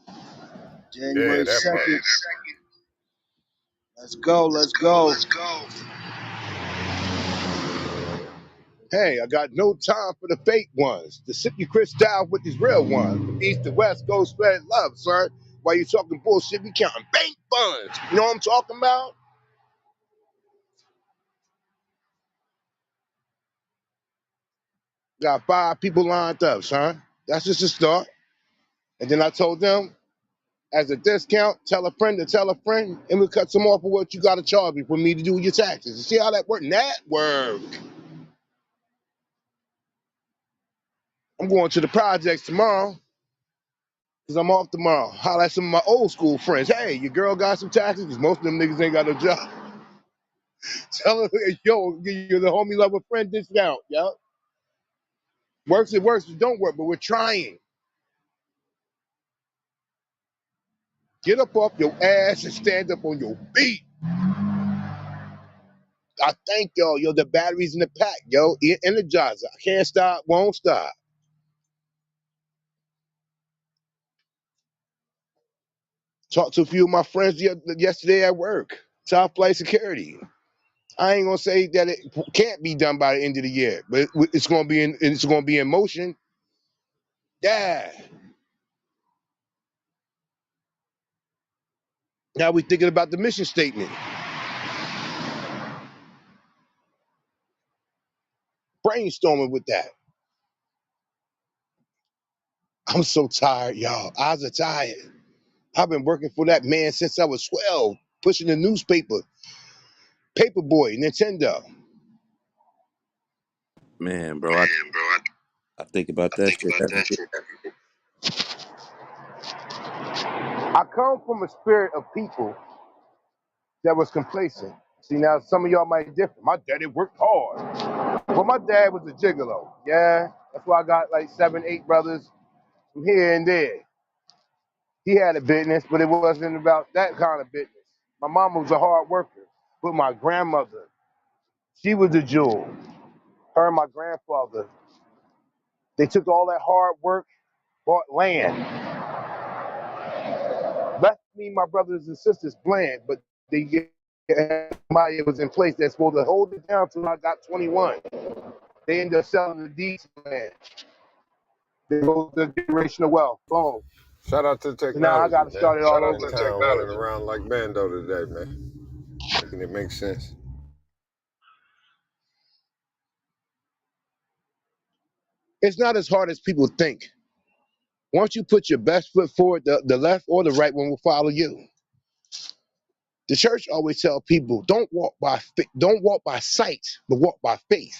Yeah, January that part. 2nd. Let's go. Let's go. Hey, I got no time for the fake ones. To sip your crystal with these real ones. From east to west, go spread love, sir. While you talking bullshit, we counting bank funds. You know what I'm talking about? Got 5 people lined up, son. That's just a start. And then I told them, as a discount, tell a friend to tell a friend, and we'll cut some off of what you got to charge me for me to do your taxes. You see how that work? Network. I'm going to the projects tomorrow because I'm off tomorrow. Holla at some of my old school friends. Hey, your girl got some taxes because most of them niggas ain't got no job. Tell them, hey, yo, you're the homie lover friend discount, yo. Works, it works, it don't work, but we're trying. Get up off your ass and stand up on your feet. I thank y'all. Yo, the batteries in the pack, yo. Energizer. I can't stop, won't stop. Talked to a few of my friends yesterday at work. Top flight security. I ain't gonna say that it can't be done by the end of the year, but it's gonna be in motion. Yeah. Now we thinking about the mission statement. Brainstorming with that. I'm so tired, y'all. Eyes are tired. I've been working for that man since I was 12, pushing the newspaper, Paperboy, Nintendo. Man, bro, I think about that shit every day. I come from a spirit of people that was complacent. See, now some of y'all might differ. My daddy worked hard. Well, my dad was a gigolo. Yeah, that's why I got like 7, 8 brothers from here and there. He had a business, but it wasn't about that kind of business. My mama was a hard worker, but my grandmother, she was a jewel. Her and my grandfather, they took all that hard work, bought land, left me and my brothers and sisters bland, but they somebody was in place that's supposed to hold it down till I got 21. They ended up selling the deeds to land. They go to generational wealth. Boom. Shout out to So now I technology, got to man. start it all In over again. town running around like Bando today, man. Making it make sense. It's not as hard as people think. Once you put your best foot forward, the left or the right one will follow you. The church always tell people, don't walk by sight, but walk by faith.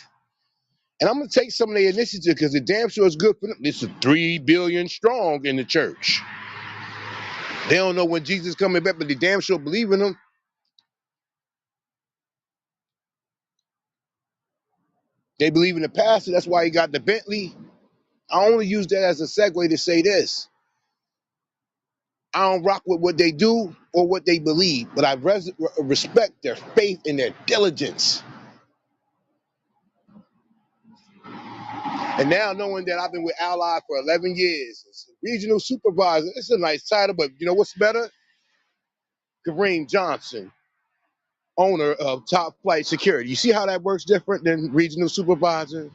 And I'm gonna take some of the initiative because the damn sure is good for them. This is 3 billion strong in the church. They don't know when Jesus is coming back, but they damn sure believe in him. They believe in the pastor. That's why he got the Bentley. I only use that as a segue to say this. I don't rock with what they do or what they believe, but I respect their faith and their diligence. And now knowing that I've been with Ally for 11 years, as a regional supervisor, it's a nice title, but you know what's better? Kareem Johnson, owner of Top Flight Security. You see how that works different than regional supervisor?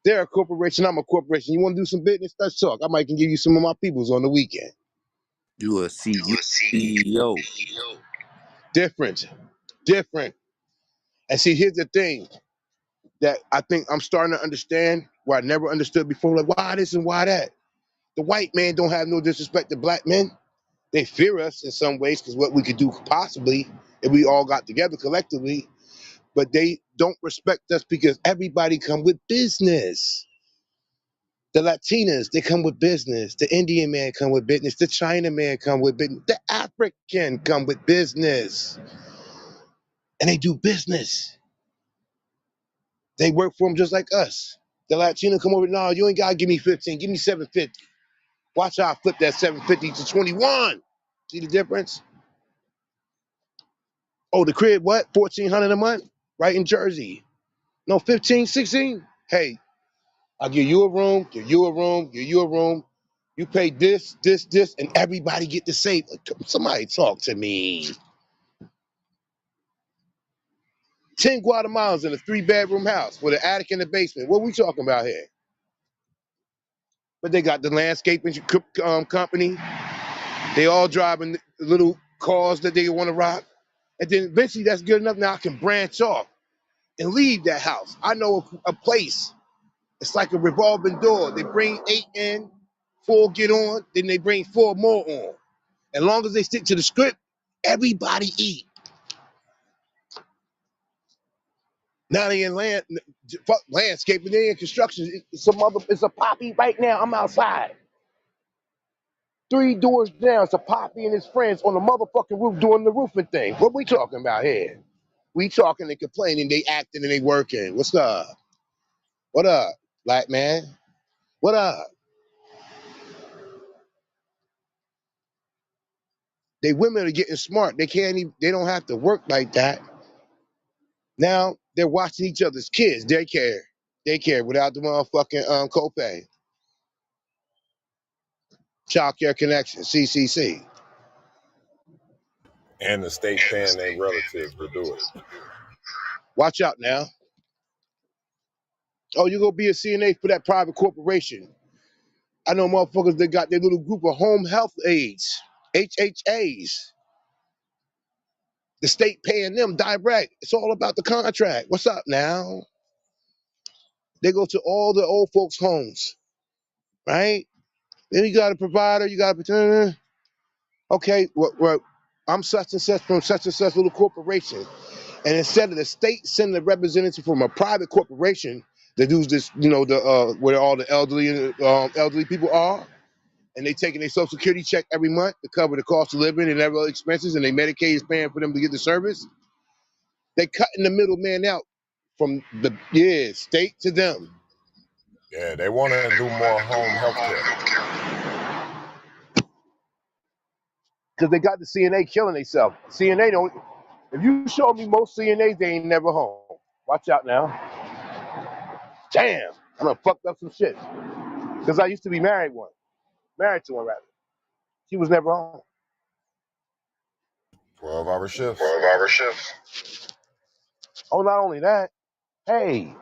They're a corporation, I'm a corporation. You want to do some business? Let's talk. I might can give you some of my peoples on the weekend. You CEO. Different, different. And see, here's the thing that I think I'm starting to understand where I never understood before. Like, why this and why that? The white man don't have no disrespect to black men. They fear us in some ways because what we could do possibly if we all got together collectively, but they don't respect us because everybody come with business. The Latinas, they come with business. The Indian man come with business. The China man come with business. The African come with business. And they do business. They work for them just like us. The Latino come over, no, you ain't gotta give me 15, give me 750. Watch how I flip that 750 to 21. See the difference? Oh, the crib, what? 1,400 a month? Right in Jersey. No, 15, 16. Hey, I'll give you a room, give you a room, give you a room. You pay this, this, this, and everybody get the same. Somebody talk to me. 10 Guatemalans in a 3-bedroom house with an attic in the basement. What we talking about here? But they got the landscaping company. They all driving little cars that they want to rock. And then eventually that's good enough. Now I can branch off and leave that house. I know a place. It's like a revolving door. They bring 8 in, 4 get on, then they bring 4 more on. As long as they stick to the script, everybody eat. Now they in landscaping, they in construction. It's a poppy right now. I'm outside. 3 doors down, it's a poppy and his friends on the motherfucking roof doing the roofing thing. What we talking about here? We talking and complaining, they acting and they working. What's up? What up, black man? What up? They women are getting smart. They can't even, they don't have to work like that. Now they're watching each other's kids. Daycare without the motherfucking copay. Child Care Connection, CCC. And the state paying their relatives to do it. Watch out now. Oh, you gonna be a CNA for that private corporation. I know motherfuckers that got their little group of home health aides, HHAs. The state paying them direct. It's all about the contract. What's up now? They go to all the old folks' homes, right? Then you got a provider, you got a paternity. Okay, well, I'm such and such from such and such little corporation. And instead of the state sending a representative from a private corporation that does this, the where all the elderly people are, and they taking their social security check every month to cover the cost of living and other expenses, and their Medicaid is paying for them to get the service. They cutting the middleman out from the state to them. Yeah, they want to do more home health care. Because they got the CNA killing themselves. CNA don't. If you show me most CNAs, they ain't never home. Watch out now. Damn, I done fucked up some shit. Because I used to be married to one rather. She was never home. 12-hour shifts. 12-hour shifts. Oh, not only that. Hey,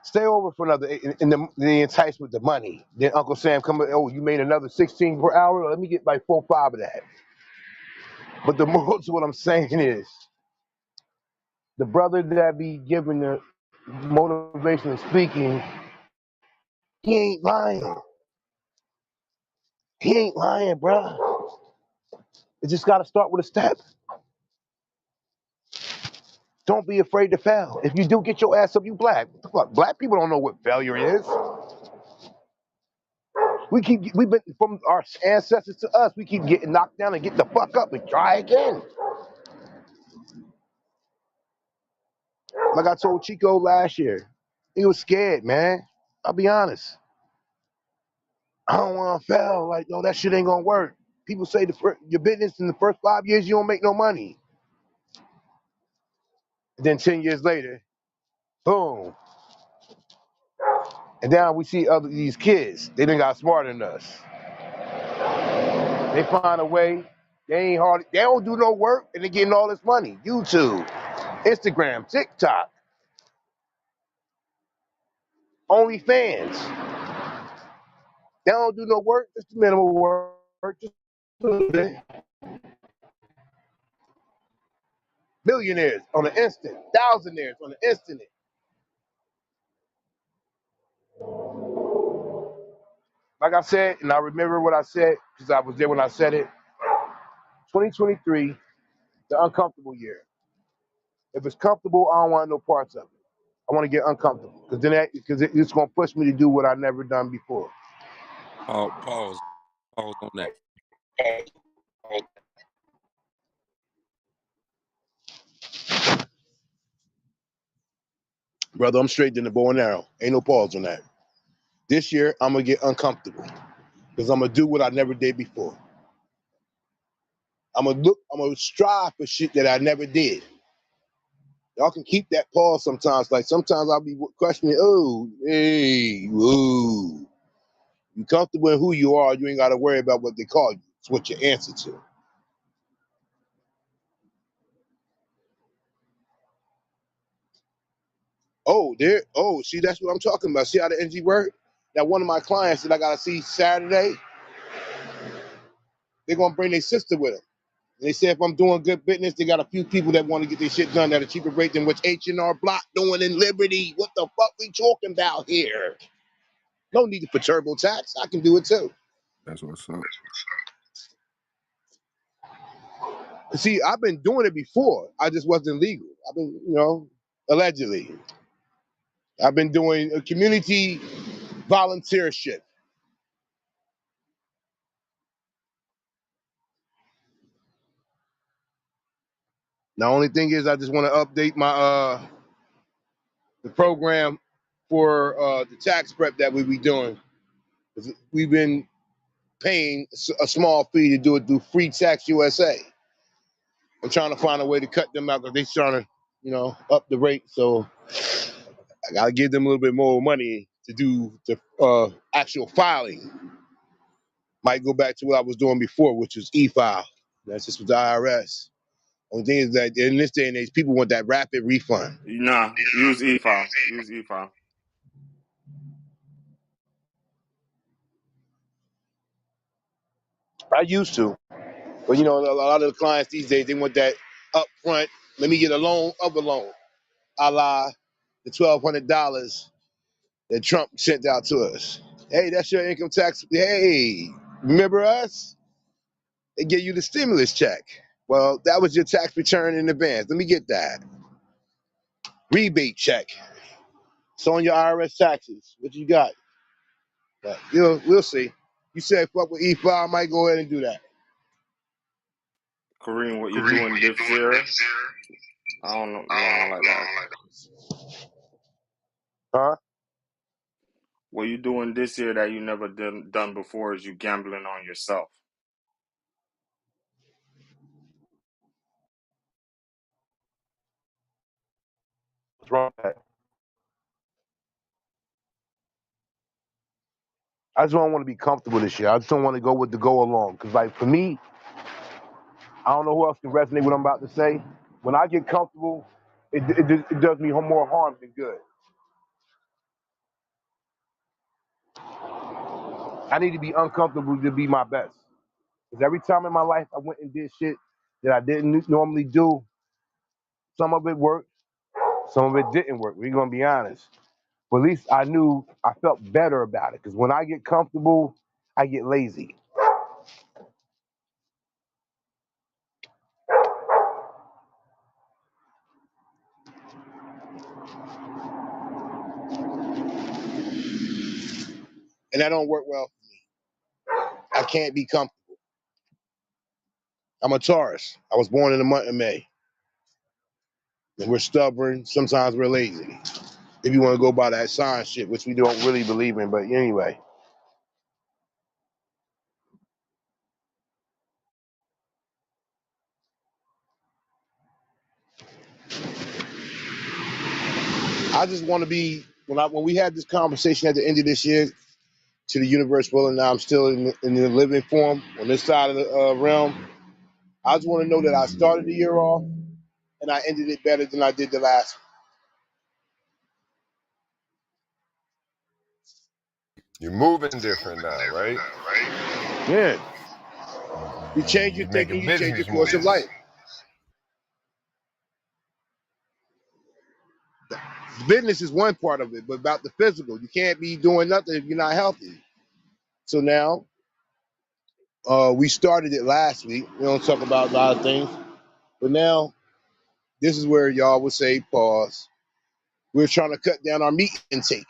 stay over for another in the enticement, the money. Then Uncle Sam come. Oh, you made another 16 per hour. Let me get like 4, 5 of that. But the most of what I'm saying is, the brother that be giving the motivational speaking, he ain't lying. He ain't lying, bruh. It just got to start with a step. Don't be afraid to fail. If you do get your ass up, you black. Fuck, black people don't know what failure is. We've been from our ancestors to us. We keep getting knocked down and get the fuck up and try again. Like I told Chico last year, he was scared, man. I'll be honest. I don't want to fail. Like, no, that shit ain't gonna work. People say your business in the first 5 years you don't make no money. And then 10 years later, boom. And now we see these kids. They done got smarter than us. They find a way. They ain't hard. They don't do no work, and they getting all this money. YouTube, Instagram, TikTok, OnlyFans. They don't do no work. Just minimal work. Just a little bit. Millionaires on the instant. Thousandaires on the instant. Like I said, and I remember what I said because I was there when I said it. 2023, the uncomfortable year. If it's comfortable, I don't want no parts of it. I want to get uncomfortable because it's gonna push me to do what I never done before. Pause. Pause on that. Brother, I'm straight in the bow and arrow. Ain't no pause on that. This year, I'm gonna get uncomfortable because I'm gonna do what I never did before. I'm gonna strive for shit that I never did. Y'all can keep that pause sometimes. Like sometimes I'll be questioning, oh, hey, whoa. You comfortable in who you are, you ain't gotta worry about what they call you. It's what you answer to. See, that's what I'm talking about. See how the energy work? Now one of my clients that I gotta see Saturday, they're gonna bring their sister with them. And they say if I'm doing good business, they got a few people that want to get their shit done at a cheaper rate than what H&R Block doing in Liberty. What the fuck we talking about here? No need for TurboTax. I can do it too. That's what's up. See, I've been doing it before. I just wasn't legal. I've been, allegedly. I've been doing a community volunteership. The only thing is I just want to update my the program for the tax prep that we be doing. We've been paying a small fee to do it through Free Tax USA. I'm trying to find a way to cut them out because they're trying to, up the rate. So I gotta give them a little bit more money to do the actual filing. Might go back to what I was doing before, which was e-file. That's just with the IRS. Only thing is that in this day and age, people want that rapid refund. Nah, use e-file. Use e-file. I used to, but a lot of the clients these days they want that upfront. Let me get a loan of a loan, a la the $1,200 that Trump sent out to us. Hey, that's your income tax. Hey, remember us? They give you the stimulus check. Well, that was your tax return in advance. Let me get that rebate check. It's on your IRS taxes. What you got? But we'll see. You said fuck with E5, I might go ahead and do that. Kareem, what you doing this year? I don't know. No, I don't like that. Huh? What you doing this year that you never done before is you gambling on yourself. What's wrong with that? I just don't want to be comfortable this year. I just don't want to go with the go along. Because, like, for me, I don't know who else can resonate with what I'm about to say. When I get comfortable, it does me more harm than good. I need to be uncomfortable to be my best. Because every time in my life I went and did shit that I didn't normally do, some of it worked, some of it didn't work. We're going to be honest. But at least I knew I felt better about it. Because when I get comfortable, I get lazy. And that don't work well. I can't be comfortable. I'm a Taurus. I was born in the month of May. And we're stubborn. Sometimes we're lazy. If you want to go by that sign shit, which we don't really believe in. But anyway, I just want to be, when we had this conversation at the end of this year, to the universe will, and now I'm still in the living form on this side of the realm. I just want to know that I started the year off and I ended it better than I did the last You're moving different now, right? one. Yeah. You change your You're thinking, making you change your business course of life. moves. Business is one part of it, but about the physical, you can't be doing nothing if you're not healthy. So now, we started it last week. We don't talk about a lot of things, but now this is where y'all would say pause. We're trying to cut down our meat intake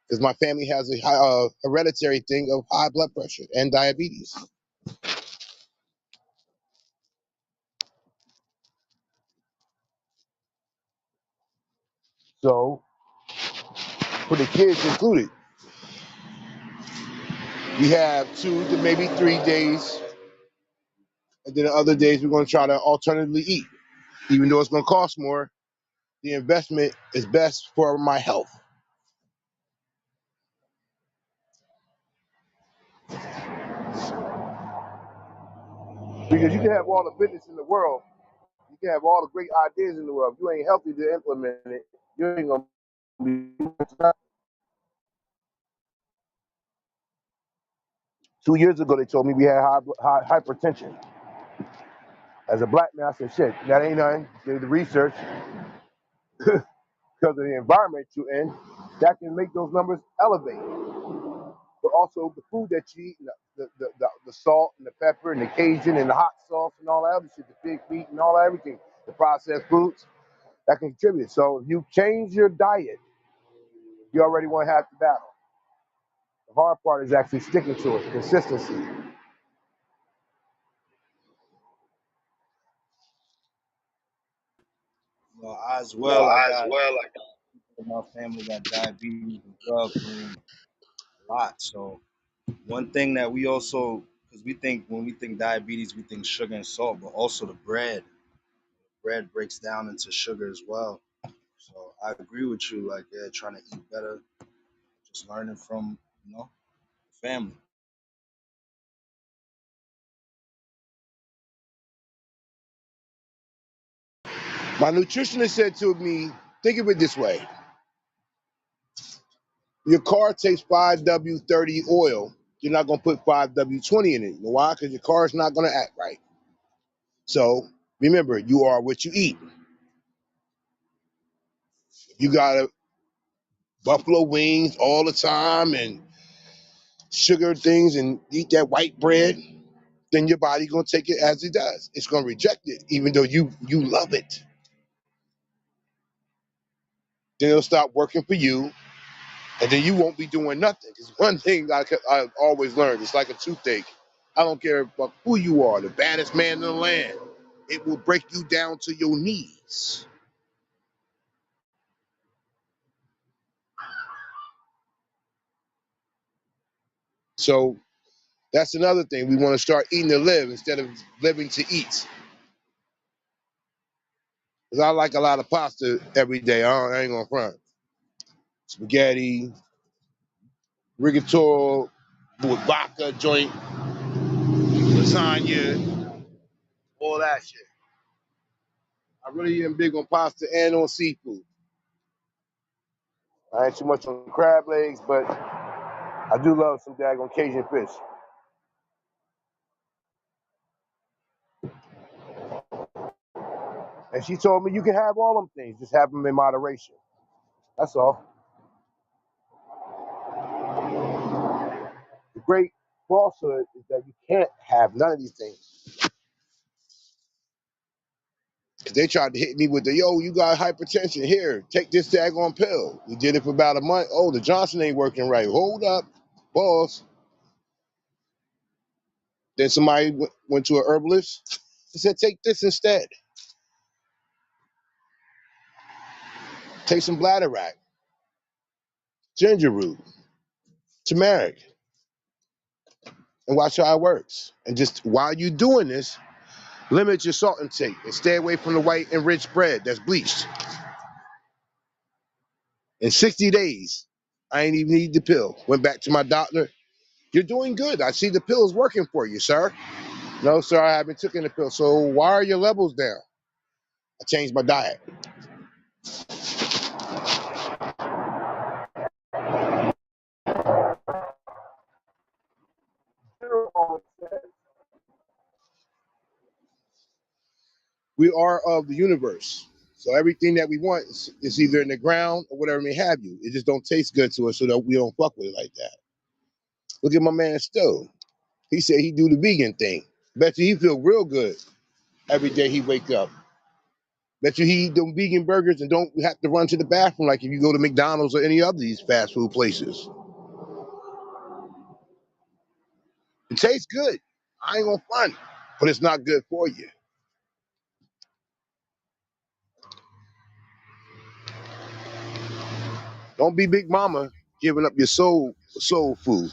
because my family has a hereditary thing of high blood pressure and diabetes. So for the kids included, we have 2 to maybe 3 days, and then the other days we're going to try to alternatively eat, even though it's going to cost more. the investment is best for my health. Because you can have all the business in the world, you can have all the great ideas in the world. If you ain't healthy to implement it, you ain't gonna be. 2 years ago, they told me we had hypertension. As a black man, I said, shit, that ain't nothing. Did the research because of the environment you're in, that can make those numbers elevate. But also the food that you eat, the salt and the pepper and the Cajun and the hot sauce and all that other shit, the pig feet and all that, everything, the processed foods, that can contribute. So if you change your diet, you already won half the battle. The hard part is actually sticking to it, consistency. As well, I got my family got diabetes as well through a lot. So one thing that we also, because we think when we think diabetes, we think sugar and salt, but also the bread. Bread breaks down into sugar as well. So I agree with you. Like, yeah, trying to eat better, just learning from family. My nutritionist said to me, think of it this way. Your car takes 5W30 oil. You're not going to put 5W20 in it. You know why? Because your car is not going to act right. So remember, you are what you eat. You got to buffalo wings all the time and sugar things and eat that white bread, then your body going to take it as it does. It's going to reject it, even though you love it. Then it'll stop working for you, and then you won't be doing nothing. Because one thing I always learned, it's like a toothache. I don't care about who you are, the baddest man in the land. It will break you down to your knees. So that's another thing. We want to start eating to live instead of living to eat. Because I like a lot of pasta every day. I ain't gonna front. Spaghetti, rigatoni, with vodka joint, lasagna, all that shit. I really am big on pasta and on seafood. I ain't too much on crab legs, but I do love some daggone Cajun fish. And she told me you can have all them things, just have them in moderation. That's all. The great falsehood is that you can't have none of these things. Cause they tried to hit me with the, yo, you got hypertension, here, take this daggone pill. We did it for about a month. Oh, the Johnson ain't working right. Hold up, boss. Then somebody went to a herbalist. He said, take this instead. Take some bladderwrack, ginger root, turmeric, and watch how it works. And just while you're doing this, limit your salt intake and stay away from the white enriched bread that's bleached. In 60 days, I ain't even need the pill. Went back to my doctor. You're doing good. I see the pill's working for you, sir. No, sir, I haven't taken the pill. So why are your levels down? I changed my diet. We are of the universe. So everything that we want is either in the ground or whatever may have you. It just don't taste good to us, so that we don't fuck with it like that. Look at my man Stowe. He said he do the vegan thing. Bet you he feel real good every day he wake up. Bet you he eat them vegan burgers and don't have to run to the bathroom like if you go to McDonald's or any other of these fast food places. It tastes good. I ain't gonna front, but it's not good for you. Don't be Big Mama giving up your soul for soul food.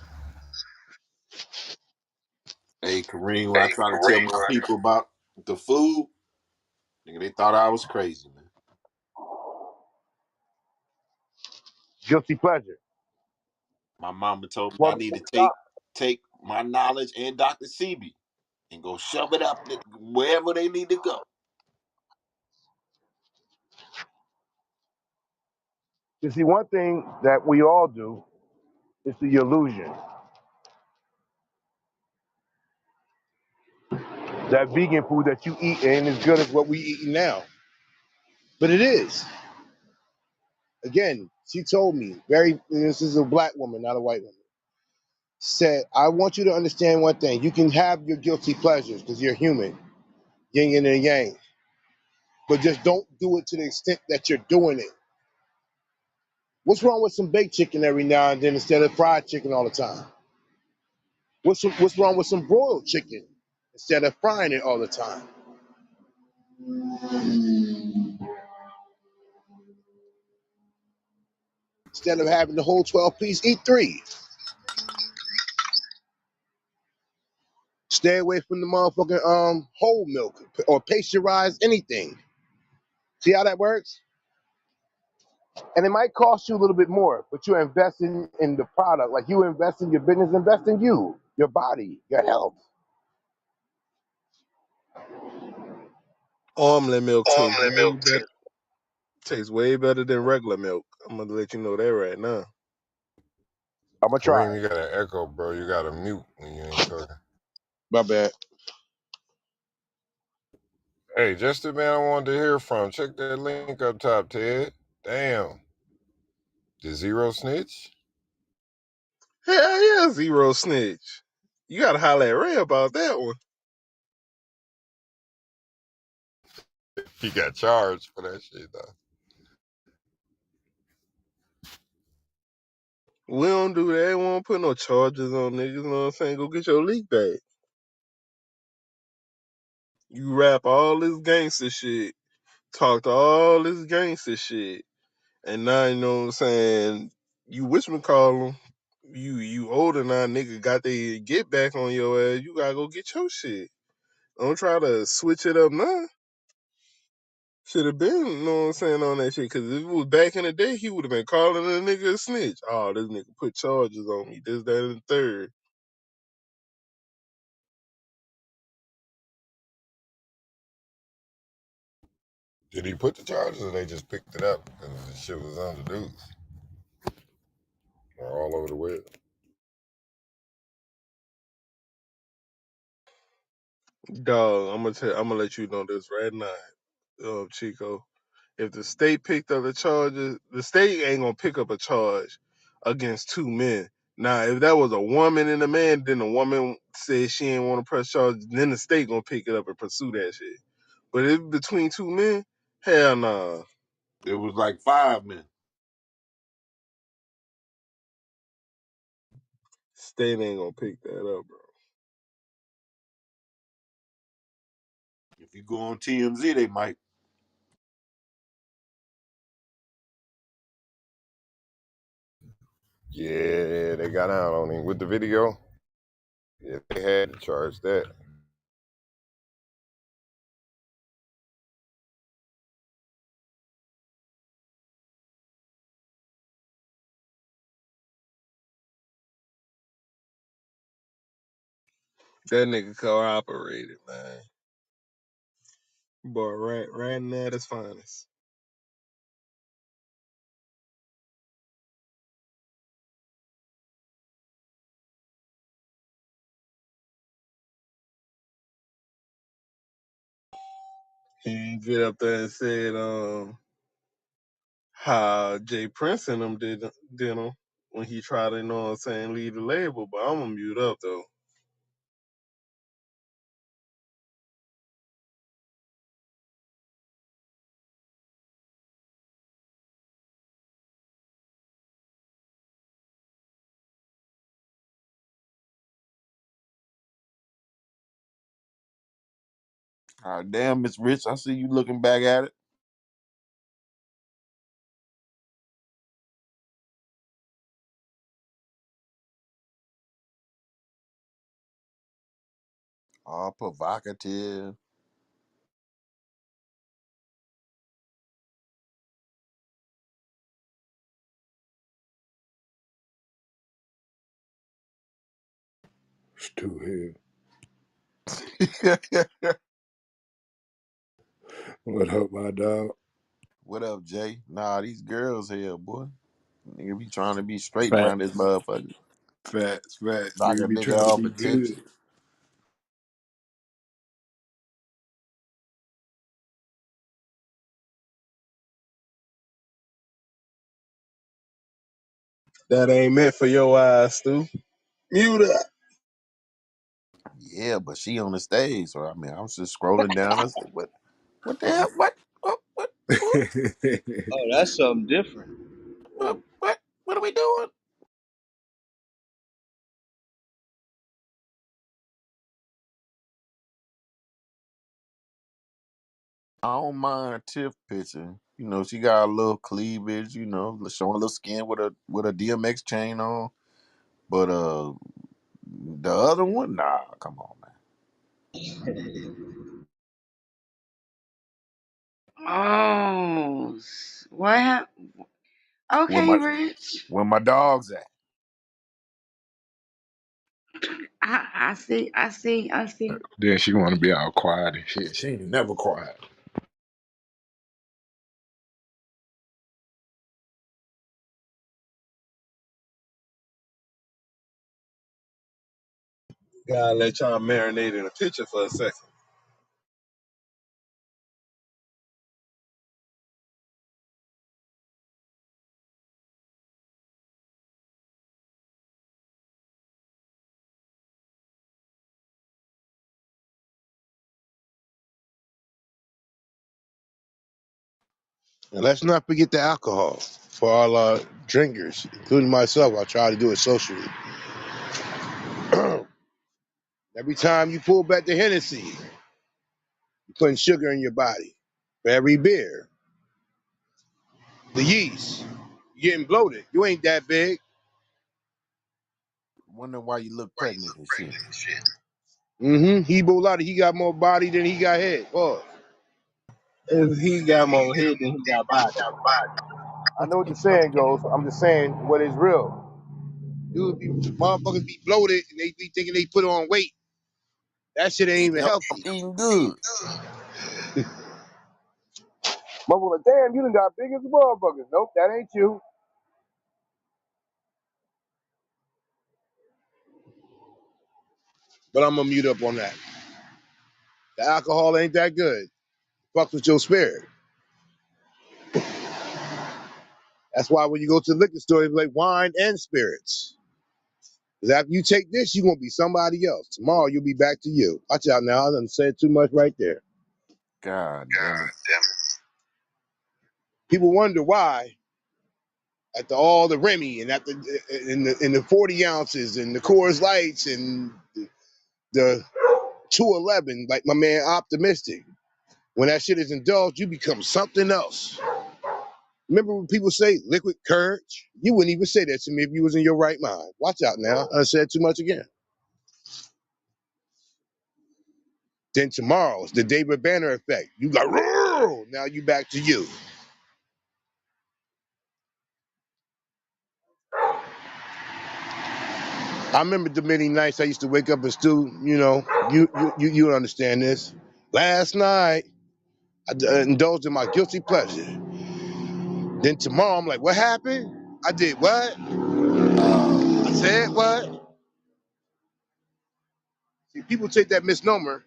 Hey, Kareem, when I try to tell my people about the food, nigga, they thought I was crazy, man. Guilty pleasure. My mama told me Well, I need to take my knowledge and Dr. CB and go shove it up wherever they need to go. you see, one thing that we all do is the illusion that vegan food that you eat ain't as good as what we eating now. But it is. Again, she told me, this is a black woman, not a white woman, said, I want you to understand one thing. You can have your guilty pleasures because you're human, yin and yang, but just don't do it to the extent that you're doing it. What's wrong with some baked chicken every now and then instead of fried chicken all the time? What's wrong with some broiled chicken instead of frying it all the time? Instead of having the whole 12 piece, eat 3. Stay away from the motherfucking whole milk or pasteurize anything. See how that works? And it might cost you a little bit more, but you're investing in the product. Like you invest in your business, invest in you, your body, your health. Almond milk Almond milk. tastes way better than regular milk. I'm gonna let you know that right now. I'm gonna try Kareem, it. you got an echo, bro. You got to mute when you ain't talking. My bad. Hey, just the man I wanted to hear from. Check that link up top, Ted. Damn. The zero snitch? Hell yeah, zero snitch. You gotta holler at Ray about that one. He got charged for that shit, though. We don't do that. We don't put no charges on niggas. You know what I'm saying? Go get your leak back. You rap all this gangster shit, talk to all this gangster shit, and now you know what I'm saying. You whatchamacallit, you older now, nigga got they get back on your ass. You gotta go get your shit. Don't try to switch it up now. Should have been, you know what I'm saying, on that shit. Cause if it was back in the day, he would have been calling a nigga a snitch. Oh, this nigga put charges on me. This, that, and the third. Did he put the charges or they just picked it up because the shit was on the news or all over the web? Dog, I'm gonna let you know this right now, Chico. If the state picked up the charges, the state ain't gonna pick up a charge against 2 men. Now, if that was a woman and a man, then the woman said she ain't want to press charges, then the state gonna pick it up and pursue that shit. But if between 2 men, hell nah. It was like 5 men. State ain't gonna pick that up, bro. If you go on TMZ, they might. Yeah, they got out on him with the video. Yeah, they had to charge that. That nigga cooperated, man. Boy, ran at his finest. He get up there and said, how Jay Prince and them did him when he tried to, you know what I'm saying, lead the label. But I'm gonna mute up though. Ah, damn, Miss Rich, I see you looking back at it. All provocative. Stu here. What up, my dog? What up, Jay? Nah, these girls here, boy. Nigga be trying to be straight Fat, around this motherfucker. facts. Knock a Nigga be nigga trying to off be attention. good. That ain't meant for your eyes, Stu. Mute up. Yeah, but she on the stage, so I mean, I'm just scrolling down. I said, what the hell? What, Oh, that's something different. what are we doing? I don't mind Tiff picture. You know, she got a little cleavage. You know, showing a little skin with a DMX chain on. But the other one, nah, come on, man. Oh, what happened? Where Okay, my Rich. where my dogs at? I see. Then she want to be all quiet and shit. She ain't never quiet. Gotta let y'all marinate in a picture for a second. And let's not forget the alcohol for all our drinkers, including myself. I try to do it socially. Every time you pull back the Hennessy, you're putting sugar in your body. For every beer, the yeast, you're getting bloated. You ain't that big. Wonder why you look pregnant and shit. Mm-hmm. He Bolada, he got more body than he got head. Oh, If he got more head than he got body. I know what the saying goes. I'm just saying what is real. Dude, motherfuckers be bloated and they be thinking they put on weight. That shit ain't even Yep, I'm healthy. eating good. Motherfucker, like, damn, you done got big as a motherfucker. Nope, that ain't you. But I'm gonna mute up on that. The alcohol ain't that good. Fucks with your spirit. That's why when you go to the liquor store, it's like wine and spirits. Because after you take this, you're gonna be somebody else. Tomorrow you'll be back to you. Watch out now. I done said too much right there. God damn it. People wonder why after all the Remy and after in the 40 ounces and the Coors Lights and the 211, like my man Optimistic. When that shit is indulged, you become something else. Remember when people say liquid courage? You wouldn't even say that to me if you was in your right mind. Watch out now. I said too much again. Then tomorrow's the David Banner effect. You got now you back to you. I remember the many nights I used to wake up and stew, you understand this. Last night, I indulged in my guilty pleasure. Then tomorrow, I'm like, what happened? I did what? Oh I man. said what? See, people take that misnomer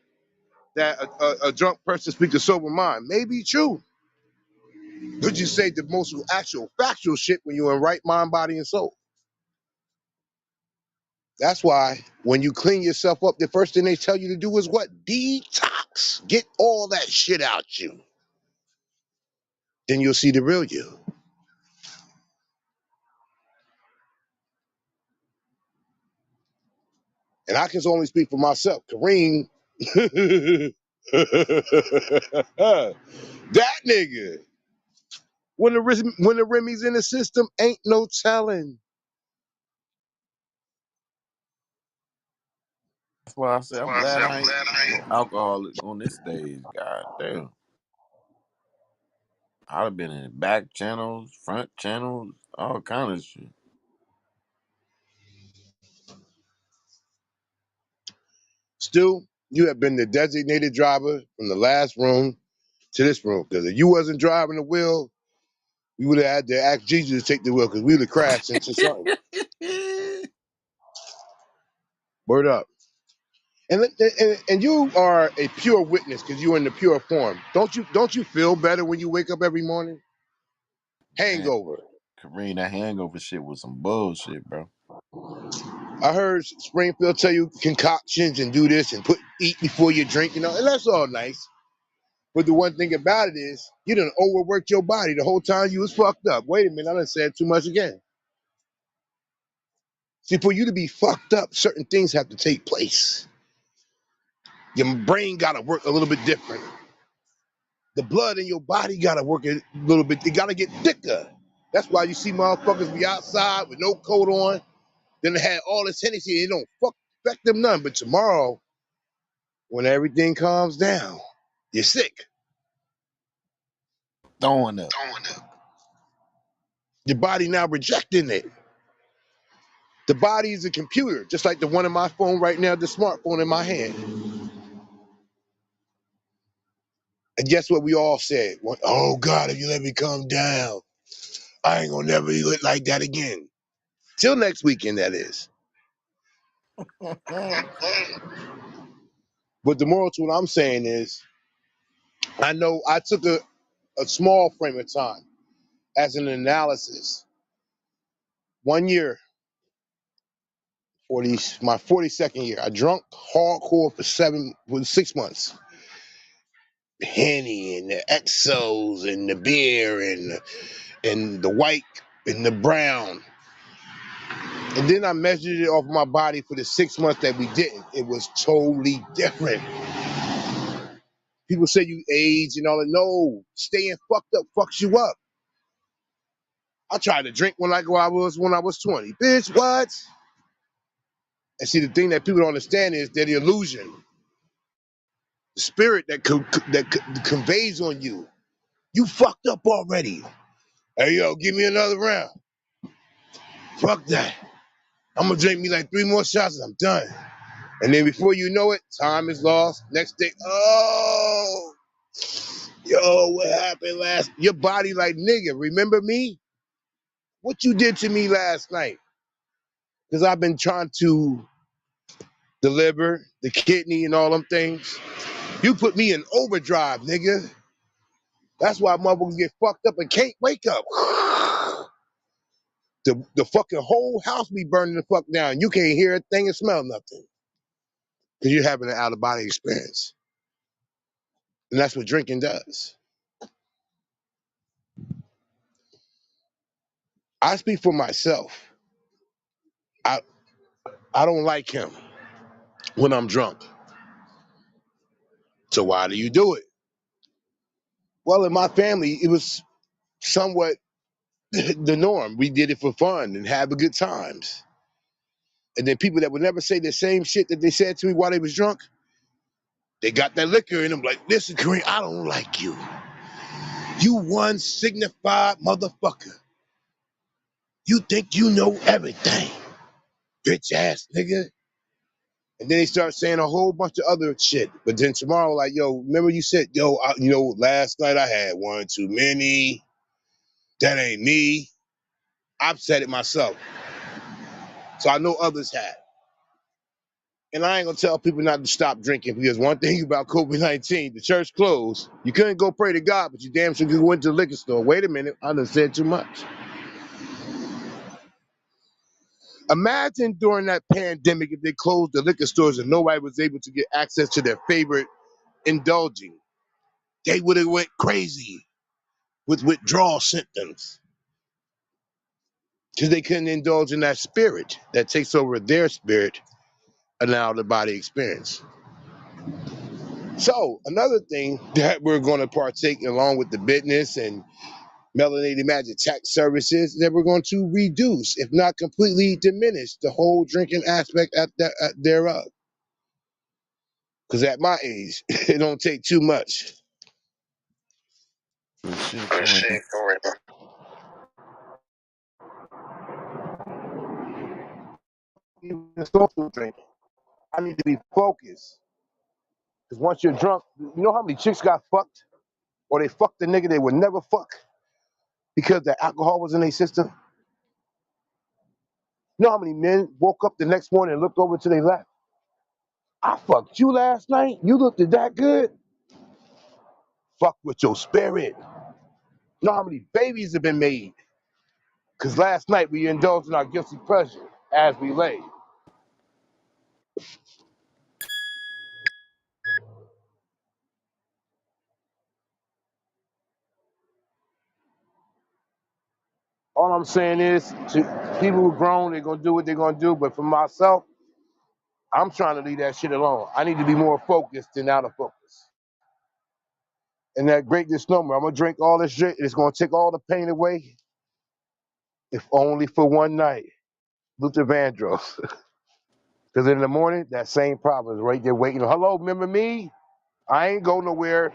that a drunk person speaks a sober mind. Maybe true. But you say the most actual factual shit when you're in right mind, body, and soul. That's why when you clean yourself up, the first thing they tell you to do is what? Detox. Get all that shit out you. Then you'll see the real you. And I can only speak for myself. Kareem, that nigga. When the Remy's in the system, ain't no telling. That's why I said I'm glad I ain't no alcoholic on this stage. God damn. I'd have been in back channels, front channels, all kind of shit. Stu, you have been the designated driver from the last room to this room. Because if you wasn't driving the wheel, we would have had to ask Jesus to take the wheel because we would have crashed into something. Word up. And you are a pure witness because you're in the pure form. Don't you feel better when you wake up every morning? Man, Hangover. Kareem, that hangover shit was some bullshit, bro. I heard Springfield tell you concoctions and do this and eat before you drink, and that's all nice. But the one thing about it is you done overworked your body the whole time you was fucked up. Wait a minute, I done said too much again. See, for you to be fucked up, certain things have to take place. Your brain gotta work a little bit different. The blood in your body gotta work a little bit. It gotta get thicker. That's why you see motherfuckers be outside with no coat on. Then they had all this Hennessy and it don't affect them none. But tomorrow, when everything calms down, you're sick. Throwing up. Your body now rejecting it. The body is a computer, just like the one in my phone right now, the smartphone in my hand. And guess what we all said? Oh God, if you let me calm down, I ain't gonna never do it like that again. Till next weekend, that is. But the moral to what I'm saying is, I know I took a small frame of time as an analysis. 1 year, my 42nd year, I drunk hardcore for 6 months. Henny and the Exos and the beer and the white and the brown. And then I measured it off my body for the 6 months that we didn't. It was totally different. People say you age and all that. No, staying fucked up fucks you up. I tried to drink when I was 20. Bitch, what? And see, the thing that people don't understand is that the illusion, the spirit that conveys on you. You fucked up already. Hey, yo, give me another round. Fuck that. I'm gonna drink me like 3 more shots and I'm done. And then before you know it, time is lost. Next day, oh, yo, what happened last? Your body like, nigga, remember me? What you did to me last night? Because I've been trying to deliver the kidney and all them things. You put me in overdrive, nigga. That's why motherfuckers get fucked up and can't wake up. The fucking whole house be burning the fuck down. You can't hear a thing and smell nothing. Because you're having an out of body experience. And that's what drinking does. I speak for myself. I I don't like him when I'm drunk. So why do you do it? Well, in my family, it was somewhat the norm. We did it for fun and have a good times. And then people that would never say the same shit that they said to me while they was drunk, they got that liquor in them like, listen, Kareem, I don't like you. You one signified motherfucker. You think you know everything, bitch ass nigga. And then they start saying a whole bunch of other shit. But then tomorrow, like, yo, remember you said, yo, last night I had one too many. That ain't me. I've said it myself. So I know others have. And I ain't gonna tell people not to stop drinking because one thing about COVID-19, the church closed. You couldn't go pray to God, but you damn sure could go into the liquor store. Wait a minute, I done said too much. Imagine during that pandemic if they closed the liquor stores and nobody was able to get access to their favorite indulging. They would have went crazy with withdrawal symptoms because they couldn't indulge in that spirit that takes over their spirit and now the body experience. So another thing that we're going to partake along with the business and Melanated Magic Tax Services that we're going to reduce, if not completely diminish, the whole drinking aspect thereof. Because at my age, it don't take too much. Good shit, Kareem. Even social drinking. I need to be focused. Because once you're drunk, you know how many chicks got fucked? Or they fucked the nigga they would never fuck because the alcohol was in their system? You know how many men woke up the next morning and looked over to their left? I fucked you last night? You looked that good? Fuck with your spirit. You know how many babies have been made? Because last night we indulged in our guilty pleasure as we lay. All I'm saying is, to people who grown, they're gonna do what they're gonna do. But for myself, I'm trying to leave that shit alone. I need to be more focused than out of focus. And that great misnomer, I'm gonna drink all this shit. It's gonna take all the pain away, if only for one night. Luther Vandross. Because in the morning, that same problem is right there waiting. Hello, remember me? I ain't go nowhere.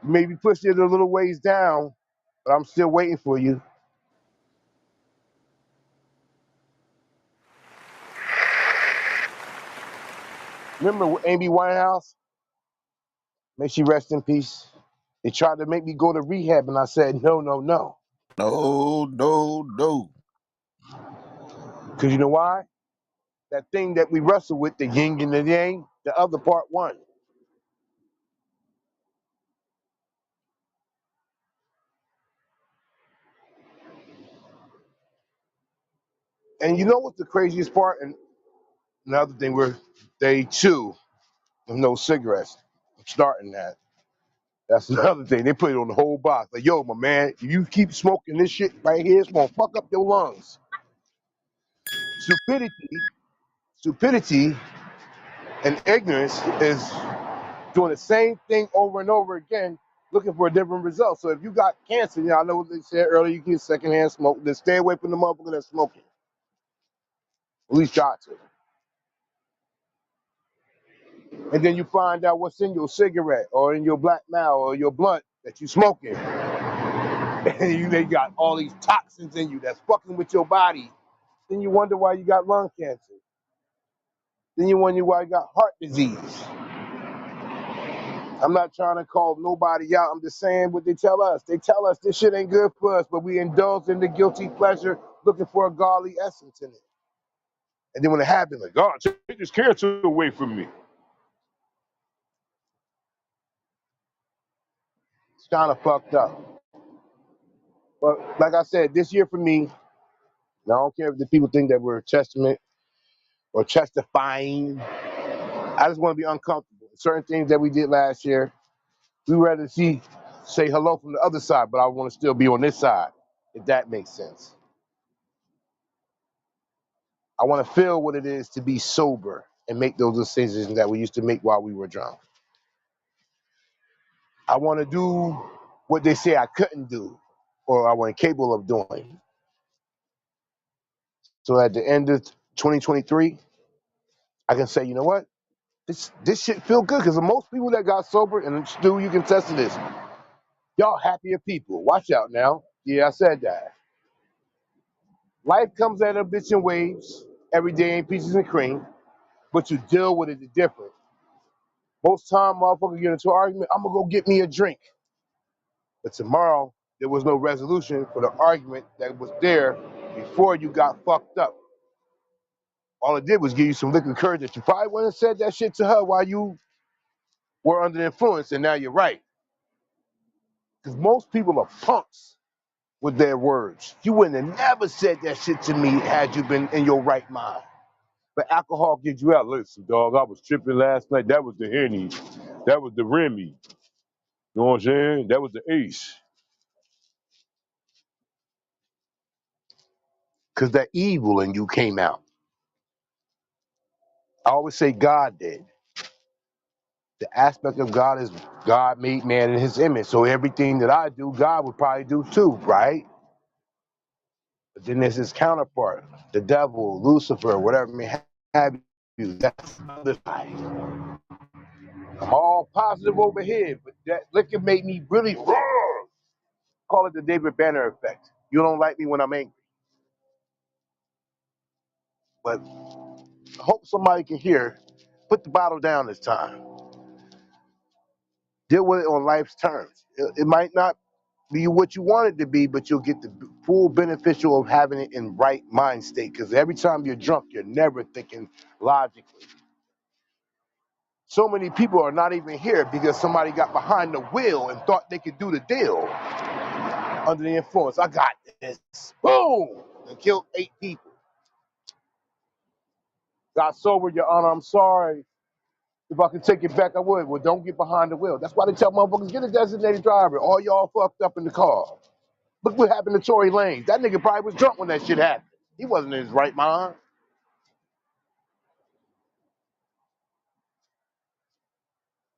Maybe push it a little ways down, but I'm still waiting for you. Remember Amy Winehouse? May she rest in peace. They tried to make me go to rehab, and I said, no, no, no. No, no, no. Because you know why? That thing that we wrestle with, the yin and the yang, the other part won. And you know what's the craziest part? And another thing, we're day 2 of no cigarettes. I'm starting that. That's another thing. They put it on the whole box. Like, yo, my man, if you keep smoking this shit right here, it's gonna fuck up your lungs. Stupidity, and ignorance is doing the same thing over and over again, looking for a different result. So if you got cancer, I know what they said earlier, you can get secondhand smoke, then stay away from the motherfucker that's smoking. At least try to. And then you find out what's in your cigarette or in your black mouth or your blunt that you smoking. And they got all these toxins in you that's fucking with your body. Then you wonder why you got lung cancer. Then you wonder why you got heart disease. I'm not trying to call nobody out. I'm just saying what they tell us. They tell us this shit ain't good for us, but we indulge in the guilty pleasure looking for a godly essence in it. And then when it happens, like, God, take this cancer away from me. It's kind of fucked up. But like I said, this year for me, and I don't care if the people think that we're a testament or testifying. I just want to be uncomfortable. Certain things that we did last year, we rather say hello from the other side, but I want to still be on this side, if that makes sense. I want to feel what it is to be sober and make those decisions that we used to make while we were drunk. I want to do what they say I couldn't do or I wasn't capable of doing. So at the end of 2023, I can say, you know what? This shit feel good because most people that got sober, and Stu, you can test to this, y'all happier people. Watch out now. Yeah, I said that. Life comes at a bitch in waves. Every day ain't peaches and cream, but you deal with it different. Most time, motherfucker get into an argument, I'm gonna go get me a drink. But tomorrow, there was no resolution for the argument that was there before you got fucked up. All it did was give you some liquid courage that you probably wouldn't have said that shit to her while you were under the influence, and now you're right. Because most people are punks with their words. You wouldn't have never said that shit to me had you been in your right mind. But alcohol gives you out. Listen, dog, I was tripping last night. That was the Henny. That was the Remy. You know what I'm saying? That was the Ace. Because that evil in you came out. I always say God did. The aspect of God is God made man in his image. So everything that I do, God would probably do too, right? But then there's his counterpart, the devil, Lucifer, whatever may have you. That's the other side. I'm all positive over here, but that liquor made me really call it the David Banner effect. You don't like me when I'm angry. But Hope somebody can hear. Put the bottle down this time. Deal with it on life's terms. It might not be what you want it to be, but you'll get the full beneficial of having it in right mind state. Because every time you're drunk, you're never thinking logically. So many people are not even here because somebody got behind the wheel and thought they could do the deal under the influence. I got this. Boom! And killed 8 people. Got sober, Your Honor. I'm sorry. If I could take it back, I would. Well, don't get behind the wheel. That's why they tell motherfuckers, get a designated driver. All y'all fucked up in the car. Look what happened to Tory Lanez. That nigga probably was drunk when that shit happened. He wasn't in his right mind.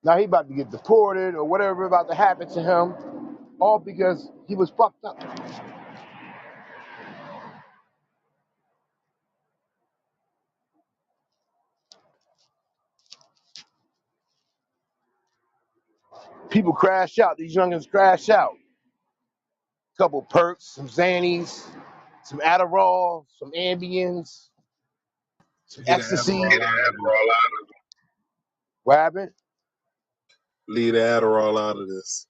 Now he about to get deported or whatever about to happen to him, all because he was fucked up. People crash out. These youngins crash out. Couple perks, some Xannies, some Adderall, some Ambiens, some Leave the ecstasy. Adderall out of this. What happened? Leave the Adderall out of this.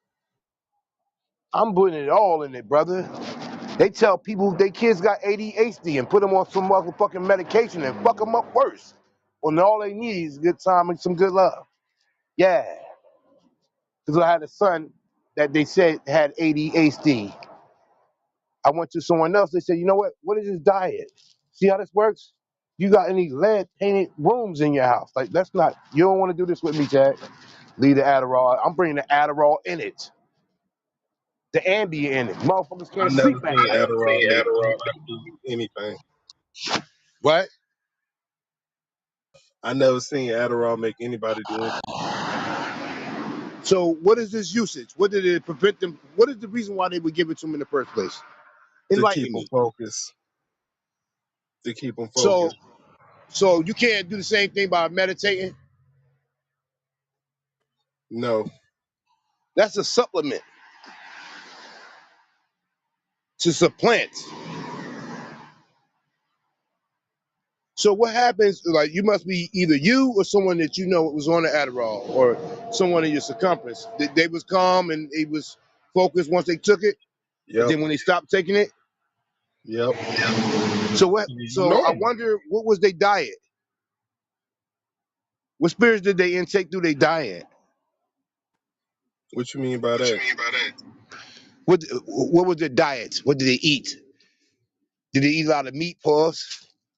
I'm putting it all in it, brother. They tell people their kids got ADHD and put them on some motherfucking medication and fuck them up worse. When all they need is a good time and some good love. Yeah. Because I had a son that they said had ADHD. I went to someone else. They said, you know what? What is this diet? See how this works? You got any lead painted rooms in your house? Like, that's not, you don't want to do this with me, Chad. Leave the Adderall. I'm bringing the Adderall in it. The Ambien in it. Motherfuckers I can't never sleep at seen night. Adderall make anybody do anything. What? I never seen Adderall make anybody do anything So what is this usage? What did it prevent them? What is the reason why they would give it to them in the first place? to keep Enlighten them me. focused. To keep them So focused. so you can't do the same thing by meditating? No. That's a supplement to supplant. So what happens, like you must be either you or someone that you know was on the Adderall or someone in your circumference. They was calm and they was focused once they took it, and Yep. then when they stopped taking it. Yep. So what so I Normal. wonder what was their diet? What spirits did they intake through their diet? What you mean by that? What was their diet? What did they eat? Did they eat a lot of meat, pause?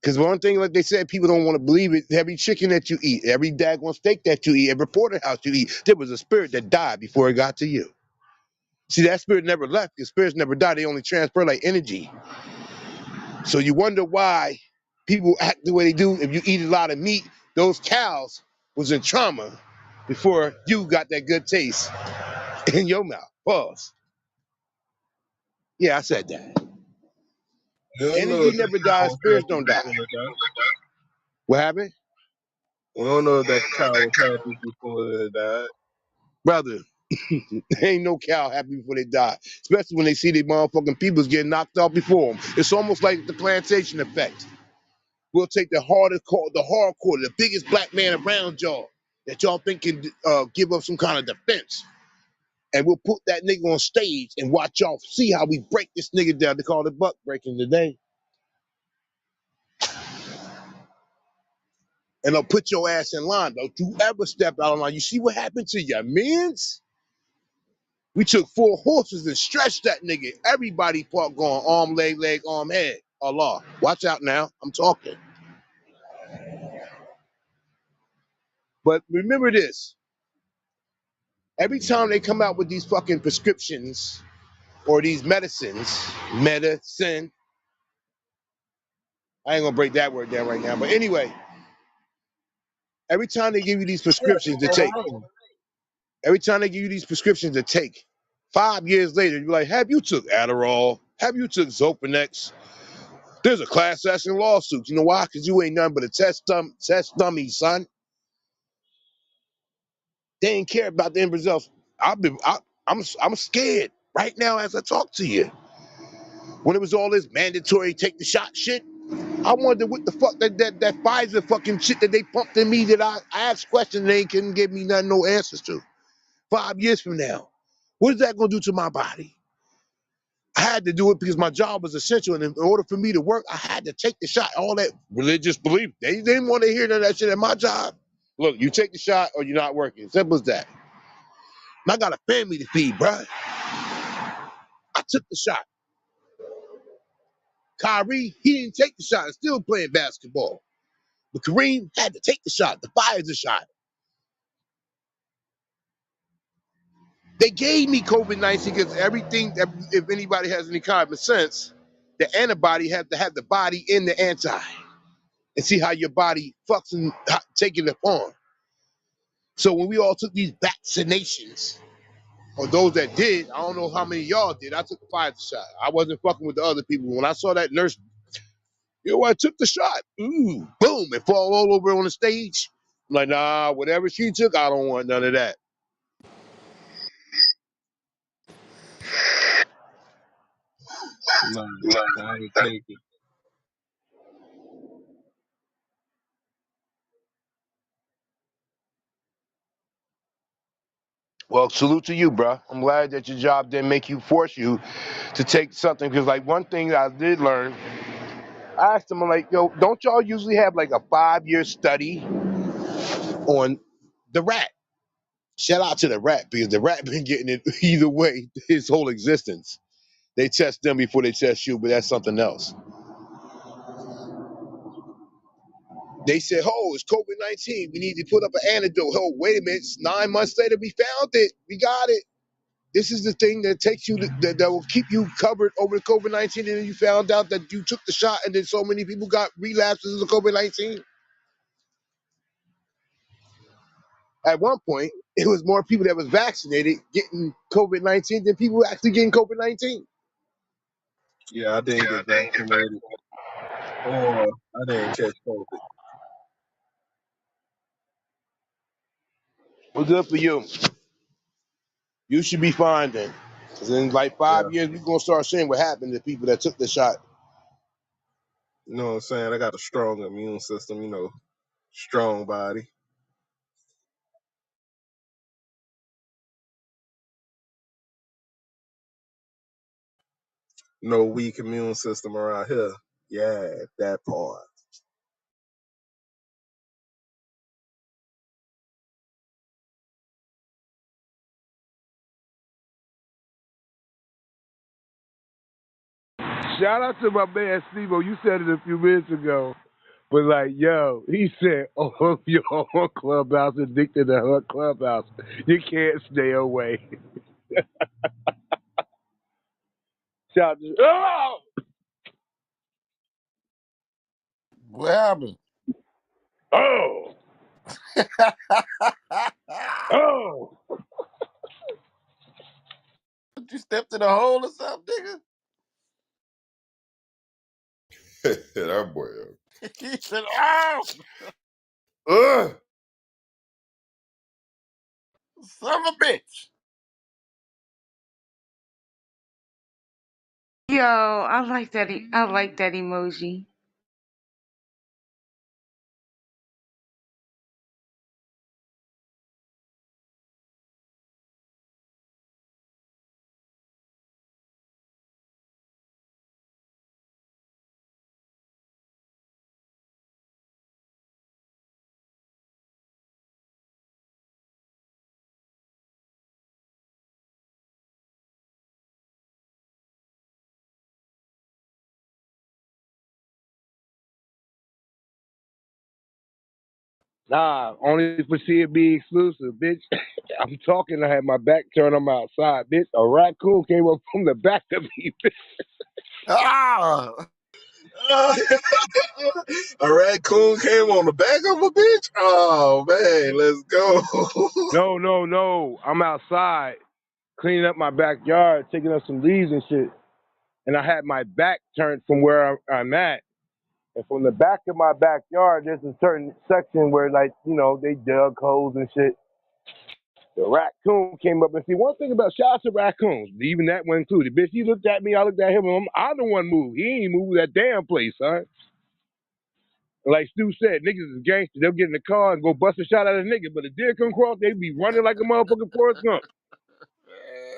Because one thing, like they said, people don't want to believe it. Every chicken that you eat, every daggone steak that you eat, every porterhouse you eat, there was a spirit that died before it got to you. See, that spirit never left. The spirits never die. They only transfer like energy. So you wonder why people act the way they do. If you eat a lot of meat, those cows was in trauma before you got that good taste in your mouth. Pause. Yeah, I said that. We don't know Energy if that never cow dies. was Spirits happy don't die. before it died. What happened? We don't know if that cow was happy before it died. Brother, ain't no cow happy before they die, especially when they see their motherfucking peoples getting knocked out before them. It's almost like the plantation effect. We'll take the hardest core, the hardcore, the biggest black man around y'all that y'all think can give up some kind of defense, and we'll put that nigga on stage and watch y'all see how we break this nigga down. They call it buck breaking today, and they'll put your ass in line. Don't you ever step out of line. You see what happened to your mans? We took 4 horses and stretched that nigga. Everybody part going arm, leg, arm, head. Allah. Watch out now. I'm talking. But remember this. Every time they come out with these fucking prescriptions or these medicine, I ain't gonna break that word down right now. But anyway, every time they give you these Yeah, prescriptions ain't to nothing take, wrong. 5 years later, you're like, have you took Adderall? Have you took Zopanex? There's a class action lawsuit. You know why? Because you ain't nothing but a test dummy, son. They ain't care about the end results. I'm scared right now as I talk to you. When it was all this mandatory take the shot shit, I wonder what the fuck that Pfizer fucking shit that they pumped in me that I asked questions and they couldn't give me nothing, no answers to. 5 years from now, what is that gonna do to my body? I had to do it because my job was essential, and in order for me to work, I had to take the shot. All that religious belief, they didn't want to hear none of that shit at my job. Look, you take the shot or you're not working. Simple as that. And I got a family to feed, bruh. I took the shot. Kyrie, he didn't take the shot and still playing basketball. But Kareem had to take the shot. The Pfizer shot. They gave me COVID-19 because everything, if anybody has any common sense, the antibody has to have the body in the anti and see how your body fucks and taking it upon. So when we all took these vaccinations, or those that did, I don't know how many of y'all did. I took the Pfizer shot. I wasn't fucking with the other people. When I saw that nurse, you know, I took the shot. Ooh, boom, it fall all over on the stage. I'm like, nah, whatever she took, I don't want none of that. Nah, I ain't take it. Well, salute to you, bro. I'm glad that your job didn't make you force you to take something. Because, like, one thing I did learn, I asked them, I'm like, yo, don't y'all usually have like a 5 year study on the rat? Shout out to the rat because the rat been getting it either way his whole existence. They test them before they test you, but that's something else. They said, oh, it's COVID-19. We need to put up an antidote. Oh, wait a minute. It's 9 months later, we found it. We got it. This is the thing that takes you, that will keep you covered over the COVID-19. And then you found out that you took the shot and then so many people got relapses of COVID-19. At one point, it was more people that was vaccinated getting COVID-19 than people actually getting COVID-19. Yeah, I didn't get vaccinated or I didn't catch COVID. Well, good for you. You should be fine then. Because in like Yeah, 5 years, we're going to start seeing what happened to people that took the shot. you know what I'm saying? I got a strong immune system, you know, strong body. No weak immune system around here. Yeah, that part. Shout out to my man Steve. You said it a few minutes ago. But like, yo, he said, "Oh, you're on Clubhouse, addicted to her Clubhouse. You can't stay away." Shout out to, oh, What happened? oh, oh. You stepped in a hole or something, that boy. nigga? He said, "Oh, Ugh. son of a bitch." Yo, I like that. I like that emoji. Nah, only for C.M.B exclusive, bitch. I'm talking. I had my back turned. I'm outside, bitch. A raccoon came up from the back of me, bitch. Ah, A raccoon came on the back of a bitch? Oh, man, let's go. No, no, no. I'm outside cleaning up my backyard, taking up some leaves and shit. And I had my back turned from where I'm at. And from the back of my backyard, there's a certain section where, like, you know, they dug holes and shit. The raccoon came up and see one thing about shots of raccoons, even that one included. Bitch, he looked at me, I looked at him, and I the one moved. He ain't moved that damn place, son. Like Stu said, niggas is gangsters. They'll get in the car and go bust a shot at a nigga, but a deer come across, they be running like a motherfucking Forrest Gump.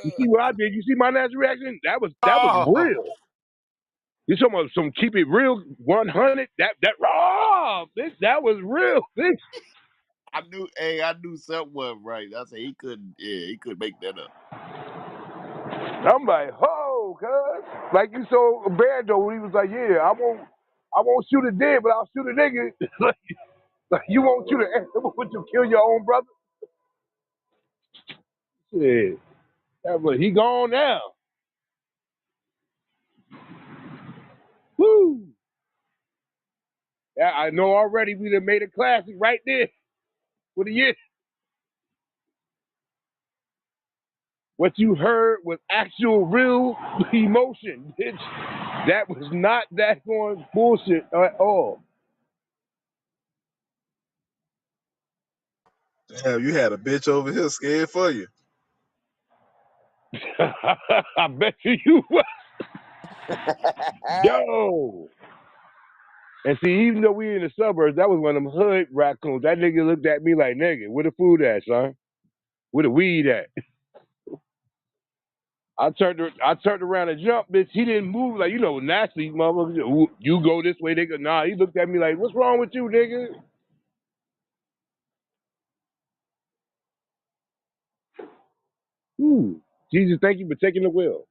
You see what I did? You see my natural reaction? That was Oh, real. You talking about some keep it real 100? That raw, bitch. That was real, bitch. I knew. Hey, I knew something wasn't right. I said he couldn't. Yeah, he couldn't make that up. I'm like, ho, cuz. Like you saw Bando when he was like, yeah, I won't shoot a deer, but I'll shoot a nigga. like you won't shoot an animal, but you kill your own brother. Shit. He gone now. Woo. I know already we done made a classic right there for the year. What you heard was actual real emotion, bitch. That was not that going bullshit at all. Damn, you had a bitch over here scared for you. I bet you was. Yo. And see, even though we in the suburbs, that was one of them hood raccoons. That nigga looked at me like, nigga, where the food at, son? Where the weed at? I turned around and jumped, bitch. He didn't move like, naturally, motherfuckers. You go this way, nigga. Nah, he looked at me like, what's wrong with you, nigga? Ooh, Jesus, thank you for taking the wheel.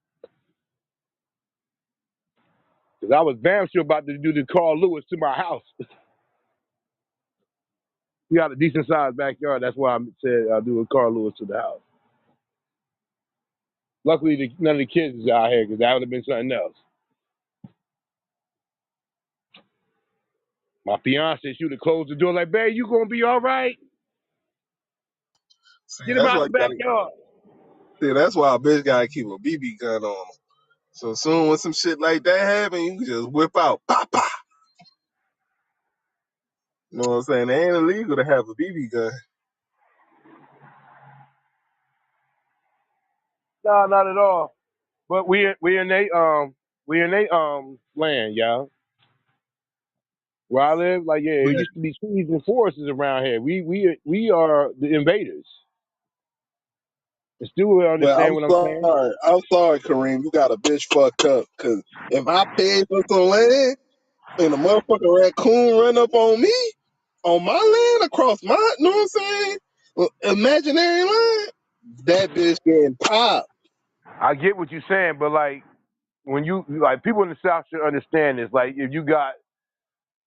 Because I was damn sure about to do the Carl Lewis to my house. We got a decent sized backyard. That's why I said I'll do a Carl Lewis to the house. Luckily, none of the kids is out here because that would have been something else. My fiance, she would have closed the door like, babe, you going to be all right? See, Get him that's out why the backyard. that's why a bitch gotta keep a BB gun on him. So soon when some shit like that happen, you can just whip out, pop, pop. You know what I'm saying? It ain't illegal to have a BB gun. No, not at all. But we in they land, y'all. Where I live, like yeah, it But, used to be trees and forests around here. We are the invaders. And still will but understand what I'm saying. I'm sorry, Kareem. You got a bitch fucked up. Cause if I paid for some land and a motherfucking raccoon run up on my land across my, you know what I'm saying? Imaginary line, that bitch getting popped. I get what you're saying, but like when you like people in the South should understand this. Like if you got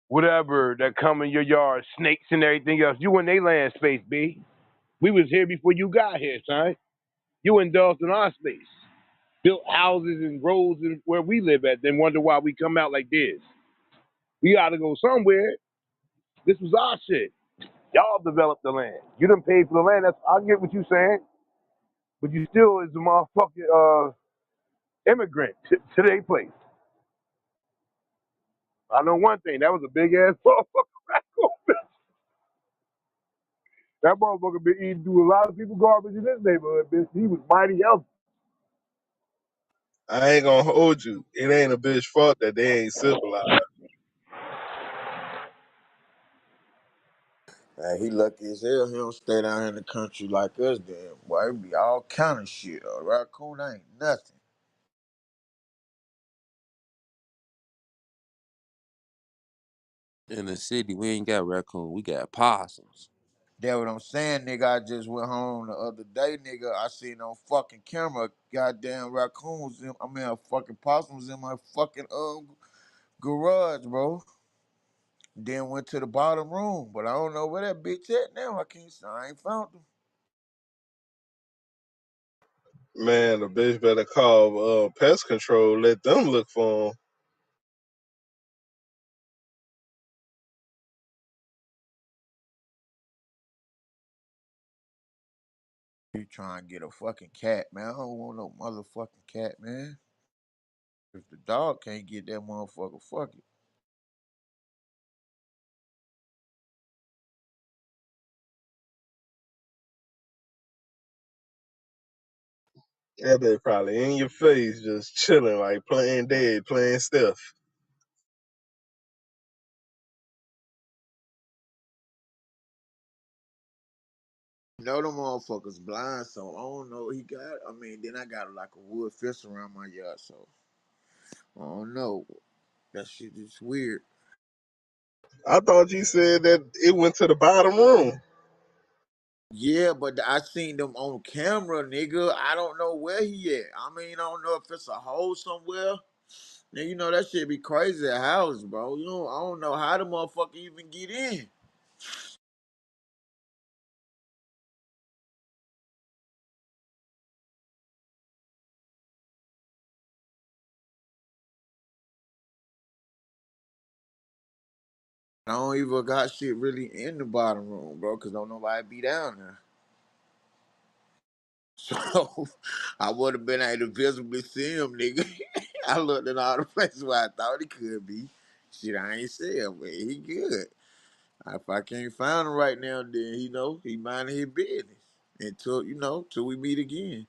whatever that come in your yard, snakes and everything else, you in they land space, B. We was here before you got here, son. You indulged in our space. Built houses and roads and where we live at, then wonder why we come out like this. We gotta go somewhere. This was our shit. Y'all developed the land. You done paid for the land. I get what you saying, but you still is a motherfucking immigrant to their place. I know one thing. That was a big ass motherfucker raccoon. That motherfucker been eating through a lot of people garbage in this neighborhood, bitch. He was mighty healthy. I ain't gonna hold you. It ain't a bitch fault that they ain't civilized. Hey, he lucky as hell he don't stay down here in the country like us then. Boy, it be all kind of shit. A raccoon ain't nothing. In the city, we ain't got raccoon. We got possums. That what I'm saying, nigga. I just went home the other day, nigga. I seen on fucking camera, goddamn raccoons. Fucking possums in my fucking garage, bro. Then went to the bottom room, but I don't know where that bitch at now. I ain't found him. Man, the bitch better call pest control. Let them look for 'em. You trying to get a fucking cat, man? I don't want no motherfucking cat, man. If the dog can't get that motherfucker, fuck it. That bitch probably in your face, just chilling, like playing dead, playing stiff. You know them motherfuckers blind, so I don't know what he got. I mean, then I got like a wood fence around my yard, so I don't know. That shit is weird. I thought you said that it went to the bottom room. Yeah, but I seen them on camera, nigga. I don't know where he at. I mean, I don't know if it's a hole somewhere. Now you know that shit be crazy at house, bro. I don't know how the motherfucker even get in. I don't even got shit really in the bottom room, bro, cause don't nobody be down there. So I would have been able to visibly see him, nigga. I looked in all the places where I thought he could be. Shit, I ain't see him, but he good. If I can't find him right now, then he minding his business till we meet again.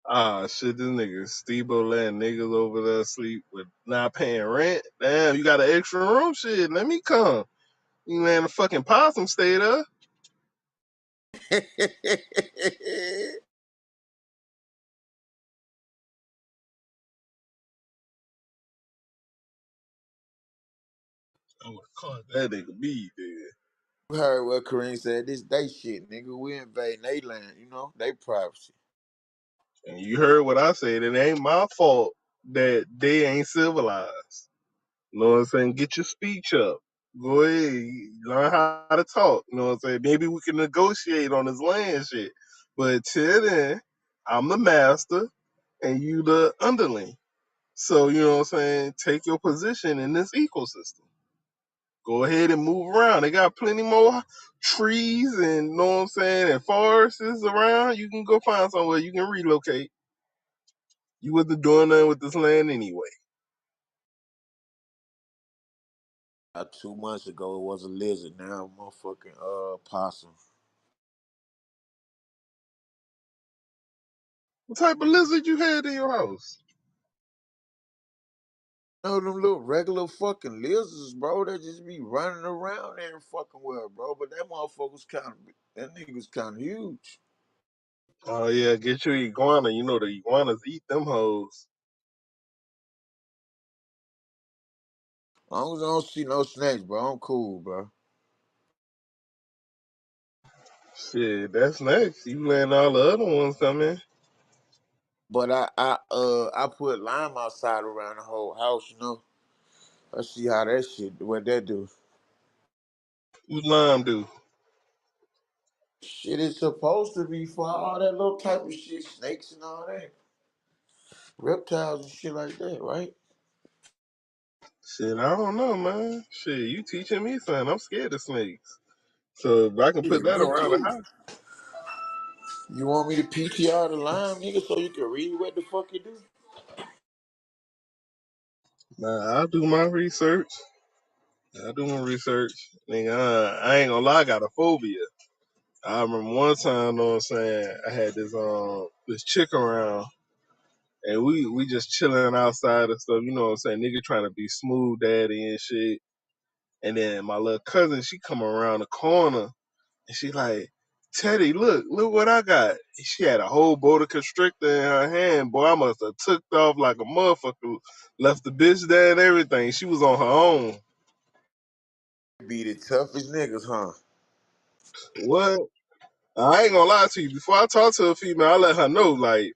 Ah, shit, this nigga Steve letting niggas over there sleep with not paying rent. Damn, you got an extra room? Shit, let me come. You man, the fucking possum stay there. I would have caught that nigga B, dude. You heard what Kareem said. This they shit, nigga. We invading they land, they privacy. And you heard what I said. It ain't my fault that they ain't civilized. You know what I'm saying? Get your speech up. Go ahead, learn how to talk. You know what I'm saying? Maybe we can negotiate on this land shit. But till then, I'm the master and you the underling. So, you know what I'm saying? Take your position in this ecosystem. Go ahead and move around. They got plenty more trees and, you know what I'm saying, and forests around. You can go find somewhere you can relocate. You wasn't doing nothing with this land anyway. 2 months ago, it was a lizard. Now, motherfucking possum. What type of lizard you had in your house? Them little regular fucking lizards, bro. They just be running around there fucking well, bro. But that nigga was kind of huge. Oh yeah, get your iguana. You know the iguanas eat them hoes. As long as I don't see no snakes, bro, I'm cool, bro. Shit, that's next. You letting all the other ones come in. But I put lime outside around the whole house. Let's see how what that do. What lime do? Shit is supposed to be for all that little type of shit, snakes and all that, reptiles and shit like that, right? Shit, I don't know, man. Shit, you teaching me something. I'm scared of snakes. So if I can Yeah, put that me around the too. house. You want me to PTR the lime, nigga, so you can read what the fuck it do? Nah, I'll do my research. I do my research. Nigga, I ain't gonna lie, I got a phobia. I remember one time, know what I'm saying, I had this chick around and we just chilling outside and stuff, you know what I'm saying, nigga trying to be smooth daddy and shit. And then my little cousin, she come around the corner and she like, Teddy, look what I got. She had a whole boa constrictor in her hand. Boy, I must have took off like a motherfucker, left the bitch there and everything. She was on her own. Be the toughest niggas, huh? What? I ain't gonna lie to you. Before I talk to a female, I let her know, like,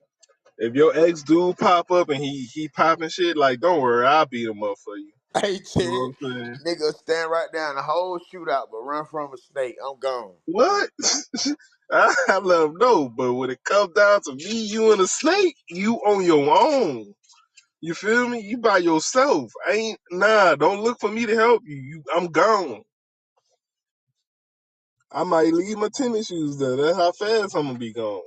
if your ex dude pop up and he popping shit, like, don't worry, I'll beat him up for you. Hey, You know Ted, what I'm saying? nigga stand right down the whole shootout, but run from a snake. I'm gone. What? I let him know, but when it comes down to me, you and a snake, you on your own. You feel me? You by yourself. Don't look for me to help you. I'm gone. I might leave my tennis shoes there. That's how fast I'm gonna be gone.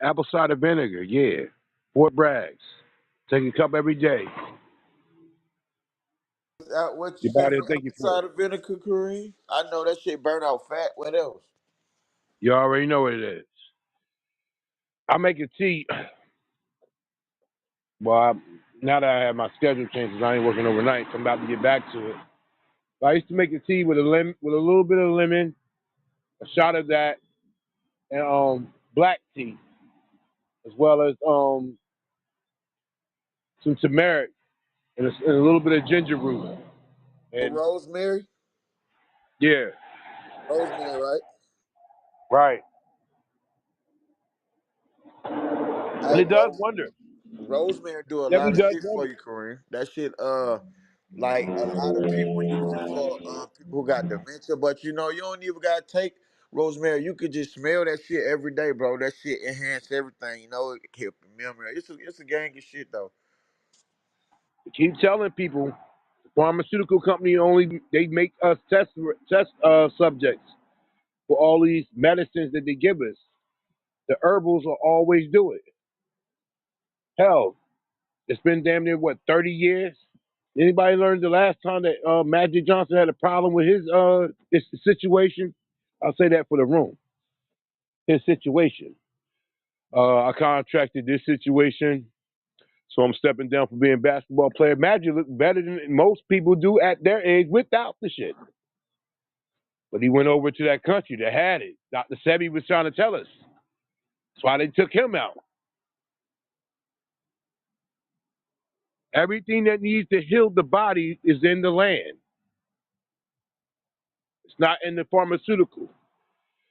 Apple cider vinegar, yeah. Fort Braggs. Take a cup every day. What you Your say, body will for thank apple you for it. cider vinegar, Kareem? I know that shit burn out fat. What else? You already know what it is. I make a tea. Well, now that I have my schedule changes, I ain't working overnight. So I'm about to get back to it. But I used to make a tea with with a little bit of lemon, a shot of that, and black tea, as well as some turmeric and a little bit of ginger root. And Rosemary? yeah, Rosemary, right? right. And Hey, it does bro. wonders. Rosemary do a lot Definitely of does shit for wonders. you, Kareem. That shit, like a lot of people use it for people who got dementia, but you know, you don't even gotta take rosemary. You could just smell that shit every day, bro. That shit enhance everything. You know, it help your memory. It's a gang of shit though. I keep telling people, the pharmaceutical company only they make us test subjects for all these medicines that they give us. The herbals will always do it. Hell, it's been damn near what 30 years. Anybody learned the last time that Magic Johnson had a problem with his situation? I'll say that for the room. His situation. I contracted this situation, so I'm stepping down from being a basketball player. Magic looked better than most people do at their age without the shit. But he went over to that country that had it. Dr. Sebi was trying to tell us. That's why they took him out. Everything that needs to heal the body is in the land. It's not in the pharmaceutical.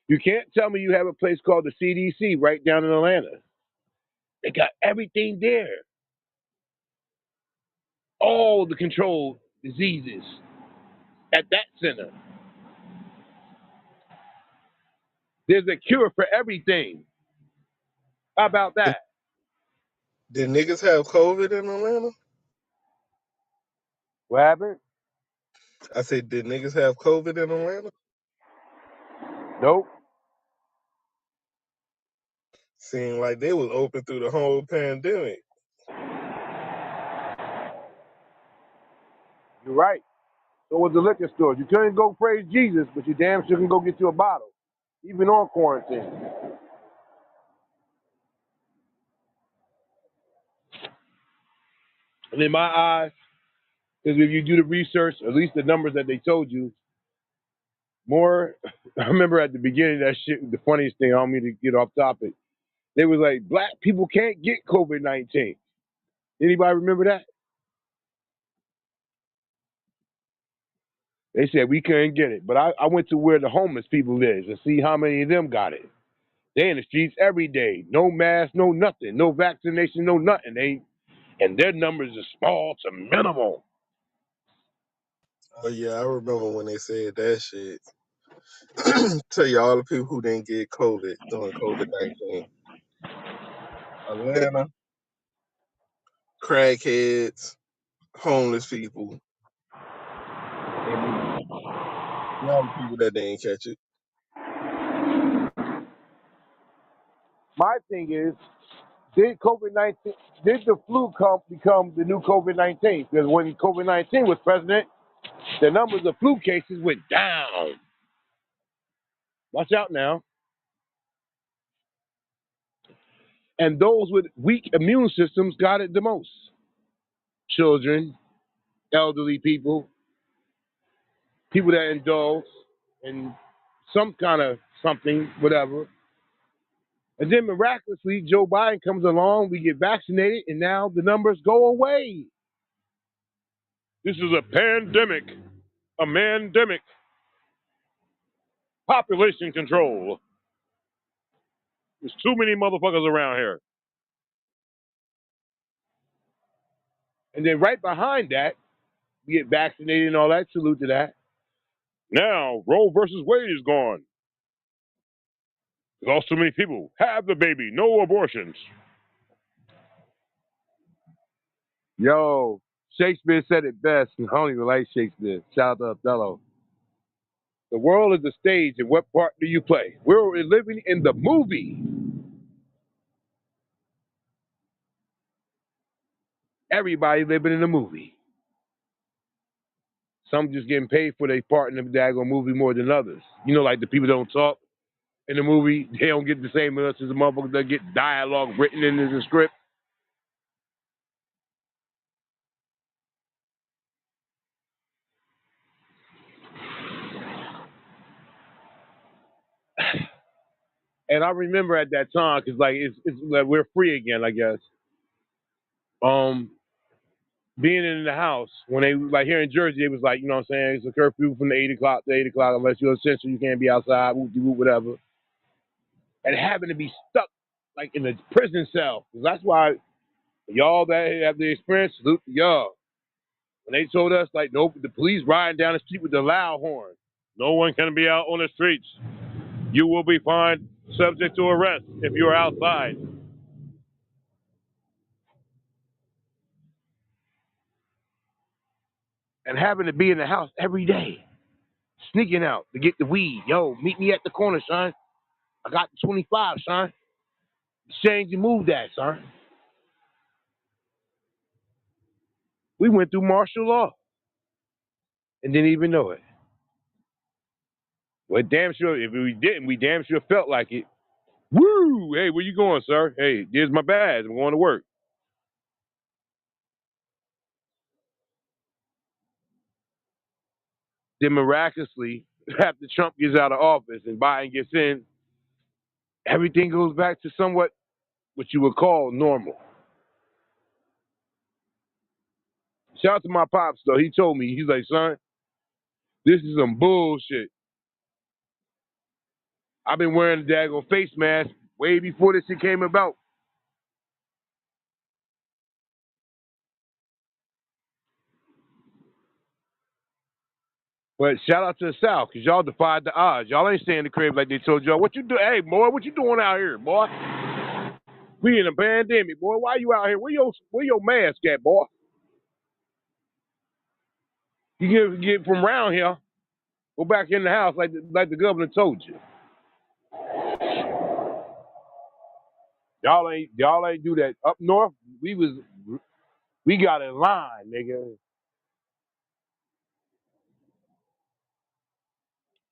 You can't tell me you have a place called the CDC right down in Atlanta. They got everything there. All the controlled diseases at that center. There's a cure for everything. How about Did, that? did niggas have COVID in Atlanta? What happened? I said, did niggas have COVID in Atlanta? Nope. Seemed like they was open through the whole pandemic. You're right. So was the liquor stores. You couldn't go praise Jesus, but you damn sure can go get you a bottle, even on quarantine. And in my eyes, because if you do the research, at least the numbers that they told you, more. I remember at the beginning of that shit, the funniest thing, I don't mean to get off topic. They was like, black people can't get COVID-19. Anybody remember that? They said we couldn't get it. But I went to where the homeless people live and see how many of them got it. They in the streets every day. No mask, no nothing. No vaccination, no nothing. And their numbers are small to minimal. Oh yeah, I remember when they said that shit. Tell you all the people who didn't get COVID during COVID-19. Atlanta, crackheads, homeless people, and the young people that didn't catch it. My thing is, did COVID-19, did the flu become the new COVID-19? Because when COVID-19 was president, the numbers of flu cases went down. Watch out now. And those with weak immune systems got it the most. Children, elderly people, people that indulge in some kind of something, whatever. And then miraculously, Joe Biden comes along, we get vaccinated, and now the numbers go away. This is a pandemic, a mandemic, population control. There's too many motherfuckers around here. And then right behind that, we get vaccinated and all that, salute to that. Now, Roe versus Wade is gone. There's also many people. Have the baby, no abortions. Yo, Shakespeare said it best, and I don't even like Shakespeare. Shout out to Othello. The world is a stage, and what part do you play? We're living in the movie. Everybody living in the movie. Some just getting paid for their part in the daggone movie more than others. You know, like the people don't talk in the movie, they don't get the same as the motherfuckers that get dialogue written in the script. And I remember at that time, because like it's like we're free again, I guess. Um, Being in the house when they like here in Jersey, it was like, you know what I'm saying, it's a curfew from the 8 o'clock to 8 o'clock unless you're essential, you can't be outside, whatever. And having to be stuck like in a prison cell, 'cause that's why y'all that have the experience, salute to y'all. When they told us like, nope, the police riding down the street with the loud horn, no one can be out on the streets. You will be fined, subject to arrest if you are outside. And having to be in the house every day, sneaking out to get the weed. Yo, meet me at the corner, son. I got the 25, son. Change and move that, son. We went through martial law and didn't even know it. Well, damn sure, if we didn't, we damn sure felt like it. Woo! Hey, where you going, sir? Hey, here's my badge. I'm going to work. Then miraculously, after Trump gets out of office and Biden gets in, everything goes back to somewhat what you would call normal. Shout out to my pops, though. He told me, he's like, son, this is some bullshit. I've been wearing the daggone face mask way before this shit came about. But shout out to the South, because y'all defied the odds. Y'all ain't staying in the crib like they told y'all. What you do? Hey, boy, what you doing out here, boy? We in a pandemic, boy. Why you out here? Where your mask at, boy? You get from around here, go back in the house like the governor told you. Y'all ain't do that. Up north, we got in line, nigga.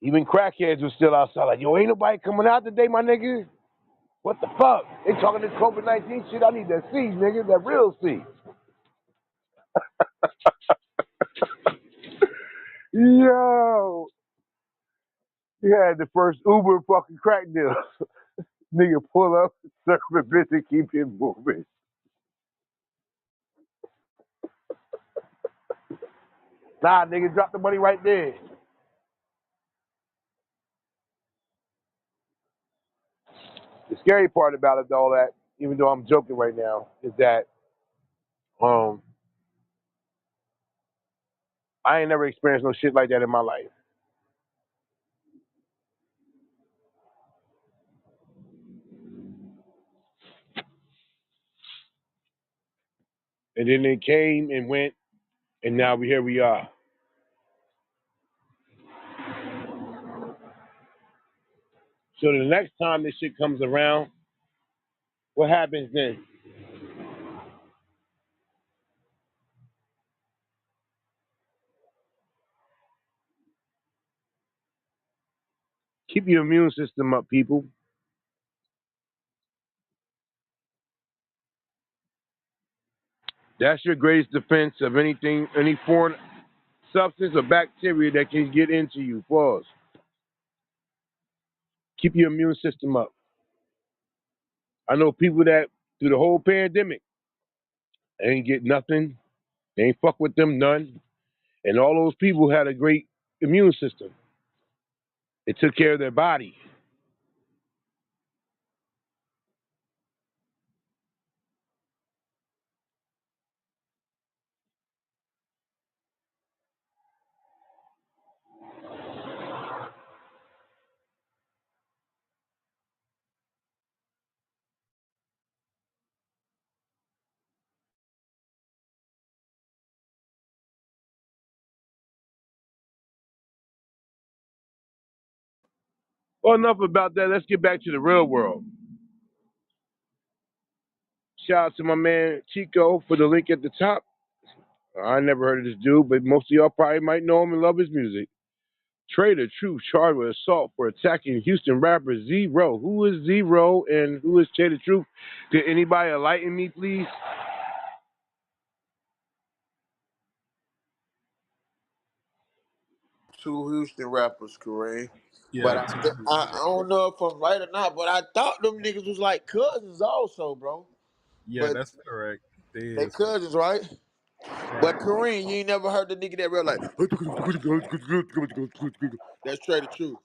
Even crackheads was still outside. Like, yo, ain't nobody coming out today, my nigga. What the fuck? They talking this COVID-19 shit. I need that seed, nigga. That real seed. Yo, you had the first Uber fucking crack deal. Nigga pull up, serve a bitch and keep it moving. Nah, nigga, drop the money right there. The scary part about it, all that, even though I'm joking right now, is that um I ain't never experienced no shit like that in my life. And then it came and went, and now here we are. So the next time this shit comes around, what happens then? Keep your immune system up, people. That's your greatest defense of anything, any foreign substance or bacteria that can get into you. Pause. Keep your immune system up. I know people that through the whole pandemic they ain't get nothing. They ain't fuck with them none. And all those people had a great immune system. It took care of their body. Well, enough about that. Let's get back to the real world. Shout out to my man Chico for the link at the top. I never heard of this dude, but most of y'all probably might know him and love his music. Trader Truth charged with assault for attacking Houston rapper Zero. Who is Zero and who is Trader Truth? Could anybody enlighten me, please? Two Houston rappers, Kareem. Yeah, But two I Houston don't rappers. know if I'm right or not, but I thought them niggas was like cousins also, bro. Yeah, But that's correct. They they is correct. cousins, right? Right. But Kareem, you ain't never heard the nigga that real like that's straight the truth.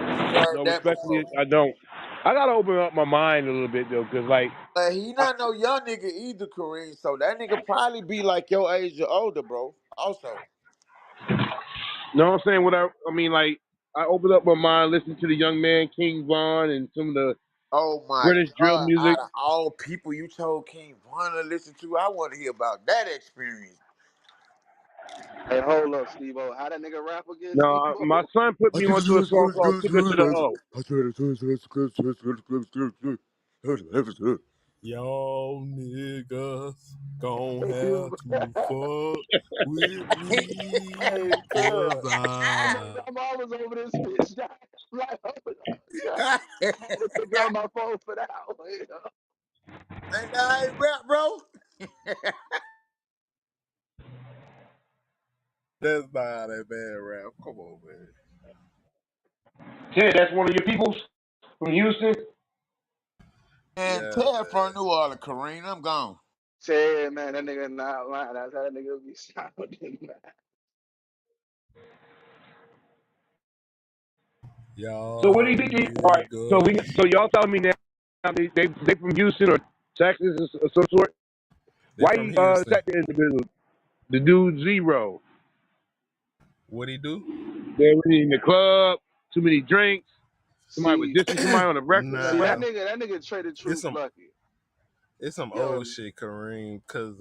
You never heard No, that respectfully, before. I don't. I gotta open up my mind a little bit though, cause like, But he not no young nigga either, Kareem. So that nigga probably be like your age or older, bro. Also. you know what I'm saying? I mean, like, I opened up my mind, listened to the young man King Von and some of the Oh my British drill God! music. Out of all people you told King Von to listen to, I want to hear about that experience. Hey, hold up, Steve O. How that nigga rap again, No, Steve my O? son put me onto a song called "Sicker to the O." Y'all niggas gon' have to fuck with Hey, me, cuz. cause I. I'm always over this bitch. Like, hold up. Yeah. Ain't I had to pick up my phone for that one. You know? that how he rap, bro? That's not that bad rap. Come on, man. Ted, that's one of your peoples from Houston. And Yeah, Ted from man. New Orleans, Kareem. I'm gone. Say, man, that nigga not lying. That's how that nigga be sounding, man. So what do Y'all you think? All right. niggas. So y'all telling me now they from Houston or Texas or some sort? They Why from you Houston. attack the individual? The dude Zero. What he do? They were in the club, too many drinks. Somebody was See, dissing somebody on the record or see what? Nah. that nigga traded It's truth some lucky. it's some Yo, old shit, Kareem, cause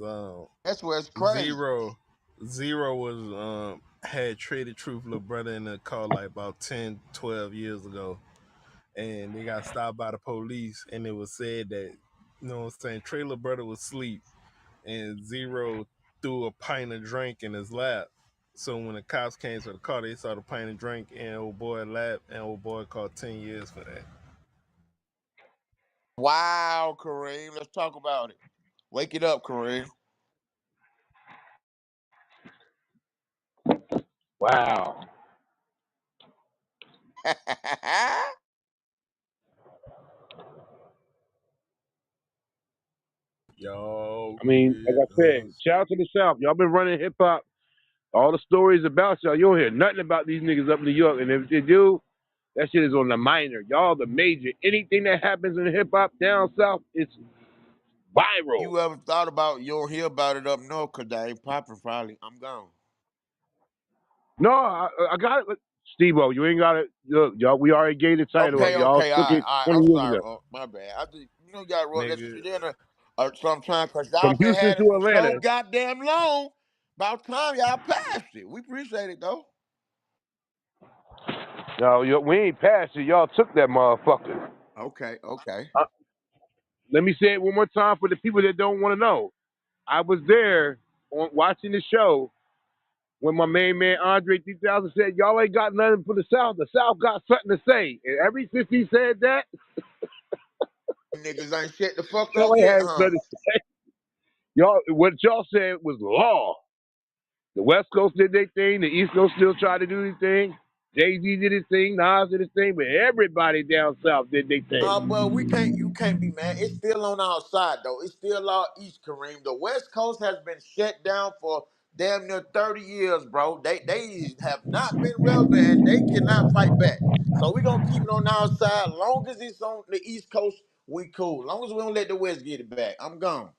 That's what's crazy. Zero was had traded Truth little brother in a car like about 10, 12 years ago. And they got stopped by the police and it was said that, you know what I'm saying, trailer brother was asleep and Zero threw a pint of drink in his lap. So when the cops came to the car, they saw the pint of drink in old boy lap, and old boy caught 10 years for that. Wow, Kareem. Let's talk about it. Wake it up, Kareem. Wow. Y'all I mean, like I said, niggas. shout out to the South. Y'all been running hip hop. All the stories about y'all, you don't hear nothing about these niggas up in New York. And if they do, that shit is on the minor. Y'all the major. Anything that happens in hip hop down south, it's viral. You ever thought about you don't hear about it up north because they ain't popping probably. I'm gone. No, I got it. Steve-O, you ain't got it. Look, y'all, we already gave the title up. Okay, Y'all okay, all took right, it all right. 20 I'm years sorry. ago. Oh, my bad. I just you got wrote that Nigga, shit in sometime because From y'all been Houston had it to for so Atlanta. goddamn long. About time y'all passed it. We appreciate it though. No, we ain't passed it. Y'all took that motherfucker. Okay, okay. Uh, Let me say it one more time for the people that don't want to know. I was there watching the show when my main man Andre 3000 said, "Y'all ain't got nothing for the South. The South got something to say." And ever since he said that, Niggas ain't shut the fuck y'all up ain't yet, had huh? nothing to say. Y'all, what y'all said was law. The West Coast did their thing. The East Coast still tried to do their thing. Jay-Z did his thing. Nas did his thing. But everybody down south did their thing. But we can't. You can't be mad. It's still on our side though. It's still our East, Kareem. The West Coast has been shut down for damn near 30 years, bro. They have not been relevant and they cannot fight back. So we gonna keep it on our side. Long as it's on the East Coast, we cool. Long as we don't let the West get it back, I'm gone.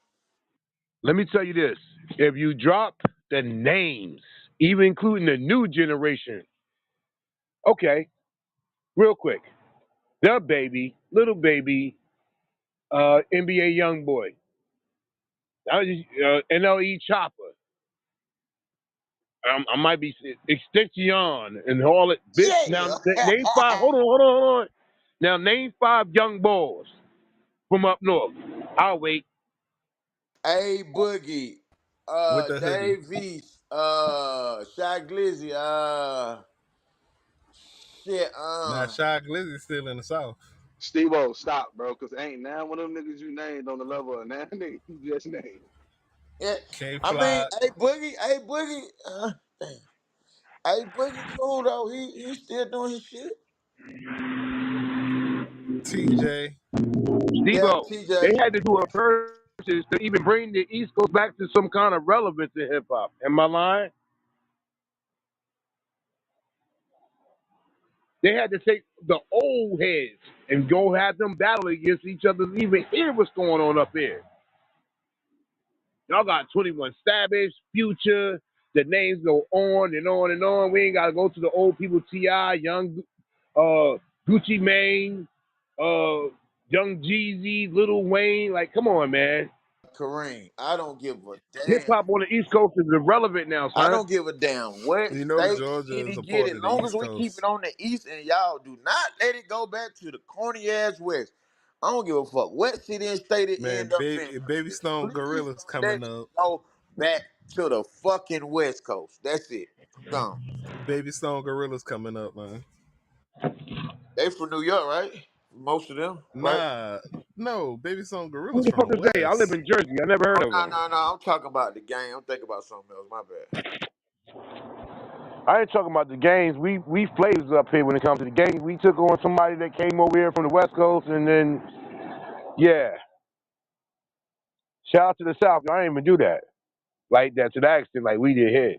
Let me tell you this. If you drop the names, even including the new generation, okay, real quick. The baby, little baby, NBA young boy, NLE Chopper. I might be Extension and all it. Now, Yeah. name five. Hold on. Now, name five young boys. from up north. I'll wait. A Boogie, with the hoodie. Dave East, Shy Glizzy, shit, Now Shy Glizzy still in the South. Steve-O, stop, bro, because ain't now one of them niggas you named on the level of now niggas you just named. yeah. K I mean, Fly, Damn. A Boogie cool though. He still doing his shit. TJ. Yeah, Steve-O, they TJ. had to do a purchase to even bring the East Coast back to some kind of relevance in hip hop. Am I lying? They had to take the old heads and go have them battle against each other to even hear what's going on up here. Y'all got 21 Savage, Future. The names go on and on and on. We ain't got to go to the old people, T.I., Young, Gucci Mane, Young Jeezy, Little Wayne. Like, come on, man. Kareem. I don't give a Hip damn. hop on the East Coast is irrelevant now, I son. don't give a damn what You know state, Georgia is city a get part it. of the Long as East we keep it Coast. on the east and y'all do not let it go back to the corny ass west. I don't give a fuck what city and state it end Man, up in. Baby Stone Please Gorilla's don't let coming it up. go back to the fucking west coast. That's it. I'm gone. Baby Stone Gorilla's coming up, man. They from New York, right? Most of them, right? Nah, no, Baby Stone Who Gorilla's the from the fuck is they? I live West. in Jersey. I never heard Oh of no, them. no, no. I'm talking about the game. I'm thinking about something else. My bad. I ain't talking about the games. We flavors up here when it comes to the games. We took on somebody that came over here from the West Coast, and then yeah, shout out to the South. I ain't even do that like that to the extent like we did here.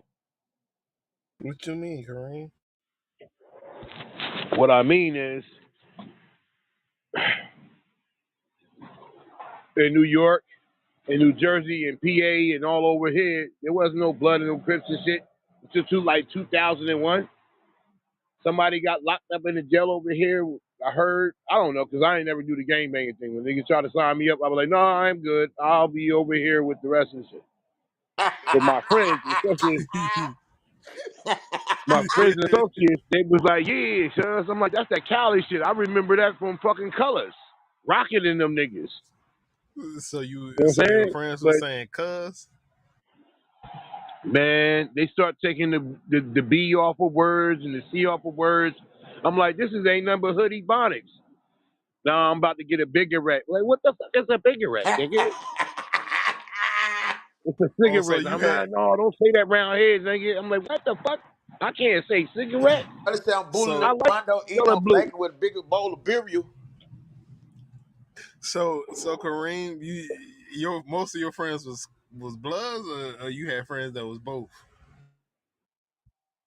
What you mean, Kareem? What I mean is, in New York, in New Jersey, and PA, and all over here, there wasn't no blood and no crips and shit until like 2001. Somebody got locked up in the jail over here. I heard. I don't know because I ain't never do the gang banging thing. When niggas try to sign me up, I was like, no, I'm good. I'll be over here with the rest of the shit. But my friends, especially my friends and associates, they was like, yeah, son. I'm like, that's that Cali shit. I remember that from fucking Colors. Rocking in them niggas. So You know what I'm your saying? friends were But saying cuz? man, they start taking the B off of words and the C off of words. I'm like, this is ain't nothing but hoodie bonics. Now I'm about to get a cigarette. Like, what the fuck is a cigarette, nigga? It's a Oh, so cigarette. you I'm had not, no, don't say that round here, nigga. I'm like, what the fuck? I can't say cigarette. I sound I so bullying like Rondo eating color on blue. blanket with a bigger bowl of cereal. so Kareem, your most of your friends was bloods, or you had friends that was both?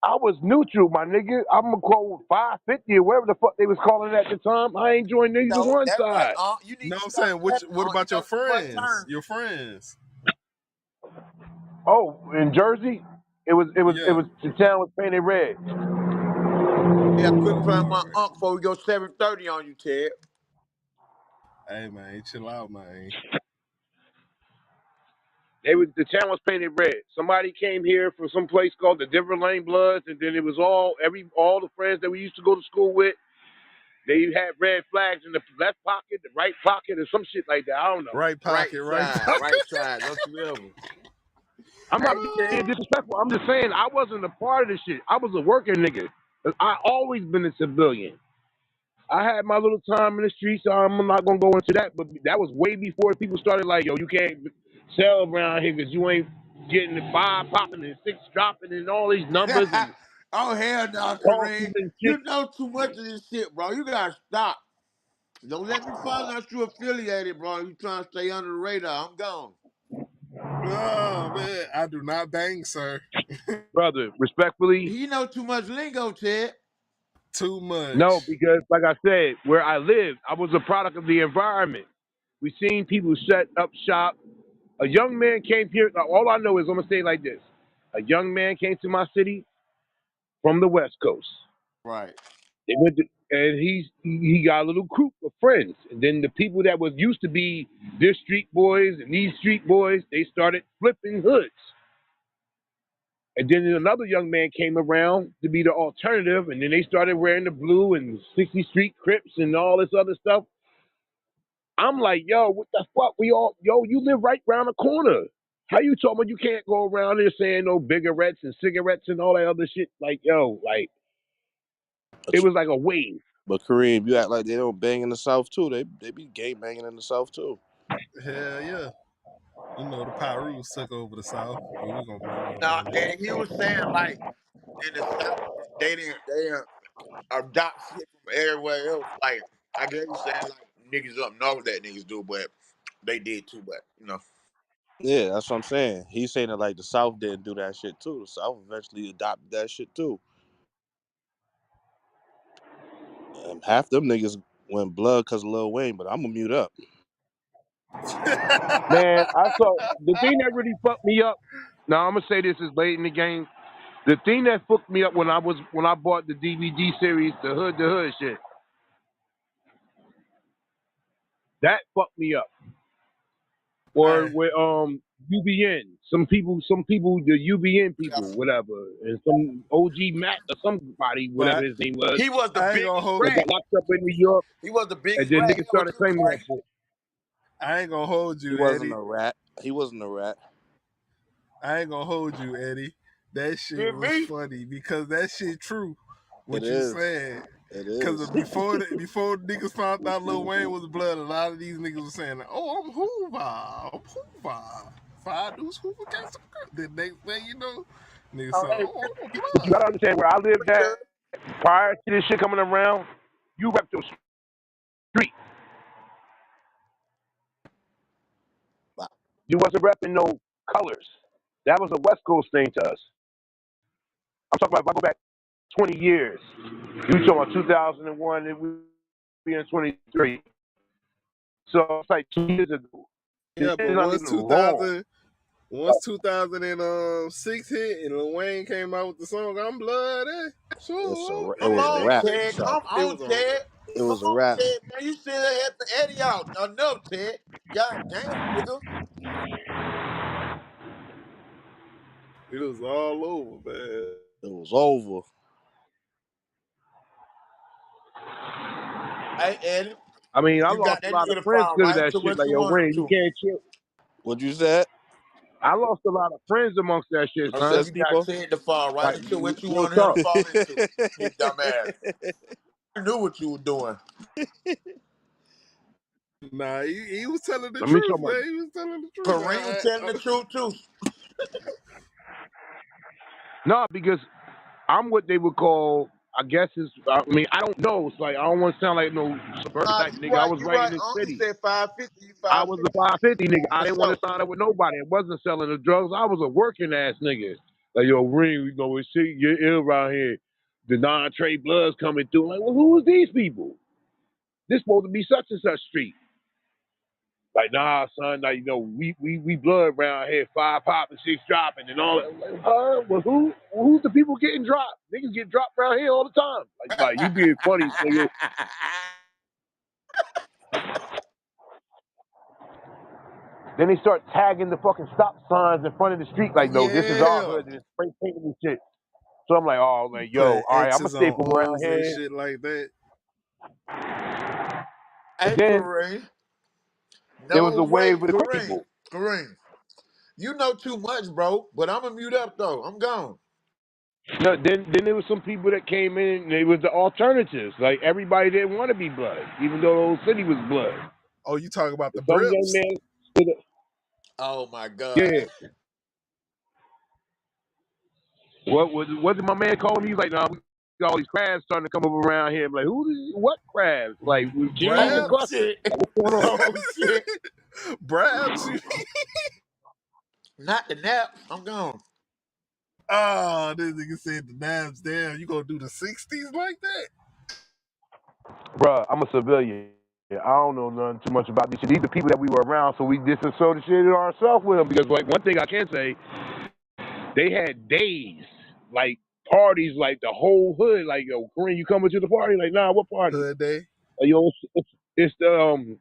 I was neutral, my nigga. I'm gonna call 550 or whatever the fuck they was calling it at the time. I ain't joined neither No, one that's right. side. You need No, to I'm stop saying capping what on. You about your know too much friends? terms. Your friends. Oh, in Jersey, it Yeah. was the town was painted red. Yeah, quick from my uncle before we go 7:30 on you, Ted. Hey man, chill out, man. The town was painted red. Somebody came here from some place called the Denver Lane Bloods, and then it was all the friends that we used to go to school with. They had red flags in the left pocket, the right pocket, or some shit like that. I don't know. Right Right pocket, right side, pocket. right side. Don't you ever. I'm not Hey, being Ted. disrespectful. I'm just saying I wasn't a part of this shit. I was a working nigga. I always been a civilian. I had my little time in the streets, so I'm not gonna go into that. But that was way before people started like, yo, you can't sell around here because you ain't getting the 5 popping and 6 dropping and all these numbers and Oh hell no, crosses Kareem. and shit. You know too much of this shit, bro. You gotta stop. Don't let me find out you affiliated, bro. You trying to stay under the radar. I'm gone. Oh man, I do not bang, sir. Brother, respectfully, He know too much lingo, Ted. Too no, much. because like I said, where I lived, I was a product of the environment. We seen people set up shop. A young man came here. All I know is I'm gonna say it like this: a young man came to my city from the West Coast. Right. They went to, and he got a little group of friends. And then the people that was used to be this street boys and these street boys, they started flipping hoods. And then another young man came around to be the alternative, and then they started wearing the blue and 60th Street Crips and all this other stuff. I'm like, yo, what the fuck? You live right around the corner. How you talking about you can't go around there saying no cigarettes and cigarettes and all that other shit? Like, yo, like it was like a wave. But Kareem, you act like they don't bang in the South too. They be gang banging in the South too. Hell yeah. You know the Pyrus took over the South, but we gonna blame it Now, on them. and he was saying like in the South they didn't adopt shit from everywhere else. Like I guess he's saying like niggas up north that niggas do, but they did too. But you know, Yeah, that's what I'm saying. He's saying that like the South didn't do that shit too. The South eventually adopted that shit too. Half them niggas went blood because of Lil Wayne, but I'm gonna mute up. Man, I saw the thing that really fucked me up. Now I'm gonna say this is late in the game. The thing that fucked me up when I bought the DVD series, the Hood to Hood shit, that fucked me up. Or Hey, with UBN, some people, the UBN yeah. people, whatever, and some OG Mac or somebody, whatever but his name was, He was the I ain't gonna biggest hold that got rat. locked up in New York, He was the and biggest then rat niggas ever started too, claiming that Ray. shit. I ain't gonna hold He you, wasn't Eddie. a rat. He wasn't a rat. I ain't gonna hold you, Eddie. That shit You was me? funny because that shit true. It What you is. said. It Cause is. before niggas found out Lil Wayne was blood, a lot of these niggas were saying, "Oh, I'm Hoover, I'm Hoover, five deuce Hoover got some good." The next thing you know, niggas Oh, say, hey, "Oh, I'm a You gotta blood." understand where I lived pretty at good. prior to this shit coming around. You rep your street. You wasn't repping no colors. That was a West Coast thing to us. I'm talking about if I go back 20 years. You talking about 2001 and we in 23. So it's like 2 years ago. It's Yeah, but not even wrong. once 2006 hit and Lil Wayne came out with the song "I'm Blood," so It Come was a the on, next rap. thing Ted. Come it on, was a Ted. It Come was a on, rap. Ted. Man, you still helping Eddie out enough, Ted. God damn, nigga. it was all over, man. It was over. Hey, Eddie, I mean, I you lost got a that lot of nigga to friends fall because of right that into shit. what Like, you yo, want him Ray, you to. can't chill. What you said? I lost a lot of friends amongst that shit, What I you said said, son. you got Steepo? Ted to fall right Like, into what you real want him to talk. fall into. His dumb ass. I knew what you were doing. Nah, he was telling the Let me truth, talk about. man. He was telling the truth. Kareem was telling the truth too. No, because I'm what they would call, I guess is, I mean, I don't know. It's like, I don't want to sound like no suburban Nah, type you nigga. I right, was you right in right. the You city. said 550, you I was a 550. 550 nigga. I For didn't want sure. to sign up with nobody. It wasn't selling the drugs. I was a working ass nigga. Like, yo, Ring, you know, it's shit get ill around here. The non-trade bloods coming through. Like, well, who is these people? This supposed to be such and such street. Like, nah, son, like, you know, we blood around here, 5 popping, 6 dropping, and all that. Like, huh? Well, who's the people getting dropped? Niggas get dropped around here all the time. Like you being funny, nigga. Then they start tagging the fucking stop signs in front of the street, like, no, this is our Yeah. hood, and it's spray painting and shit. So I'm like, oh, man, yo, Putting all right, I'm gonna X's stay on from around O's and here. shit like that. But Hey, then Kareem. there was a No, wave wait, of the Kareem. people. Kareem. You know too much, bro. But I'm gonna mute up though. I'm gone. No, then there was some people that came in, and they was the alternatives. Like, everybody didn't want to be blood, even though the whole city was blood. Oh, you talk about the Some young Brips? man stood up. Oh my God. Yeah. What did my man call me? He's like, nah, we got all these crabs starting to come up around here. I'm like, what crabs? Like, cheese and Oh Brabs? clusters. shit. Like, what's going on? Oh shit. Brabs? Not the naps. I'm gone. Oh, this nigga said the Nabs down. You gonna do the 60s like that? Bruh, I'm a civilian. I don't know nothing too much about this shit. These are people that we were around, so we disassociated ourselves with them. Because, like, one thing I can say, they had days, like, parties, like, the whole hood. Like, yo, Kareem, you coming to the party? Like, nah, what party? Hood day. Like, yo, it's the,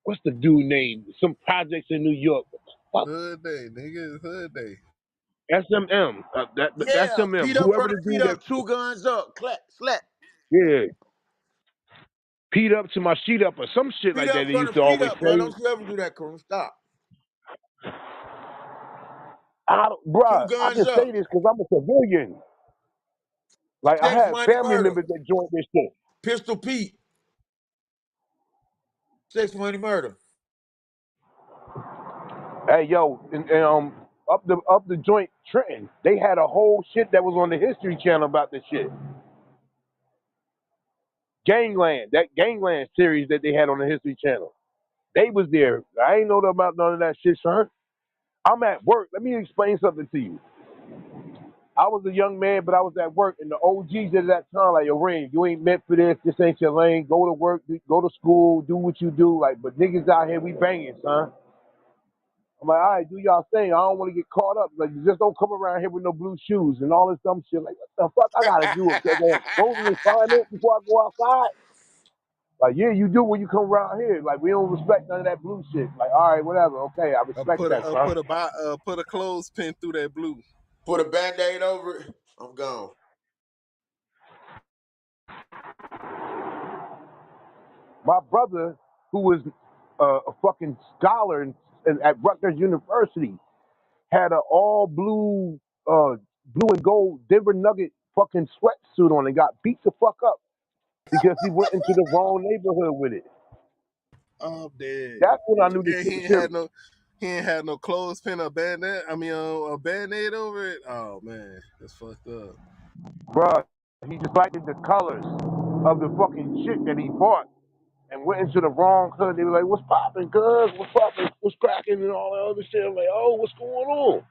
what's the dude name? Some projects in New York. Fuck. Hood day, nigga. Hood day. SMM. That's Yeah, SMM. Pete up, Whoever brother. the Pete dude that, up, 2 guns up. Clap, slap. yeah. Pete up to my sheet up or some shit Feet like that. up They from the used to feet always up, bro. say. Don't you ever do that, Kareem. Stop. Two Bruh, I guns can say up. this because I'm a civilian. Like I Sex, have money, family murder. members that joined this shit. Pistol Pete. Sex, money, murder. Hey yo, and up the joint Trenton, they had a whole shit that was on the History Channel about this shit. Gangland, that Gangland series that they had on the History Channel. They was there. I ain't know about none of that shit, son. I'm at work. Let me explain something to you. I was a young man, but I was at work, and the OGs at that time, like, yo, Ring, you ain't meant for this. This ain't your lane. Go to work, go to school, do what you do. Like, but niggas out here, we banging, son. I'm like, all right, do y'all thing. I don't want to get caught up. Like, just don't come around here with no blue shoes and all this dumb shit. Like, what the fuck I gotta do? Go to the assignment before I go outside? Like, yeah, you do when you come around here. Like, we don't respect none of that blue shit. Like, all right, whatever. Okay, I respect that, son. Put a clothespin through that blue. Put a band-aid over it. I'm gone. My brother, who was a fucking scholar at Rutgers University, had an all blue and gold Denver Nugget fucking sweatsuit on and got beat the fuck up because he went into the wrong neighborhood with it. I'm dead. That's when I knew this And shit was serious. he ain't had no clothespin or band-aid. I mean, a band-aid over it. Oh man, that's fucked up. Bruh, he just liked the colors of the fucking shit that he bought and went into the wrong hood. They were like, what's poppin', cuz? What's poppin'? What's cracking? And all that other shit. I'm like, oh, what's going on?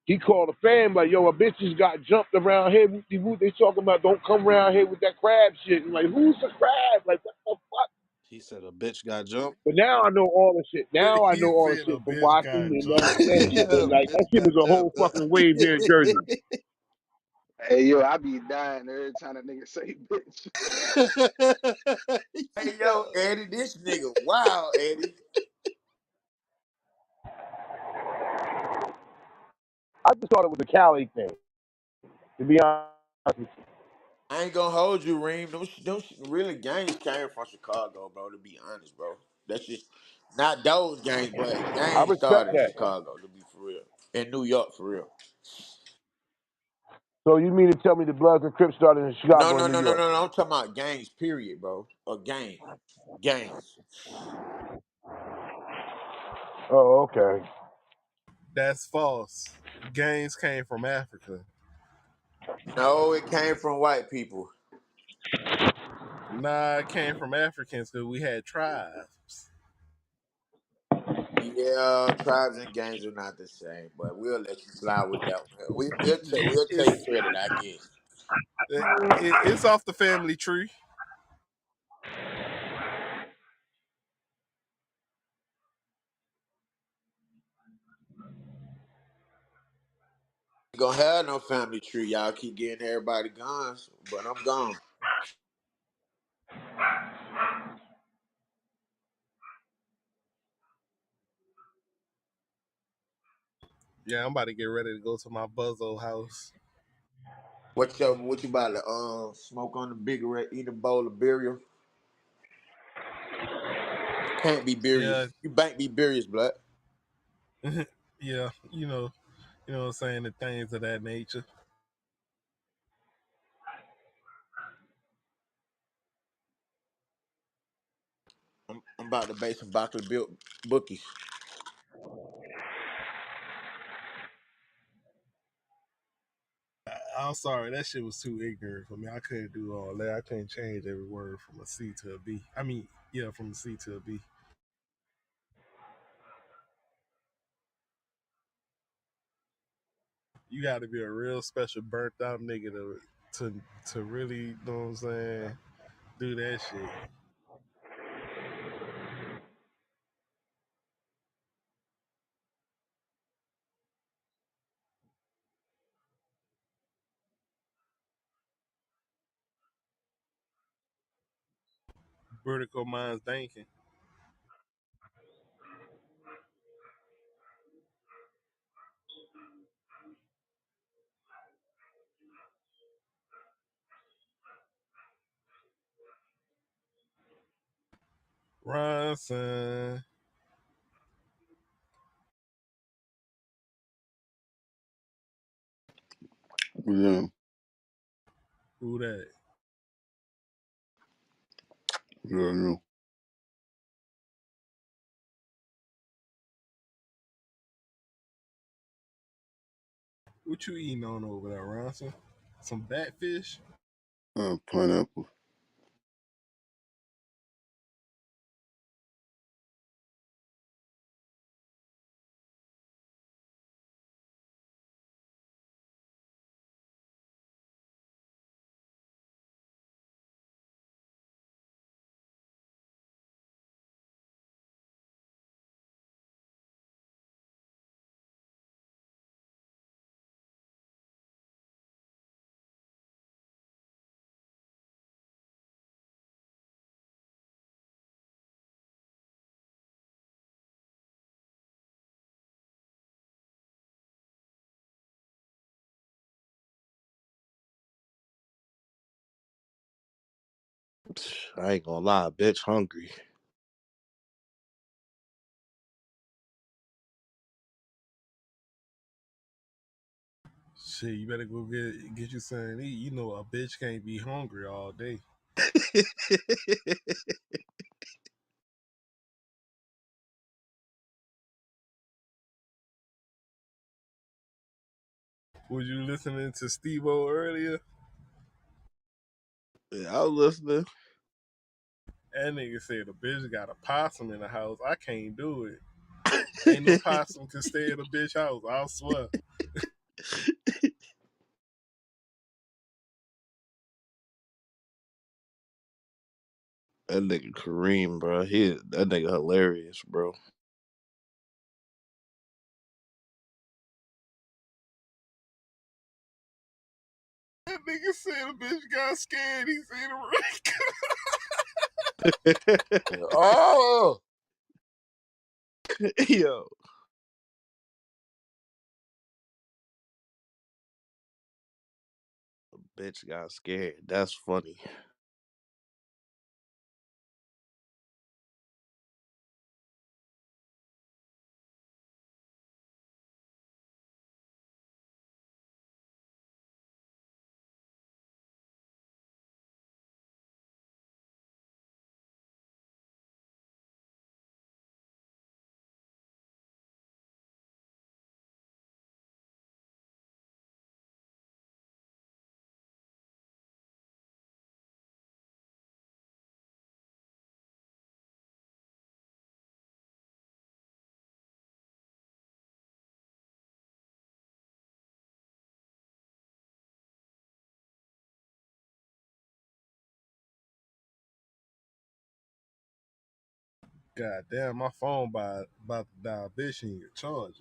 He called a fan like, yo, a bitch just got jumped around here. They talking about don't come around here with that crab shit. And like, who's the crab? Like, what the fuck? He said a bitch got jumped. But now I know all the shit. Now I He know all the said a shit from bitch watching got and jumped. that shit. But Yeah, a like, bitch that shit was got a whole jumped. fucking wave here in Jersey. Hey yo, I be dying every time that nigga say bitch. Hey, yo, Eddie, this nigga, wow, Eddie. I just thought it was a Cali thing, to be honest with you. I ain't gonna hold you, Reem. Those really gangs came from Chicago, bro, to be honest, bro. That's just not those gangs, but I gangs respect started in that. Chicago, to be for real. In New York, for real. So you mean to tell me the Bloods and Crips started in No, Chicago no, and New no, no, York? no, no. I'm talking about gangs, period, bro. A gang. Gangs. Oh, okay. That's false. Gangs came from Africa. No, it came from white people. Nah, it came from Africans because we had tribes. Yeah, tribes and gangs are not the same, but we'll let you slide with that one. We'll take It's credit, I guess. it's off the family tree. Ain't gonna have no family tree. Y'all keep getting everybody guns, but I'm gone. Yeah, I'm about to get ready to go to my Buzzo house. What you about to smoke on the big red, eat a bowl of burial? You can't be Yeah, serious. You can't be serious, blood. yeah, you know what I'm saying, the things of that nature. I'm about to bake some broccoli built bookies. I'm sorry, that shit was too ignorant for me. I couldn't do all that. I couldn't change every word from a C to a B. I mean, yeah, from a C to a B. You got to be a real special burnt out nigga to to really, you know what I'm saying, do that shit. Vertical minds thinking. Ronson. Yeah, Who that? yeah. What you eating on over there, Ronson? Some batfish? Pineapple. I ain't gonna lie, bitch hungry. Shit, you better go get you something to eat. You know a bitch can't be hungry all day. Was you listening to Steve-O earlier? Yeah, I was listening. That nigga said a bitch got a possum in the house. I can't do it. Ain't no possum can stay in a bitch house. I swear. That nigga Kareem, bro. That nigga hilarious, bro. That nigga said a bitch got scared. He said a Oh, Yo, bitch got scared. That's funny. God damn, my phone about to die. Bitch, in your charger.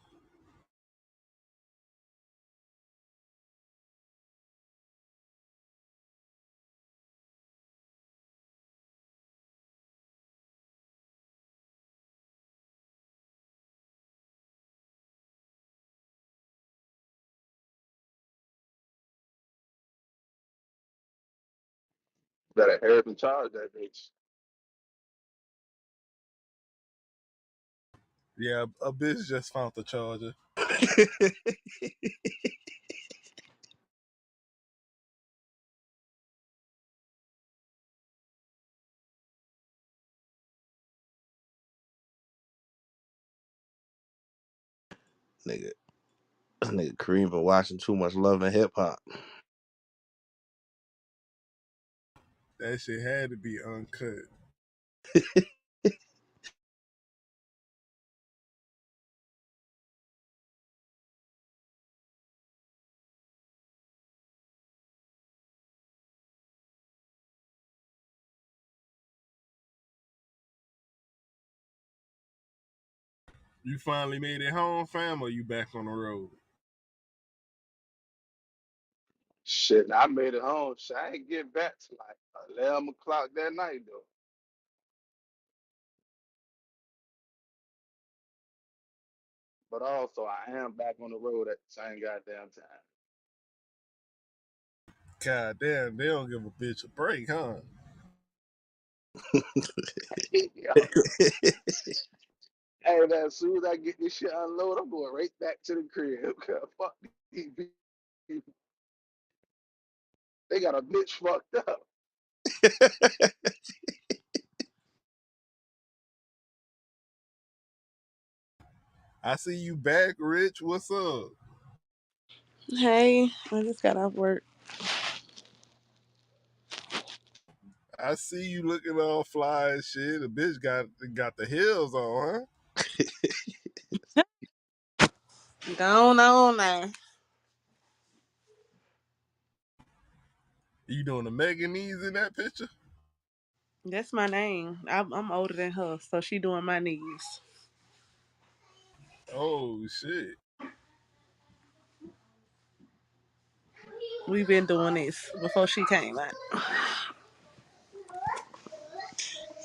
Better hurry up and charge that bitch. Yeah, a bitch just found the charger. Nigga, nigga Kareem been watching too much Love and Hip Hop. That shit had to be uncut. You finally made it home, fam, or you back on the road? Shit, I made it home. Shit, I ain't get back to like 11 o'clock that night though. But also, I am back on the road at the same goddamn time. God damn, they don't give a bitch a break, huh? Yo, hey man, as soon as I get this shit unloaded, I'm going right back to the crib. Fuck these people. They got a bitch fucked up. I see you back, Rich. What's up? Hey, I just got off work. I see you looking all fly and shit. The bitch got the heels on, huh? Going on now. You doing the Meganese in that picture? That's my name. I'm older than her, so she doing my knees. Oh shit. We been doing this before she came out.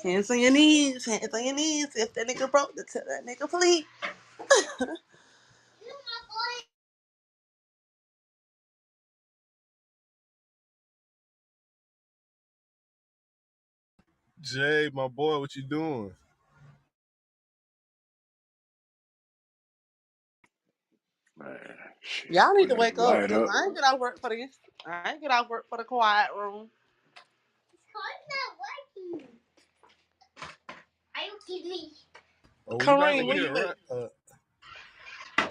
Hands on your knees, hands on your knees. If that nigga broke, then tell that nigga please. Jay, my boy, what you doing? Man, shit, Y'all need to putting this wake up, light cause up. I ain't get out work for this. I ain't get out work for the quiet room. Oh, we about to Kareem, where get you at? right.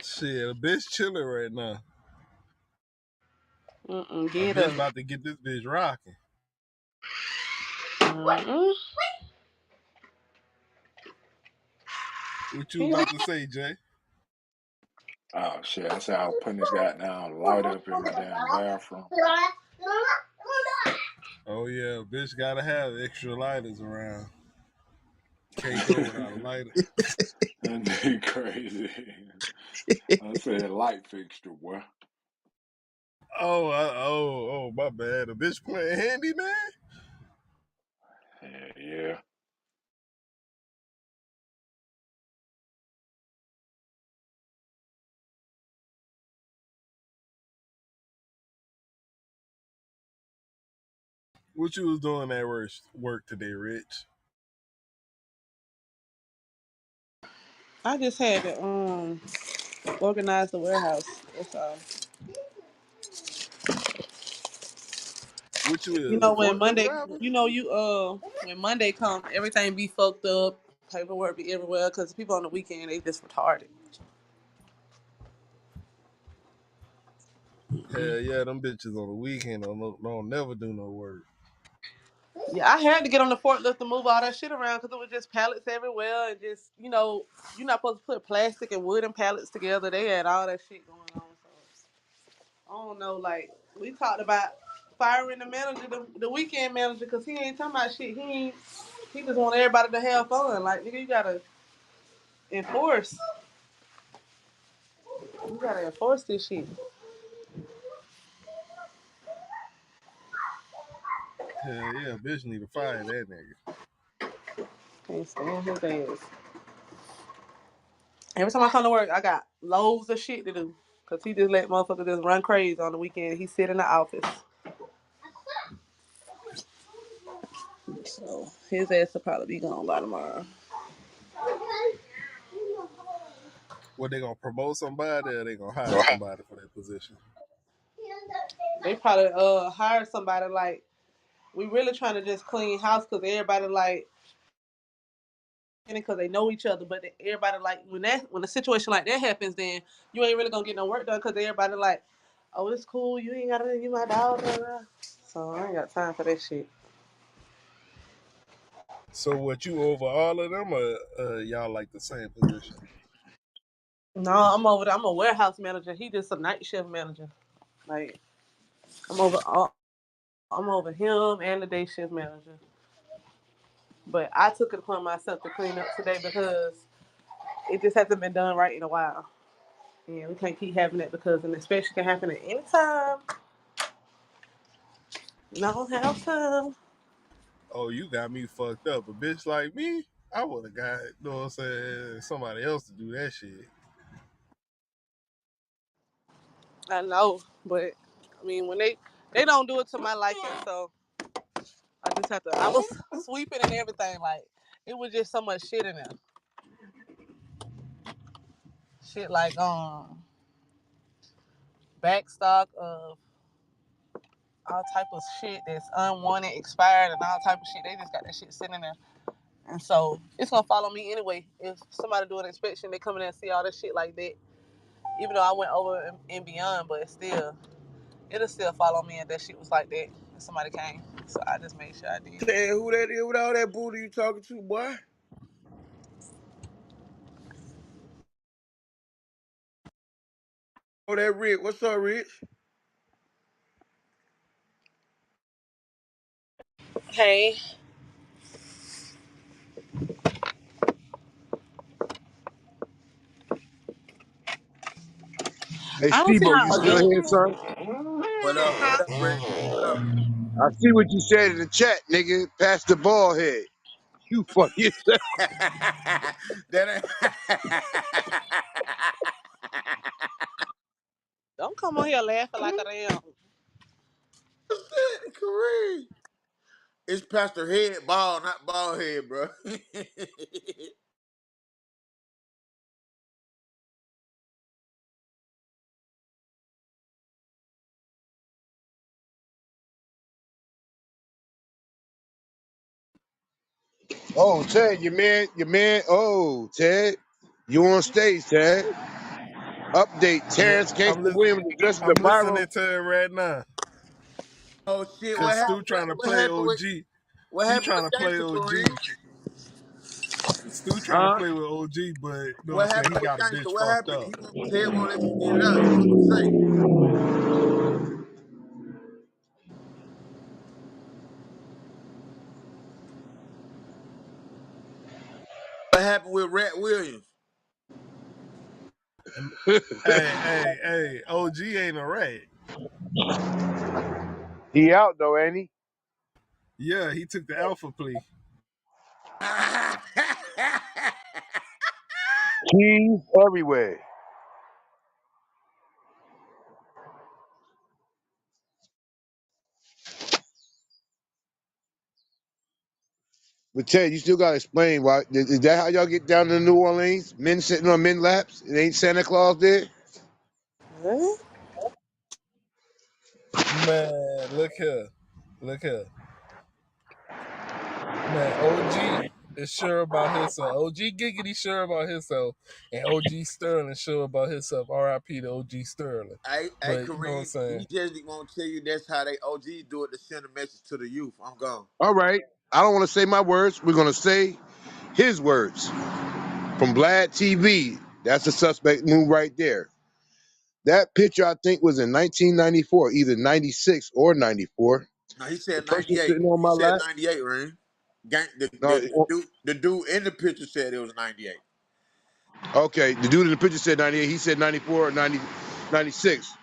Shit, a bitch chilling right now. A Get bitch up. about to get this bitch rocking. Mm-mm. What you was He- about to say, Jay? Oh shit, I said I was putting this goddamn light up in my damn bathroom. Oh yeah, bitch gotta have extra lighters around. Can't go without a lighter. That nigga crazy. I said light fixture, boy. My bad. A bitch playing handy, man. Yeah, yeah. What you was doing at work today, Rich? I just had to organize the warehouse. That's all. What you You is a know when forklift Monday, driver? when Monday come, everything be fucked up, paperwork be everywhere because people on the weekend they just retarded. Hell yeah, them bitches on the weekend don't never do no work. Yeah, I had to get on the forklift to move all that shit around because it was just pallets everywhere and just you're not supposed to put plastic and wooden pallets together. They had all that shit going on. So I don't know. Like we talked about firing the manager, the weekend manager, because he ain't talking about shit. He just want everybody to have fun. Like nigga, you gotta enforce. You gotta enforce this shit. Hell yeah, bitch need to fire that nigga. Can't stand his ass. Every time I come to work, I got loads of shit to do. Cause he just let motherfuckers just run crazy on the weekend. He sit in the office. So his ass will probably be gone by tomorrow. What, they gonna promote somebody or they gonna hire somebody for that position? They probably hire somebody like we really trying to just clean house because everybody like because they know each other, but everybody like when a situation like that happens, then you ain't really gonna get no work done because everybody like, oh, it's cool, you ain't gotta you my dog. Blah, blah. So I ain't got time for that shit. So what, you over all of them or y'all like the same position? No, I'm over there. I'm a warehouse manager. He just a night shift manager. Like I'm over all, I'm over him and the day shift manager. But I took it upon myself to clean up today because it just hasn't been done right in a while. And we can't keep having that because an inspection can happen at any time. No have time. Oh, you got me fucked up. A bitch like me, I would have got, you know what I'm saying, somebody else to do that shit. I know, but I mean when they don't do it to my liking, so I just had to. I was sweeping and everything. Like it was just so much shit in there. Shit like back stock of all type of shit that's unwanted, expired, and all type of shit. They just got that shit sitting there. And so it's gonna follow me anyway. If somebody do an inspection, they come in and see all this shit like that. Even though I went over and beyond, but still, it'll still follow me if that shit was like that. If somebody came, so I just made sure I did it. Saying who that is with all that booty you talking to, boy? Oh, that Rich. What's up, Rich? Hey, Hey, I don't see Steve-O, you how still adult. here, son? What up? What Huh? up, Rich? What up? I see what you said in the chat, nigga. Pass the ball head. You funny as hell. that ain't. Don't come on here laughing like a damn. Kareem. It's Pastor Head Ball, not Ball Head, bro. Oh, Ted, your man. Oh, Ted, you on stage, Ted. Update: Yeah, Terrence Gangster Williams addresses I'm the viral. listening to it right now. Oh shit! What Cause Stu happened? trying to What play happened with? OG. What He happened trying with to play Gangster Kareem? OG. Stu trying to Huh? play with OG, but you know what I'm What saying? happened He with got a Gangster? bitch What fucked happened? up. He won't Ted won't let you get it out. He want to say. What happened with Rat Williams? And, hey, OG ain't a rat. He out though, ain't he? Yeah, he took the alpha plea. Keys everywhere. But Ted, you still gotta explain why. Is that how y'all get down to New Orleans? Men sitting on men laps? It ain't Santa Claus there? What? Man, look here. Look here. Man, OG is sure about himself. OG Giggity sure about himself. And OG Sterling sure about himself. RIP to OG Sterling. Hey, But you know what I'm Kareem, saying? he just won't tell you that's how they OGs do it to send a message to the youth. I'm gone. All right. I don't want to say my words. We're gonna say his words from Vlad TV. That's the suspect move right there. That picture I think was in 1994, either 96 or 94. No, he The said person 98. sitting on He my said lap. 98, Rain. Gang, No, the dude in the picture said it was 98. okay. The dude in the picture said 98. He said 94 or 90, 96.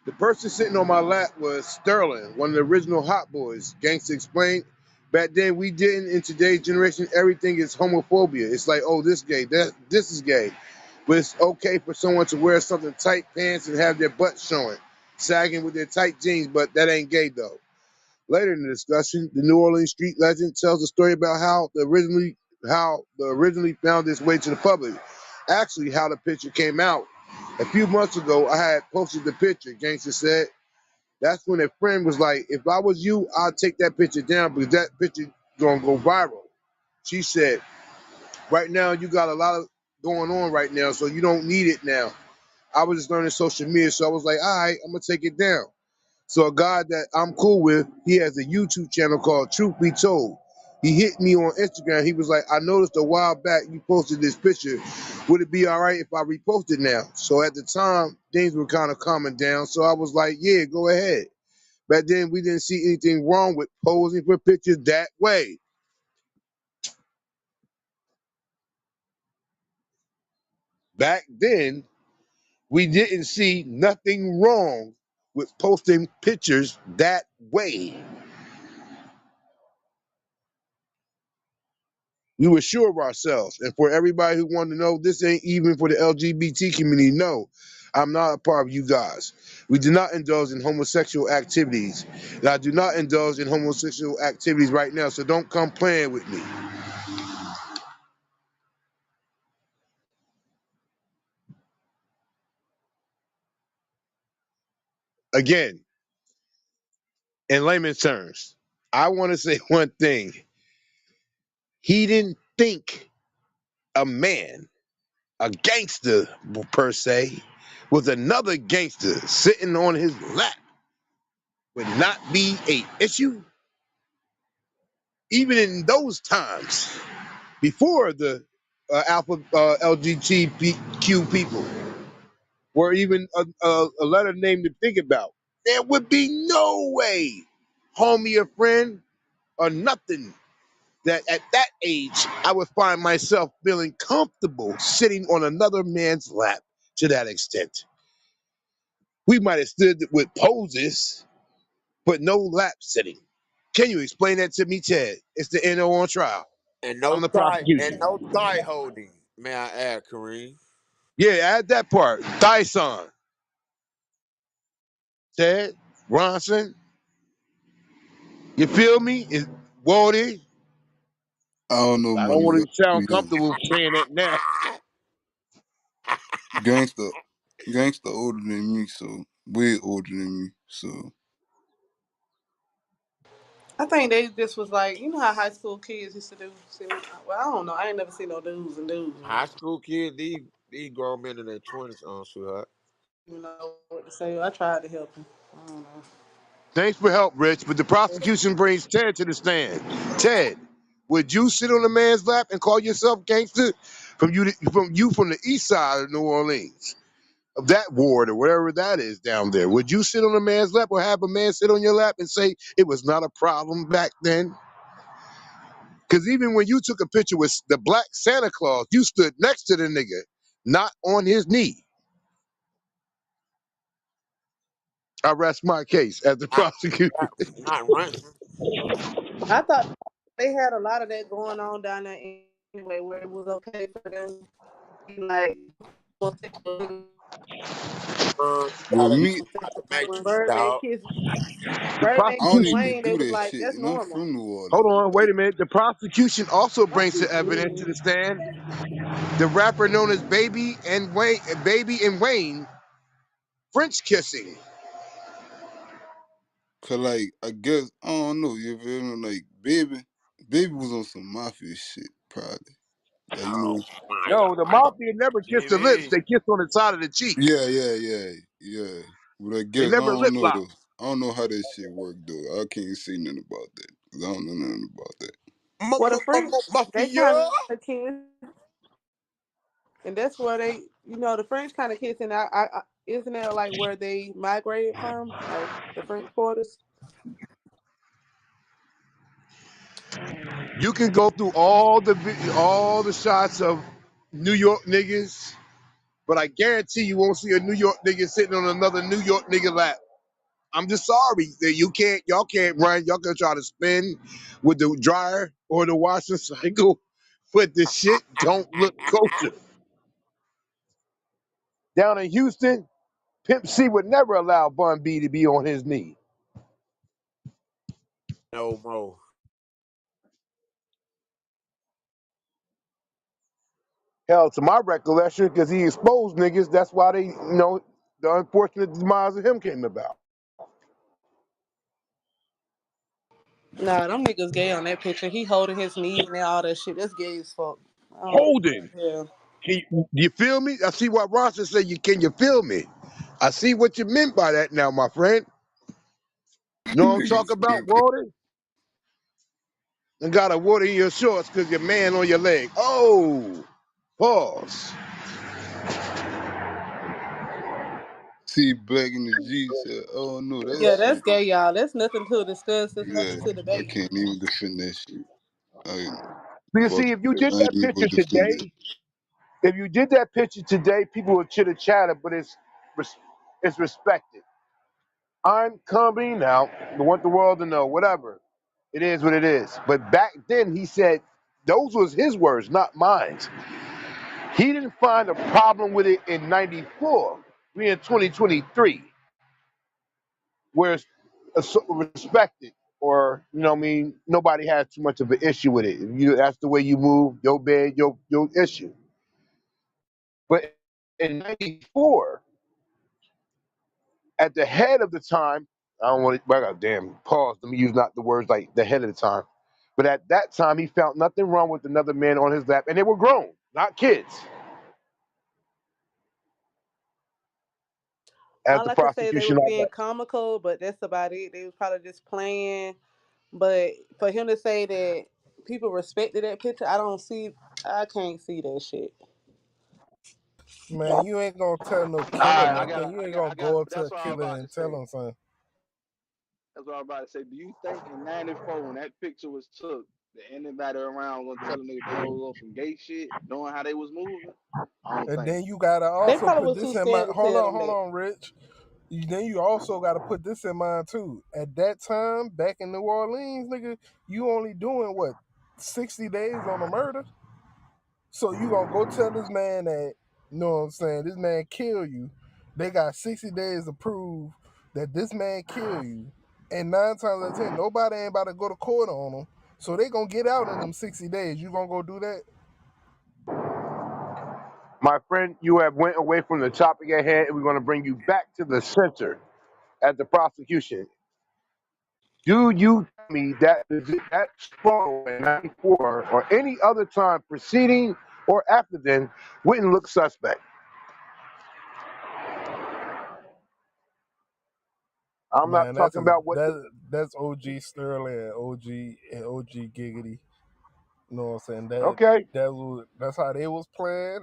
The person sitting on my lap was Sterling, one of the original Hot Boys. Gangsta explained. Back then we didn't. In today's generation, everything is homophobia. It's like, oh, this gay, this is gay. But it's okay for someone to wear something tight pants and have their butt showing, sagging with their tight jeans, but that ain't gay though. Later in the discussion, the New Orleans street legend tells a story about how the originally found its way to the public. Actually, how the picture came out. A few months ago, I had posted the picture. Gangster said that's when a friend was like, "If I was you, I'd take that picture down because that picture gonna go viral." She said, "Right now, you got a lot of going on right now, so you don't need it now." I was just learning social media, so I was like, "All right, I'm gonna take it down." So a guy that I'm cool with, he has a YouTube channel called Truth Be Told. He hit me on Instagram. He was like, I noticed a while back you posted this picture. Would it be all right if I repost it now? So at the time, things were kind of calming down. So I was like, yeah, go ahead. Back then, we didn't see anything wrong with posing for pictures that way. Back then, we didn't see nothing wrong with posting pictures that way. We were sure of ourselves. And for everybody who wanted to know, this ain't even for the LGBT community. No. I'm not a part of you guys. We do not indulge in homosexual activities. And I do not indulge in homosexual activities right now, so don't come playing with me. Again, in layman's terms, I want to say one thing. He didn't think a man, a gangster per se, with another gangster sitting on his lap would not be a issue, even in those times before the alpha LGBTQ people were even a letter name to think about. There would be no way, homie or friend or nothing, that at that age I would find myself feeling comfortable sitting on another man's lap to that extent. We might have stood with poses, but no lap sitting. Can you explain that to me, Ted? It's the NO on trial. And I'm no the thigh and prosecution. no thigh holding. May I add, Kareem? Yeah, add that part. Dyson, Ted, Bronson, you feel me? Wally, I don't know, I my don't nigga. want to sound Yeah. comfortable saying that now. Gangster, gangster older than me, so way older than me. So I think they just was like, you know how high school kids used to do. Well, I don't know. I ain't never seen no dudes and dudes. High school kids, these grown men in their 20s, sweetheart. You know what to say. I tried to help him. I don't Thanks for help, Rich, but the know. prosecution brings Ted to the stand. Ted, would you sit on a man's lap and call yourself gangster from the east side of New Orleans, of that ward or whatever that is down there? Would you sit on a man's lap or have a man sit on your lap and say it was not a problem back then? Because even when you took a picture with the black Santa Claus, you stood next to the nigga, not on his knee. I rest my case as the Not, prosecutor. not running. I thought they had a lot of that going on down there anyway, where it was okay for them to be like, You with gotta, me, you gotta like make when it, dog. The Birdman I don't kissed prosecution, even Wayne, they do was that like, shit, that's and I'm normal. from New hold Orleans. on, wait a minute. The prosecution also brings the evidence to the stand. The rapper known as Baby and Wayne, French kissing. Cause like I guess I don't know. You feel me? Like baby was on some mafia shit, probably. Like you Oh know. my No, the God, mafia never kissed the lips. Jimmy. They kissed on the side of the cheek. Yeah. But I They guess I never don't lip know locked. though. I don't know how that shit worked though. I can't say nothing about that. 'Cause I don't know nothing about that. Well, the French, they Mafia. kind of kiss, and that's where they, the French kind of kiss, and isn't that like where they migrated from, like the French quarters? You can go through all the shots of New York niggas, but I guarantee you won't see a New York nigga sitting on another New York nigga lap. I'm just sorry that y'all can't run. Y'all can try to spin with the dryer or the washing cycle, but the shit don't look kosher. Down in Houston, Pimp C would never allow Bun B to be on his knee. No more. Hell, to my recollection, because he exposed niggas, that's why the unfortunate demise of him came about. Nah, them niggas gay on that picture. He holding his knees and all that shit. That's gay as fuck. I don't know. Holding. Yeah. You feel me? I see what Ronson said. Can you feel me? I see what you meant by that now, my friend. You know what I'm Nigga talking about, stupid. Walter? And got a water in your shorts because your man on your leg. Oh, pause. See Black in the G said, "Oh no, that Yeah, that's shit. gay, y'all. That's nothing to discuss. That's Yeah, nothing to I debate. can't even defend that shit. I You fuck see, if you that. did I ain't that even picture gonna defend it. today, people would chitter chatter, but it's respected. I'm coming out. I want the world to know. Whatever. It is what it is. But back then, he said those was his words, not mine. He didn't find a problem with it in '94. We in 2023, where it's respected, or you know what I mean, nobody has too much of an issue with it. If you that's the way you move, your bed, your issue. But in '94, at the head of the time, I don't want to, I got damn pause. Let me use not the words like the head of the time. But at that time, he found nothing wrong with another man on his lap, and they were grown, not kids. As All the I could say, they prosecution was being alleged. comical, but that's about it. They was probably just playing. But for him to say that people respected that picture, I can't see that shit. Man, you ain't gonna tell no All killer right, nothing. You ain't gonna I got. go up to That's a what I was killer about to and tell say. him something. That's what I was about to say. Do you think in '94 when that picture was took, that anybody around gonna tell a nigga they was on some gay shit, knowing how they was moving? I don't And think then so. you gotta They also probably put was this too in mind. scared to tell them Hold that. on, Rich. Then you also gotta put this in mind too. At that time, back in New Orleans, nigga, you only doing what 60 days on a murder. So you gonna go tell this man that, you know what I'm saying, this man kill you. They got 60 days to prove that this man kill you. And 9 times out of 10, nobody ain't about to go to court on them. So they gonna get out in them 60 days. You gonna go do that? My friend, you have went away from the top of your head, and we're going to bring you back to the center as the prosecution. Do you tell me that photo in '94 or any other time preceding or after then wouldn't look suspect? I'm not Man, talking about what the that's OG Sterling and OG Giggity. You know what I'm saying? okay, That's how they was playing.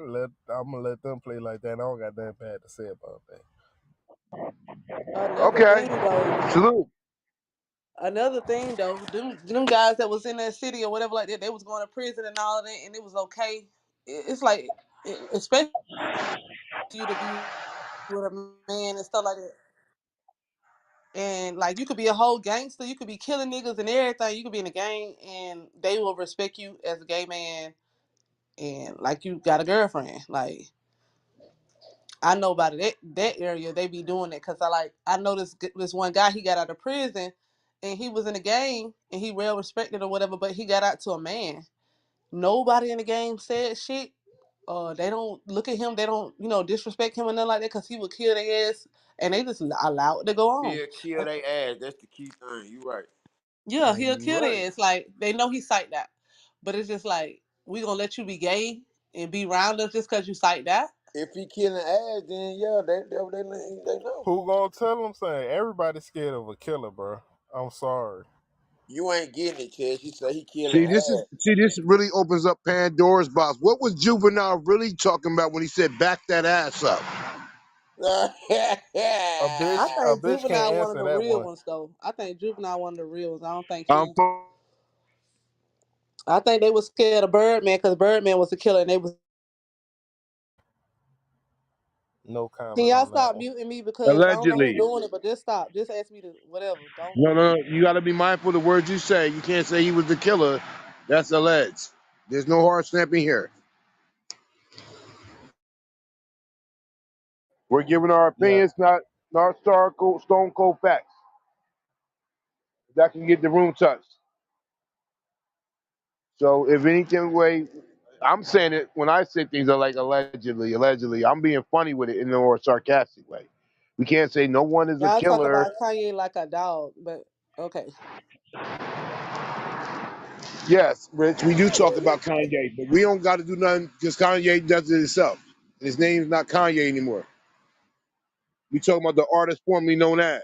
I'm gonna let them play like that. I don't got nothing bad to say about that. Another okay, thing though, salute. them guys that was in that city or whatever like that, they was going to prison and all of that, and it was okay. It's like, especially you to be with a man and stuff like that. And like you could be a whole gangster, you could be killing niggas and everything. You could be in a gang, and they will respect you as a gay man, and like you got a girlfriend. Like I know about that area, they be doing it because I know this one guy, he got out of prison, and he was in a gang and he well respected or whatever, but he got out to a man. Nobody in the gang said shit. They don't look at him. They don't, disrespect him or nothing like that because he would kill their ass, and they just allow it to go on. He'll kill they ass. That's the key thing. You right. Yeah, Man, he'll you kill right. their ass. Like they know he psyched that, but it's just like we gonna let you be gay and be around us just because you psyched that. If he killing ass, then yeah, they know. Who gonna tell them saying everybody's scared of a killer, bro? I'm sorry. You ain't getting it, Chad. She said he killing See ass. this really opens up Pandora's box. What was Juvenile really talking about when he said back that ass up? I A think bitch can't Juvenile one of answer the that real one. ones though. I think Juvenile one of the real ones. I don't think Um, he. I think they was scared of Birdman because Birdman was a killer, and they was. No Can comment y'all on that stop one. muting me because I don't know who's allegedly. doing it, but just stop. Just ask me to whatever. Don't No, mute no, me. no. You got to be mindful of the words you say. You can't say he was the killer. That's alleged. There's no hard stamping here. We're giving our Yeah. opinions, not stone cold facts. That can get the room touched. So if anything way, I'm saying it when I say things are like allegedly. I'm being funny with it in a more sarcastic way. We can't say no one is a Y'all talk killer. about Kanye like a dog, but okay. Yes, Rich, we do talk about Kanye, but we don't got to do nothing because Kanye does it himself. His name's not Kanye anymore. We talking about the artist formerly known as.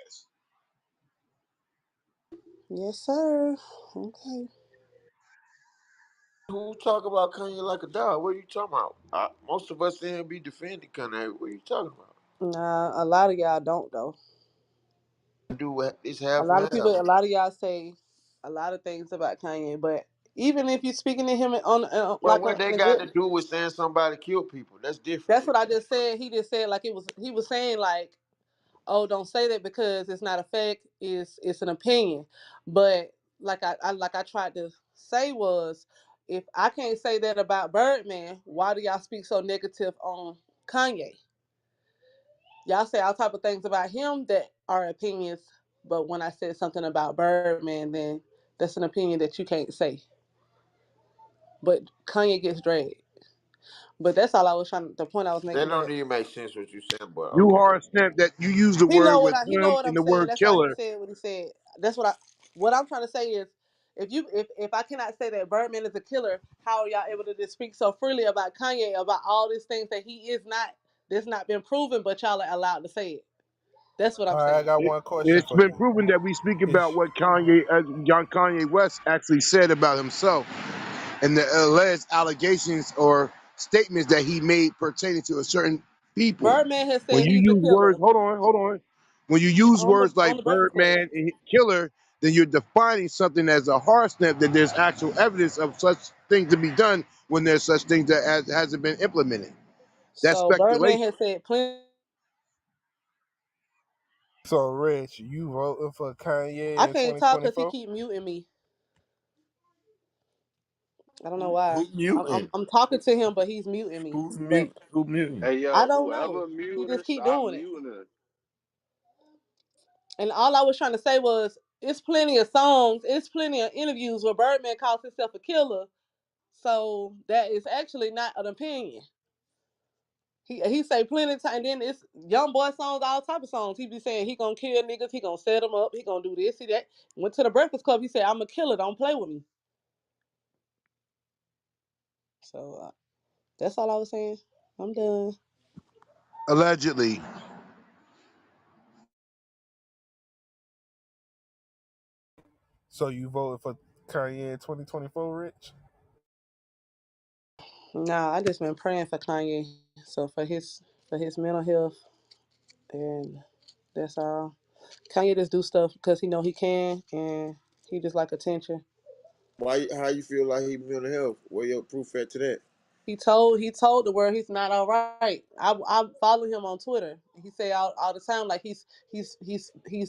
Yes, sir. Okay. Who talk about Kanye like a dog? What are you talking about? Most of us in be defending Kanye. What are you talking about? Nah, a lot of y'all don't though. It's A half lot and of people, half. a lot of y'all say a lot of things about Kanye, but even if you're speaking to him on Well, like what they in a got good, to do with saying somebody killed people? That's different. that's what I just said. He just said like it was. He was saying like, oh, don't say that because it's not a fact. It's an opinion. But like I tried to say was, if I can't say that about Birdman, why do y'all speak so negative on Kanye? y'all say all type of things about him that are opinions, but when I said something about Birdman, then that's an opinion that you can't say. But Kanye gets dragged. But that's all I was trying. The point I was That making don't that even make sense what you saying, but You okay. hard snap that you use the he word know what with I he know him what and I'm the saying. word That's why he killer. said what he said. That's what I'm trying to say is if I cannot say that Birdman is a killer, how are y'all able to just speak so freely about Kanye about all these things that he is not that's not been proven, but y'all are allowed to say it. That's what All I'm right, I saying. got It, one question it's for been you. proven that we speak about Is what Kanye West actually said about himself and the alleged allegations or statements that he made pertaining to a certain people. Birdman has When said you he's a use words, killer hold on. When you use words on like the Breakfast Club. Birdman and killer, then you're defining something as a hard snap that there's actual evidence of such things to be done when there's such things that hasn't been implemented. That's So Birdman speculation. has said plenty. so Rich, you voting for Kanye I in can't talk because he 2024? keep muting me. I don't know Who why. muting? I'm talking to him, but he's muting me. Who's But mute? Who muting? Hey I yo, don't know. whoever He muting, just keep stop doing it. muting. And all I was trying to say was, it's plenty of songs, it's plenty of interviews where Birdman calls himself a killer. So that is actually not an opinion. He say plenty of time. And then it's young boy songs, all type of songs. He be saying he gonna kill niggas, he gonna set them up, he gonna do this, see that. Went to the Breakfast Club. He said, "I'm a killer. Don't play with me." So that's all I was saying. I'm done. Allegedly. So you voted for Kanye in 2024, Rich? Nah, I just been praying for Kanye. So for his mental health, and that's all. Kanye just do stuff because he know he can, and he just like attention. Why? How you feel like he mental health? Where your proof at to that? He told the world he's not all right. I follow him on Twitter. He say all the time like he's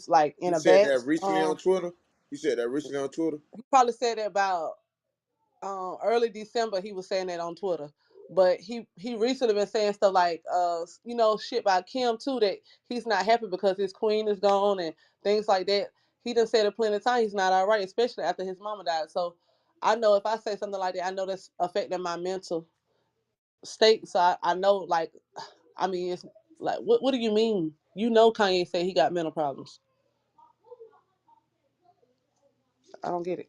like in He a said bad. that recently on Twitter. He said that recently on Twitter. He probably said that about early December. He was saying that on Twitter, but he recently been saying stuff like shit about Kim too, that he's not happy because his queen is gone and things like that. He done said it plenty of times he's not all right, especially after his mama died. So I know if I say something like that, I know that's affecting my mental state. So I know, like, I mean, it's like, what do you mean? Kanye said he got mental problems. I don't get it.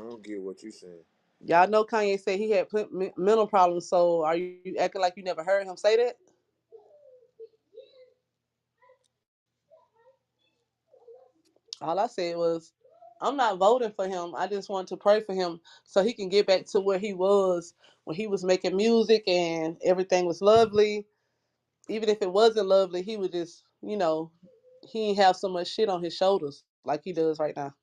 I don't get what you saying. Y'all know Kanye said he had mental problems. So are you acting like you never heard him say that? All I said was, I'm not voting for him. I just want to pray for him so he can get back to where he was when he was making music and everything was lovely. Even if it wasn't lovely, he would just, he ain't have so much shit on his shoulders like he does right now.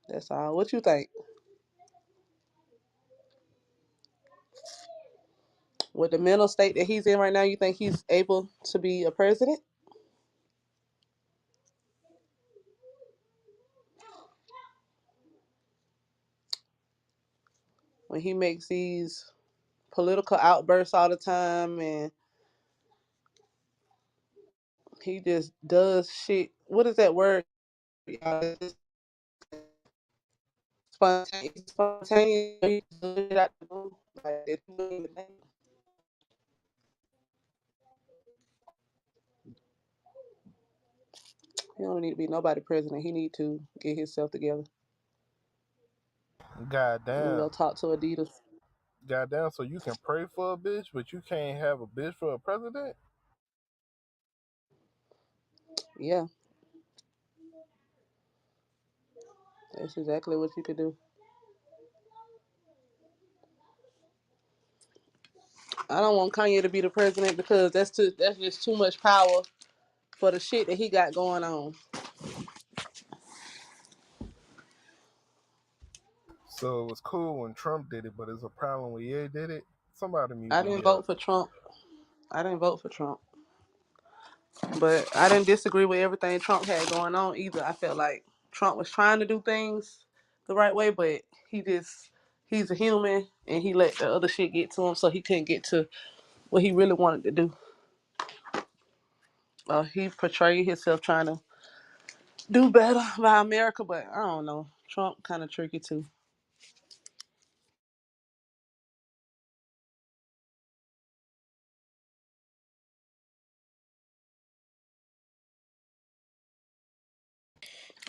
That's all. What you think? With the mental state that he's in right now, you think he's able to be a president? When he makes these political outbursts all the time and he just does shit. What is that word? Y'all? Spontaneous. He just does it out the blue. Like, that you don't even think. He don't need to be nobody president. He need to get himself together and Goddamn. go talk to Adidas. Goddamn, so you can pray for a bitch, but you can't have a bitch for a president? Yeah, that's exactly what you could do. I don't want Kanye to be the president because that's just too much power for the shit that he got going on. So it was cool when Trump did it, but it's a problem when Ye did it. Somebody mute I me didn't up. vote for Trump. I didn't vote for Trump. But I didn't disagree with everything Trump had going on either. I felt like Trump was trying to do things the right way, but he just he's a human and he let the other shit get to him, so he couldn't get to what he really wanted to do. He portrayed himself trying to do better by America, but I don't know. Trump kind of tricky too.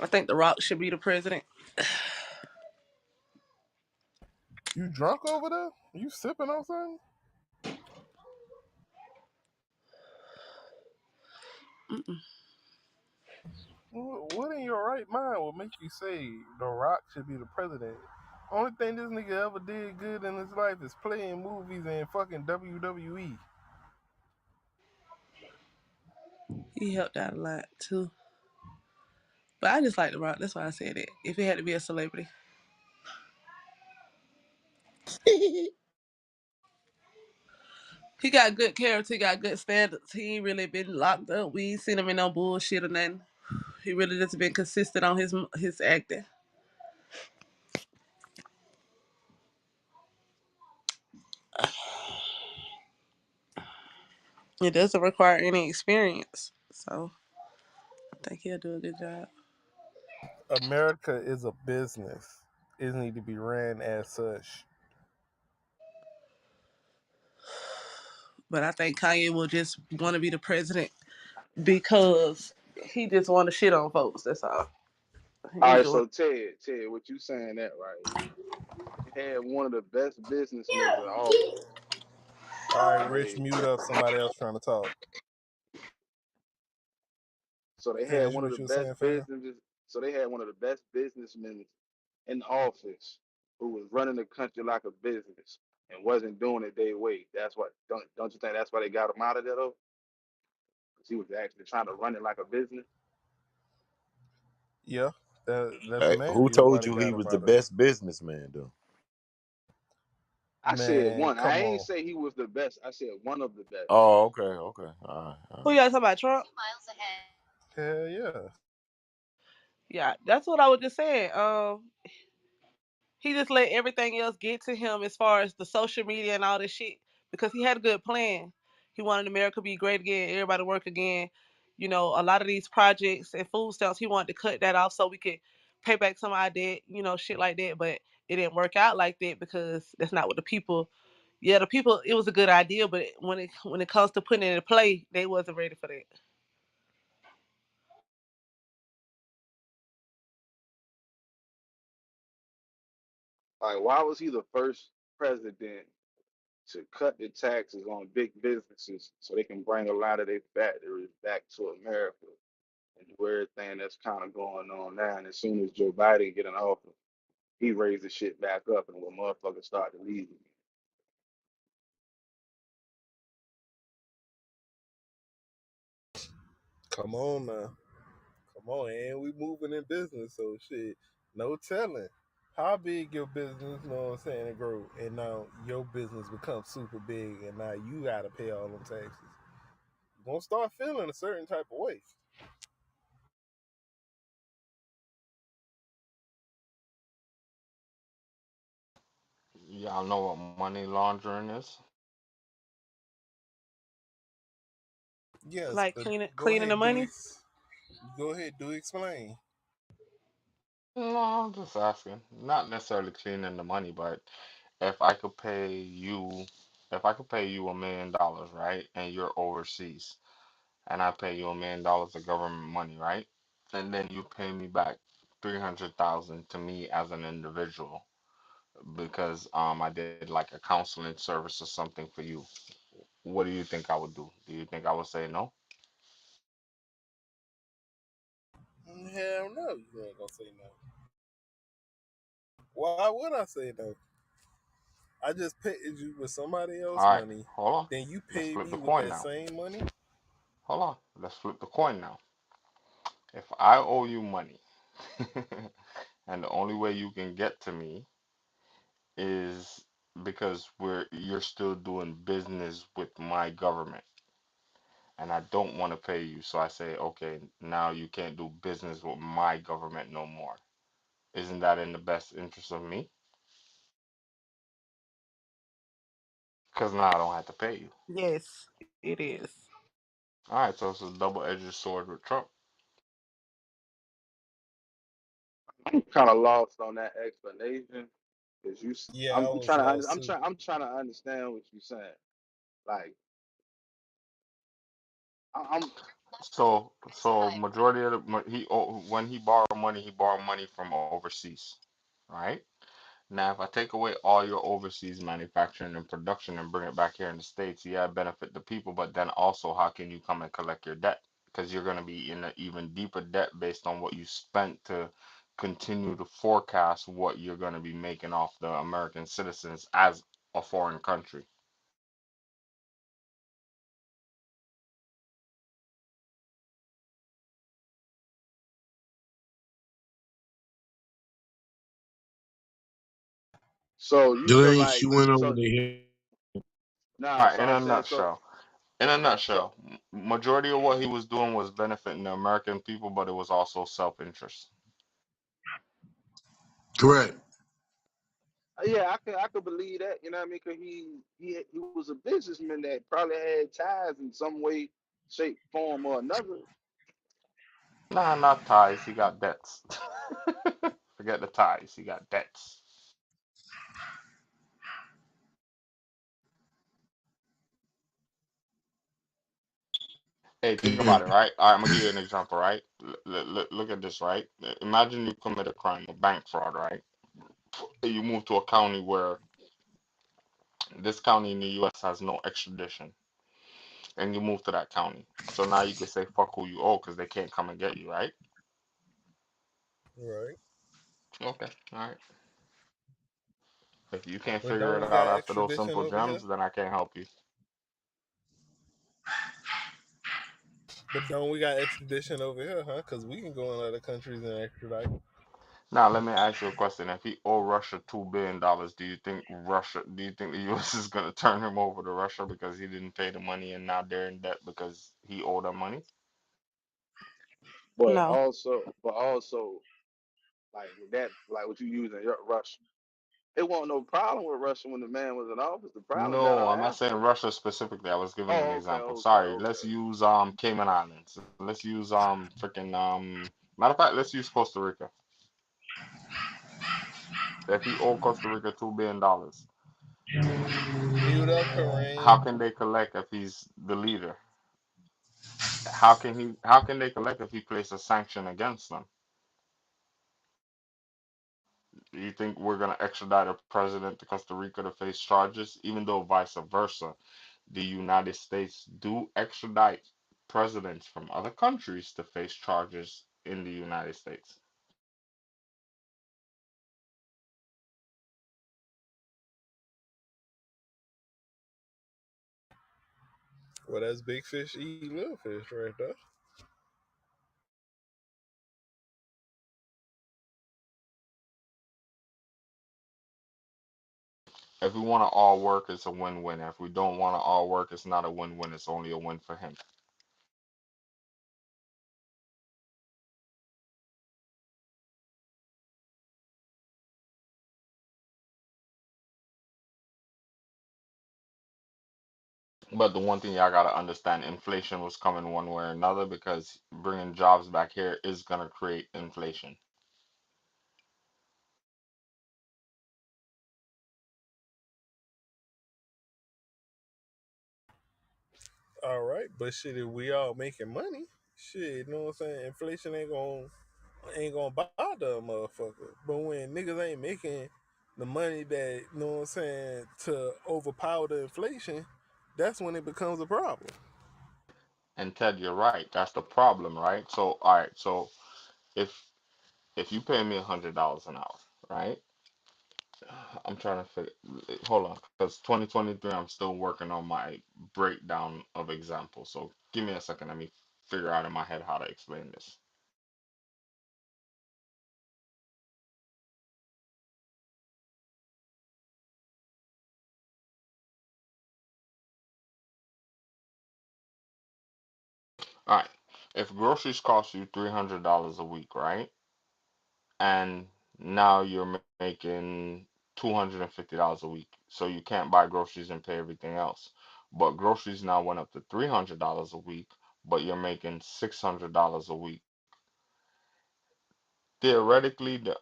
I think The Rock should be the president. You drunk over there? You sipping on something? Mm-mm. What in your right mind would make you say The Rock should be the president? Only thing this nigga ever did good in his life is playing movies and fucking WWE. He helped out a lot too. But I just like The Rock. That's why I said it. If he had to be a celebrity, he got good character. He got good standards. He ain't really been locked up. We ain't seen him in no bullshit or nothing. He really just been consistent on his acting. It doesn't require any experience, so I think he'll do a good job. America is a business. It need to be ran as such. But I think Kanye will just want to be the president because he just want to shit on folks. That's all. All He right, doing. so Ted, what you saying that right? They had one of the best businessmen in office. All right, So Rich, they mute up. Somebody else trying to talk. so they had Finish one of what the you were best saying, fam. businesses. So they had one of the best businessmen in office who was running the country like a business and wasn't doing it their way. That's what don't you think that's why they got him out of there though? Because he was actually trying to run it like a business. Yeah, that's Hey, who mainly why told they you he got him was the out of there. best businessman, though? I said Man, one. I come ain't on. say he was the best. I said one of the best. Oh, okay, okay. All right, all Who right. y'all talking about? Trump? Hell yeah. Yeah, that's what I was just saying. He just let everything else get to him as far as the social media and all this shit because he had a good plan. He wanted America to be great again, everybody work again. You know, a lot of these projects and food stamps, he wanted to cut that off so we could pay back some of our debt, you know, shit like that. But it didn't work out like that because that's not what the people. Yeah, the people. It was a good idea, but when it comes to putting it in play, they wasn't ready for that. Like, why was he the first president to cut the taxes on big businesses so they can bring a lot of their factories back to America and do everything that's kind of going on now? And as soon as Joe Biden get in office, he raised the shit back up and when motherfuckers start to leave. Come on now. Come on, and we moving in business, so shit. No telling how big your business, you know what I'm saying, and grow. And now your business becomes super big and now you gotta pay all them taxes. You're gonna start feeling a certain type of way. Y'all know what money laundering is? Yes, Like but go cleaning the ahead, money. do explain. No, I'm just asking. Not necessarily cleaning the money, but if I could pay you, if I could pay you $1 million, right, and you're overseas, and I pay you $1 million of government money, right, and then you pay me back 300,000 to me as an individual because I did like a counseling service or something for you. What do you think I would do? Do you think I would say no? Hell no, you ain't gonna say no. Why would I say no? I just paid you with somebody else All right, money, hold on. then you Let's pay flip me the with coin that now. same money. Hold on. Let's flip the coin now. If I owe you money, and the only way you can get to me is because you're still doing business with my government, and I don't want to pay you, so I say, okay, now you can't do business with my government no more. Isn't that in the best interest of me? Because now I don't have to pay you. Yes, it is. All right, so it's a double-edged sword with Trump. I'm kind of lost on that explanation because Yeah, I was lost too. I'm trying to understand what you're saying. Like I'm So majority of when he borrowed money from overseas, right? Now, if I take away all your overseas manufacturing and production and bring it back here in the States, yeah, benefit the people, but then also, how can you come and collect your debt? Because you're going to be in an even deeper debt based on what you spent to continue to forecast what you're going to be making off the American citizens as a foreign country. so you feel Delaney, like she went over so there. nah. All right, So I'm saying in a so nutshell, majority of what he was doing was benefiting the American people, but it was also self-interest. Correct. yeah, I could believe that. You know what I mean? Because he was a businessman that probably had ties in some way, shape, form, or another. Nah, not ties. He got debts. Forget the ties. He got debts. Hey, think about it, right? All right, I'm gonna give you an example, right? Look at this, right? Imagine you commit a crime, a bank fraud, right? You move to a county where this county in the U.S. has no extradition, and you move to that county. So now you can say fuck who you owe because they can't come and get you, right? Right. Okay, all right. If you can't But figure don't it we out got after those extradition simple over here? gems, then I can't help you. But don't we got extradition over here, huh? Because we can go in other countries and extradite. Now, let me ask you a question. If he owe Russia $2 billion, do you think the U.S. is gonna turn him over to Russia because he didn't pay the money and now they're in debt because he owed them money? No. But also, like with that, like what you using Russia. It wasn't no problem with Russia when the man was in office. The problem got No, our I'm not saying answer. Russia specifically. I was giving an Oh, okay, example. okay, Sorry, okay. let's use Cayman Islands. Let's use freaking matter of fact, let's use Costa Rica. If he owed Costa Rica $2 billion, Mute up, how Kareem. can they collect if he's the leader? How can they collect if he placed a sanction against them? Do you think we're going to extradite a president to Costa Rica to face charges, even though vice versa? The United States do extradite presidents from other countries to face charges in the United States. Well, that's big fish eat little fish right there. If we want to all work, it's a win-win. If we don't want to all work, it's not a win-win. It's only a win for him. But the one thing y'all gotta understand, inflation was coming one way or another because bringing jobs back here is gonna create inflation. All right, but shit, if we all making money, shit, you know what I'm saying? Inflation ain't gonna bother a motherfucker. But when niggas ain't making the money that you know what I'm saying to overpower the inflation, that's when it becomes a problem. And Ted, you're right. That's the problem, right? So, all right. So if if you pay me $100 an hour, right? I'm trying to figure. Hold on, because 2023, I'm still working on my breakdown of examples. So give me a second. Let me figure out in my head how to explain this. All right. If groceries cost you $300 a week, right? And Now you're making $250 a week. So you can't buy groceries and pay everything else. But groceries now went up to $300 a week, but you're making $600 a week. Theoretically, the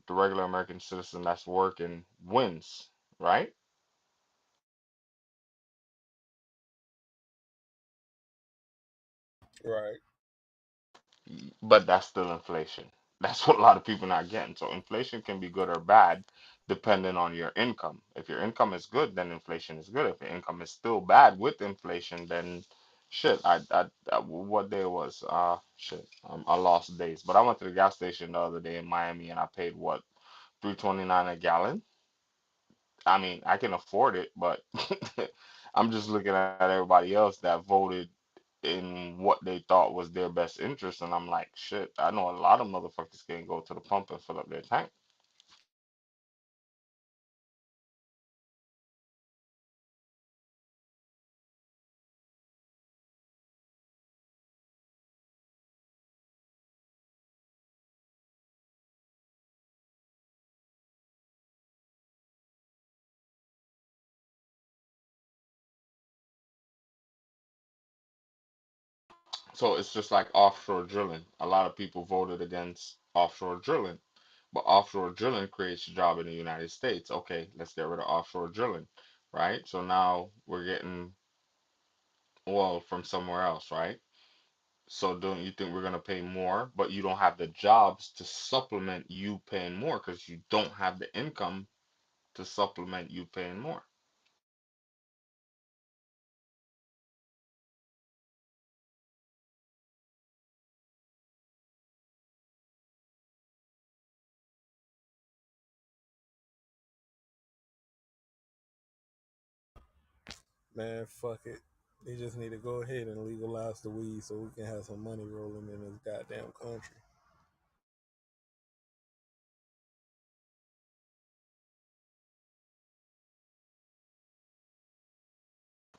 regular American citizen that's working wins, right? Right. But that's still inflation. That's what a lot of people not getting. So inflation can be good or bad depending on your income. If your income is good, then inflation is good. If your income is still bad with inflation, then shit. What day was shit. I lost days. But I went to the gas station the other day in Miami and I paid what, 3.29 a gallon. I mean, I can afford it, but I'm just looking at everybody else that voted in what they thought was their best interest, and I'm like, shit, I know a lot of motherfuckers can't go to the pump and fill up their tank. So it's just like offshore drilling. A lot of people voted against offshore drilling, but offshore drilling creates a job in the United States. Okay, let's get rid of offshore drilling, right? So now we're getting oil from somewhere else, right? So don't you think we're gonna pay more, but you don't have the jobs to supplement you paying more because you don't have the income to supplement you paying more. Man, fuck it. They just need to go ahead and legalize the weed so we can have some money rolling in this goddamn country.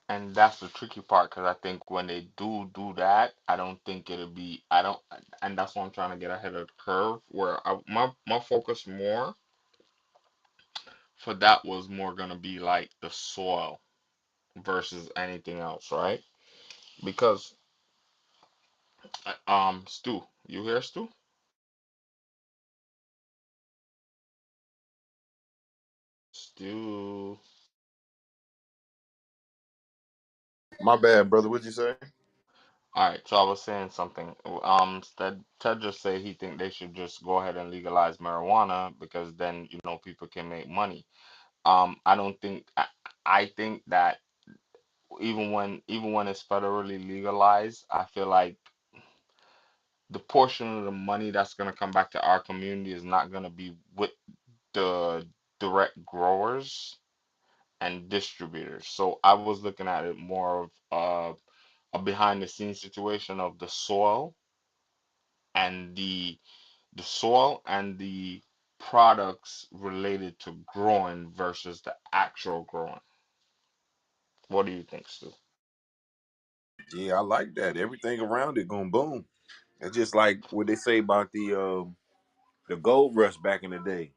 And that's the tricky part because I think when they do that, I don't think it'll be, I don't, and that's why I'm trying to get ahead of the curve. Where my focus more for that was more gonna be like the soil versus anything else, right? Because Stu, you here, Stu? Stu. My bad, brother. What'd you say? All right, so I was saying something. Ted just said he think they should just go ahead and legalize marijuana because then people can make money. I don't think I think that even when it's federally legalized, I feel like the portion of the money that's gonna come back to our community is not gonna be with the direct growers and distributors. So I was looking at it more of a behind the scenes situation of and the the products related to growing versus the actual growing. What do you think, Stu? Yeah, I like that. Everything around it gonna boom. It's just like what they say about the gold rush back in the day.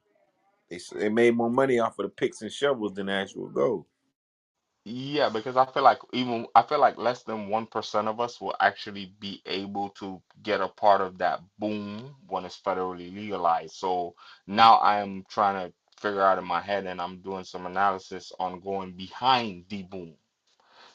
They made more money off of the picks and shovels than the actual gold. Yeah, because I feel like less than 1% of us will actually be able to get a part of that boom when it's federally legalized. So now I am trying to figure out in my head and I'm doing some analysis on going behind the boom.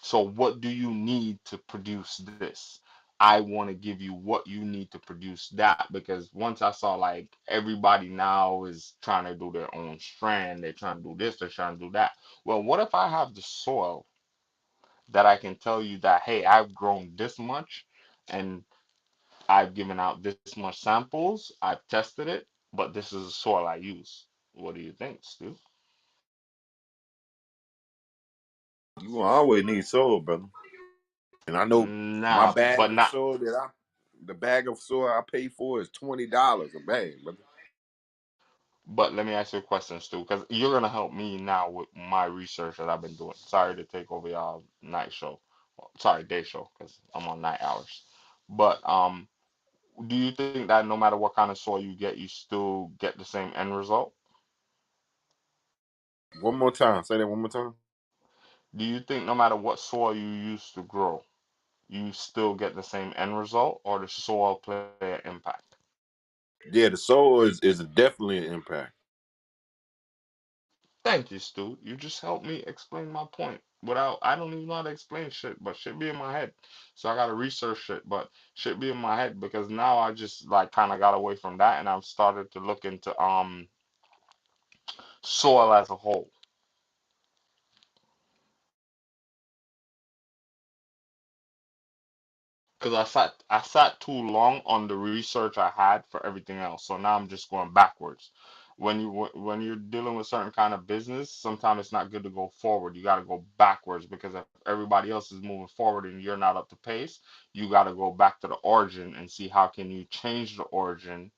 So what do you need to produce this? I want to give you what you need to produce that because once I saw like everybody now is trying to do their own strand, they're trying to do this, they're trying to do that. Well, what if I have the soil that I can tell you that, hey, I've grown this much and I've given out this much samples, I've tested it, but this is the soil I use. What do you think, Stu? You gonna always need soil, brother. And I know my Nah, bag but of not. soil the bag of soil I pay for is $20 a bag, brother. But let me ask you a question, Stu, because you're gonna help me now with my research that I've been doing. Sorry to take over y'all night show, sorry day show, because I'm on night hours. But Do you think that no matter what kind of soil you get, you still get the same end result? One more time. Say that one more time. Do you think no matter what soil you use to grow, you still get the same end result, or does soil play an impact? Yeah, the soul is definitely an impact. Thank you, Stu. You just helped me explain my point. Without, I don't even know how to explain shit, but shit be in my head. So I gotta research shit, but shit be in my head because now I just like kind of got away from that and I've started to look into soil as a whole. Because I sat too long on the research I had for everything else. So now I'm just going backwards. When you're dealing with certain kind of business, sometimes it's not good to go forward. You got to go backwards because if everybody else is moving forward and you're not up to pace, you got to go back to the origin and see how can you change the origin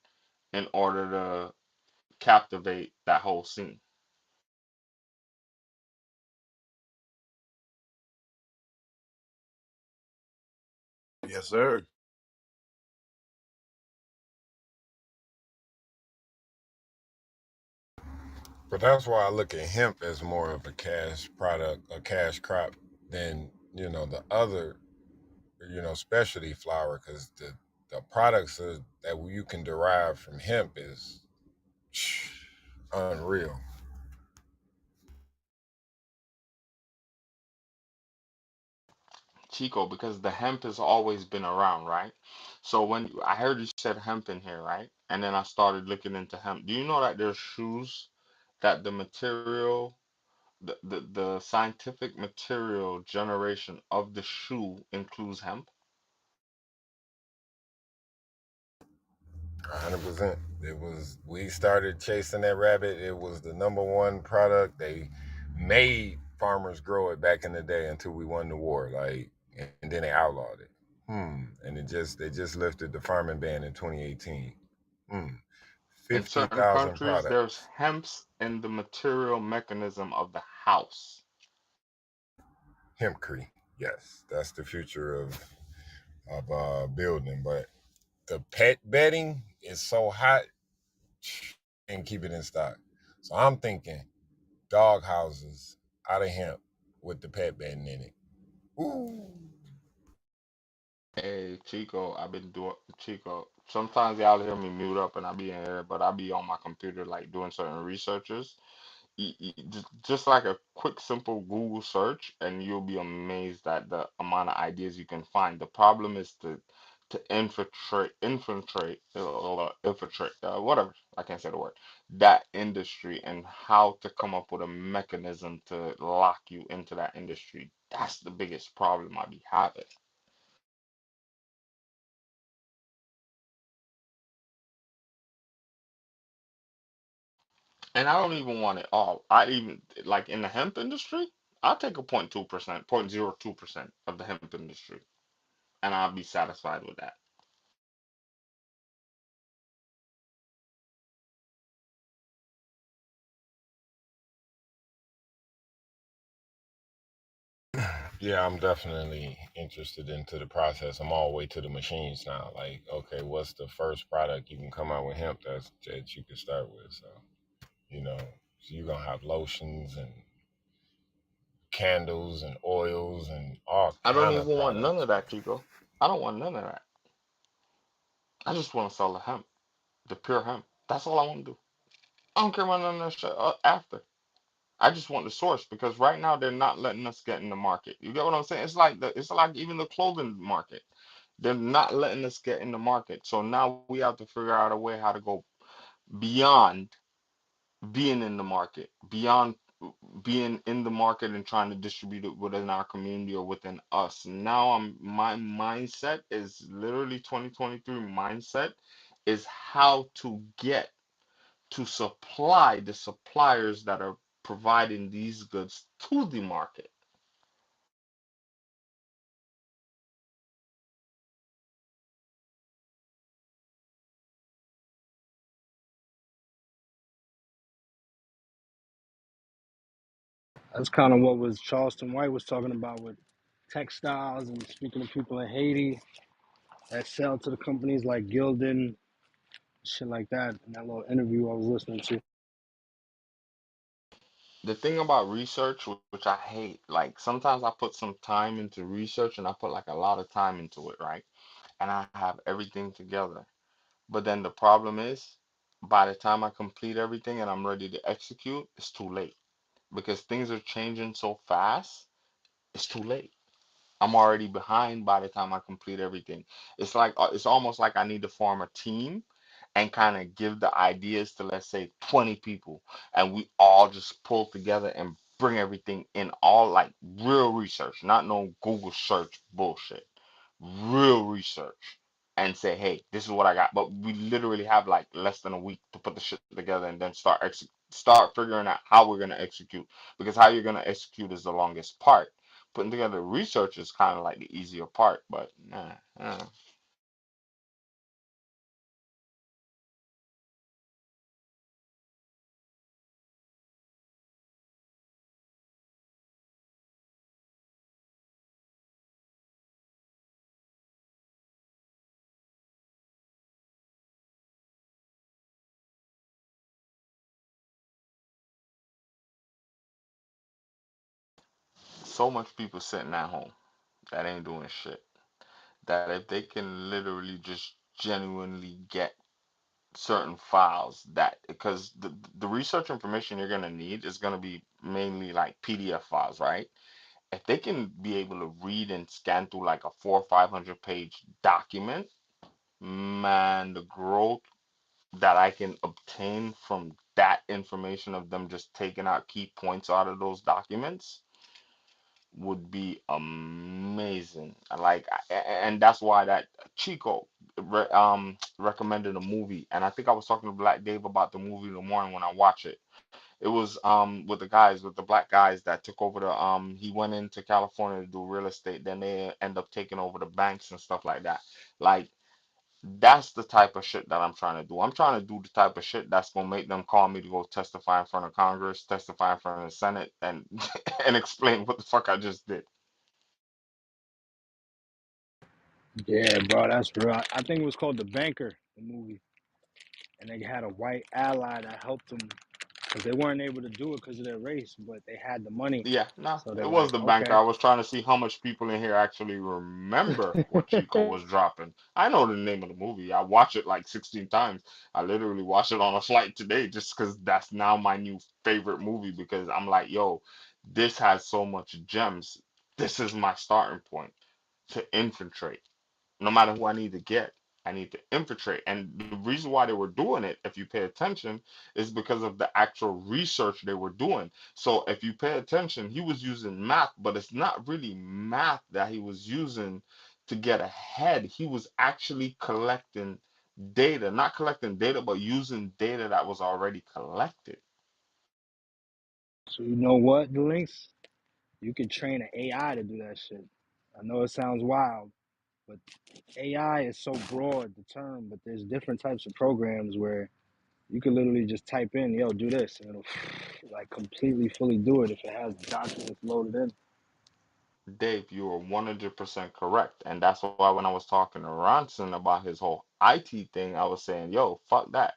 in order to captivate that whole scene. Yes, sir. But that's why I look at hemp as more of a cash product, a cash crop, than the other specialty flower, because the products that you can derive from hemp is unreal. Chico, because the hemp has always been around, right? So when I heard you said hemp in here, right? And then I started looking into hemp. Do you know that there's shoes that the material, the scientific material generation of the shoe includes hemp? 100%. We started chasing that rabbit. It was the number one product. They made farmers grow it back in the day until we won the war. Like, and then they outlawed it. And they just lifted the farming ban in 2018. Hmm. In certain 50,000 countries, there's products. hemps in the material mechanism of the house. Hempcrete. Yes, that's the future of building. But the pet bedding is so hot and keep it in stock. So I'm thinking dog houses out of hemp with the pet bedding in it. Ooh. Hey, Chico, I've been doing Chico. Sometimes y'all hear me mute up and I be in here, but I be on my computer like doing certain researches. Just like a quick, simple Google search, and you'll be amazed at the amount of ideas you can find. The problem is to infiltrate, whatever. I can't say the word. That industry and how to come up with a mechanism to lock you into that industry. That's the biggest problem I be having. And I don't even want it all. I even like in the hemp industry, I'll take a 0.2%, 0.02% of the hemp industry, and I'll be satisfied with that. Yeah, I'm definitely interested into the process. I'm all the way to the machines now. Like, okay, what's the first product you can come out with hemp that you can start with? So, you know, so you're gonna have lotions and candles and oils and all I don't kind of even want none products. of that, Chico. I don't want none of that. I just want to sell the hemp, the pure hemp. That's all I want to do. I don't care about none of that shit after. I just want the source because right now they're not letting us get in the market. You get what I'm saying? It's like even the clothing market. They're not letting us get in the market. So now we have to figure out a way how to go beyond being in the market, beyond being in the market and trying to distribute it within our community or within us. Now my mindset is literally 2023 mindset is how to get to supply the suppliers that are providing these goods to the market. That's kind of what was Charleston White was talking about with textiles and speaking to people in Haiti. that sell to the companies like Gildan, shit like that. In that little interview I was listening to. The thing about research, which I hate, like sometimes I put some time into research and I put like a lot of time into it, right? And I have everything together. But then the problem is, by the time I complete everything and I'm ready to execute, it's too late because things are changing so fast. It's too late. I'm already behind by the time I complete everything. It's almost like I need to form a team and kind of give the ideas to, let's say, 20 people, and we all just pull together and bring everything in, all like real research, not no Google search bullshit, real research, and say, hey, this is what I got. But we literally have like less than a week to put the shit together and then start figuring out how we're gonna execute, because how you're gonna execute is the longest part. Putting together research is kind of like the easier part, but nah. So much people sitting at home that ain't doing shit. That if they can literally just genuinely get certain files, that because the research information you're gonna need is gonna be mainly like PDF files, right? If they can be able to read and scan through like a 400 or 500 page document, man, the growth that I can obtain from that information of them just taking out key points out of those documents would be amazing. Like, and that's why that Chico recommended a movie, and I think I was talking to Black Dave about the movie in the morning when I watch it. It was with the black guys that took over the he went into California to do real estate, then they end up taking over the banks and stuff like that. Like, that's the type of shit that I'm trying to do. I'm trying to do the type of shit that's gonna make them call me to go testify in front of Congress, testify in front of the Senate, and and explain what the fuck I just did. Yeah, bro, that's real. I think it was called The Banker, the movie, and they had a white ally that helped them because they weren't able to do it because of their race, but they had the money, Yeah, no, so it they're was like, the banker. okay. I was trying to see how much people in here actually remember what Chico was dropping. I know the name of the movie. I watch it like 16 times. I literally watched it on a flight today just because that's now my new favorite movie, because I'm like, yo, this has so much gems. This is my starting point to infiltrate. No matter who I need to get, I need to infiltrate. And the reason why they were doing it, if you pay attention, is because of the actual research they were doing. So if you pay attention, he was using math, but it's not really math that he was using to get ahead. He was actually collecting data, not collecting data, but using data that was already collected. So you know what, the links? You can train an AI to do that shit. I know it sounds wild, but AI is so broad the term, but there's different types of programs where you can literally just type in, yo, do this, and it'll like completely fully do it if it has documents loaded in. Dave, you are 100% correct. And that's why when I was talking to Ronson about his whole IT thing, I was saying, yo, fuck that.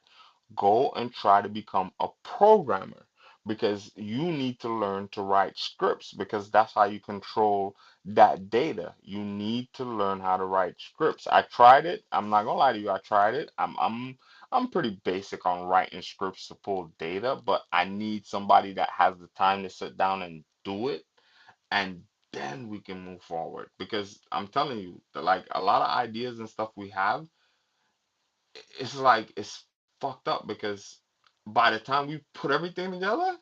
Go and try to become a programmer, because you need to learn to write scripts, because that's how you control that data. You need to learn how to write scripts. I tried it. I'm not gonna lie to you, I tried it. I'm pretty basic on writing scripts to pull data, but I need somebody that has the time to sit down and do it, and then we can move forward, because I'm telling you that like a lot of ideas and stuff we have, it's like it's fucked up, because by the time we put everything together,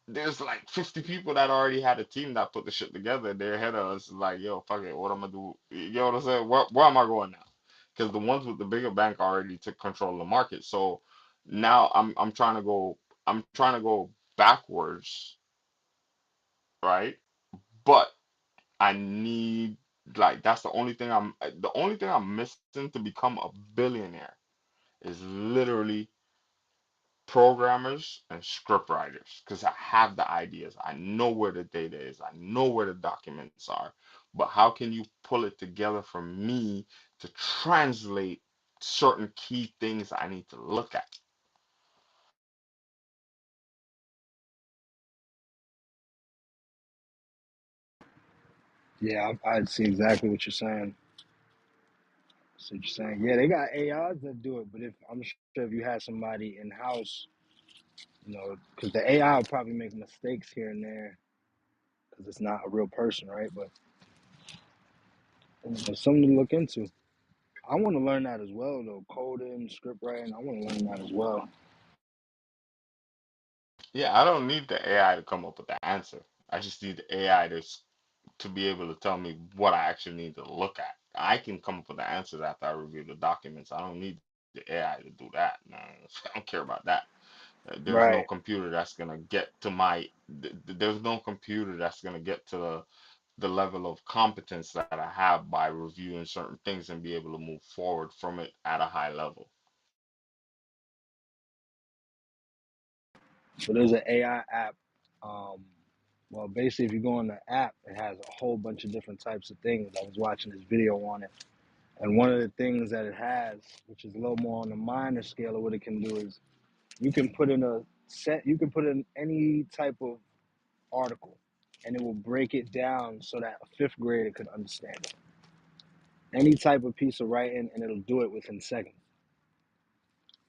there's like 50 people that already had a team that put the shit together. They're ahead of us. Like, yo, fuck it, what am I gonna do? You know what I'm saying? Where am I going now? Because the ones with the bigger bank already took control of the market. So now I'm trying to go backwards, right? But I need, like, that's the only thing I'm missing to become a billionaire is literally programmers and script writers because I have the ideas. I know where the data is. I know where the documents are. But how can you pull it together for me to translate certain key things I need to look at? Yeah, I see exactly what you're saying. So you're saying, yeah, they got AIs that do it, but if I'm sure if you had somebody in house, because the AI will probably make mistakes here and there because it's not a real person, right? But it's something to look into. I want to learn that as well, though. Coding, script writing, I want to learn that as well. Yeah, I don't need the AI to come up with the answer. I just need the AI to be able to tell me what I actually need to look at. I can come up with the answers after I review the documents. I don't need the AI to do that. No, I don't care about that. There's no Right. computer that's gonna get to there's no computer that's gonna get to the level of competence that I have by reviewing certain things and be able to move forward from it at a high level. So there's an AI app. Um, well, basically, if you go on the app, it has a whole bunch of different types of things. I was watching this video on it. And one of the things that it has, which is a little more on the minor scale of what it can do, is you can put in any type of article and it will break it down so that a fifth grader could understand it. Any type of piece of writing and it'll do it within seconds.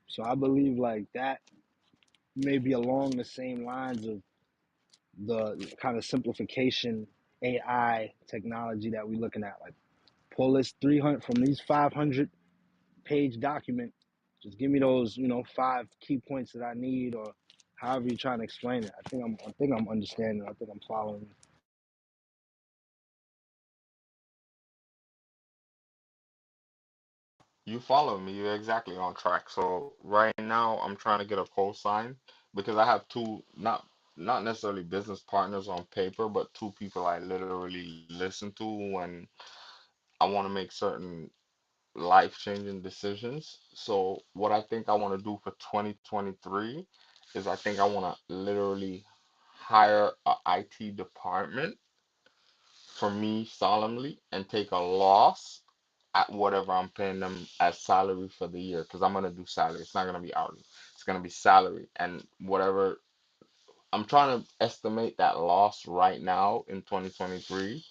So I believe like that may be along the same lines of the kind of simplification AI technology that we're looking at. Like pull this 300 from these 500-page document. Just give me those, 5 key points that I need, or however you're trying to explain it. I think I'm understanding. I think I'm following. You follow me, you're exactly on track. So right now I'm trying to get a cosign because I have two not necessarily business partners on paper, but two people I literally listen to when I want to make certain life-changing decisions. So what I think I want to do for 2023 is I think I want to literally hire a IT department for me solemnly and take a loss at whatever I'm paying them as salary for the year because I'm gonna do salary. It's not gonna be hourly. It's gonna be salary and whatever I'm trying to estimate that loss right now in 2023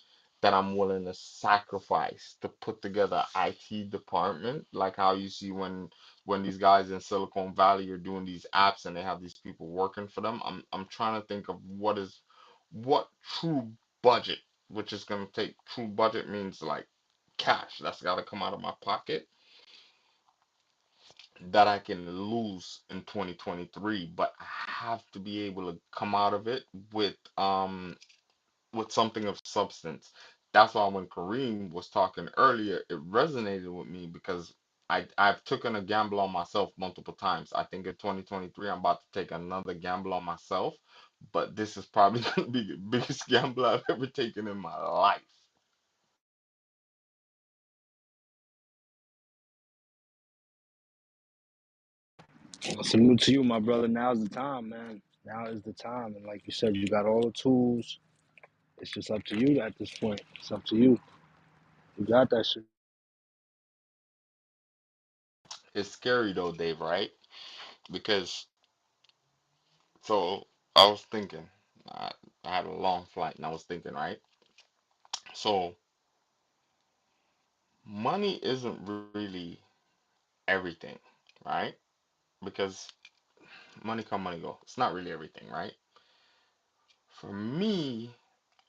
that I'm willing to sacrifice to put together an IT department, like how you see when these guys in Silicon Valley are doing these apps and they have these people working for them. I'm trying to think of what true budget, which is gonna take true budget means like cash that's gotta come out of my pocket that I can lose in 2023, but I have to be able to come out of it with something of substance. That's why when Kareem was talking earlier, it resonated with me because I've taken a gamble on myself multiple times. I think in 2023 I'm about to take another gamble on myself, but this is probably going to be the biggest gamble I've ever taken in my life. Salute to you, my brother. Now's the time, man. Now is the time. And like you said, you got all the tools. It's just up to you at this point. It's up to you. You got that shit. It's scary though, Dave, right? Because so I was thinking, I, I had a long flight and I was thinking, right? So money isn't really everything, right? Because money come, money go. It's not really everything, right? For me,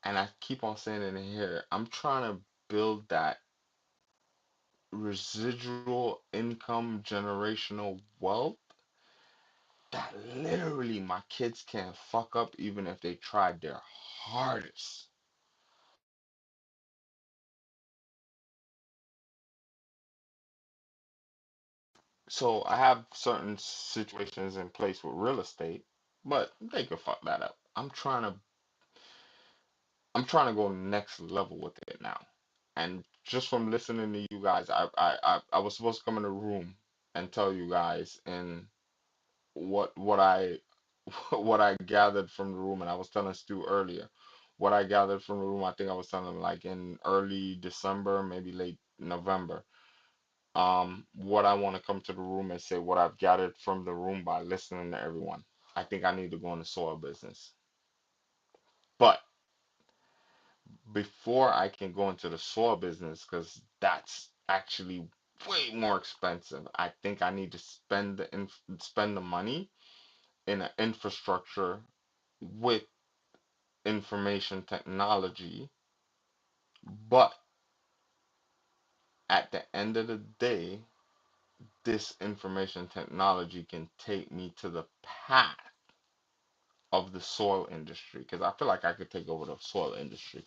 and I keep on saying it in here, I'm trying to build that residual income generational wealth that literally my kids can't fuck up even if they tried their hardest. So I have certain situations in place with real estate, but they could fuck that up. I'm trying to go next level with it now. And just from listening to you guys, I was supposed to come in the room and tell you guys in what I what I gathered from the room, and I was telling Stu earlier, what I gathered from the room, I think I was telling him like in early December, maybe late November. What I want to come to the room and say what I've gathered from the room by listening to everyone. I think I need to go in the soil business. But before I can go into the soil business, because that's actually way more expensive, I think I need to spend the money in an infrastructure with information technology. But at the end of the day, this information technology can take me to the path of the soil industry because I feel like I could take over the soil industry.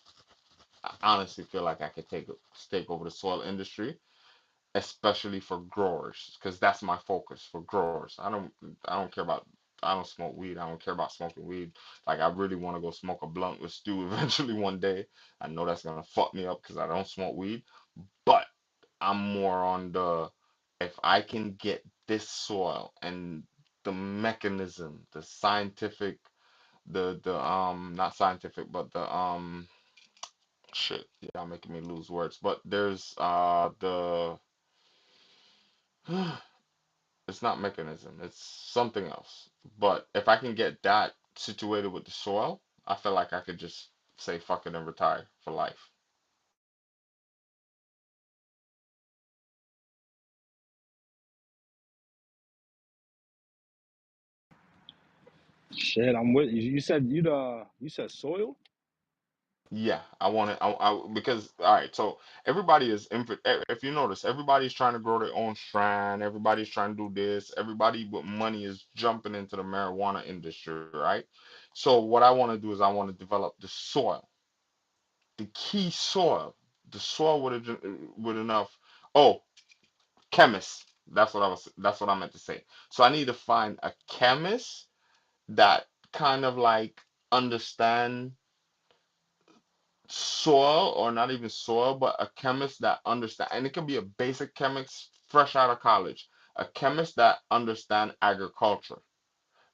I honestly feel like I could take over the soil industry, especially for growers, because that's my focus for growers. I don't care about I don't smoke weed. I don't care about smoking weed. Like I really want to go smoke a blunt with Stu eventually one day. I know that's gonna fuck me up because I don't smoke weed, but I'm more on the if I can get this soil and the mechanism, the scientific, the not scientific, but the shit, y'all making me lose words. But there's the it's not mechanism, it's something else. But if I can get that situated with the soil, I feel like I could just say fuck it and retire for life. Shit, I'm with you. You said soil. Yeah, I want it. Because all right, so everybody is if you notice, everybody's trying to grow their own strand. Everybody's trying to do this. Everybody with money is jumping into the marijuana industry, right? So what I want to do is I want to develop the soil, the key soil, the soil with enough. Oh, chemists. That's what I meant to say. So I need to find a chemist that kind of like understand soil, or not even soil, but a chemist that understand, and it can be a basic chemist fresh out of college, a chemist that understand agriculture,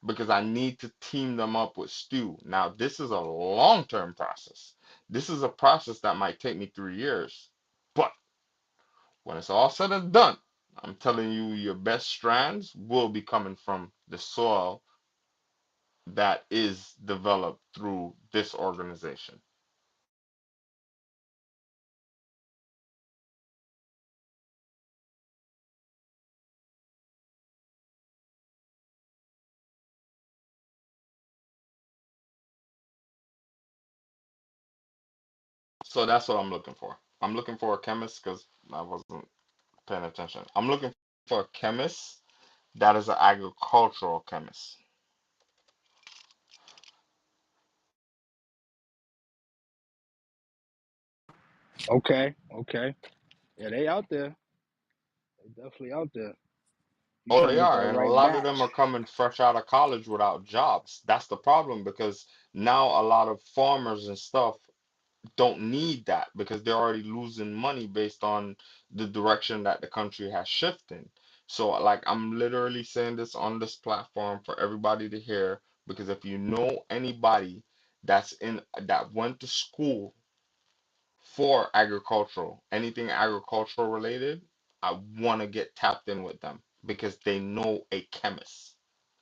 because I need to team them up with Stu. Now this is a long-term process. This is a process that might take me 3 years, but when it's all said and done, I'm telling you, your best strands will be coming from the soil that is developed through this organization. So that's what I'm looking for. I'm looking for a chemist because I wasn't paying attention. I'm looking for a chemist that is an agricultural chemist. Okay, okay. Yeah, they out there. They definitely out there. You Oh, trying to they get are, that and a right lot of them are batch. coming fresh out of college without jobs. That's the problem because now a lot of farmers and stuff don't need that because they're already losing money based on the direction that the country has shifted. So, like, I'm literally saying this on this platform for everybody to hear because if you know anybody that went to school for agricultural, anything agricultural related, I want to get tapped in with them because they know a chemist.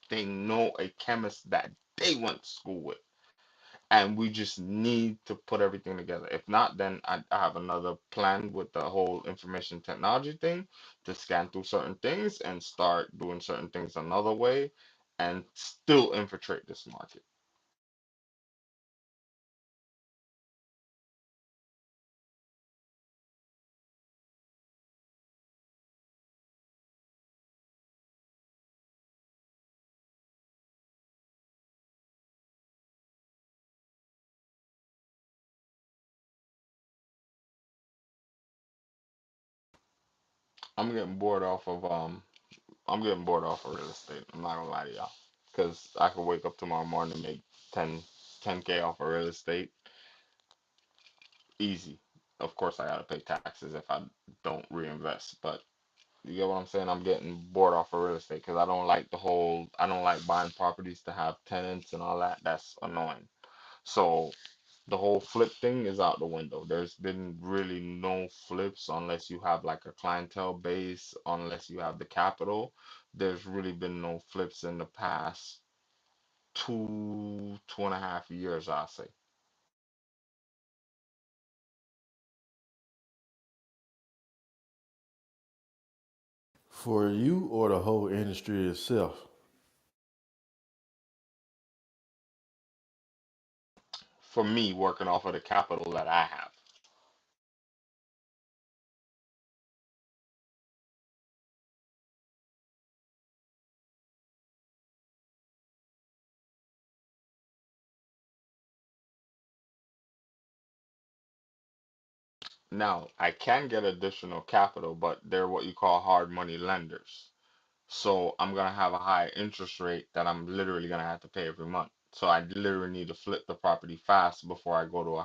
They know a chemist that they went to school with, and we just need to put everything together. If not, then I have another plan with the whole information technology thing to scan through certain things and start doing certain things another way and still infiltrate this market. I'm getting bored off of real estate. I'm not gonna lie to y'all, because I could wake up tomorrow morning and make 10K off of real estate easy. Of course, I gotta pay taxes if I don't reinvest, but You get what I'm saying? I'm getting bored off of real estate because I don't like I don't like buying properties to have tenants and all that. That's annoying. So the whole flip thing is out the window. There's been really no flips unless you have like a clientele base, unless you have the capital. There's really been no flips in the past 2.5 years, I'll say. For you or the whole industry itself? For me, working off of the capital that I have. Now, I can get additional capital, but they're what you call hard money lenders. So I'm gonna have a high interest rate that I'm literally gonna have to pay every month. So I literally need to flip the property fast before I go to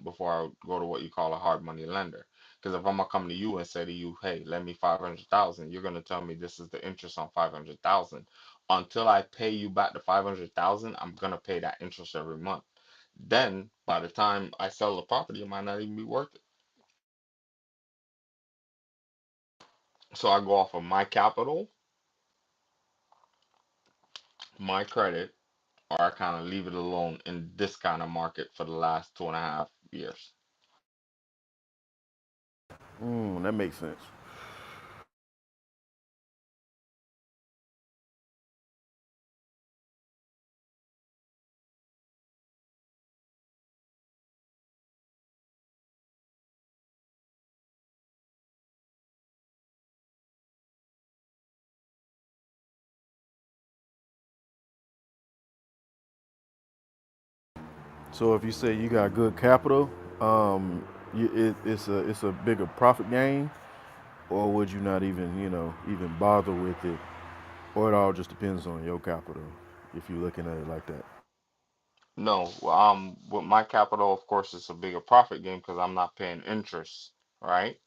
before I go to what you call a hard money lender. Because if I'm gonna come to you and say to you, hey, lend me 500,000, you're gonna tell me this is the interest on 500,000. Until I pay you back the 500,000, I'm gonna pay that interest every month. Then by the time I sell the property, it might not even be worth it. So I go off of my capital, my credit, or I kind of leave it alone in this kind of market for the last 2.5 years. That makes sense. So if you say you got good capital, it's a bigger profit gain, or would you not even even bother with it, or it all just depends on your capital if you're looking at it like that. No, with my capital, of course, it's a bigger profit game because I'm not paying interest, right?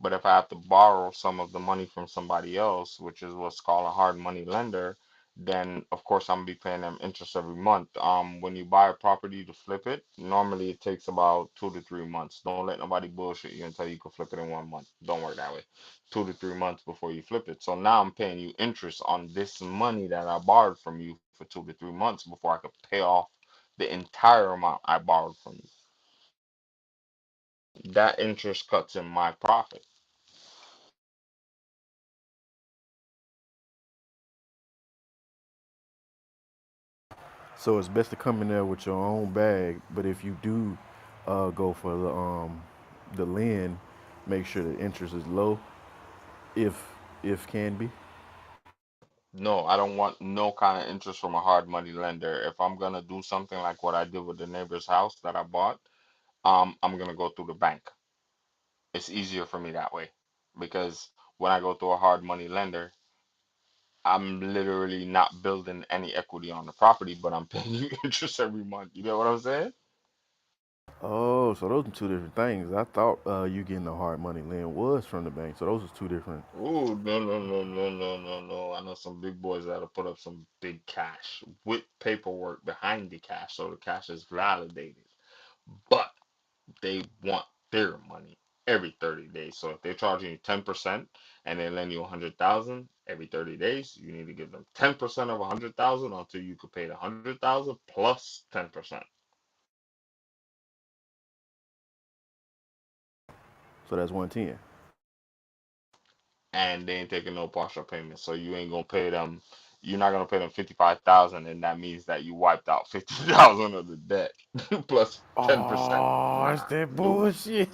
But if I have to borrow some of the money from somebody else, which is what's called a hard money lender, then of course I'm gonna be paying them interest every month. When you buy a property to flip it, normally it takes about 2 to 3 months. Don't let nobody bullshit you and tell you can flip it in 1 month. Don't work that way. 2 to 3 months before you flip it. So now I'm paying you interest on this money that I borrowed from you for 2 to 3 months before I could pay off the entire amount I borrowed from you. That interest cuts in my profit. So it's best to come in there with your own bag. But if you do go for the lend, make sure the interest is low, if can be. No, I don't want no kind of interest from a hard money lender. If I'm gonna do something like what I did with the neighbor's house that I bought, I'm gonna go through the bank. It's easier for me that way because when I go through a hard money lender, I'm literally not building any equity on the property, but I'm paying you interest every month. You get what I'm saying? Oh, so those are two different things. I thought you getting the hard money lend was from the bank. So those are two different. Ooh, no, no, no, no, no, no, no. I know some big boys that'll put up some big cash with paperwork behind the cash, so the cash is validated. But they want their money every 30 days. So if they're charging you 10% and they lend you 100,000 every 30 days, you need to give them 10% of 100,000 until you could pay the 100,000 plus 10%. So that's 110. And they ain't taking no partial payments. So you ain't gonna pay them. You're not gonna pay them 55,000, and that means that you wiped out 50,000 of the debt plus 10%. Oh, Nah, that's that nope. bullshit.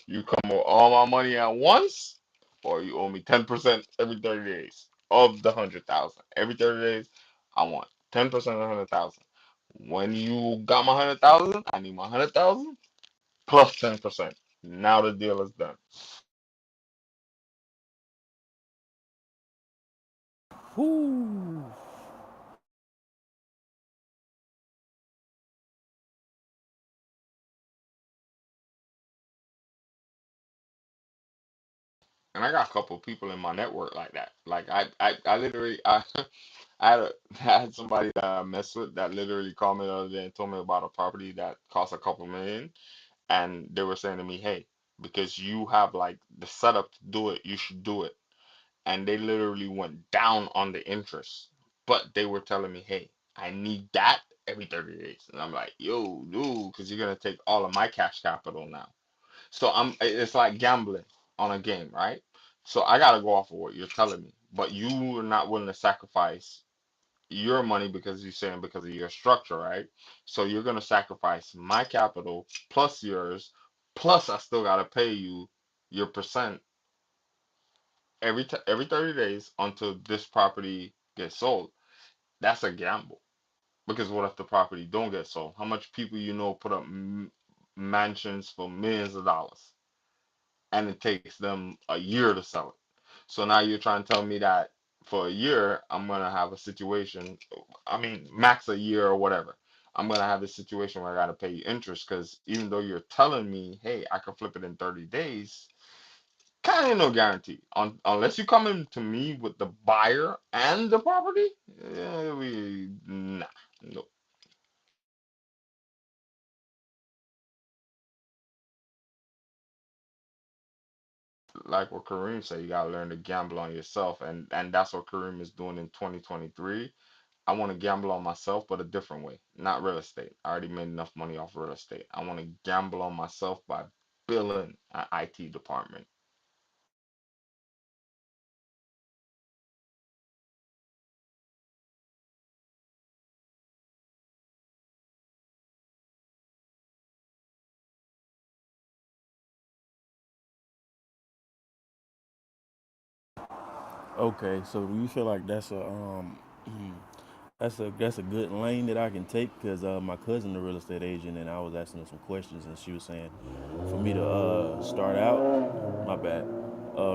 You come with all my money at once, or you owe me 10% every 30 days of the 100,000. Every 30 days, I want 10% of the 100,000. When you got my 100,000, I need my 100,000 plus 10%. Now the deal is done. Whoo. And I got a couple of people in my network like that. Like I literally I had I had somebody that I messed with that literally called me the other day and told me about a property that cost a couple million, and they were saying to me, "Hey, because you have like the setup to do it, you should do it." And they literally went down on the interest, but they were telling me, "Hey, I need that every 30 days," and I'm like, "Yo, dude, because you're gonna take all of my cash capital now." So it's like gambling on a game, right? So I gotta go off of what you're telling me, but you are not willing to sacrifice your money because you're saying because of your structure, right? So you're gonna sacrifice my capital plus yours, plus I still gotta pay you your percent every 30 days until this property gets sold. That's a gamble because what if the property don't get sold? How much people you know put up mansions for millions of dollars and it takes them a year to sell it? So now you're trying to tell me that for a year I'm gonna have a situation, I mean max a year or whatever. I'm gonna have a situation where I gotta pay you interest because even though you're telling me, hey, I can flip it in 30 days, kind of no guarantee. Unless you come in to me with the buyer and the property, nah, no. Like what Kareem said, you gotta learn to gamble on yourself, and that's what Kareem is doing in 2023. I want to gamble on myself, but a different way, not real estate. I already made enough money off real estate. I want to gamble on myself by building an IT department. Okay, so do you feel like that's a good lane that I can take? Because my cousin, a real estate agent, and I was asking her some questions, and she was saying for me to start out. My bad.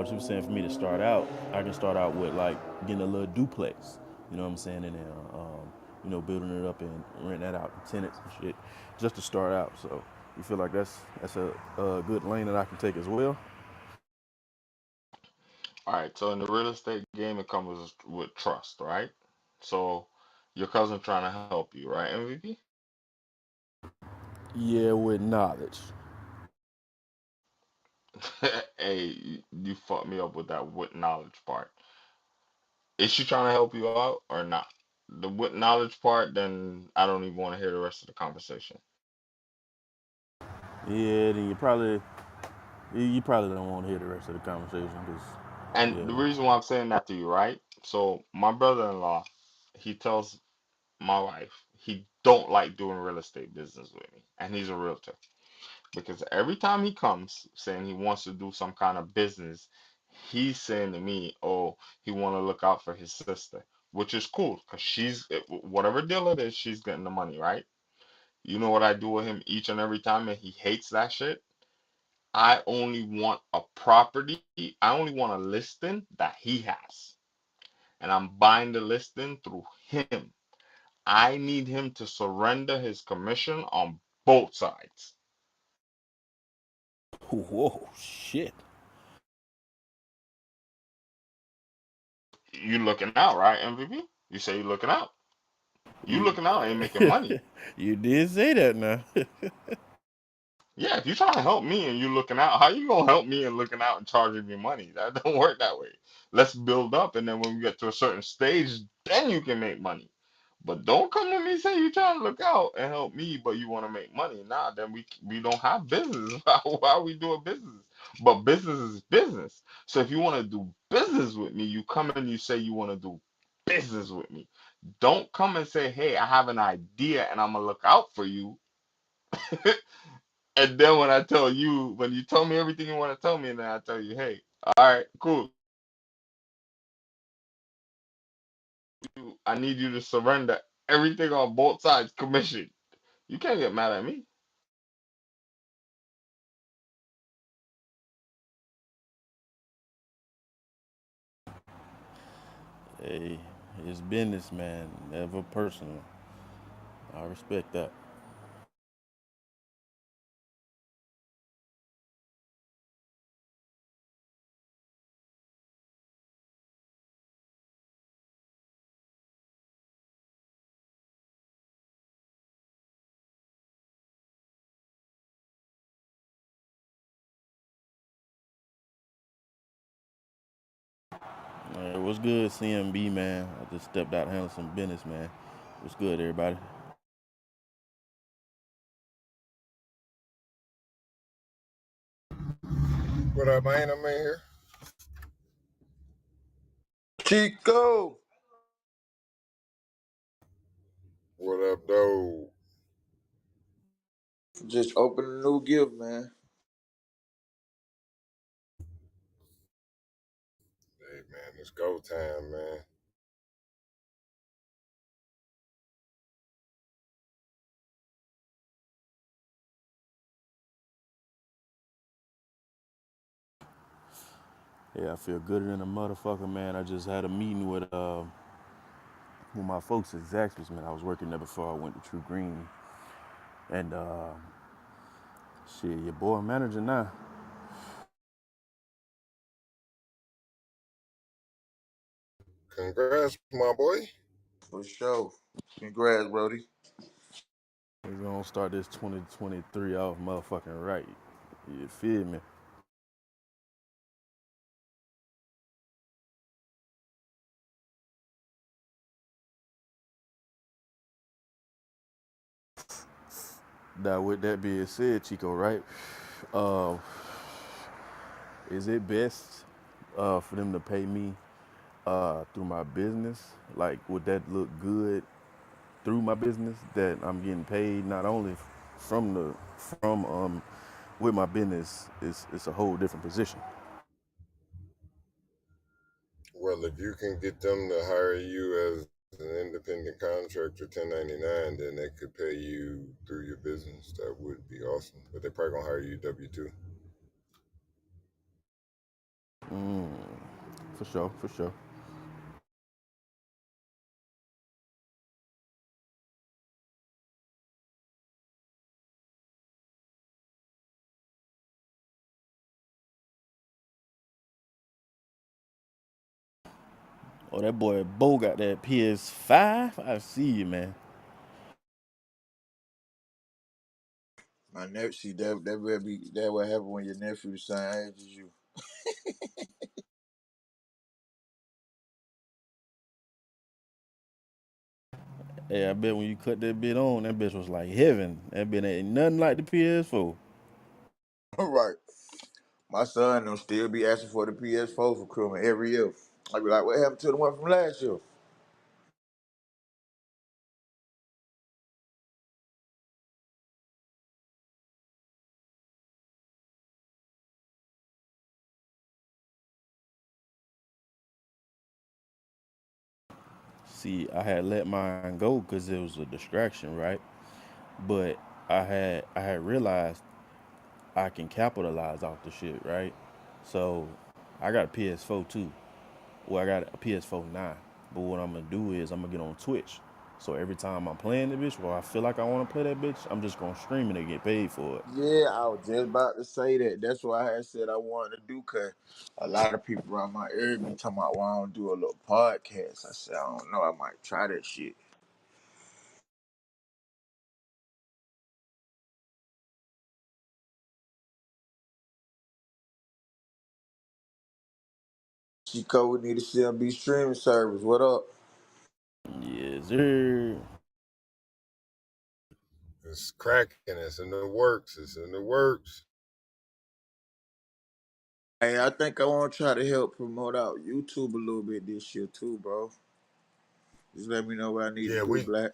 She was saying for me to start out, I can start out with like getting a little duplex. You know what I'm saying, and then building it up and renting that out to tenants and shit, just to start out. So you feel like that's a good lane that I can take as well? All right, so in the real estate game, it comes with trust, right? So your cousin trying to help you, right, MVP? Yeah, with knowledge. Hey, you fucked me up with that with knowledge part. Is she trying to help you out or not? The with knowledge part, then I don't even want to hear the rest of the conversation. Yeah, then you probably don't want to hear the rest of the conversation because And yeah. the reason why I'm saying that to you, right? So my brother-in-law, he tells my wife he don't like doing real estate business with me, and he's a realtor because every time he comes saying he wants to do some kind of business, he's saying to me, "Oh, he want to look out for his sister," which is cool because whatever deal it is, she's getting the money, right? You know what I do with him each and every time, and he hates that shit. I only want a property. I only want a listing that he has, and I'm buying the listing through him. I need him to surrender his commission on both sides. Whoa, shit. You looking out, right, MVP? You say you looking out. You looking out ain't making money. You did say that now. Yeah, if you trying to help me and you looking out, how you gonna help me and looking out and charging me money? That don't work that way. Let's build up, and then when we get to a certain stage, then you can make money. But don't come to me say you trying to look out and help me, but you want to make money. Nah, then we don't have business. Why are we doing business? But business is business. So if you want to do business with me, you come and you say you want to do business with me. Don't come and say, hey, I have an idea and I'm gonna look out for you. And then when I tell you, when you tell me everything you want to tell me, and then I tell you, hey, all right, cool. I need you to surrender everything on both sides, commission. You can't get mad at me. Hey, it's business, man. Never personal. I respect that. What's good, C.M.B, man? I just stepped out to handle some business, man. What's good, everybody? What up, man? I'm in here. Chico. What up, though? Just opened a new gift, man. Hey, man, it's go time, man. Yeah, I feel gooder than a motherfucker, man. I just had a meeting with my folks at Zaxby's, man. I was working there before I went to True Green. And shit, your boy manager now. Congrats, my boy. For sure. Congrats, Brody. We're gonna start this 2023 off motherfucking right. You feel me? Now, with that being said, Chico, right? Uh, is it best for them to pay me through my business? Like, would that look good through my business that I'm getting paid not only from with my business? It's a whole different position. Well, if you can get them to hire you as an independent contractor, 1099, then they could pay you through your business. That would be awesome. But they're probably gonna hire you W-2. Mm, for sure, for sure. Oh, that boy Bo got that PS5. I see you, man. My nephew, see, that what happen when your nephew the same age as you. Hey, I bet when you cut that bit on, that bitch was like heaven. That bit ain't nothing like the PS4. Right. My son will still be asking for the PS4 for Christmas every year. I be like, what happened to the one from last year? See, I had let mine go because it was a distraction, right? But I had realized I can capitalize off the shit, right? So I got a PS4 too. Well, I got a PS4 now. But what I'm gonna do is I'm gonna get on Twitch. So every time I'm playing the bitch, or I feel like I wanna play that bitch, I'm just gonna stream it and get paid for it. Yeah, I was just about to say that. That's why I had said I wanted to do, cause a lot of people around my area be talking about why I don't do a little podcast. I said, I don't know, I might try that shit. Chico, we need a C.M.B streaming service. What up? Yes, sir. It's cracking. It's in the works. It's in the works. Hey, I think I want to try to help promote out YouTube a little bit this year too, bro. Just let me know what I need to Yeah, do, Black.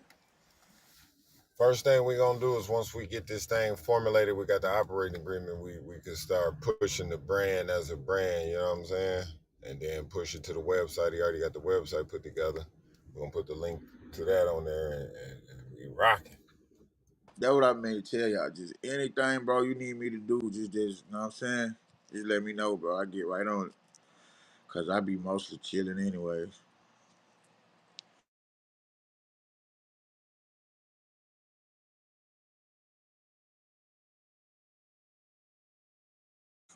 first thing we gonna do is once we get this thing formulated, we got the operating agreement. We can start pushing the brand as a brand. You know what I'm saying? And then push it to the website. He already got the website put together. We're gonna put the link to that on there, and we rocking. That's what I meant to tell y'all. Just anything, bro, you need me to do, just, you know what I'm saying? Just let me know, bro. I get right on it. Cause I be mostly chilling anyways.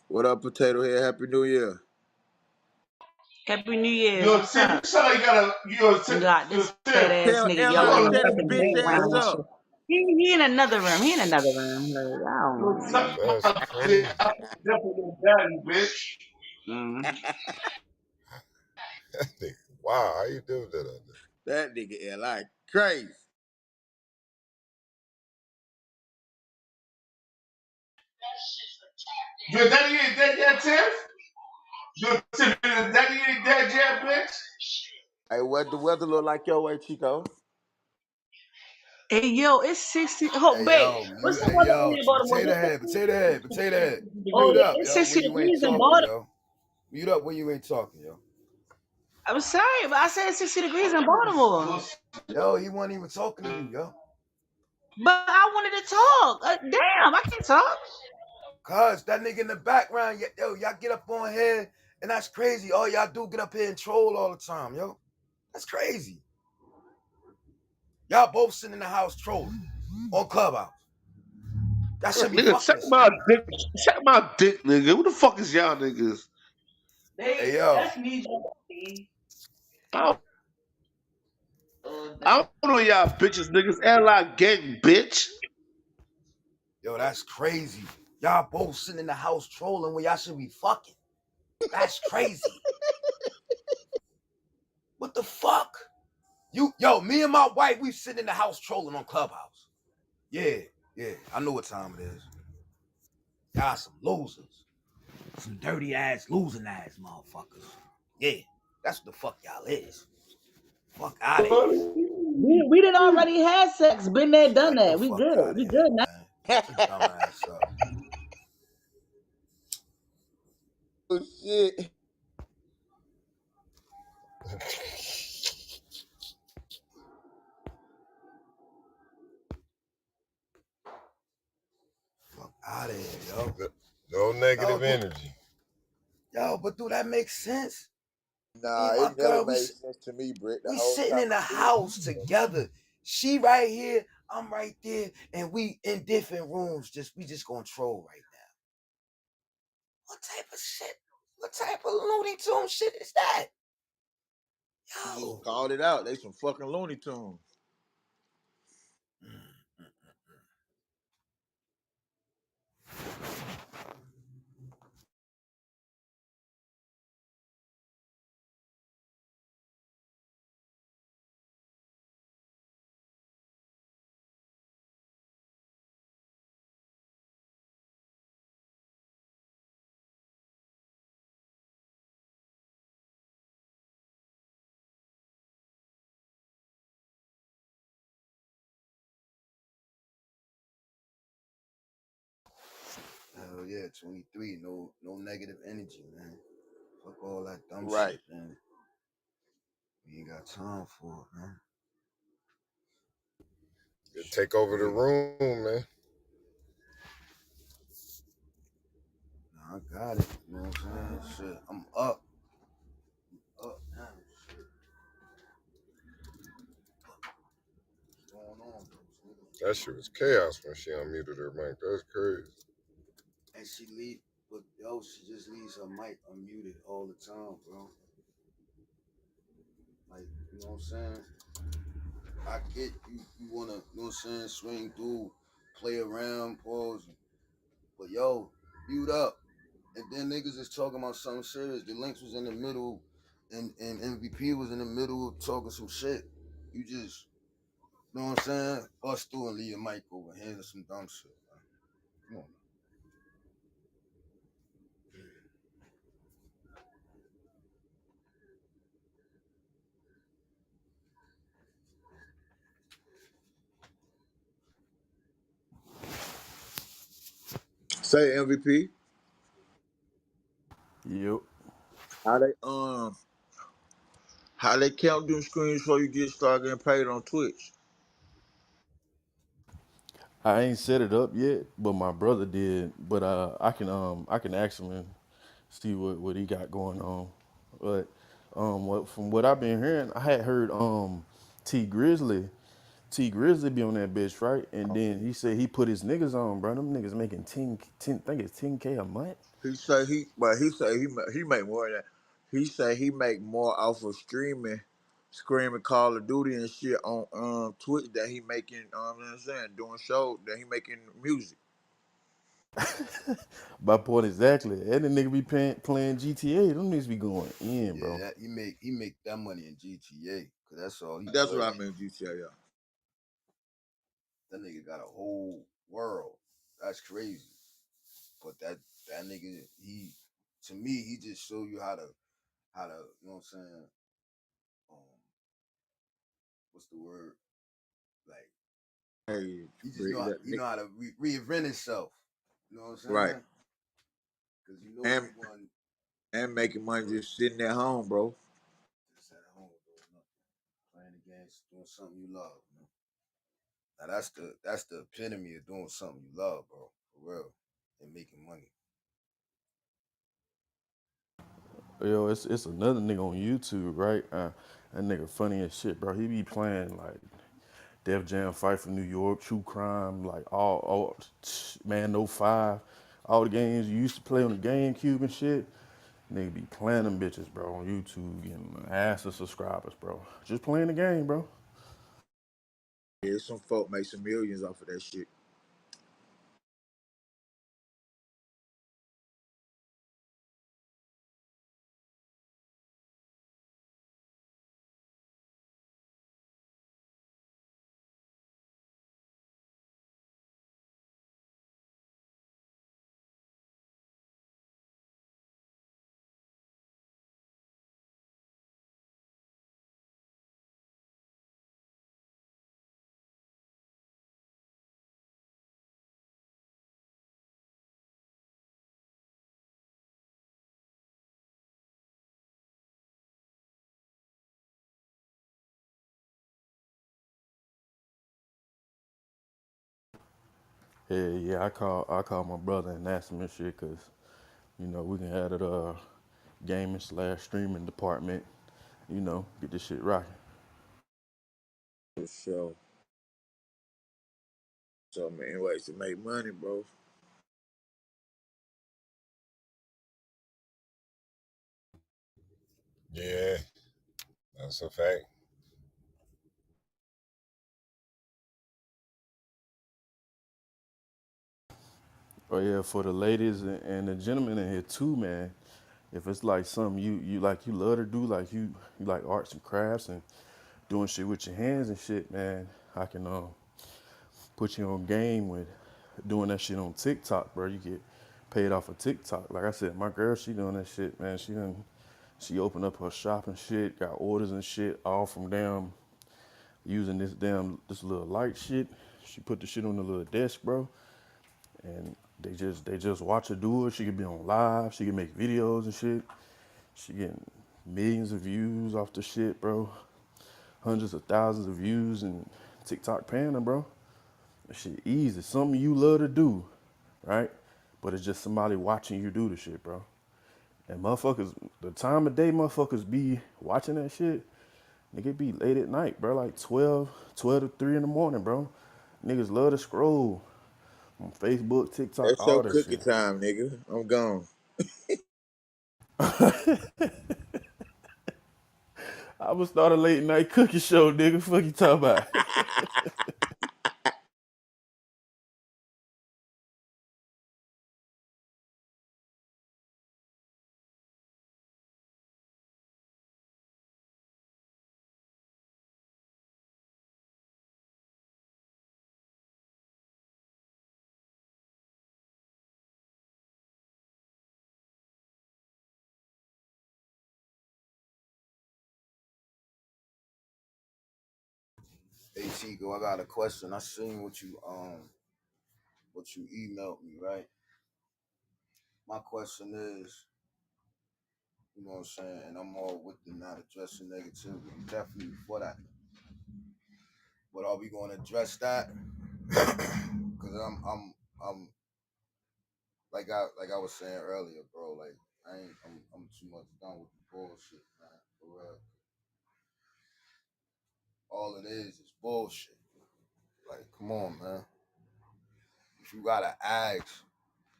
What up, Potato Head? Happy New Year. Happy New Year's. Yo, What's Tim, you up? sound like you got a You got yo, this fat Tim. ass Tell nigga You Angela yelling got in a the shut his fucking bitch ass background and up. shit. He in another room. He in another room. Like, I yo, don't tell know. my That's shit. crazy. I'm definitely daddy, bitch. Mm. Nigga, wow, how you do that? That nigga is like crazy. Your daddy ain't dead yet, Tiff? Your daddy ain't dead yet, bitch? Hey, what the weather look like your way, Chico? Hey yo, it's 60. Oh, Hey babe, yo, what's mute. the Hey weather over yo, there in Baltimore? potato head, potato head, potato head. Oh Mute yeah, up, it's yo. 60 When you ain't degrees in talking, Baltimore. yo. Mute up when you ain't talking, yo. I'm sorry, but I said it's 60 degrees in Baltimore. Yo, he wasn't even talking to you, yo. But I wanted to talk. Damn, I can't talk. Cuz that nigga in the background, yo, y'all get up on here, and that's crazy. All y'all do get up here and troll all the time, yo. That's crazy. Y'all both sitting in the house trolling on Clubhouse. Y'all should be Nigga, fucking check this my shit. dick. Check my dick, nigga. Who the fuck is y'all niggas? Hey yo, That's me, Joey. I I don't know y'all bitches, niggas. Airline gang, bitch. yo, that's crazy. Y'all both sitting in the house trolling when y'all should be fucking. That's crazy. What the fuck? Me and my wife, we sitting in the house trolling on Clubhouse. Yeah, yeah, I know what time it is. Y'all some losers. Some dirty ass, losing ass motherfuckers. Yeah, that's what the fuck y'all is. Fuck out of here. We did already had sex. Been there, done Get the that. We fuck good. out of We here, good now. man. Your dumb ass up. Oh shit. Fuck out of here, yo. No Yo, negative dude. energy. Yo, but do that make sense? Me Nah, and my it never girl, made sense to me, Britt. The we whole sitting in the conversation. house together. She right here, I'm right there, and we in different rooms. We just gonna troll right now. What type of shit? What type of Looney Tune shit is that? You just Yo. called it out. They some fucking Looney Tunes. Hell yeah, 23. No negative energy, man. Fuck all that dumb Right. shit, man. We ain't got time for it, man. You Shit take over the crazy. room, man. Nah, I got it. You know what I'm saying? Shit, I'm up. Up now. Shit. What's going on, bro? That shit was chaos when she unmuted her mic. That's crazy. And she leave, but yo, she just leaves her mic unmuted all the time, bro. Like, you know what I'm saying? I get you wanna, you know what I'm saying, swing through, play around, pause, but yo, mute up. And then niggas is talking about something serious. The links was in the middle, and MVP was in the middle of talking some shit. You just, you know what I'm saying? Bust through and leave your mic over, handle some dumb shit, man. Come on. Say MVP. Yep. How they how they count them screens before you get started getting paid on Twitch? I ain't set it up yet, but my brother did. But I can ask him and see what he got going on. But from what I've been hearing, I had heard T Grizzly T Grizzly be on that bitch, right? And then he said he put his niggas on, bro. Them niggas making 10 I think it's 10K a month. He say he make more than that. He say he make more off of screaming Call of Duty and shit on Twitch that he making. You know what I'm saying, doing shows that he making music. My point exactly. And the nigga be playing GTA. Them niggas be going in, Yeah, bro. he make that money in GTA, cause that's all he That's what play. I mean, GTA. Yeah. That nigga got a whole world. That's crazy. But that nigga, he to me, he just show you how to you know what I'm saying. Um, what's the word? Like Hey, he just Rick, that he know how to reinvent himself. You know what I'm right, saying? Cause you know and he won. making money just sitting at home, bro. Just at home doing nothing, playing the games, doing something you love. Man. Now that's the epitome of doing something you love, bro. For real, and making money. Yo, it's another nigga on YouTube, right? That nigga funny as shit, bro. He be playing like Def Jam Fight for New York, True Crime, like all Man No 5, all the games you used to play on the GameCube and shit. Nigga be playing them bitches, bro, on YouTube, getting an ass of subscribers, bro. Just playing the game, bro. Yeah, some folk make some millions off of that shit. Yeah, I call my brother and ask him and shit, cause we can have it gaming slash streaming department. Get this shit rocking. For sure. So many ways to make money, bro. Yeah, that's a fact. Oh yeah, for the ladies and the gentlemen in here too, man. If it's like something you like, you love to do, like you like arts and crafts and doing shit with your hands and shit, man. I can put you on game with doing that shit on TikTok, bro. You get paid off of TikTok. Like I said, my girl, she doing that shit, man. She opened up her shop and shit, got orders and shit, all from damn using this little light shit. She put the shit on the little desk, bro, and they just watch her do it. She could be on live, she can make videos and shit. She getting millions of views off the shit, bro. Hundreds of thousands of views and TikTok paying her, bro. That shit easy. Something you love to do, right? But it's just somebody watching you do the shit, bro. And motherfuckers, the time of day motherfuckers be watching that shit, nigga, it be late at night, bro. Like 12 to 3 in the morning, bro. Niggas love to scroll on Facebook, TikTok, That's your all that cookie shit. time, nigga. I'm gone. I would start a late night cookie show, nigga. Fuck you talking about? Hey Chico, I got a question. I seen what you emailed me, right? My question is, you know what I'm saying, and I'm all with the not addressing negativity. I'm definitely for that. But are we gonna address that? Cause I'm like I was saying earlier, bro, like I'm too much done with the bullshit, man. For real. All it is bullshit. Like, come on, man. If you gotta ask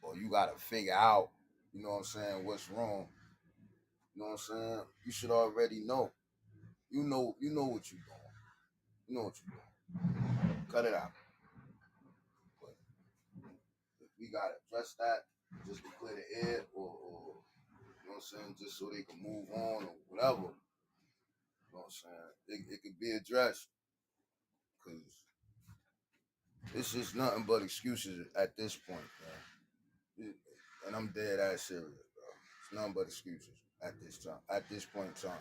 or you gotta figure out, you know what I'm saying, what's wrong, you know what I'm saying? You should already know. You know what you're doing. You know what you're doing. Cut it out. But we gotta address that just to clear the air, or you know what I'm saying, just so they can move on or whatever. You know what I'm saying? It could be addressed because it's just nothing but excuses at this point, man. And I'm dead ass serious, bro. It's nothing but excuses at this time, at this point in time.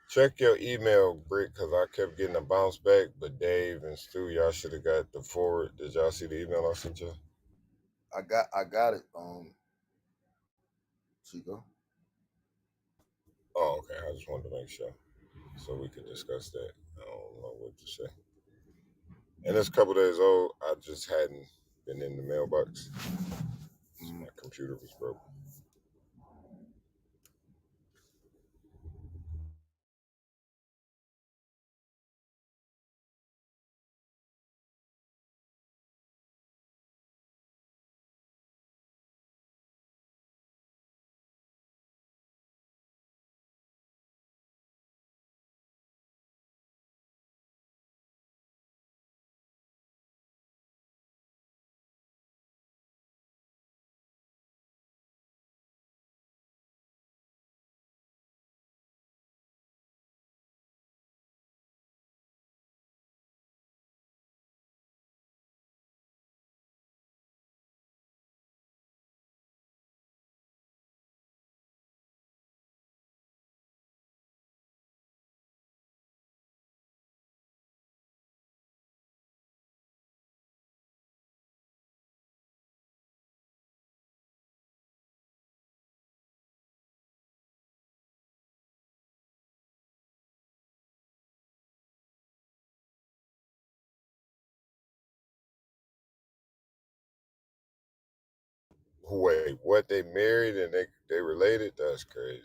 Check your email, Brick, because I kept getting a bounce back. But Dave and Stu, y'all should have got the forward. Did y'all see the email I sent you? I got it, Chico. Oh, okay. I just wanted to make sure so we could discuss that. I don't know what to say. And it's a couple days old. I just hadn't been in the mailbox. So my computer was broke. Wait, what? They married and they related? That's crazy.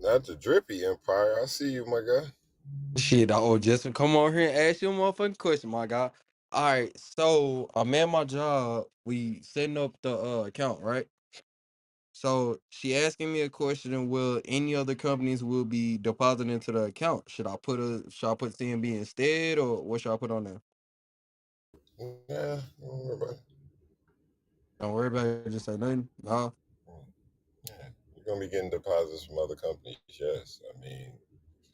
Not the Drippy Empire. I see you, my guy. Shit, oh, just come on here and ask you a motherfucking question, my guy. All right, so I'm at my job. We setting up the account, right? So she asking me a question. Will any other companies will be depositing into the account? Should I put C.M.B instead, or what should I put on there? Yeah, don't worry about it. Don't worry about it. Just say nothing. No. Yeah, you're gonna be getting deposits from other companies. Yes, I mean,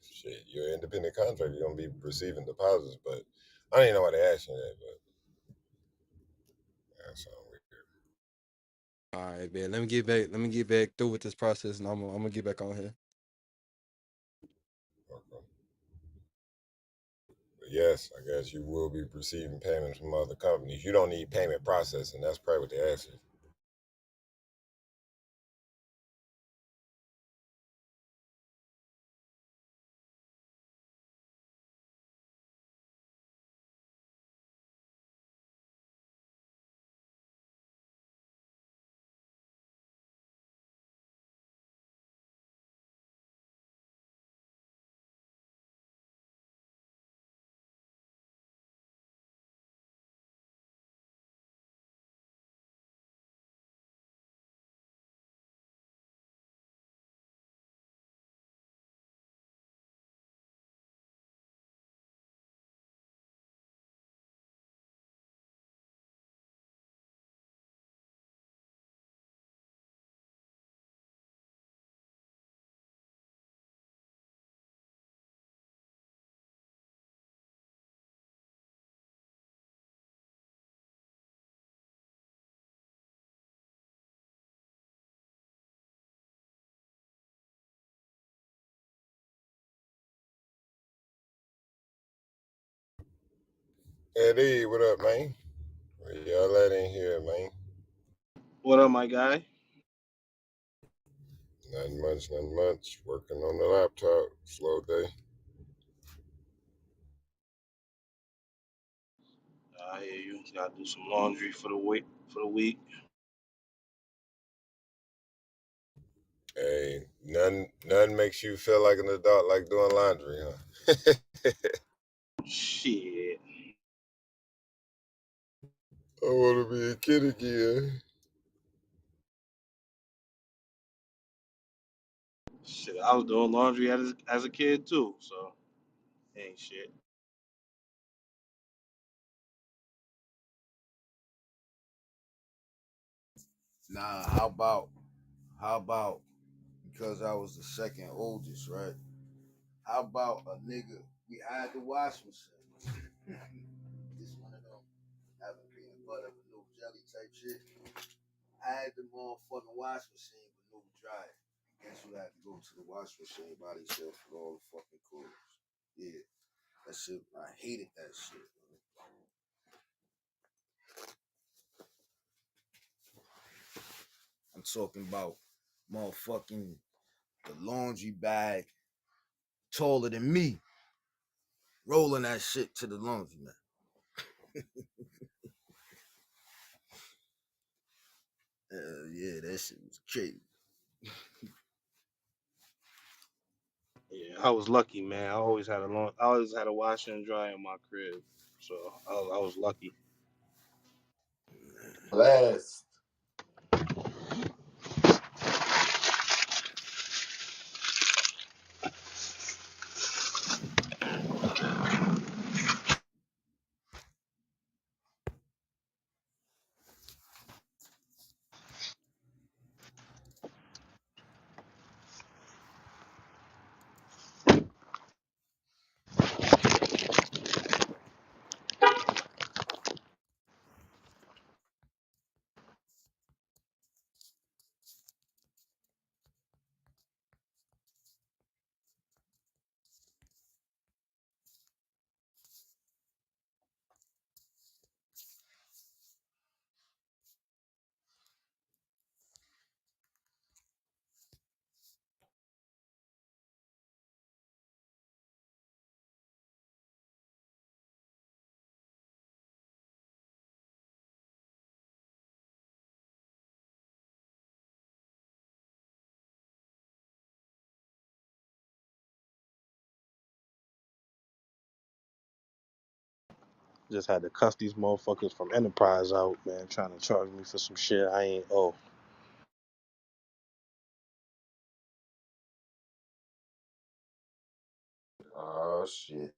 shit, you're an independent contractor. You're gonna be receiving deposits, but I don't even know why they asked you that. But that sounds weird. All right, man. Let me get back. Let me get back through with this process, and I'm gonna get back on here. Okay. But yes, I guess you will be receiving payments from other companies. You don't need payment processing. That's probably what they asked you. Eddie, what up, man? Where y'all at in here, man? What up, my guy? Nothing much, nothing much. Working on the laptop. Slow day. I hear you. Gotta do some laundry for the week. Hey, nothing makes you feel like an adult like doing laundry, huh? Shit. I want to be a kid again. Shit, I was doing laundry as a kid too, so ain't shit. Nah, how about because I was the second oldest, right? How about a nigga? We had the wash machine. This one of them having peanut butter with no jelly type shit. I had the motherfucking wash machine with no dryer. Guess who had to go to the wash machine by themselves with all the fucking clothes? Yeah, that shit. I hated that shit. I'm talking about motherfucking the laundry bag taller than me, rolling that shit to the laundry man. Yeah, that shit was crazy. Yeah, I was lucky, man. I always had a washer and dryer in my crib, so I was lucky. Blast. Just had to cuss these motherfuckers from Enterprise out, man, trying to charge me for some shit I ain't owe. Oh shit.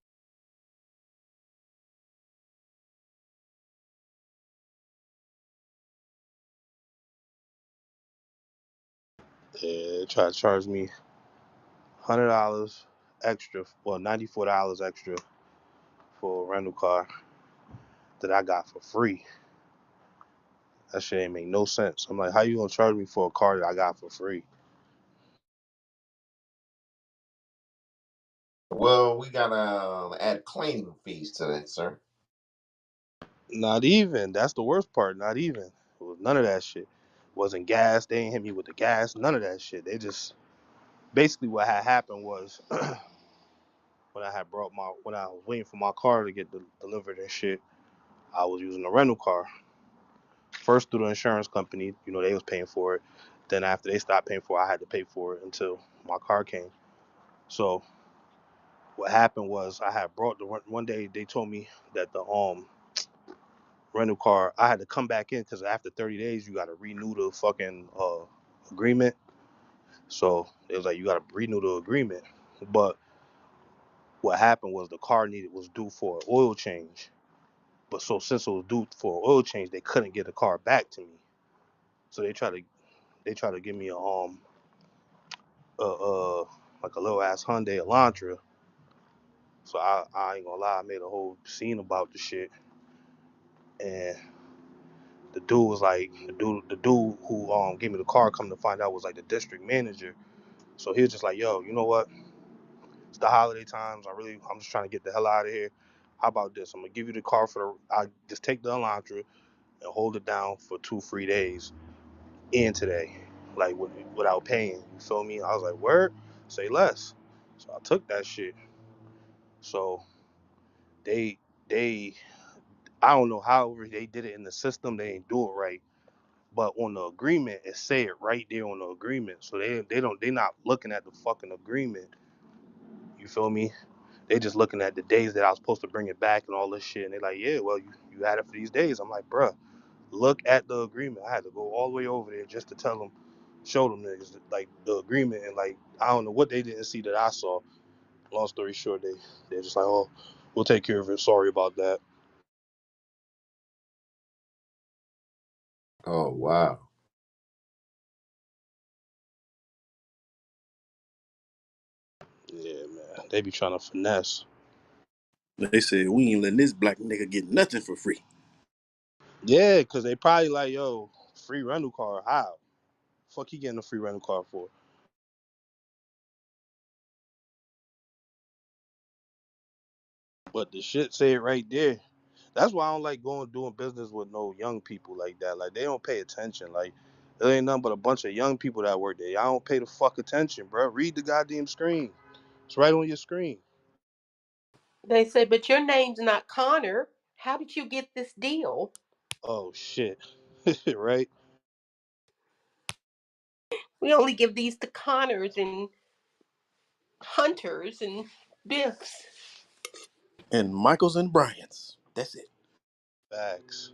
Yeah, they tried to charge me $100 extra, well, $94 extra for a rental car that I got for free. That shit ain't make no sense. I'm like, how you gonna charge me for a car that I got for free? Well, we gotta add cleaning fees to that, sir. Not even. That's the worst part. Not even. It was none of that shit. Wasn't gas. They ain't hit me with the gas. None of that shit. They just basically what had happened was when I was waiting for my car to get delivered and shit, I was using a rental car. First through the insurance company, they was paying for it. Then after they stopped paying for it, I had to pay for it until my car came. So what happened was I had brought the one day they told me that the rental car I had to come back in because after 30 days you got to renew the fucking agreement. So it was like you got to renew the agreement. But what happened was the car was due for an oil change. But so since it was due for an oil change, they couldn't get the car back to me. So they try to give me a like a little ass Hyundai Elantra. So I ain't gonna lie, I made a whole scene about the shit. And the dude who gave me the car, come to find out, was like the district manager. So he was just like, yo, you know what? It's the holiday times. I'm just trying to get the hell out of here. How about this? I'm gonna give you the car for the. I just take the Elantra and hold it down for 2 free days and today, like without paying. You feel me? I was like, word, say less. So I took that shit. So they they I don't know how they did it in the system. They ain't do it right. But on the agreement, it say it right there on the agreement. So they not looking at the fucking agreement. You feel me? They just looking at the days that I was supposed to bring it back and all this shit. And they like, yeah, well, you had it for these days. I'm like, bruh, look at the agreement. I had to go all the way over there just to tell them, show them niggas like the agreement. And like, I don't know what they didn't see that I saw. Long story short, they're just like, oh, we'll take care of it. Sorry about that. Oh wow. Yeah, man. They be trying to finesse. They said we ain't letting this black nigga get nothing for free. Yeah, because they probably like, yo, free rental car. How? Fuck he getting a free rental car for? But the shit say it right there. That's why I don't like going doing business with no young people like that. Like they don't pay attention. Like there ain't nothing but a bunch of young people that work there. Y'all don't pay the fuck attention, bro. Read the goddamn screen. It's right on your screen. They say, but your name's not Connor. How did you get this deal? Oh shit. Right? We only give these to Connors and Hunters and Biffs. And Michaels and Bryant's. That's it. Facts.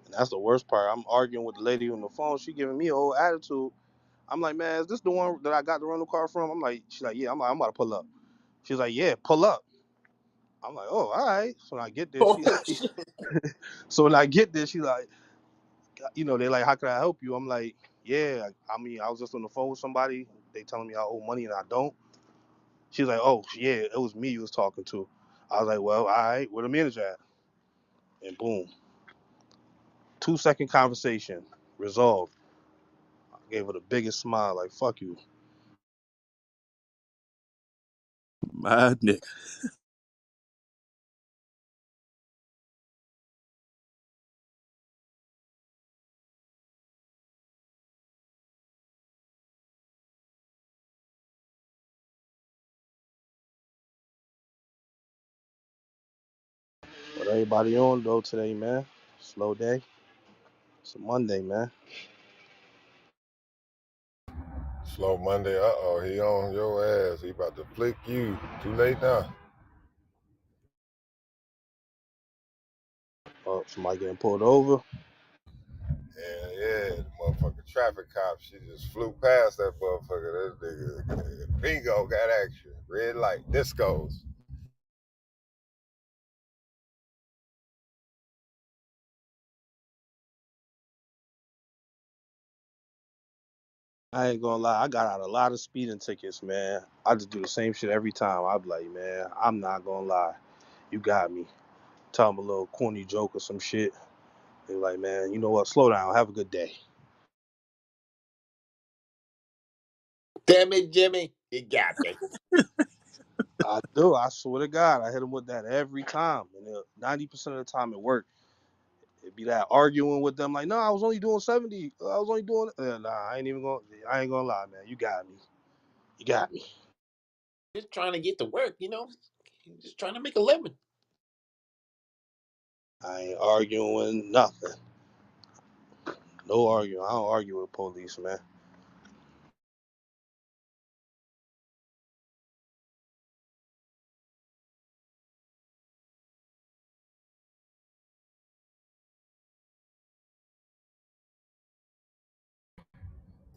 And that's the worst part. I'm arguing with the lady on the phone. She giving me a whole attitude. I'm like, man, is this the one that I got the rental car from? I'm like, she's like, yeah. I'm like, I'm about to pull up. She's like, yeah, pull up. I'm like, oh, all right. So when I get there, she Oh like, shit. so when I get there, she's like, they're like, how can I help you? I'm like, yeah. I mean, I was just on the phone with somebody. They telling me I owe money and I don't. She's like, oh, yeah, it was me you was talking to. I was like, well, all right, where the manager at? And boom, 2 second conversation, resolved. I gave her the biggest smile, like, fuck you. My nigga. But everybody on though today, man. Slow day. It's a Monday, man. Slow Monday. He on your ass. He about to flick you. Too late now. Oh, somebody getting pulled over. Yeah, the motherfucking traffic cop. She just flew past that motherfucker. That nigga, bingo, got action. Red light, discos. I ain't gonna lie, I got out a lot of speeding tickets, man. I just do the same shit every time. I be like, man, I'm not gonna lie. You got me. Tell them a little corny joke or some shit. They like, man, you know what? Slow down. Have a good day. Damn it, Jimmy. You got me. I do. I swear to God, I hit them with that every time. And 90% of the time it worked. It'd be that arguing with them, like, no, I was only doing 70. I was only doing, nah, I ain't gonna lie, man. You got me. You got me. Just trying to get to work, Just trying to make a living. I ain't arguing nothing. No arguing. I don't argue with police, man.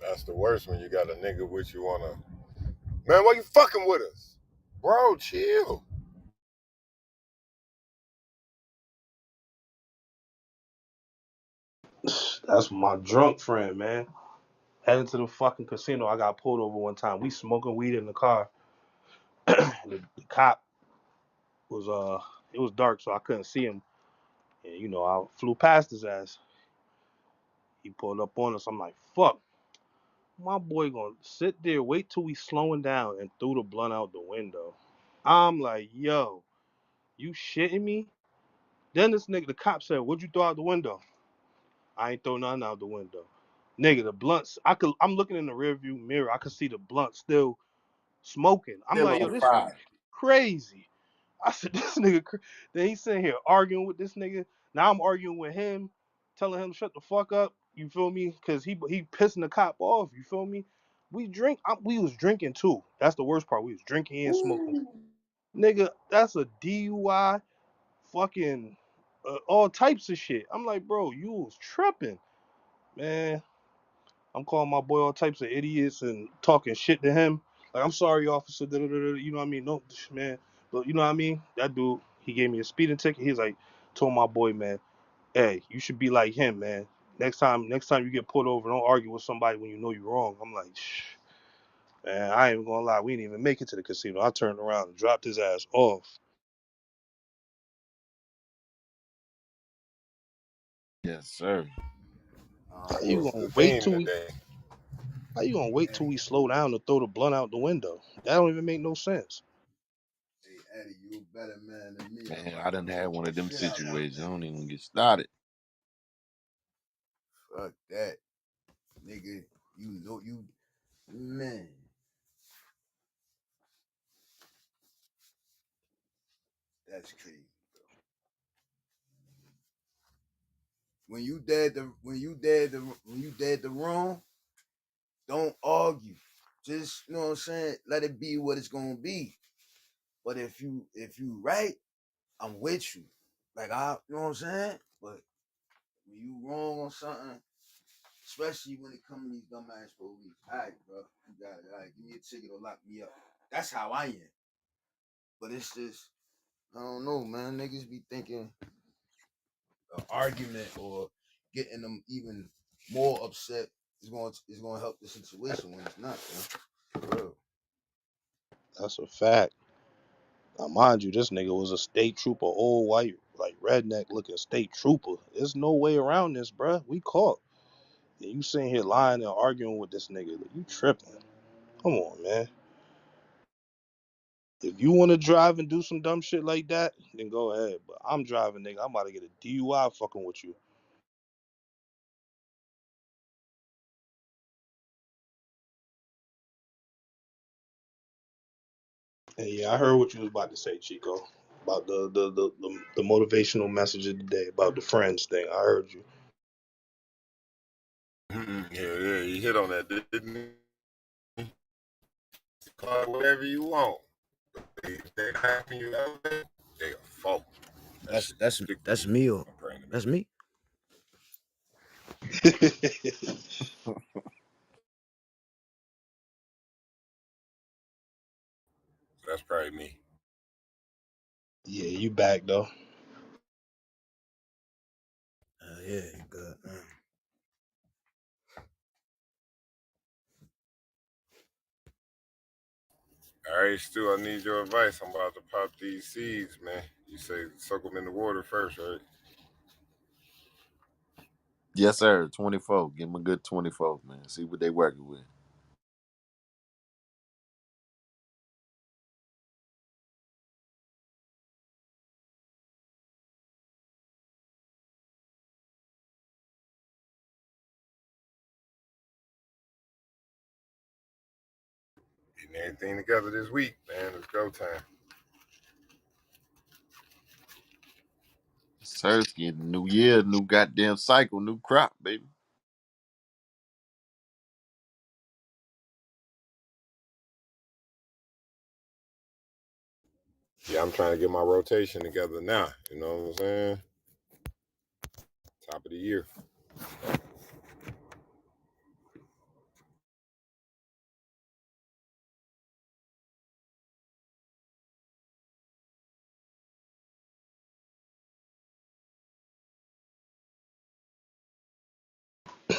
That's the worst when you got a nigga with you on a man. Why you fucking with us, bro? Chill. That's my drunk friend, man. Heading to the fucking casino. I got pulled over one time. We smoking weed in the car. The cop was it was dark, so I couldn't see him. And I flew past his ass. He pulled up on us. I'm like, fuck, my boy gonna sit there, wait till we slowing down, and threw the blunt out the window. I'm like, yo, you shitting me? Then this nigga, the cop said, what'd you throw out the window? I ain't throw nothing out the window. Nigga, the blunts, I'm looking in the rearview mirror. I could see the blunt still smoking. I'm Still like, yo, on this nigga fire. crazy. I said, this nigga, then he's sitting here arguing with this nigga. Now I'm arguing with him, telling him shut the fuck up. You feel me? Cause he pissing the cop off. You feel me? We was drinking too. That's the worst part. We was drinking and smoking. Nigga, that's a DUI, fucking all types of shit. I'm like, bro, you was tripping, man. I'm calling my boy all types of idiots and talking shit to him. Like, I'm sorry, officer. Da, da, da, da, you know what I mean? No, man. But you know what I mean? That dude, he gave me a speeding ticket. He's like, told my boy, man, hey, you should be like him, man. Next time you get pulled over, don't argue with somebody when you know you're wrong. I'm like, shh, man, I ain't even gonna lie. We didn't even make it to the casino. I turned around and dropped his ass off. Yes, sir. How That you was gonna the wait theme till we? today. How you gonna wait till Eddie, we slow down to throw the blunt out the window? That don't even make no sense. hey Eddie, you a better man than me. I'm Man, about I to done had beat one the of them shit out you situations. I don't niggas. even get started. Fuck that, nigga. You know you, man. That's crazy. When you dead the wrong, don't argue. Just you know what I'm saying. Let it be what it's gonna be. But if you right, I'm with you. Like you know what I'm saying. But when you wrong on something, especially when it comes to these dumbass police, all right, bro, you got it. All right, give me a ticket or lock me up. That's how I am. But it's just I don't know, man. Niggas be thinking an argument or getting them even more upset is going to help the situation when it's not, man. For real. That's a fact. Now, mind you, this nigga was a state trooper, old white, like redneck looking state trooper. There's no way around this, bruh. We caught. And you sitting here lying and arguing with this nigga. Like, you tripping. Come on, man. If you want to drive and do some dumb shit like that, then go ahead. But I'm driving, nigga. I'm about to get a DUI fucking with you. And yeah, I heard what you was about to say, Chico. About the motivational message of the day, about the friends thing. I heard you. Yeah, you hit on that, didn't you? Call it whatever you want. If they happen you elevate, they a fault. That That's shit that's stick with that's me. me. Or My brain to me. that's me. So that's probably me. Yeah, you back though. Yeah, good. All right, Stu, I need your advice. I'm about to pop these seeds, man. You say soak them in the water first, right? Yes, sir. 24. Give them a good 24, man. See what they working with. Getting everything together this week, man. It's go time. Sirski, new year, new goddamn cycle, new crop, baby. Yeah, I'm trying to get my rotation together now. You know what I'm saying? Top of the year.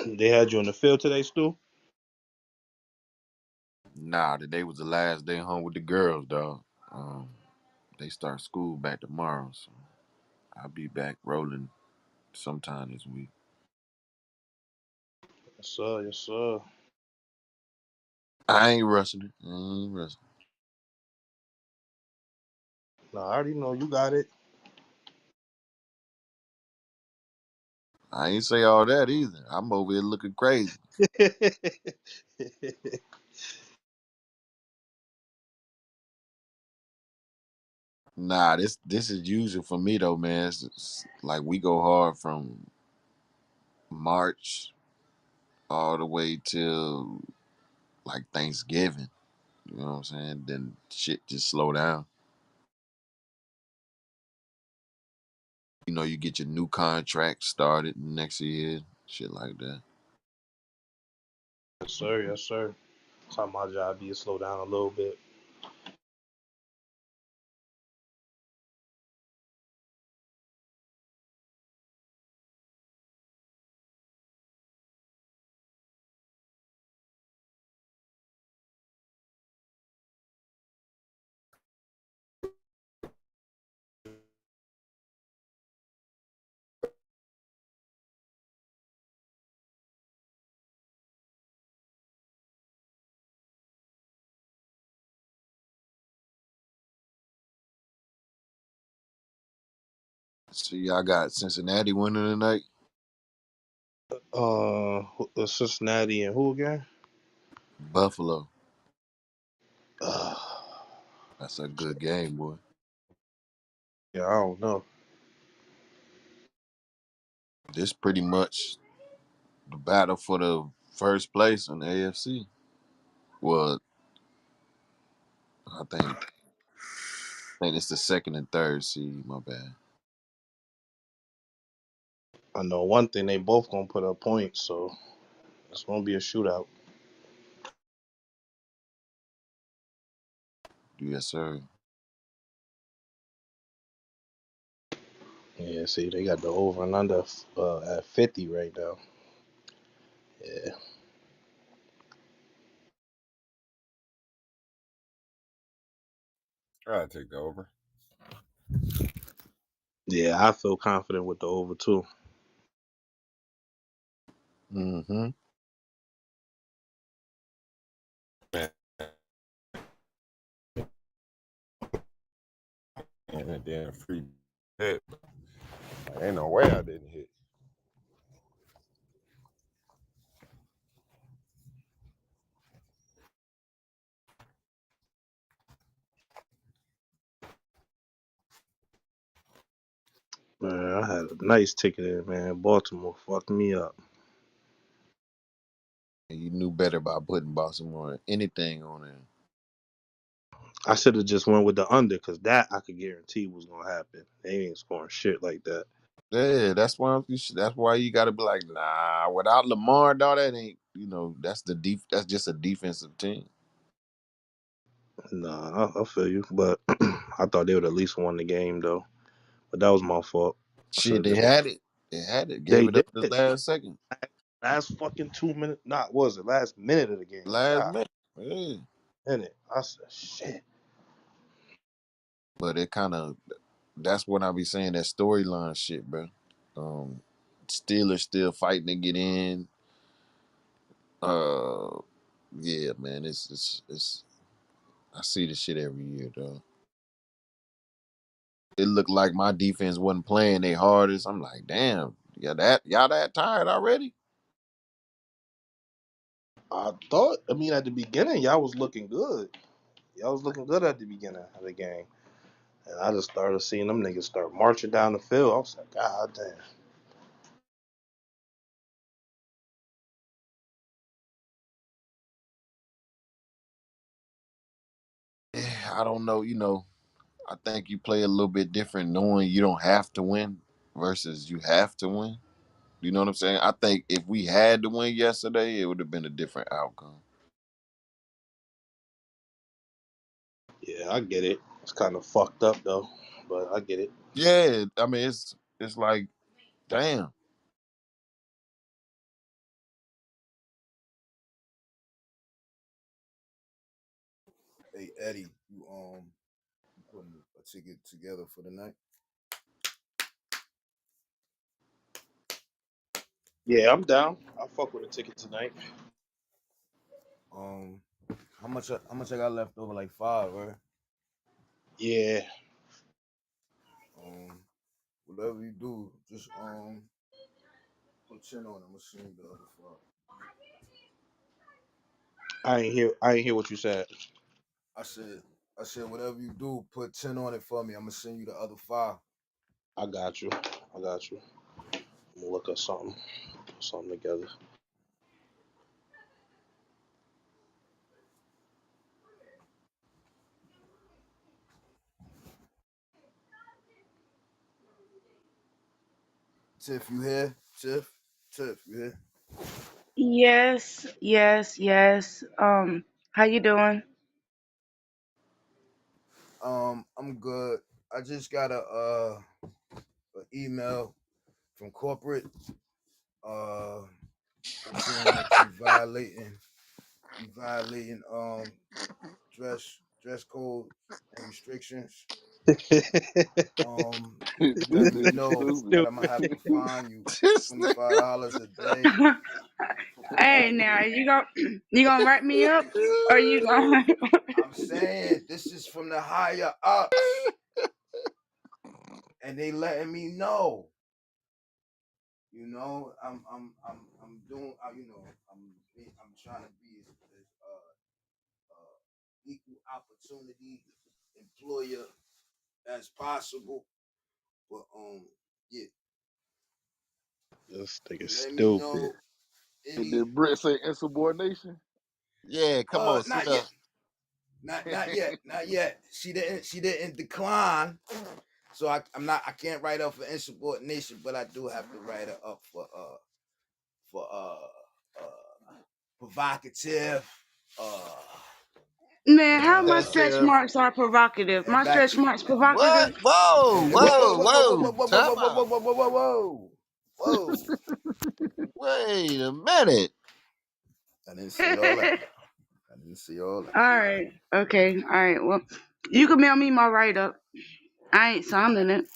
They had you in the field today, Stu? Nah, today was the last day home with the girls, dog. Um, they start school back tomorrow, so I'll be back rolling sometime this week. sir. Yes, sir. I ain't rushing it. I ain't rushing. No, I already know you got it. I ain't say all that either. I'm over here looking crazy. Nah, this is usual for me though, man. It's like we go hard from March all the way till like Thanksgiving. You know what I'm saying? Then shit just slow down. You know, you get your new contract started next year, shit like that. Yes, sir. Yes, sir. Time my job be to slow down a little bit. So y'all got Cincinnati winning tonight. Cincinnati and who again? Buffalo. Uh, That's a good game, boy. yeah, I don't know. This pretty much the battle for the first place in the AFC. Well, I think it's the second and third seed. My bad. I know one thing, they both gonna put up points, so it's gonna be a shootout. Yes, sir. Yeah, see, they got the over and under at 50 right now. Yeah, I'll take the over. yeah, I feel confident with the over too. Mm-hmm. Man, and then free hit. Like, ain't no way I didn't hit. Man, I had a nice ticket in, man. Baltimore fucked me up. And you knew better by putting Baltimore anything on there. I should have just went with the under because that I could guarantee was gonna happen. They ain't scoring shit like that. Yeah, that's why you got to be like, nah. Without Lamar, dog, that ain't. That's just a defensive team. Nah, I feel you, but I thought they would at least won the game though. But that was my fault. I should Shit, have they just. had it. They had it. Gave They it up did. the last second, Last fucking 2 minutes. Not was it last minute of the game? last God, minute. Yeah. minute. I said shit. But it kind of that's what I be saying, that storyline shit, bro. Um, Steelers still fighting to get in. Uh, yeah, man, it's I see this shit every year, though. It looked like my defense wasn't playing their hardest. I'm like, damn, y'all that tired already? I thought. I mean, at the beginning, y'all was looking good. Y'all was looking good at the beginning of the game, and I just started seeing them niggas start marching down the field. I was like, God damn. Yeah, I don't know. I think you play a little bit different knowing you don't have to win versus you have to win. You know what I'm saying? I think if we had to win yesterday, it would have been a different outcome. Yeah, I get it. It's kind of fucked up though, but I get it. Yeah, I mean it's like, damn. Hey Eddie, you putting a ticket together for the night? Yeah, I'm down. I'll fuck with a ticket tonight. Um, how much I got left over? Like five, right? Yeah, Um, whatever you do, just put 10 on. I'm gonna send you the other five. I ain't hear what you said. I said, I said, whatever you do, put 10 on it for me. I'm gonna send you the other five. I got you. I got you. I'm gonna look up something. Put something together. Tiff, you here? Tiff, you here? Yes, yes, yes. How you doing? I'm good. I just got a email from corporate uh saying that you violating dress code and restrictions. This Letting me nigga know stupid. that I'm gonna have to fine you This nigga- $25 a day. Hey, now you gonna write me up, or you gonna? I'm saying this is from the higher ups, and they letting me know. I'm doing. I'm trying to be as equal opportunity employer as possible. But yeah, This they nigga let me stupid. know And any then Brett say insubordination. yeah, come on, sit not up. yet. Not yet. She didn't decline. So I can't write up for insubordination, but I do have to write her up for provocative, uh Man, and how my stretch Excessive. marks are provocative? and My back stretch marks What? provocative. Whoa, and whoa whoa whoa, whoa whoa whoa whoa. whoa Time whoa whoa out. whoa whoa whoa whoa whoa. Wait a minute. I didn't say all that now. I didn't say all that. All right. Okay. All right. Well, you can mail me my write up. I ain't signing it.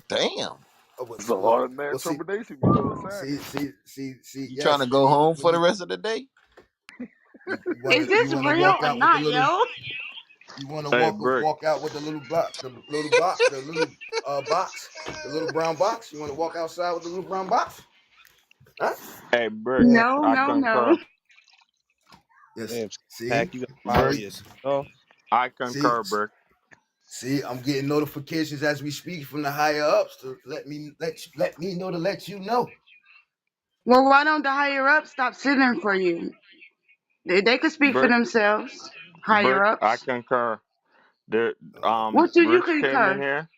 Damn. Oh, but, It's an well, automatic well, see, termination if you don't sign see, it. see, see, see. You trying to Yes, go home when for the rest of the day? Is you this wanna real walk or out with the not, little yo? you wanna Hey, Brick. walk out with the little box, the little brown box. You wanna walk outside with the little brown box? Huh? Hey, Brick. Damn, No, I no, no. concur. Yes. damn, See, Pack, you gotta follow Brick. see, your stuff. I see, concur, Brick. see. I'm getting notifications as we speak from the higher ups to let me know to let you know. Well, why don't the higher ups stop sitting for you? They could speak for Brick. themselves. Brick. Higher I ups. concur. The Uh, What do you Rich came in concur? here.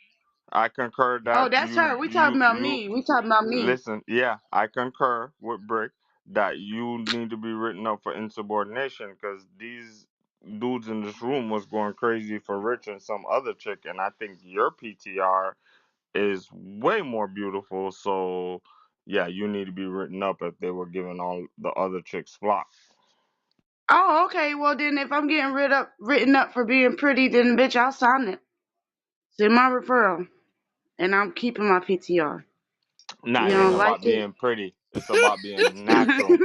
I concur Oh, that that's her. We talking about me. We talking about me. listen. Yeah, I concur with Brick that you need to be written up for insubordination because these dudes in this room was going crazy for Rich and some other chick, and I think your PTR is way more beautiful. So yeah, you need to be written up if they were giving all the other chicks flop. Oh, okay. Well, then if I'm getting written up for being pretty, then bitch, I'll sign it. Send my referral, and I'm keeping my PTR. Nah, You it ain't don't like about it? being pretty. It's about being natural.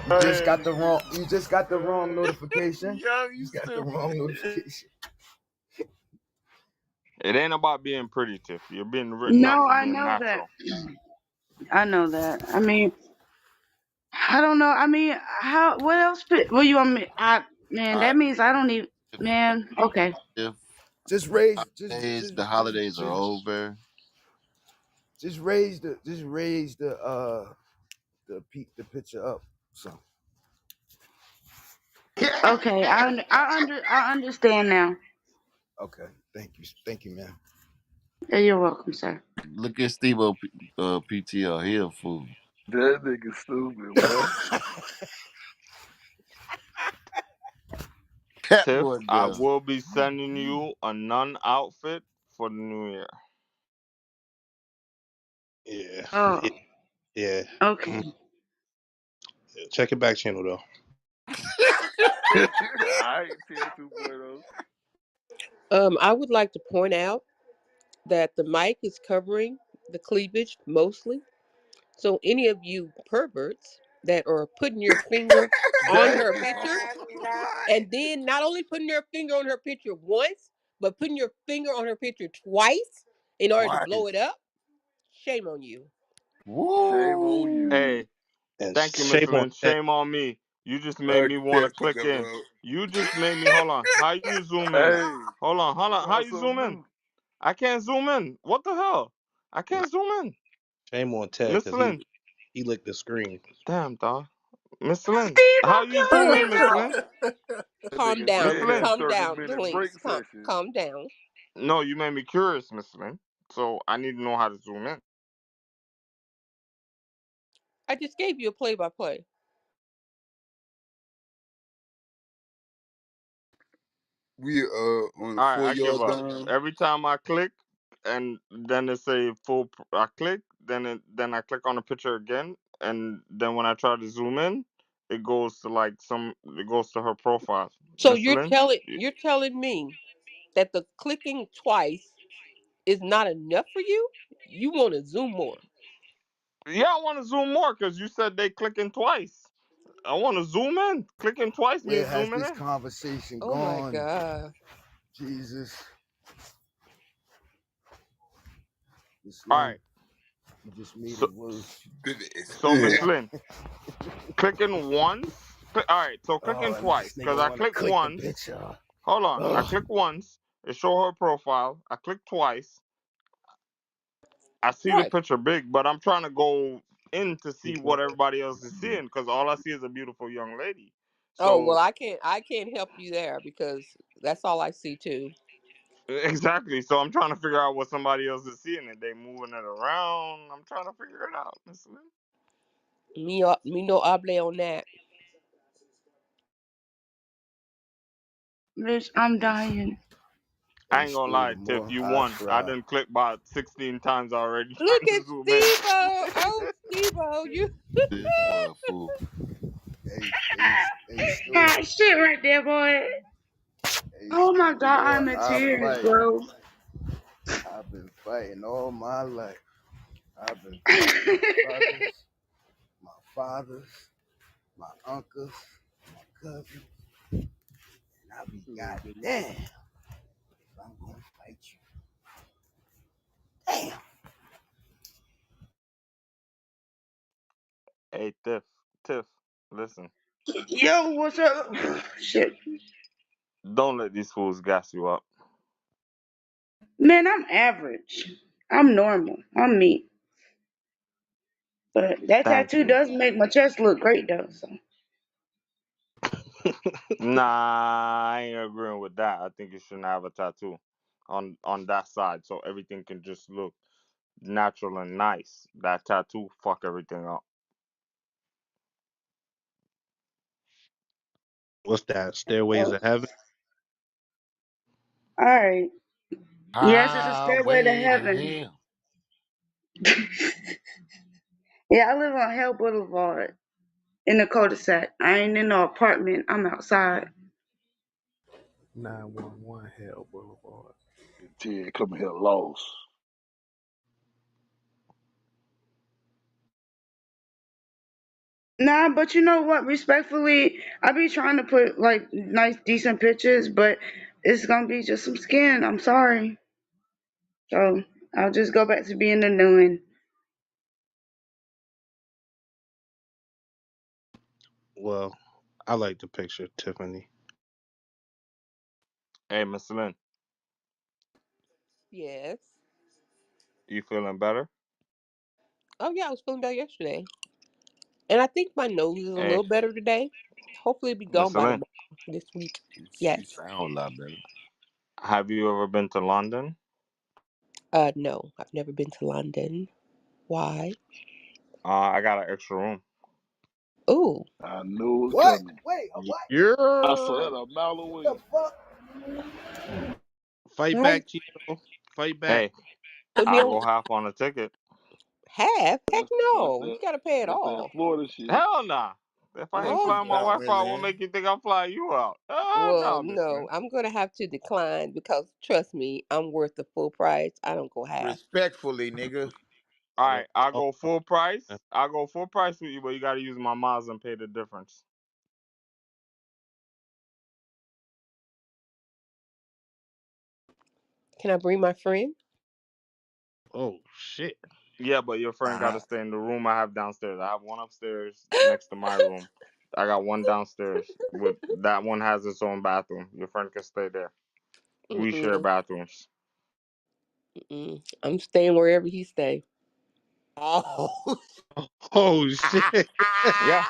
Hey, you just got the wrong notification. yo, You you just got the wrong stupid. notification. It ain't about being pretty, Tiff. You're being written up No, for I being know that. natural. I know that. I mean, I don't know. I mean, how? What else? Well, you want me? Man, All that right. means I don't even. If, Man, okay. if Just raise, the holidays are over, just raise the picture up. So Okay, I understand now. okay, thank you, man. Yeah, you're welcome, sir. look at Steve PTR. He a fool. That nigga stupid, boy. That Tiff, boy I dumb. will be sending you a nun outfit for the new year. Yeah, Oh, yeah. okay. Mm, yeah. Check your back channel though. I ain't 10 2.0. I would like to point out that the mic is covering the cleavage mostly. So any of you perverts that are putting your finger on That her is picture, not. and then not only putting your finger on her picture once, but putting your finger on her picture twice in order to blow it Twice. up, shame on you. Shame on you. Woo. Hey, And thank you, shame Miss on Lynn. Tech. Shame on me. You just made I me want to can't pick click them in. up. You just made me. Hold on. How you zoom in? Hey, Hold you on. How want you something zoom in? new? I can't zoom in. What the hell? I can't zoom in. Shame on Tech Miss because Lynn. he licked the screen. Damn, dog. Miss Lynn. Steve, How don't you kill zoom me, in, Miss bro. Lynn? That Calm nigga down. Miss Tay had Lynn. Calm 30 down, minute break please. session. Calm down. No, you made me curious, Miss Lynn. So I need to know how to zoom in. I just gave you a play by play. We on the All right, four I give yard up. line. Every time I click, and then it say full. I click, then I click on the picture again, and then when I try to zoom in, it goes to like some. It goes to her profile. So Miss Lynn. you're telling me that the clicking twice is not enough for you? You want to zoom more. Yeah, I want to zoom more because you said they clicking twice. I want to zoom in. Clicking twice Where means has zooming this in. conversation Oh my gone? god. Jesus, Miss All right. Lynn, you just made So it worse. so Miss Lynn, clicking once. All right. So Oh, clicking and this twice because nigga I wanna click click the once. picture. Hold on. I Ugh. click once. It show her profile. I click twice. I see the Right. picture big, but I'm trying to go in to see People, what everybody else is seeing because all I see is a beautiful young lady. Oh well, So I can't help you there because that's all I see too. exactly. So I'm trying to figure out what somebody else is seeing and they moving it around. I'm trying to figure it out, Miss Lynn. Me no hable on that. Bitch, I'm Hey, dying. I hey, ain't gonna Stu, the lie, Tiff, more you I won. I try. done clicked about 16 times already Look trying to at zoom in. Steve-O. Oh, Steve-O, you. This boy a fool. Hey, Stu. Hot shit right there, boy. Hey, Oh Stu, my the god, more I'm in I tears, fight, bro. I've been fighting all my life. I've been fighting my brothers, my fathers, my uncles, my cousins, and I be goddamn if I'm gonna fight you. Damn. Hey, Tiff, listen. Yo, what's up? Shit. Don't let these fools gas you up. Man, I'm average. I'm normal. I'm me. But that Thank tattoo you. does make my chest look great, though. So Nah, I ain't agreeing with that. I think you shouldn't have a tattoo on that side so everything can just look natural and nice. That tattoo fuck everything up. what's that? Stairways oh, of Heaven? all right. Yes, it's a stairway to Highway to heaven. hell. Yeah, I live on Hell Boulevard in the cul-de-sac. I ain't in no apartment. I'm outside. 911 Hell Boulevard. Ted coming here lost. Nah, but you know what? Respectfully, I be trying to put like nice, decent pictures, but it's gonna be just some skin. I'm sorry. So I'll just go back to being a nun. Well, I like the picture, Tiffany. Hey, Miss Lynn, Yes. you feeling better? Oh yeah, I was feeling better yesterday, and I think my nose is a Hey, little better today. Hopefully, it'll be gone Miss by Lynn, tomorrow this week. You Yes. sound a lot better. have you ever been to London? No, I've never been to London. Why? I got an extra room. Ooh. I knew it What? coming. Wait, what? I saw Yeah. that a mile The away. fuck? Fight Right. back, Chico. Fight back. Hey, Put me I'll on go half on a ticket. half? Heck That's no. You that gotta pay it that's that all. Florida shit. Hell nah. If I ain't Oh, flying my Not wife out, what really. make you think I'm flying you out? well, Childish, no, man. I'm gonna have to decline because trust me, I'm worth the full price. I don't go half. Respectfully, nigga. All Yeah. right, I'll Oh, go full price. I'll go full price with you, but you got to use my miles and pay the difference. Can I bring my friend? oh shit. Yeah, but your friend got Uh-huh. to stay in the room I have downstairs. I have one upstairs next to my room. I got one downstairs. With that one has its own bathroom. Your friend can stay there. We share Mm-mm, bathrooms. mm-mm. I'm staying wherever he stay. Oh. Oh shit. Yeah,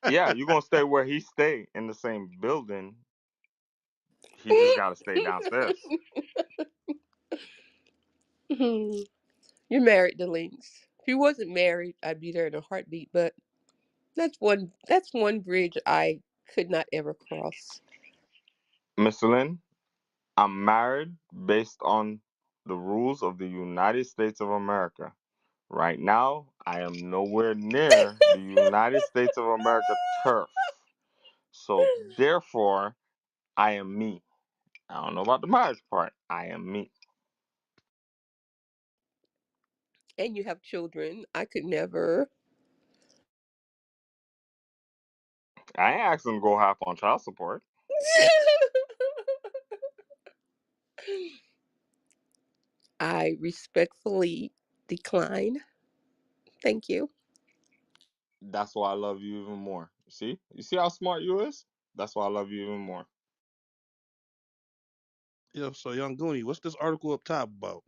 yeah. You gonna stay where he stay in the same building. He just got to stay downstairs. You're married to Lynx. If he wasn't married, I'd be there in a heartbeat. But that's one bridge I could not ever cross. Miss Lynn, I'm married based on the rules of the United States of America. Right now, I am nowhere near the United States of America turf. So, therefore, I am me. I don't know about the marriage part. I am me. And you have children. I could never. I ain't asking to go half on child support. I respectfully decline. Thank you. That's why I love you even more. You see? You see how smart you is? That's why I love you even more. Yeah, so young Goonie, what's this article up top about?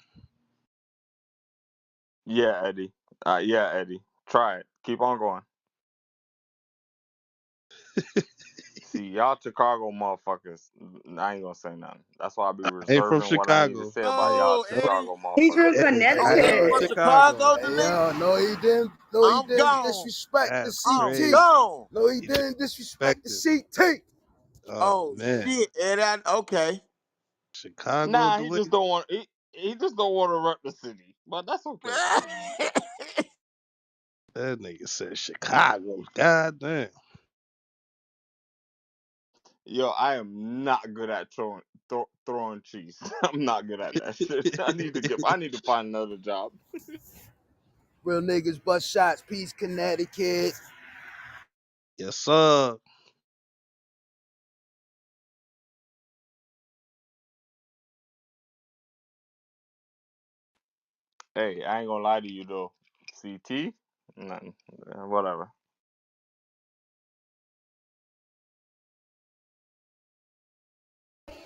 Yeah, Eddie. Yeah, Eddie. Try it. Keep on going. See, y'all Chicago motherfuckers, I ain't gonna say nothing. That's why I be I ain't from reserving what I need to Chicago. say about Hey, y'all Oh, no, Eddie. Chicago He's from motherfuckers. hey, Oh, I you ain't Connecticut. from from Chicago. Chicago, Hey Delane? yo, no he I'm didn't gone. disrespect the That's I'm CT. crazy. gone. No, he He didn't disrespect the disrespected. CT. Oh Oh man, shit, Eddie. Okay. Chicago Nah, he Delane. just don't want he just don't want to rep the city. But that's okay. That nigga said Chicago. God damn. Yo, I am not good at throwing cheese. I'm not good at that shit. I need to find another job. Real niggas bust shots, peace, Connecticut. Yes, sir. Hey, I ain't gonna lie to you though. CT, nothing. Whatever.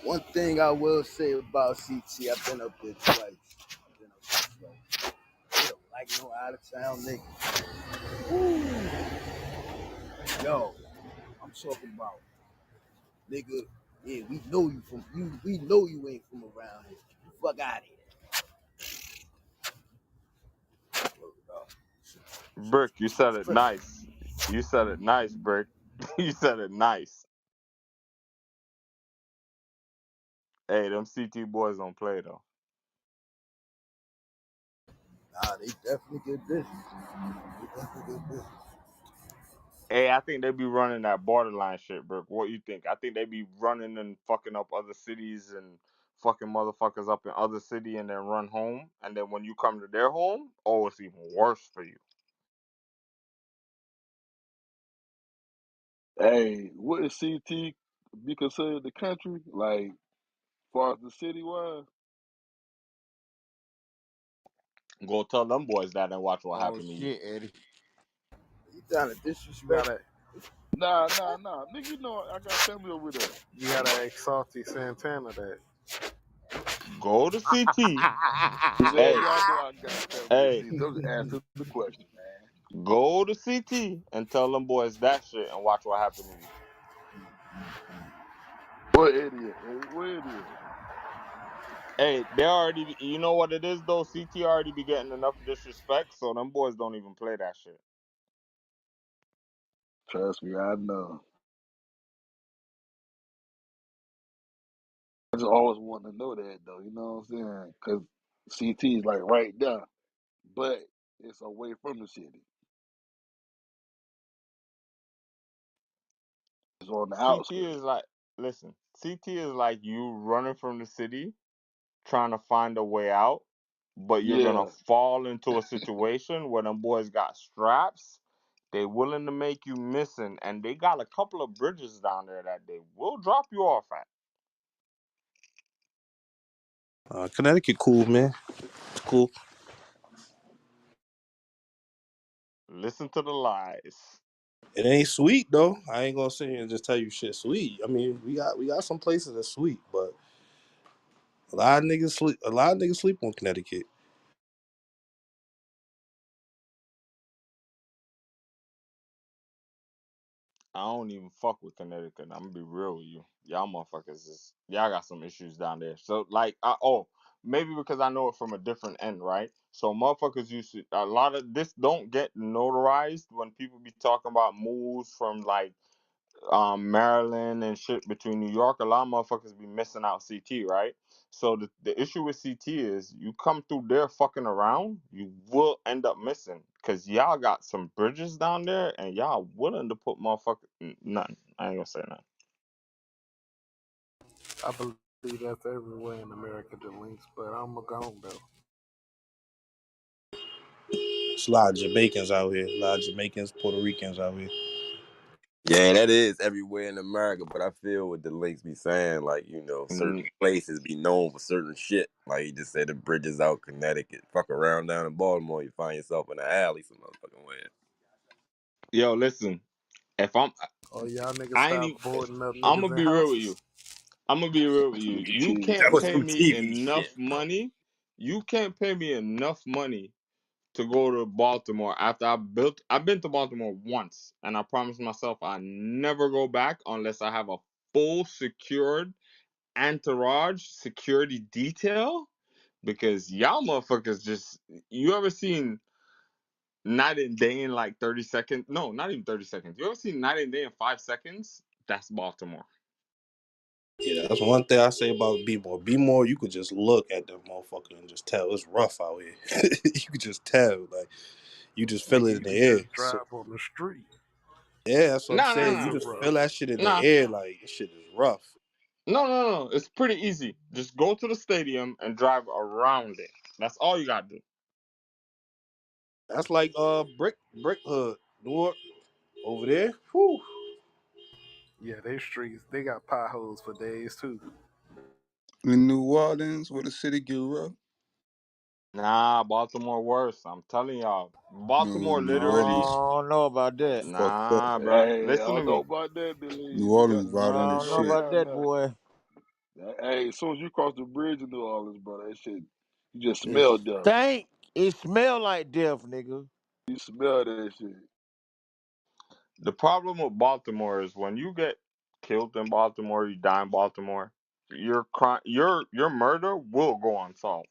One thing I will say about CT, I've been up there twice. I've been up there twice. They don't like no out of town niggas. Yo, I'm talking about nigga. Yeah, we know you from you. We know you ain't from around here. Fuck out of here. Brick, you Shit said it tripping. nice. You said it nice, Brick. You said it nice. Hey, them CT boys don't play though. Nah, they definitely get business. They definitely get business. Hey, I think they be running that borderline shit, Brick. What you think? I think they be running and fucking up other cities and fucking motherfuckers up in other city and then run home. And then when you come to their home, oh, it's even worse for you. Hey, wouldn't CT be considered the country? Like, far as the city was? Go tell them boys that and watch what Oh happen to you. shit, Eddie. You trying to You disrespect? gotta Nah, nah, nah. Nigga, you know I got family over there. you gotta ask Salty Santana that. Go to CT. Man, Hey, y'all know I got family in hey, city. I'm just asking the question, man. go to CT and tell them boys that shit and watch what happen to you. What idiot? What idiot? Hey, they already, you know what it is though? CT already be getting enough disrespect, so them boys don't even play that shit. Trust me, I know. I just always wanted to know that though. You know what I'm saying? Because CT is like right there, but it's away from the city. on the CT outskirts. is like, listen, CT is like you running from the city, trying to find a way out, but you're gonna Yeah. fall into a situation where them boys got straps. They willing to make you missing, and they got a couple of bridges down there that they will drop you off at. Connecticut, cool man, it's cool. Listen to the lies. It ain't sweet though. I ain't gonna sit here and just tell you shit sweet. I mean, we got some places that's sweet, but a lot of niggas sleep. A lot of niggas sleep on Connecticut. I don't even fuck with Connecticut. I'm gonna be real with you. Y'all motherfuckers y'all got some issues down there. So like, maybe because I know it from a different end, right? So motherfuckers used to a lot of this don't get notarized when people be talking about moves from like Maryland and shit between New York. A lot of motherfuckers be missing out CT, right? So the issue with CT is you come through there fucking around, you will end up missing because y'all got some bridges down there and y'all willing to put motherfucker nothing. I ain't gonna say nothing. I believe that's everywhere in America, the links, but I'm a gone though. It's a lot of Jamaicans out here. A lot of Jamaicans, Puerto Ricans out here. Yeah, that is everywhere in America, but I feel what the links be saying, like, certain Mm, places be known for certain shit. Like you just said, the bridges out Connecticut. Fuck around down in Baltimore, you find yourself in the alley some motherfucking way. Yo, listen, if Oh, y'all niggas I ain't stop even, boarding up I'm niggas gonna in be real with houses. you. I'm gonna be real with you. Some You TV That can't was shit. pay some me TV enough shit, bro. money. You can't pay me enough money to go to Baltimore after I've been to Baltimore once and I promised myself I never go back unless I have a full secured entourage security detail because y'all motherfuckers just you ever seen night and day in like 30 seconds? No, not even 30 seconds. You ever seen night and day in 5 seconds? That's Baltimore. Yeah, that's one thing I say about B-more. B-more, you could just look at that motherfucker and just tell it's rough out here. You could just tell, like you just feel Nigga, it in you the could air. just So drive on the street. yeah, that's what I'm Nah, nah, saying. You nah. Real just rough. feel that shit in the Nah, air, like this shit is rough. no. It's pretty easy. Just go to the stadium and drive around it. That's all you gotta do. That's like brick hood, Newark over there. Whew. Yeah, they streets, they got potholes for days too. In New Orleans, where the city get rough. Nah, Baltimore worse. I'm telling y'all. No, Baltimore New literally. Orleans. I don't know about that. Fucked up. Nah, bro. Hey, I Listen to don't know me. about that, New Billy. They got Orleans some I violent shit as don't know going shit. about down that, there. boy. Hey, as soon as you cross the bridge in New Orleans, bro, that shit, you just It smell death. stank. It smell like death, nigga. You smell that shit. The problem with Baltimore is when you get killed in Baltimore, you die in Baltimore, your murder will go unsolved.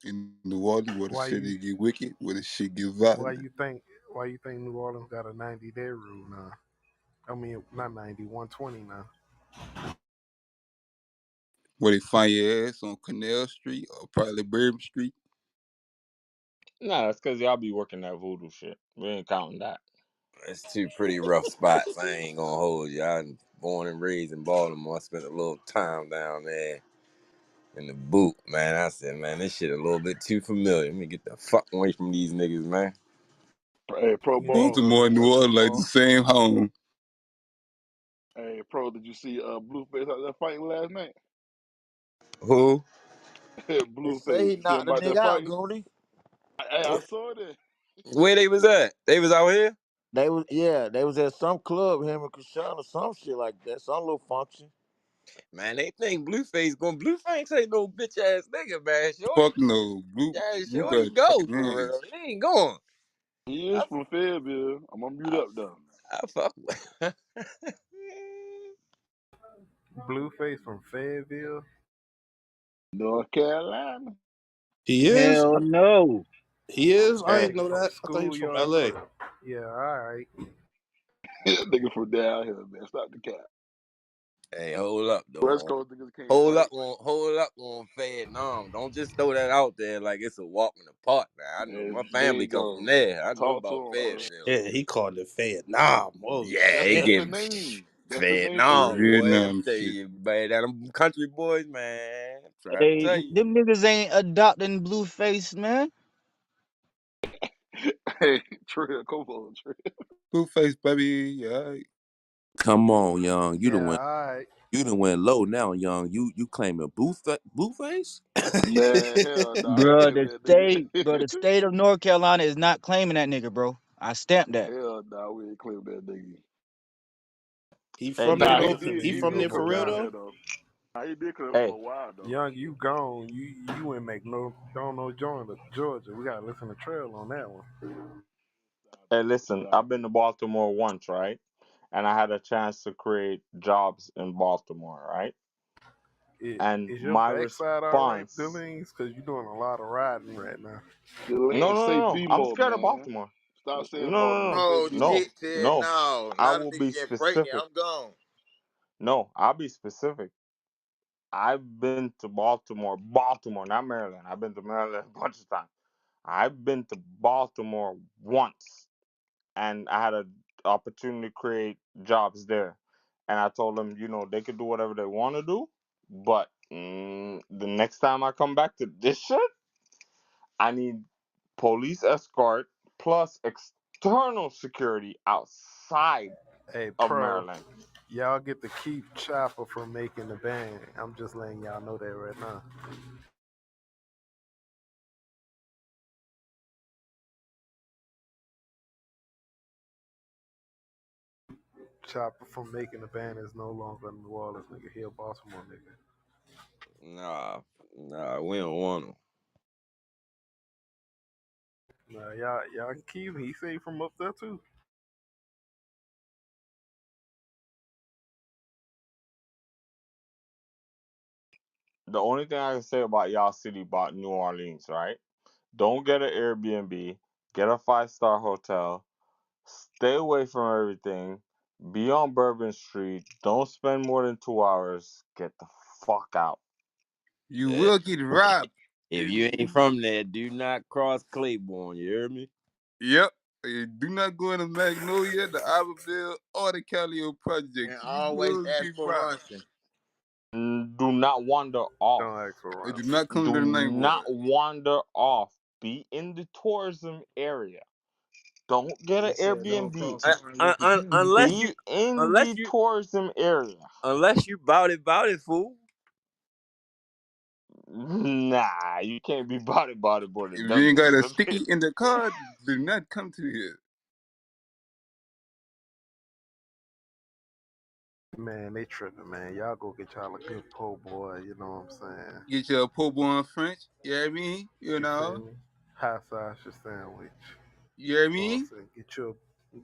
In New Orleans, where the Why you city get wicked, where the shit get why violent. you think why you think New Orleans got a 90-day rule now? I mean, not 90, 120 now. Where they find your ass on Canal Street or probably Bourbon Street. Nah, that's because y'all be working that voodoo shit. We ain't counting that. It's two pretty rough spots. I ain't gonna hold you. I'm born and raised in Baltimore. I spent a little time down there in the boot, man. I said, man, this shit a little bit too familiar. Let me get the fuck away from these niggas, man. Hey, Pro Yeah, they Ball. Baltimore rough and New out there. Orleans like the same home. Hey, Pro, did you see Blueface out there fighting last night? Who? Blueface, They say he you see him knocked the out there nigga out, fighting? Goldie. Hey, I saw that. Where they was at? They was out here? They was at some club, him and Krishan or some shit like that, some little function. Man, they think Blueface going. Blueface ain't no bitch ass nigga, man. Shorty, Fuck no. yeah, Blue Shorty got go trash for real. hands. He ain't going. He is I, from Fayetteville. I'm gonna mute I, up though. I fuck with. Blueface from Fayetteville. North Carolina. He is. Hell no. He is. I Hey, ain't Nigga know from that. I thought he was from schoolyard L.A. for yeah, all right. Nigga from down here, man. Stop the cap. Hey, hold up West though. Coast niggas can't fight. Hold up on Vietnam. Don't just throw that out there like it's a walk in the park. Now I know And my there family you come from go. there. I know Talk to about him, Earl. Fayetteville. Yeah, he called it Vietnam. Oh Yeah, it That's get the name. That's the name for Vietnam, real. boy. I'm Vietnam telling shit. you, man, that them country boys, man. I'm trying to Hey, tell you. them niggas ain't adopting Blueface, man. Hey, Trill, come on, Trill. Blueface, baby. Yeah. Come on, young. yeah, all right. You done went low now, young. You claiming Blueface? Man, hell nah, I ain't Bro, claiming the that state, bro, nigga. the state of North Carolina is not claiming that nigga, bro. I stamped that. Hell nah, we ain't claiming that nigga. He Hey, from there Nah, Young, he though. listen did. to He He you, from though, there did for come real down Bojang. though. here though. Nah, he did come for Hey, a while though. Young, you gone. You ain't make no don't know Georgia. We gotta listen to Trail on that one. hey, No listen, doubt. I've been to Baltimore once, right? And I had a chance to create jobs in Baltimore, right? And Is your my backside all right, response, Billings? Cause you're doing a lot of riding right now. no, Delane, no, say no, no. be I'm more, scared of man. Baltimore. Stop No, saying no, Baltimore. no, Say Oh be no, more. shit, Ted. no. No, I now them will be niggas getting pregnant. specific. I'm gone. No, I'll be specific. I've been to Baltimore, not Maryland. I've been to Maryland a bunch of times. I've been to Baltimore once, and I had an opportunity to create jobs there. And I told them, they could do whatever they want to do, but the next time I come back to this shit, I need police escort plus external security outside Hey, of pro, Maryland. y'all get to keep Chopper from making the band. I'm just letting y'all know that right now. Chopper from making the band is no longer a New Orleans nigga. He a Baltimore nigga. Nah, we don't want them. Nah, y'all can keep him. He say he from up there too. The only thing I can say about y'all city, about New Orleans, right? Don't get an Airbnb. Get a 5-star hotel. Stay away from everything. Be on Bourbon Street. Don't spend more than 2 hours. Get the fuck out. You Eh, will get robbed. If you ain't from there, do not cross Claiborne. You hear me? Yep. Do not go into Magnolia, the Iberville, or the Calio And projects. You always will ask get for robbed. Ronson. Do not wander off. Don't ask for And do ransom. not come Do to the night not water. wander off. Be in the tourism area. Don't get an He said, "Don't Airbnb. cross Martin Luther King." Be in the tourism area. Unless you bout it, fool. Nah, you can't be body more than If you them ain't got a niggas. sticky in the car, do not come to here. Man, they tripping, man. Y'all go get y'all a good po' boy. You know what I'm saying? Get your po' boy in French. You know what I mean? You You feel know? me? High sausage sandwich. You know what I You know what I'm mean? saying?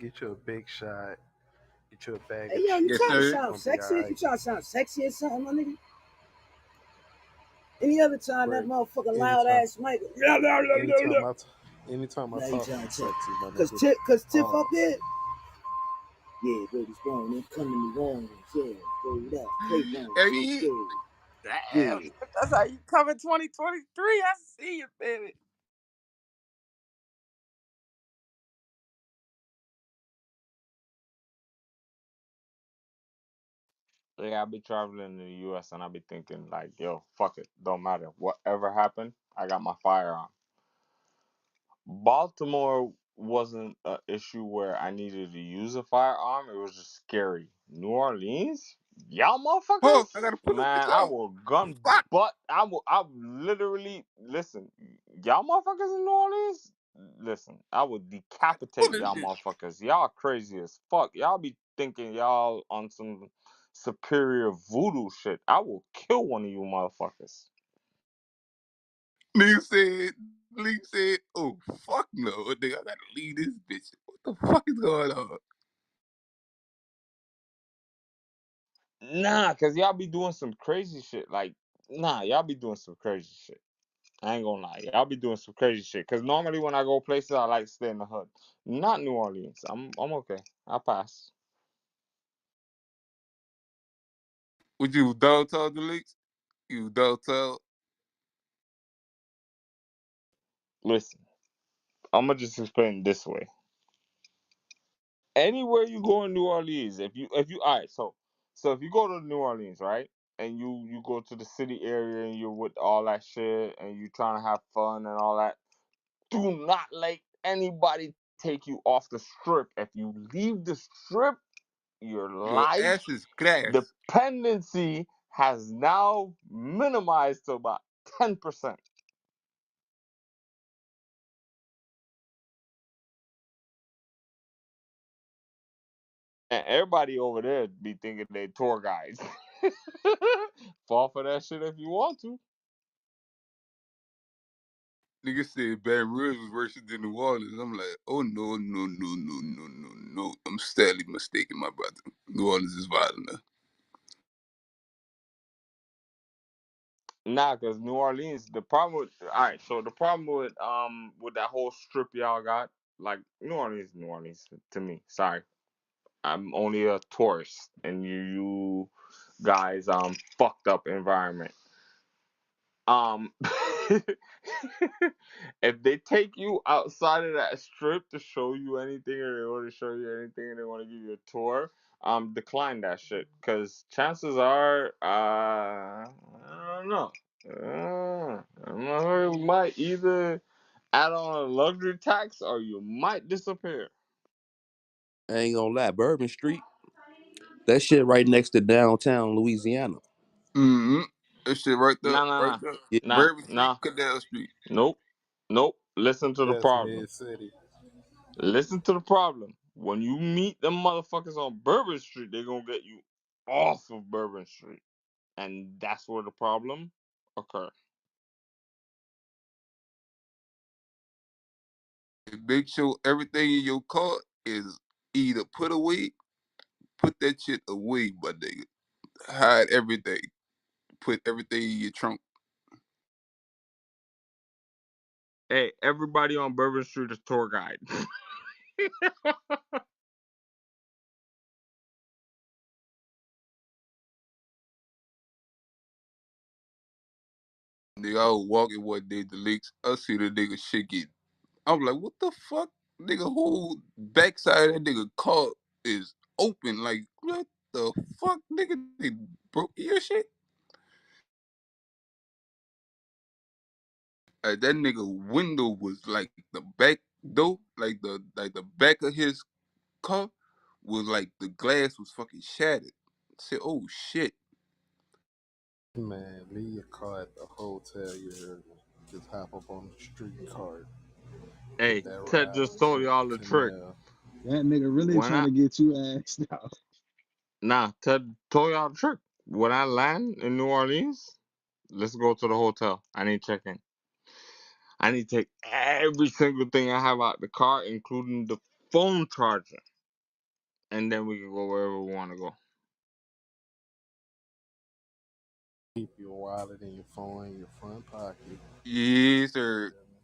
Get you a big shot. Get you a bag Hey, of yo, you Yes, trying to chips. sir. You sound gonna be sexy? You alright. trying to sound sexy or something, my nigga? Any other time that But motherfucker loud anytime, ass mic. anytime I, anytime I Now you talk, trying I'm to tell. sexy, my Cause nigga. Tiff up Pause. here? Yeah, baby's born. They come to me wrong. Yeah, baby, that. Play wrong. I mean, Yeah, Damn, yeah. that's how you come in 2023. I see you, baby. Yeah, I be traveling in the U.S. and I be thinking like, yo, fuck it, don't matter. Whatever happened, I got my firearm. Baltimore wasn't an issue where I needed to use a firearm. It was just scary. New Orleans, y'all fuck, motherfuckers, I gotta pull up the man, I clock. will gun Fuck. butt. I will literally listen. Y'all motherfuckers in New Orleans, listen. I would Pull decapitate this y'all shit. motherfuckers. Y'all crazy as fuck. Y'all be thinking y'all on some superior voodoo shit. I will kill one of you motherfuckers. Nigga said, oh, fuck no. Nigga, I gotta leave this bitch. What the fuck is going on? Nah, cause y'all be doing some crazy shit. Like, nah, y'all be doing some crazy shit. I ain't gonna lie, y'all be doing some crazy shit. Cause normally when I go places, I like to stay in the hood. Not New Orleans. I'm okay. I'll pass. What you dog tell the leaks? You dog tell? Listen, I'm gonna just explain it this way. Anywhere you go in New Orleans, if you all right, so if you go to New Orleans, right, and you go to the city area and you're with all that shit and you trying to have fun and all that, do not let anybody take you off the strip. If you leave the strip, your Your life ass is grass. dependency has now minimized to about 10%. And everybody over there be thinking they tour guides. Fall for that shit if you want to. Nigga said Baton Rouge was worse than New Orleans. I'm like, oh no, no, no, no, no, no, no. I'm sadly mistaken, my brother. New Orleans is violent. Nah, cause New Orleans, the problem with all right, so the problem with that whole strip y'all got, like New Orleans to me. Sorry, I'm only a tourist, and you guys fucked up environment. Um, if they take you outside of that strip to show you anything, or they want to show you anything, and they want to give you a tour, decline that shit, cause chances are, I don't know, you might either add on a luxury tax or you might disappear. I ain't gonna lie, Bourbon Street, that shit right next to downtown Louisiana. Mm-hmm. That shit right there, Nah, nah, right nah, there. Yeah. nah, Bourbon Street, nah. Canal Street. Nope, nope. Listen to the That's problem. mid city. Listen to the problem. When you meet them motherfuckers on Bourbon Street, they're gonna get you off of Bourbon Street. And that's where the problem occur. Make sure everything in your car is either put away, put that shit away, my nigga. Hide everything. Put everything in your trunk. Hey, everybody on Bourbon Street is tour guide. Nigga, I was walking one day, the leaks. I see the nigga shit get. I'm like, what the fuck? Nigga, whole backside of that nigga car is open. Like, what the fuck, nigga? They broke your shit? That nigga window was like the back door, like the back of his car was like the glass was fucking shattered. I said, oh shit. Man, leave your car at the hotel. You heard me. Just hop up on the street cart. Take Hey, that Ted ride just to told the y'all the trick. canal. That nigga really When trying I to get you asked out. Ted told y'all the trick. When I land in New Orleans, let's go to the hotel. I need to check in. I need to take every single thing I have out the car, including the phone charger, and then we can go wherever we want to go. Keep your wallet and your phone in your front pocket. Yes, You sir. feel me?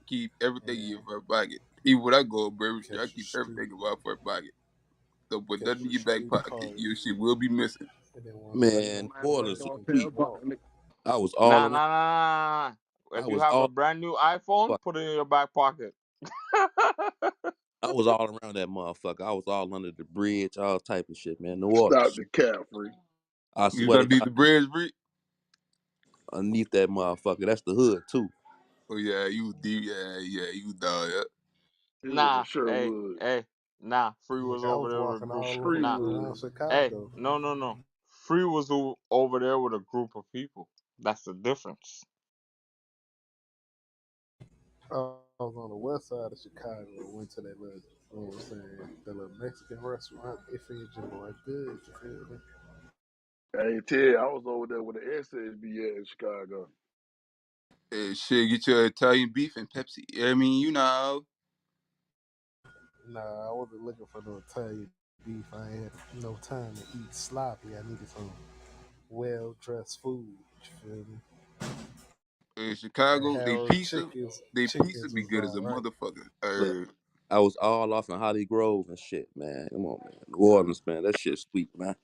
Keep everything in your And front pocket. Even when I go on Bourbon Street, I catch your keep street, everything in my front pocket. Don't put catch nothing in your your back street pocket. cart. Your shit will be missing. And then once you get Man, on New the Might as well plane, Orleans you is throw a can pair sweet, of jump man. off. button. I was Nah, all around. nah, nah, nah. I If you was have a all brand new iPhone, fuck. put it in your back pocket. I was all around that motherfucker. I was all under the bridge, all type of shit, man. New Orleans, Stop the cap, free. I You swear to gonna need God, the bridge, Bree? underneath that motherfucker, that's the hood too. Oh yeah, you deep. Yeah, yeah, you dog. Yeah. He was in Nah, hey, Sherwood. hey, nah. Free was Nigga, I over was there with a walking group. all Nah, around Streetwood. hey, Chicago. no, no, no. Free was over there with a group of people. That's the difference. I was on the west side of Chicago. Went to that little, you know what I'm saying, the little Mexican restaurant. It feeds you boy good. You feel me? Hey, Ted, I was over there with the SSB in Chicago. Shit, get your Italian beef and Pepsi. I mean, you know. Nah, I wasn't looking for no Italian beef. I ain't had no time to eat sloppy. I needed some well dressed food. You feel me? In And Chicago, Harold chickens, they pizza chickens be was good as a all right. motherfucker. Look, I was all off in Holly Grove and shit, man. Come on, man. New Orleans, man. That shit sweet, man.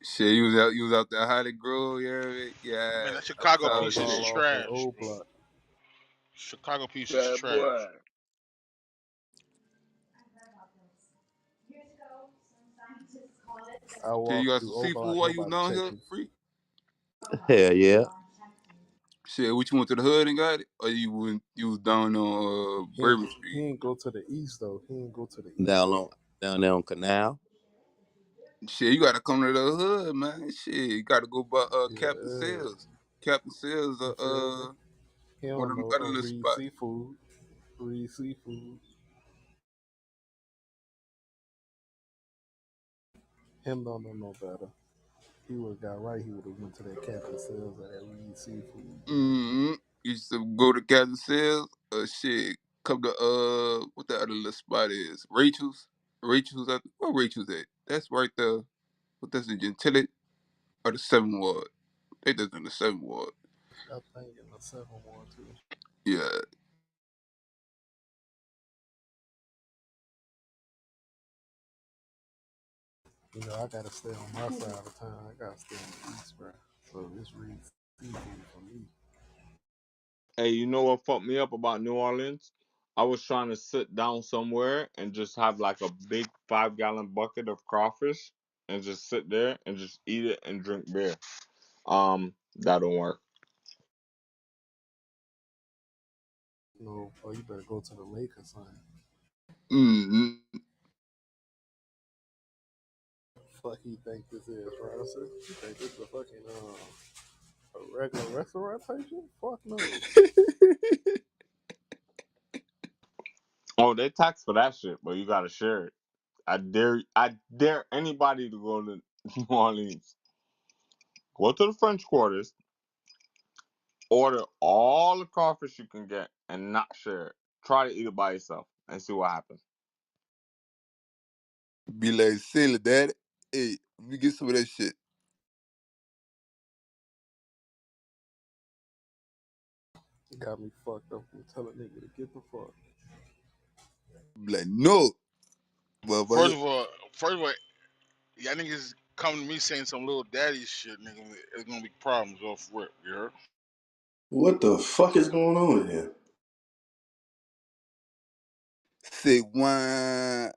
Shit, you was out there Holly Grove, yeah, yeah, Man, that Chicago I uptown was piece is all shit. off that trash, old bro. block. Chicago piece is That boy. trash. I Shit, you walked got some through old block. seafood while you was Nobody down check here, you. free? Hell yeah. Shit, which you went to the hood and got it, or you was down on Bourbon He Street? ain't go to the east though. He ain't go to the east. Down on down there on Canal. Shit, you gotta come to the hood, man. Shit, you gotta go by Captain Yeah, Sales. Captain Sales, you feel me? He one don't of them know other little Reed spot. Seafood. Reed Seafood. Him don't know no better. He would have got right. He would have went to that Captain Sales at that Reed Seafood. Mm-hmm. Used to go to Captain Sales. Shit, come to what the other little spot is? Rachel's. Rachel's at where Rachel's at? That's right there. What that's in Gentilly or the 7th Ward? They just in the 7th Ward. I think in the 7-1 too. Yeah. You know, I gotta stay on my side of town. I gotta stay on the east, bro. So this Reed Seafood for me. Hey, you know what fucked me up about New Orleans? I was trying to sit down somewhere and just have like a big 5 gallon bucket of crawfish and just sit there and just eat it and drink beer. That don't work. You know, or you better go to the lake or something. Mm-hmm. Fuck, you think this is, Francis? You think this is a fucking a regular restaurant type shit? Fuck no. Oh, they tax for that shit, but you gotta share it. I dare anybody to go to New Orleans. Go to the French Quarters, order all the crawfish you can get, and not share it. Try to eat it by yourself and see what happens. Be like, silly daddy. Hey, let me get some of that shit. It got me fucked up from telling nigga to get the fuck. Be like, no. First Motherfucker. of all, first of all, y'all niggas come to me saying some little daddy shit, nigga. It's gonna be problems off rip, you heard? What the fuck is going on in here? Say wine.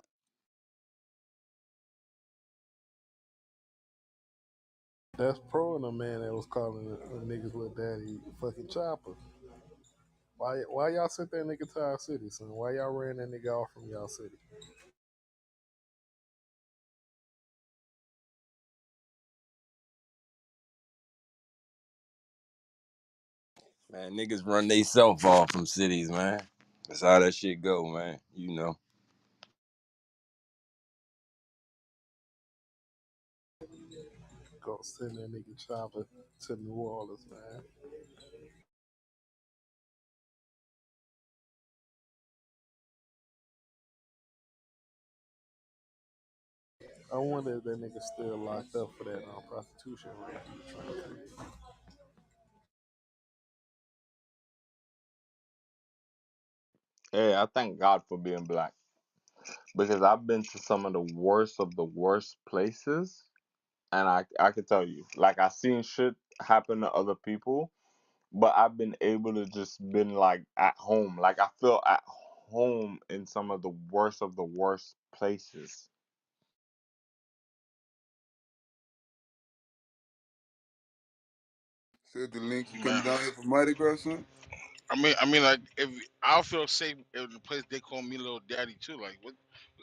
That's pro and a man that was calling the niggas little daddy fucking chopper. Why y'all sent that nigga to our city, son? Why y'all ran that nigga off from y'all city? Man, niggas run they self off from cities, man. That's how that shit go, man. You know. Go send that nigga chopper to New Orleans, man. I wonder if that nigga still locked up for that prostitution ring he was trying to create. Hey, I thank God for being black because I've been to some of the worst places, and I can tell you, like I seen shit happen to other people, but I've been able to just been like at home, like I feel at home in some of the worst places. Said the link, you Man, coming down here for Mardi Gras, son? like if I feel safe in the place they call me little daddy too. Like what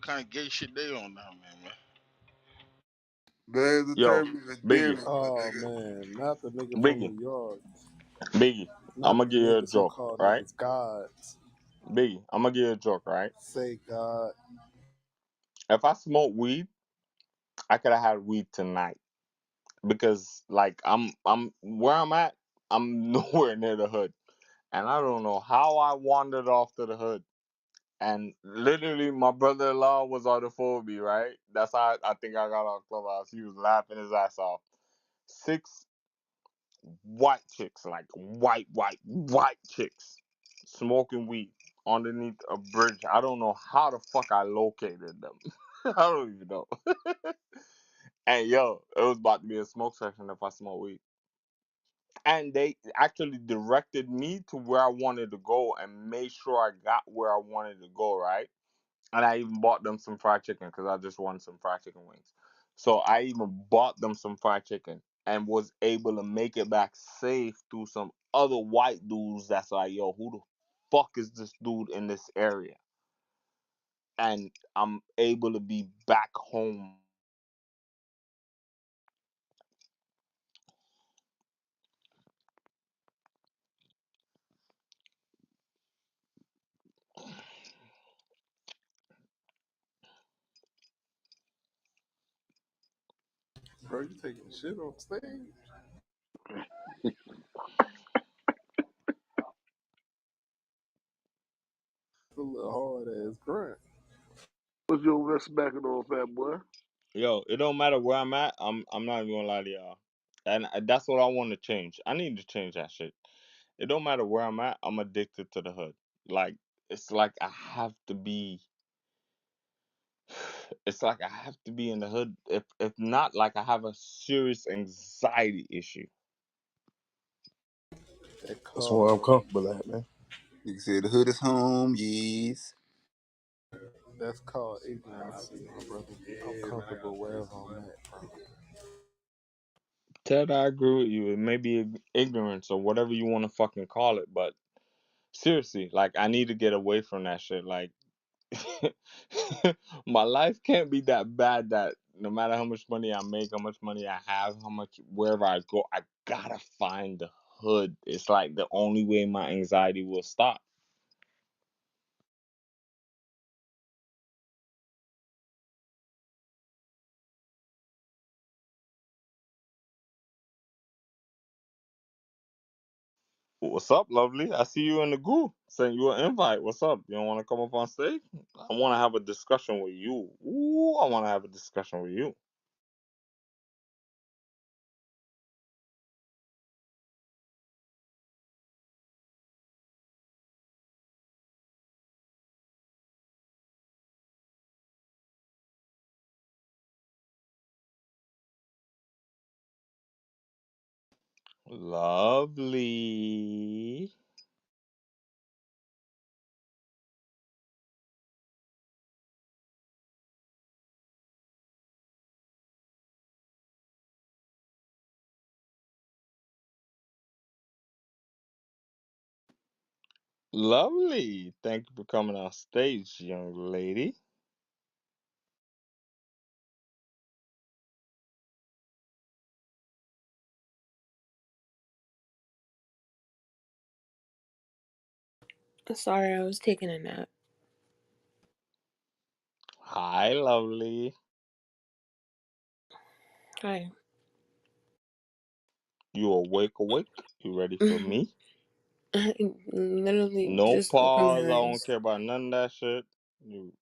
kind of gay shit they on now, man? There's a Yo, term of Biggie, dairy, my Oh nigga. man, not the nigga from Biggie, New York, Biggie. I'm not gonna the give you a niggas who joke, call right? niggas gods. Biggie, I'm gonna give you a joke, right? Say God. If I smoke weed, I could have had weed tonight because like I'm where I'm at, I'm nowhere near the hood. And I don't know how I wandered off to the hood. And literally my brother in law was on the phone with me, right? That's how I think I got on Clubhouse. He was laughing his ass off. 6 white chicks, like white chicks, smoking weed underneath a bridge. I don't know how the fuck I located them. I don't even know. And yo, it was about to be a smoke section if I smoke weed. And they actually directed me to where I wanted to go and made sure I got where I wanted to go, right? And I even bought them some fried chicken because I just wanted some fried chicken wings. So I even bought them some fried chicken and was able to make it back safe through some other white dudes that's like, yo, who the fuck is this dude in this area? And I'm able to be back home. Bro, you taking shit on stage? It's a little hard ass grunt. What's your rest smacking on, fat boy? Yo, it don't matter where I'm at. I'm not even gonna lie to y'all. And that's what I want to change. I need to change that shit. It don't matter where I'm at. I'm addicted to the hood. Like it's like I have to be. It's like I have to be in the hood. If not, like I have a serious anxiety issue. That That's where car, I'm comfortable at, man. Nigga said the hood is home, yes. that's called ignorance, my brother. I'm comfortable wherever I'm at, bro. Ted, I agree with you. It may be ignorance or whatever you want to fucking call it, but seriously, like I need to get away from that shit. Like my life can't be that bad that no matter how much money I make, how much money I have, how much wherever I go, I gotta find the hood. It's like the only way my anxiety will stop. What's up, lovely? I see you in the group. Sent you an invite. What's up? You don't want to come up on stage? I want to have a discussion with you. Ooh, I want to have a discussion with you. Lovely. Lovely. Thank you for coming on stage, young lady. Sorry, I was taking a nap. Hi, lovely. Hi. You awake, awake? You ready for me? I literally No just opened pause. I my don't eyes. care about none of that shit.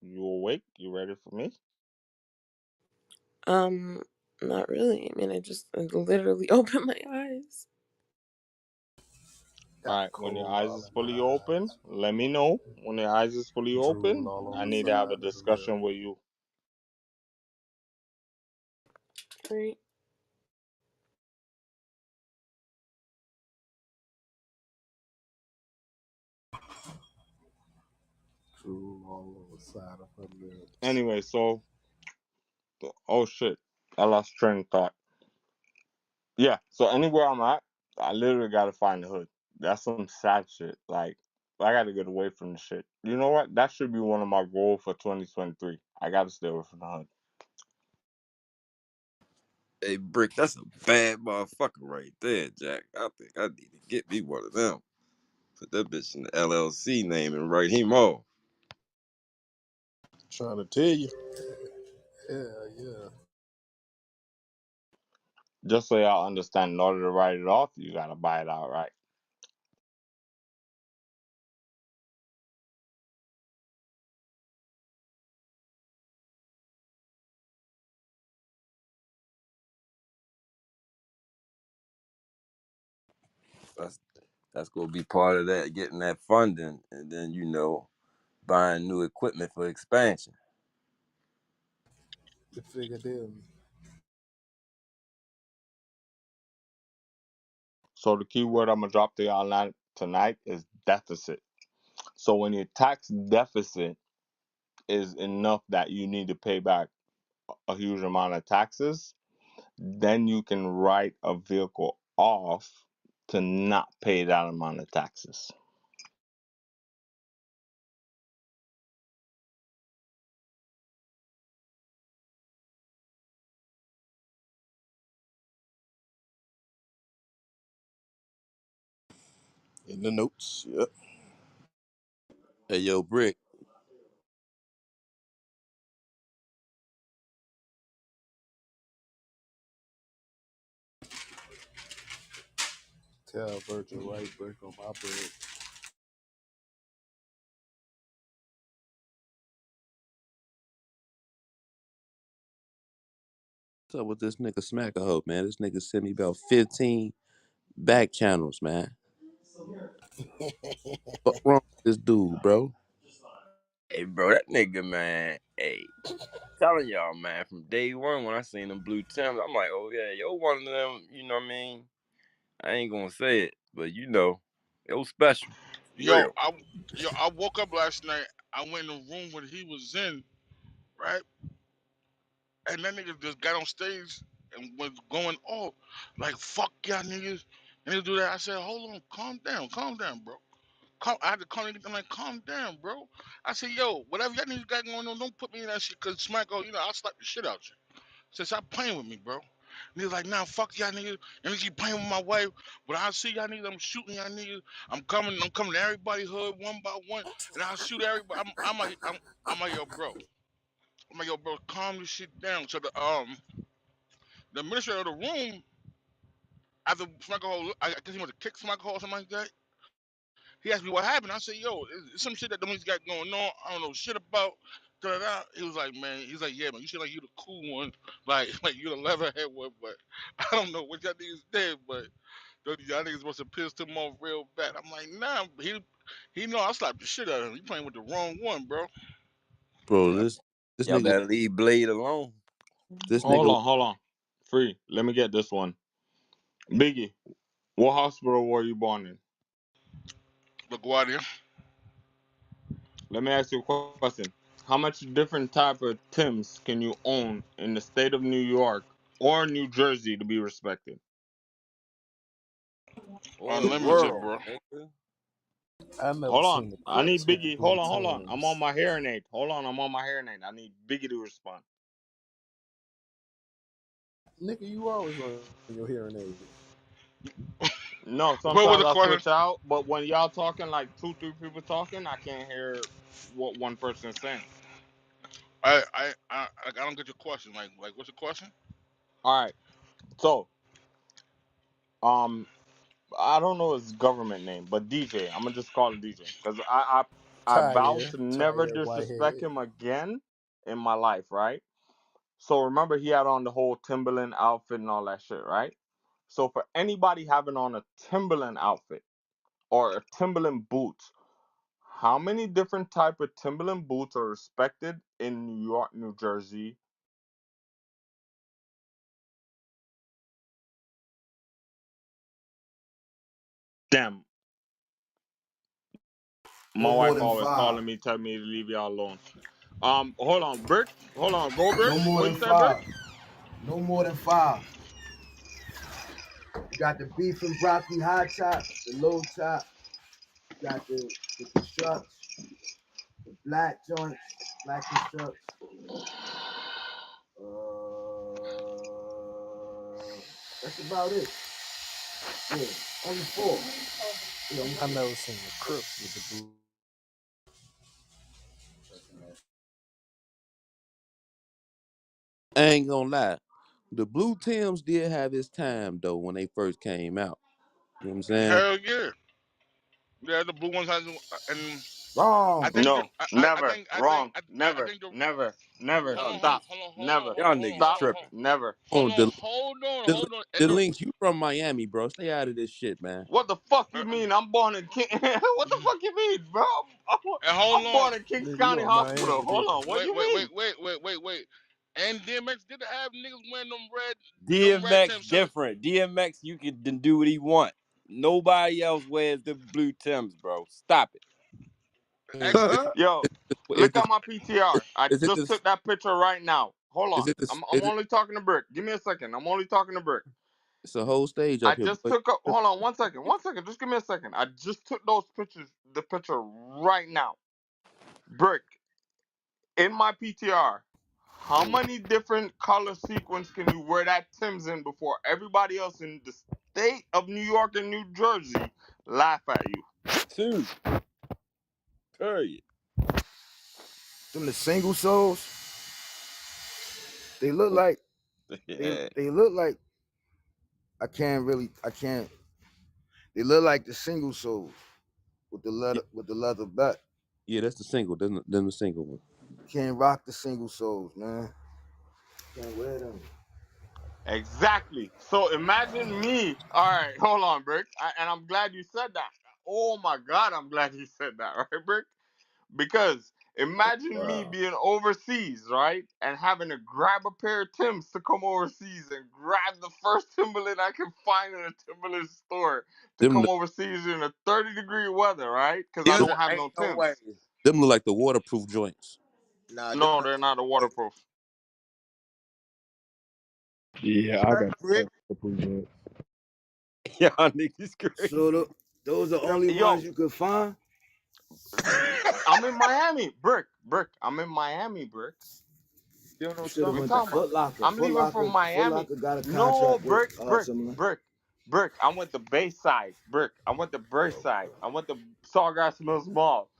You awake? You ready for me? Um, Not really. I mean, I literally opened my eyes. All Got right. When your cold eyes all is in my fully open, eyes. let me know. When your eyes is fully Drool open, all on I the need to have a side of the lip. discussion with you. Right? Drool all on the side of her lips. Anyway, so oh shit, I lost train of thought. Yeah. So anywhere I'm at, I literally gotta find the hood. That's some sad shit. Like I gotta get away from the shit. You know what? That should be one of my goals for 2023. I gotta stay away from the hood. Hey, Brick, that's a bad motherfucker right there, Jack. I think I need to get me one of them. Put that bitch in the LLC name and write him off. Trying to tell you. Yeah, yeah. Just so y'all understand, in order to write it off, you gotta buy it outright. That's that's gonna be part of that, getting that funding, and then buying new equipment for expansion. The figure them. So the key word I'm gonna drop to y'all tonight is deficit. So when your tax deficit is enough that you need to pay back a huge amount of taxes, then you can write a vehicle off to not pay that amount of taxes. In the notes. Yep. Hey, yo, Brick. Tell Virgil right brick on my bread. What's up with this nigga Smack a hoe, man? This nigga sent me about 15 back channels, man. What wrong with this dude, bro? Hey, bro, that nigga, man. Hey, telling y'all, man, from day one when I seen them blue Tims, I'm like, oh yeah, yo, one of them. You know what I mean? I ain't gonna say it, but you know, it was special, Yo, real. I woke up last night. I went in the room where he was in, right? And that nigga just got on stage and was going off. Like, fuck y'all niggas. And he do that. I said, hold on, calm down, bro. I had to call him. I'm like, calm down, bro. I said, yo, whatever y'all niggas got going on, don't put me in that shit. Cause Smack, I'll slap the shit out you. So stop playing with me, bro. And he was like, nah, fuck y'all niggas. And he keep playing with my wife. When I see y'all niggas, I'm shooting y'all niggas. I'm coming to everybody's hood one by one. And I'll shoot everybody. I'm like, yo, bro. I'm like, yo, bro, calm this shit down. So the administrator of the room, after Smackahole, I guess he went to kick Smackahole or something like that. He asked me what happened. I said, yo, it's some shit that the niggas got going on. I don't know shit about. Da-da-da. He was like, man, he's like, yeah, man, you seem like you the cool one, like you the leatherhead one, but I don't know what y'all niggas did, but y'all niggas must have pissed him off real bad. I'm like, nah, he know I slapped the shit out of him. You playing with the wrong one, bro. Bro, Y'all, this y'all nigga better leave Blade alone. this Hold nigga on, hold on. Free. Let me get this one. Biggie, what hospital were you born in? LaGuardia. Let me ask you a question. How much different type of Tims can you own in the state of New York or New Jersey to be respected? Or in the Unlimited, world, bro. nigga. I never Hold seen on. the I need Crips with the Biggie. blue Hold on. I'm on Tims. my hearing aid. Hold on, I'm on my hearing aid. I need Biggie to respond. Nigga, you always on your hearing aid. No, What was sometimes the I question? switch out, but when y'all talking like two, three people talking, I can't hear what one person's saying. I don't get your question. Like, what's the question? All right. So, um, I don't know his government name, but DJ. I'm gonna just call him DJ because I vowed to never Tyre disrespect Whitehead. him again in my life, right? So remember, he had on the whole Timberland outfit and all that shit, right? So for anybody having on a Timberland outfit or a Timberland boots, how many different type of Timberland boots are respected in New York, New Jersey? Damn, No my more wife than always five. calling me, telling me to leave y'all alone. Hold on, Brick. Hold on, go Brick. No more What than you said, Brick? five. No more than five. You got the beef and broccoli high top, the low top. You got the constructs, the black joints, black constructs. That's about it. Yeah, only four. Yeah, only I four. never seen the Crips with the blue. I ain't gonna lie. The blue Tims did have his time though when they first came out. You know what I'm saying? Hell yeah. Yeah, the blue ones has, and I Wrong. think, No, never. Wrong. I Never. think the. Never. Never. Hold Y'all on, niggas, Stop. Never. y'all niggas Stop. hold tripping. on, Never. Oh, hold on. the And the links, you from Miami, bro. Stay out of this shit, man. What the fuck uh, you mean? I'm born in King. What the fuck you mean, bro? and hold I'm on. born in Kings Nigga, you County a Hospital. Miami Hold nigga. on. What do you mean? Wait. And DMX did have niggas wearing them red DMX Timbs too. different. DMX, you can do what he want. Nobody else wears the blue Tims, bro. Stop it. Is, Uh is, huh. Yo, is look the at my PTR. I is it just this took that picture right now. Hold is on. it this I'm is it only talking to Brick. Give me a second. I'm only talking to Brick. it's a whole stage I up here, just boy. took a hold on 1 second. 1 second. Just give me a second. I just took those pictures, the picture right now. Brick, in my PTR, how many different color sequence can you wear that Tim's in before everybody else in the state of New York and New Jersey laugh at you? Two. Period. Them the single souls. They look like they Yeah. they look like I can't. They look like the single souls with the leather back. Yeah, that's the single. Then the single one. Can't rock the single souls, man. Can't wear them. Exactly. So imagine me. All right, hold on, Brick. And I'm glad you said that. Oh my God, I'm glad you said that, right, Brick? Because imagine me Wow. being overseas, right, and having to grab a pair of Tims to come overseas and grab the first Timberland I can find in a Timberland store to Them come the- overseas in a 30-degree weather, right? Because I There's don't have ain't no no way. Tims. them look like the waterproof joints. Nah, them No, not they're not a way. waterproof. Yeah, I Alright, got Brick. the project. Y'all niggas So crazy. those are only ones Yo, you could find. I'm in Miami, Brick. Brick. I'm in Miami, Brick. Still You no should have We summer went to jam. talking about? Foot Locker. I'm leaving from Foot Miami. Locker got a No, contract with brick, Timberland. brick, brick. I went the Bayside, brick. I went the Bayside. I went the Sawgrass Mills Mall.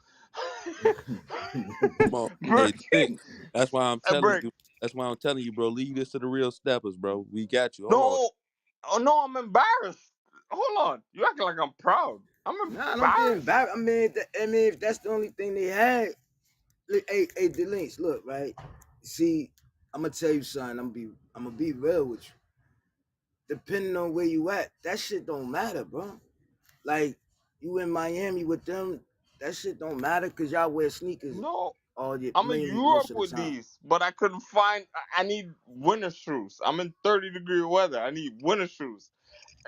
Come on. Hey, brick, Link. That's why I'm telling brick. you. That's why I'm telling you, bro. Leave this to the real steppers, bro. We got you. Hold on. No, oh no, I'm embarrassed. Hold on, you acting like I'm proud. I'm Nah, don't be embarrassed. embarrassed. I mean, if that's the only thing they had. Look, hey, Delinks, look, right? See, I'm gonna tell you something. I'm gonna be real with you. Depending on where you at, that shit don't matter, bro. Like you in Miami with them, that shit don't matter because y'all wear sneakers No, all year, I'm in mainly Europe most of the with time. these, but I couldn't find. I need winter shoes. I'm in 30-degree weather. I need winter shoes.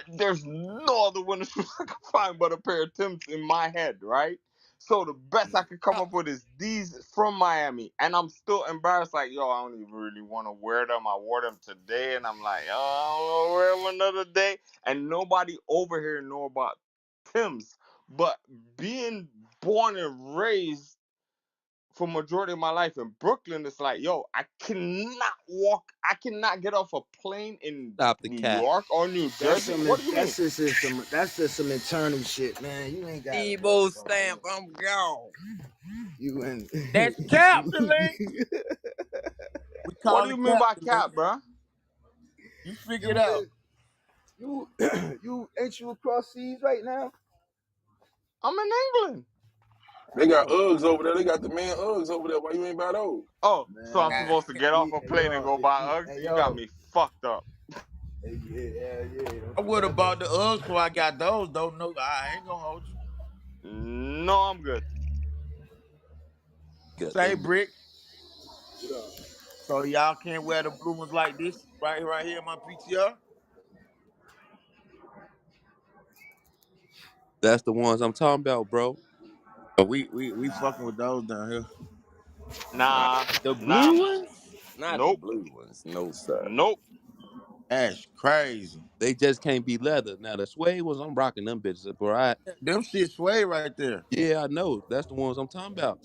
There's no other winter shoes I can find but a pair of Timbs in my head, right? So the best I could come up with is these from Miami, and I'm still embarrassed. Like, yo, I don't even really want to wear them. I wore them today, and I'm like, oh, I don't want to wear them another day. And nobody over here know about Timbs, but being born and raised for majority of my life in Brooklyn, it's like, yo, I cannot get off a plane in Stop the New cap. York or New That's Jersey. some. What do you mean? That's just some internal shit, man. You ain't gotta worry Debo about stamp, that. I'm gone. You and That's Captain you, Link. We What do call you it mean by Captain Link. cap, bruh? You figure it you out. and you you ain't you across seas right now? I'm in England. They got Oh Uggs over there. They got the man Uggs over there. Why you ain't buy those? Oh, so I'm man, Nah. supposed to get off a hey plane and yo, go buy Uggs? hey You got yo, me fucked up. hey, yeah, I don't do would have that though. bought the Uggs before I got those. Don't know. I ain't gonna hold you. No, I'm good. Got Say, them. Brick. So y'all can't wear the blue ones like this right here in my PTR. That's the ones I'm talking about, bro. But we fucking with those down here. Nah, The nah, blue ones? Not the nope, blue ones. No sir. nope. That's crazy. They just can't be leather. Now the suede ones, I'm rocking them bitches, bro. Them shit sway right there. Yeah, I know. That's the ones I'm talking about.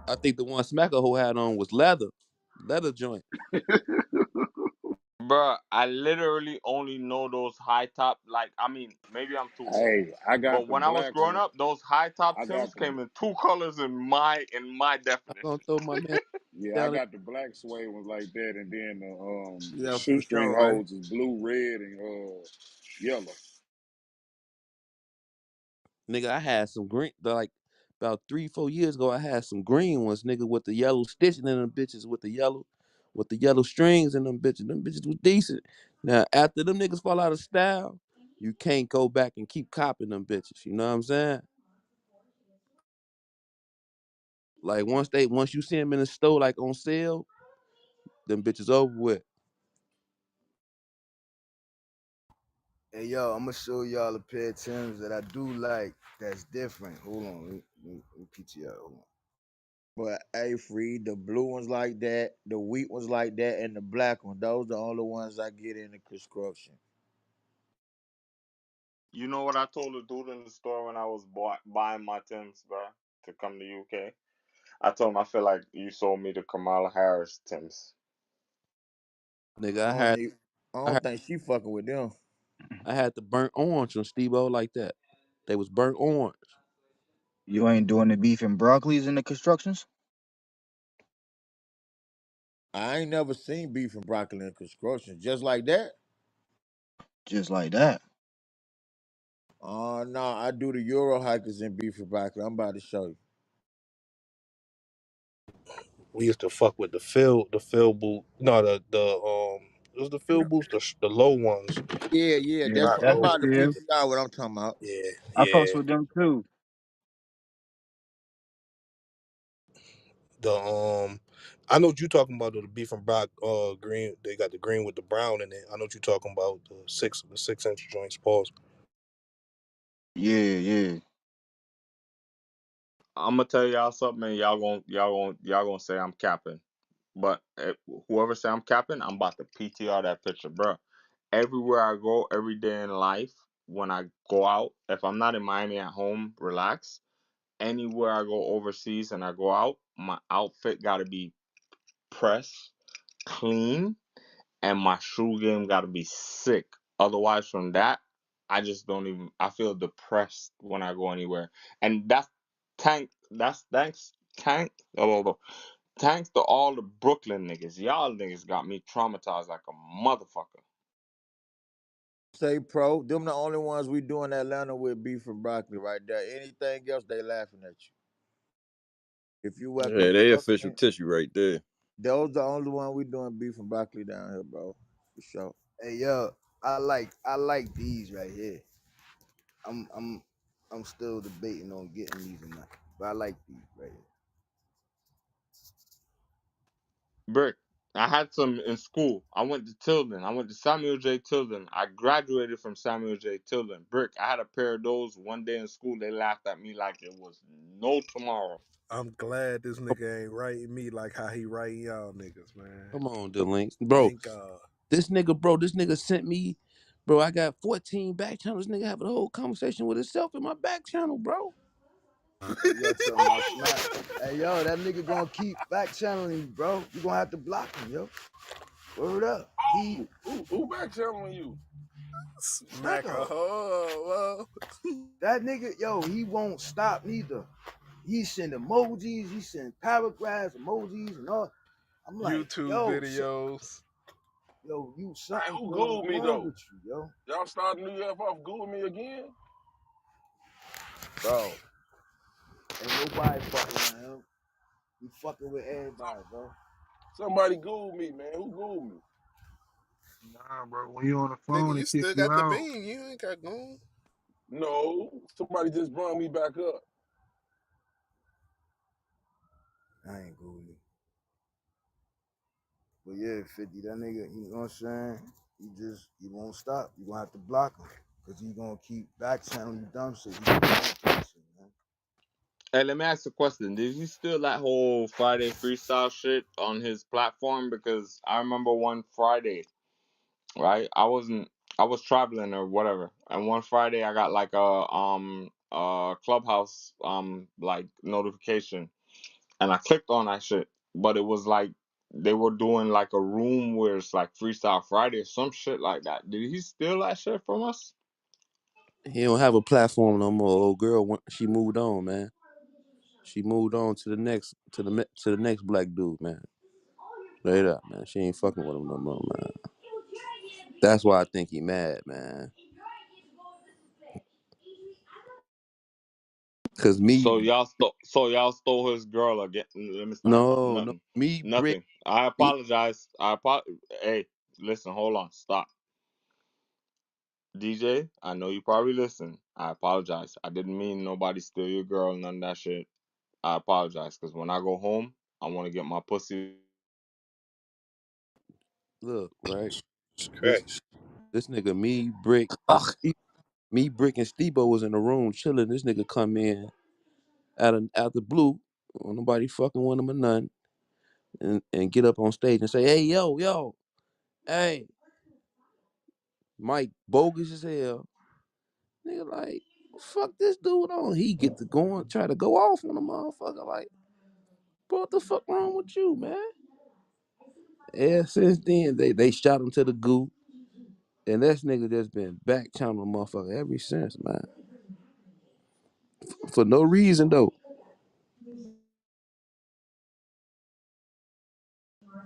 I think the one Smackaho had on was leather joint. Bruh, I literally only know those high top. Like, I mean, maybe I'm too old. Hey, I got But the when I was black growing one. up, those high top I got Tims the came in two colors in my I'm definition. gonna throw my man yeah, I down. got the black suede ones like that, and then the Yeah, for shoestring sure, right? holes is blue, red, and yellow. Nigga, I had some green like about 3-4 years ago. I had some green ones, nigga, with the yellow stitching in them bitches with the yellow strings in them bitches. Them bitches was decent. Now after them niggas fall out of style, you can't go back and keep copping them bitches. You know what I'm saying? Like once you see them in the store like on sale, them bitches over with. Hey yo, I'm gonna show y'all a pair of Timbs that I do like. That's different. Hold on, let me PTR. Hold on. But A free, the blue ones like that, the wheat ones like that, and the black one. Those the only ones I get in the construction. You know what I told the dude in the store when I was buying my Tims, bro, to come to UK? I told him I feel like you sold me the Kamala Harris Tims. Nigga, I I don't had need, I I don't had think she fucking with them. I had the burnt orange on Steve-O like that. They was burnt orange. You ain't doing the beef and broccolis in the constructions? I ain't never seen beef and broccoli in construction just like that. Just like that. Oh no, I do the Euro hikers in beef and broccoli. I'm about to show you. We used to fuck with the field boot. No, it was the field boots, the low ones. Yeah, yeah, Yeah, that's Not what I'm that's the those. about to stairs. PTR what I'm talking about. Yeah, I fucks yeah. with them too. The I know what you talking about though, the beef and brock green. They got the green with the brown in it. I know what you talking about, the 6 inch joints. Pause. Yeah, yeah. I'm gonna tell y'all something, and y'all gonna say I'm capping. But whoever say I'm capping, I'm about to PTR that picture, bro. Everywhere I go, every day in life, when I go out, if I'm not in Miami at home, relax. Anywhere I go overseas and I go out, my outfit gotta be pressed, clean, and my shoe game gotta be sick. Otherwise, from that, I just don't even. I feel depressed when I go anywhere, and that's tank. That's thanks tank. Oh, thanks to all the Brooklyn niggas. Y'all niggas got me traumatized like a motherfucker. Say pro, them the only ones we do in Atlanta with beef and broccoli right there. Anything else, they laughing at you. If you wear Yeah, they official construction, tissue right there. those the only one we doing beef and broccoli down here, bro. For sure. Hey yo, I like these right here. I'm I'm I'm still debating on getting these or not, but I like these right here. Brick. I had some in school. I went to Tilden. I went to Samuel J. Tilden. I graduated from Samuel J. Tilden. Brick. I had a pair of those one day in school. They laughed at me like it was no tomorrow. I'm glad this nigga ain't writing me like how he writing y'all niggas, man. Come on, the links, bro. Thank God. This nigga sent me, bro. I got 14 back channels. Nigga having a whole conversation with himself in my back channel, bro. Hey, y'all talking about snap? Hey yo, that nigga gonna keep back channeling you, bro. You gonna have to block him, yo. Word up. He Who back channeling you? Smack a nigga. hoe. That nigga, yo, he won't stop neither. He send emojis, he send paragraphs, emojis, and all. I'm like, YouTube yo, videos. yo, you Hey, something who going googled me on though? with you, yo, Y'all starting New Year off Google me again? bro. Ain't nobody fucking with him. He fucking with everybody, bro. Somebody Google me, man. Who Googled me? Nah, bro. When you on the Nigga, phone, you it kick still you got the out. beam. You ain't got gone. No, somebody just brought me back up. I ain't googling. But yeah, 50, that nigga, you know what I'm saying? He won't stop. You gonna have to block him. Cause he gonna keep back channeling you dumb shit. He gonna keep that shit, man. Hey, let me ask a question. Did he still that whole Friday freestyle shit on his platform? Because I remember one Friday, right? I was traveling or whatever, and one Friday I got like a clubhouse like notification, and I clicked on that shit, but it was like they were doing like a room where it's like Freestyle Friday or some shit like that. Did he steal that shit from us? He don't have a platform no more. Old girl, she moved on, man. She moved on to the next black dude, man. Straight up, man. She ain't fucking with him no more, man. That's why I think he mad, man. Cause me, So y'all stole his girl again. Let me stop. no, Nothing. me break Nothing. I me. apologize. Hey, listen, hold on. Stop. DJ, I know you probably listen. I apologize. I didn't mean nobody steal your girl, none of that shit. I apologize. Cause when I go home, I wanna get my pussy. Look, right. Jesus This Christ. This nigga, me, Brick, Ugh. me, Brick, and Stebo was in the room chilling. This nigga come in out the blue, nobody fucking with him or nothing, and get up on stage and say, "Hey, yo, hey, Mike, bogus as hell." Nigga, like, fuck this dude on. He get to going, try to go off on the motherfucker. Like, bro, what the fuck wrong with you, man? Yeah, since then they shot him to the goo, and this nigga just been back channeling motherfucker ever since, man. For no reason though.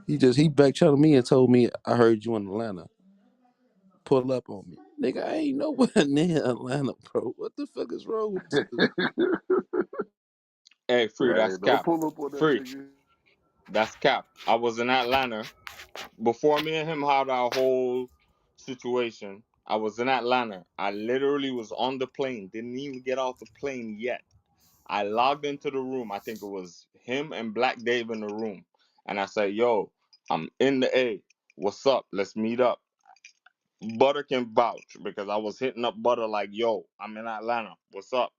He back channeled me and told me I heard you in Atlanta. Pull up on me. Nigga, I ain't nowhere near Atlanta, bro. What the fuck is wrong with this dude? Hey, free, Man, that's don't cap. pull up on that Free, nigga. that's cap. I was in Atlanta before me and him had our whole situation. I was in Atlanta. I literally was on the plane. Didn't even get off the plane yet. I logged into the room. I think it was him and Black Dave in the room. And I said, yo, I'm in the A. What's up? Let's meet up. Butter can vouch because I was hitting up Butter like, yo, I'm in Atlanta. What's up?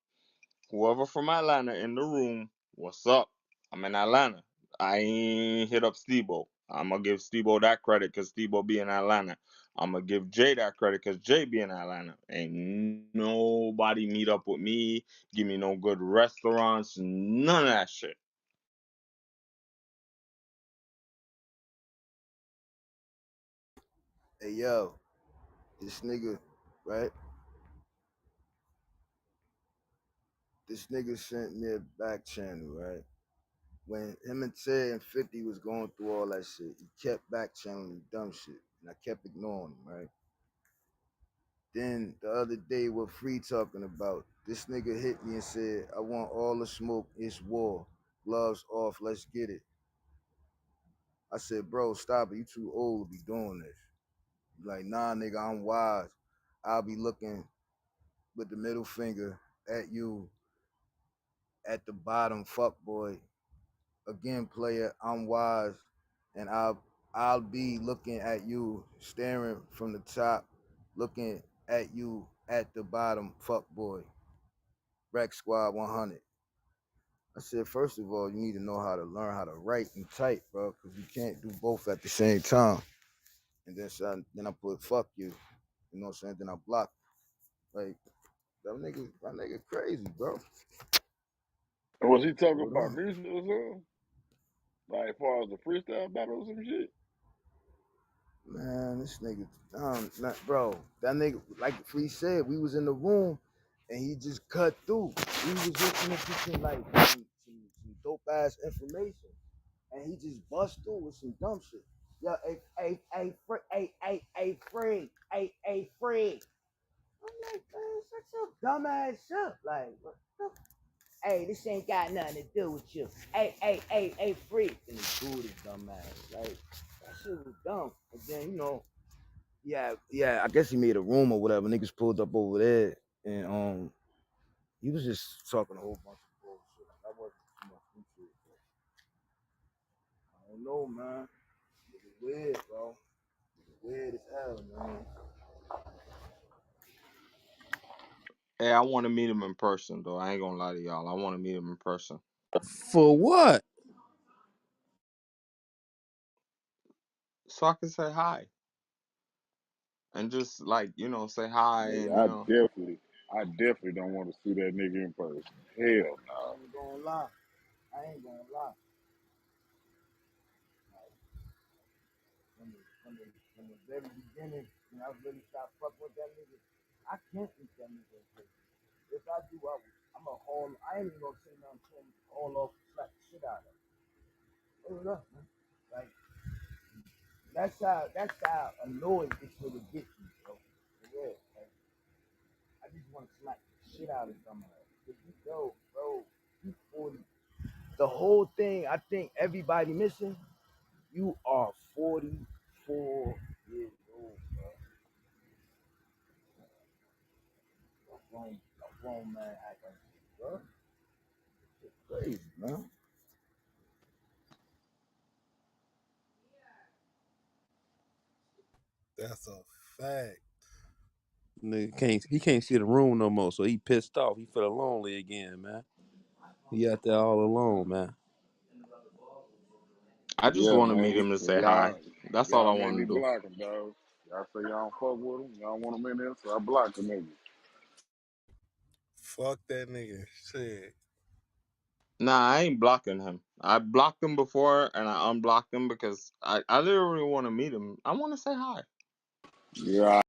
Whoever from Atlanta in the room, what's up? I'm in Atlanta. I ain't hit up Stebo. I'm gonna give Stebo that credit because Stebo be in Atlanta. I'm gonna give Jay that credit because Jay be in Atlanta. Ain't nobody meet up with me, give me no good restaurants, none of that shit. Hey yo, this nigga, right? This nigga sent me a back channel, right? When him and Ted and 50 was going through all that shit, he kept back channeling dumb shit. And I kept ignoring him, right? Then the other day, what Free talking about, this nigga hit me and said, I want all the smoke, it's war. Gloves off, let's get it. I said, bro, stop it. You too old to be doing this. Like, nah, nigga, I'm wise. I'll be looking with the middle finger at you at the bottom, fuck boy. Again, player, I'm wise, and I'll be looking at you, staring from the top, looking at you at the bottom, fuck boy. Rec Squad 100. I said, first of all, you need to know how to learn how to write and type, bro, because you can't do both at the same time. And then I put fuck you, you know what I'm saying? Then I blocked. Like, that nigga crazy, bro. Was he talking Hold about on. music or something? Like, as far as the freestyle battle or some shit? Man, this nigga, bro, that nigga, like Free said, we was in the room and he just cut through. We was listening to some dope ass information and he just bust through with some dumb shit. Yo, hey, Fred. I'm like, man, shut your dumb ass up. Like, what the? Hey, this ain't got nothing to do with you. Hey, Fred. And he booed his dumb ass. Like, that shit was dumb. And then, yeah, I guess he made a room or whatever. Niggas pulled up over there, and he was just talking a whole bunch of bullshit. That wasn't too much into it. I don't know, man. It's weird, bro. It's weird as hell, man. Hey, I want to meet him in person, though. I ain't gonna lie to y'all. I want to meet him in person For what? so I can say hi and just like say hi Nigga, and I definitely don't want to see that nigga in person. Hell I no. ain't gonna lie. I ain't gonna lie. Like, from the very beginning, when I really stopped fucking with that nigga, I can't eat that nigga in prison. If I do, I'm a haul. I ain't even gonna say nothing to him. Haul off, slap the shit out of him. Hold up, man. Like, that's how annoyed this nigga gets me, bro. Yeah, like, I just want to slap the shit out of somebody. Cause you know, bro, you 40. The whole thing, I think everybody missing. You are 44 years old, bro. A grown man act like this, bro. It's crazy, man. That's a fact. He can't see the room no more, so he pissed off. He felt lonely again, man. He out there all alone, man. I just Yeah, want to meet man. him to And say hi. That's all y'all I made want me to do. block him, dog. Y'all say y'all don't fuck with him. Y'all want him in there, so I blocked the nigga. Fuck that nigga. Shit. Nah, I ain't blocking him. I blocked him before and I unblocked him because I literally want to meet him. I want to say hi. Yeah,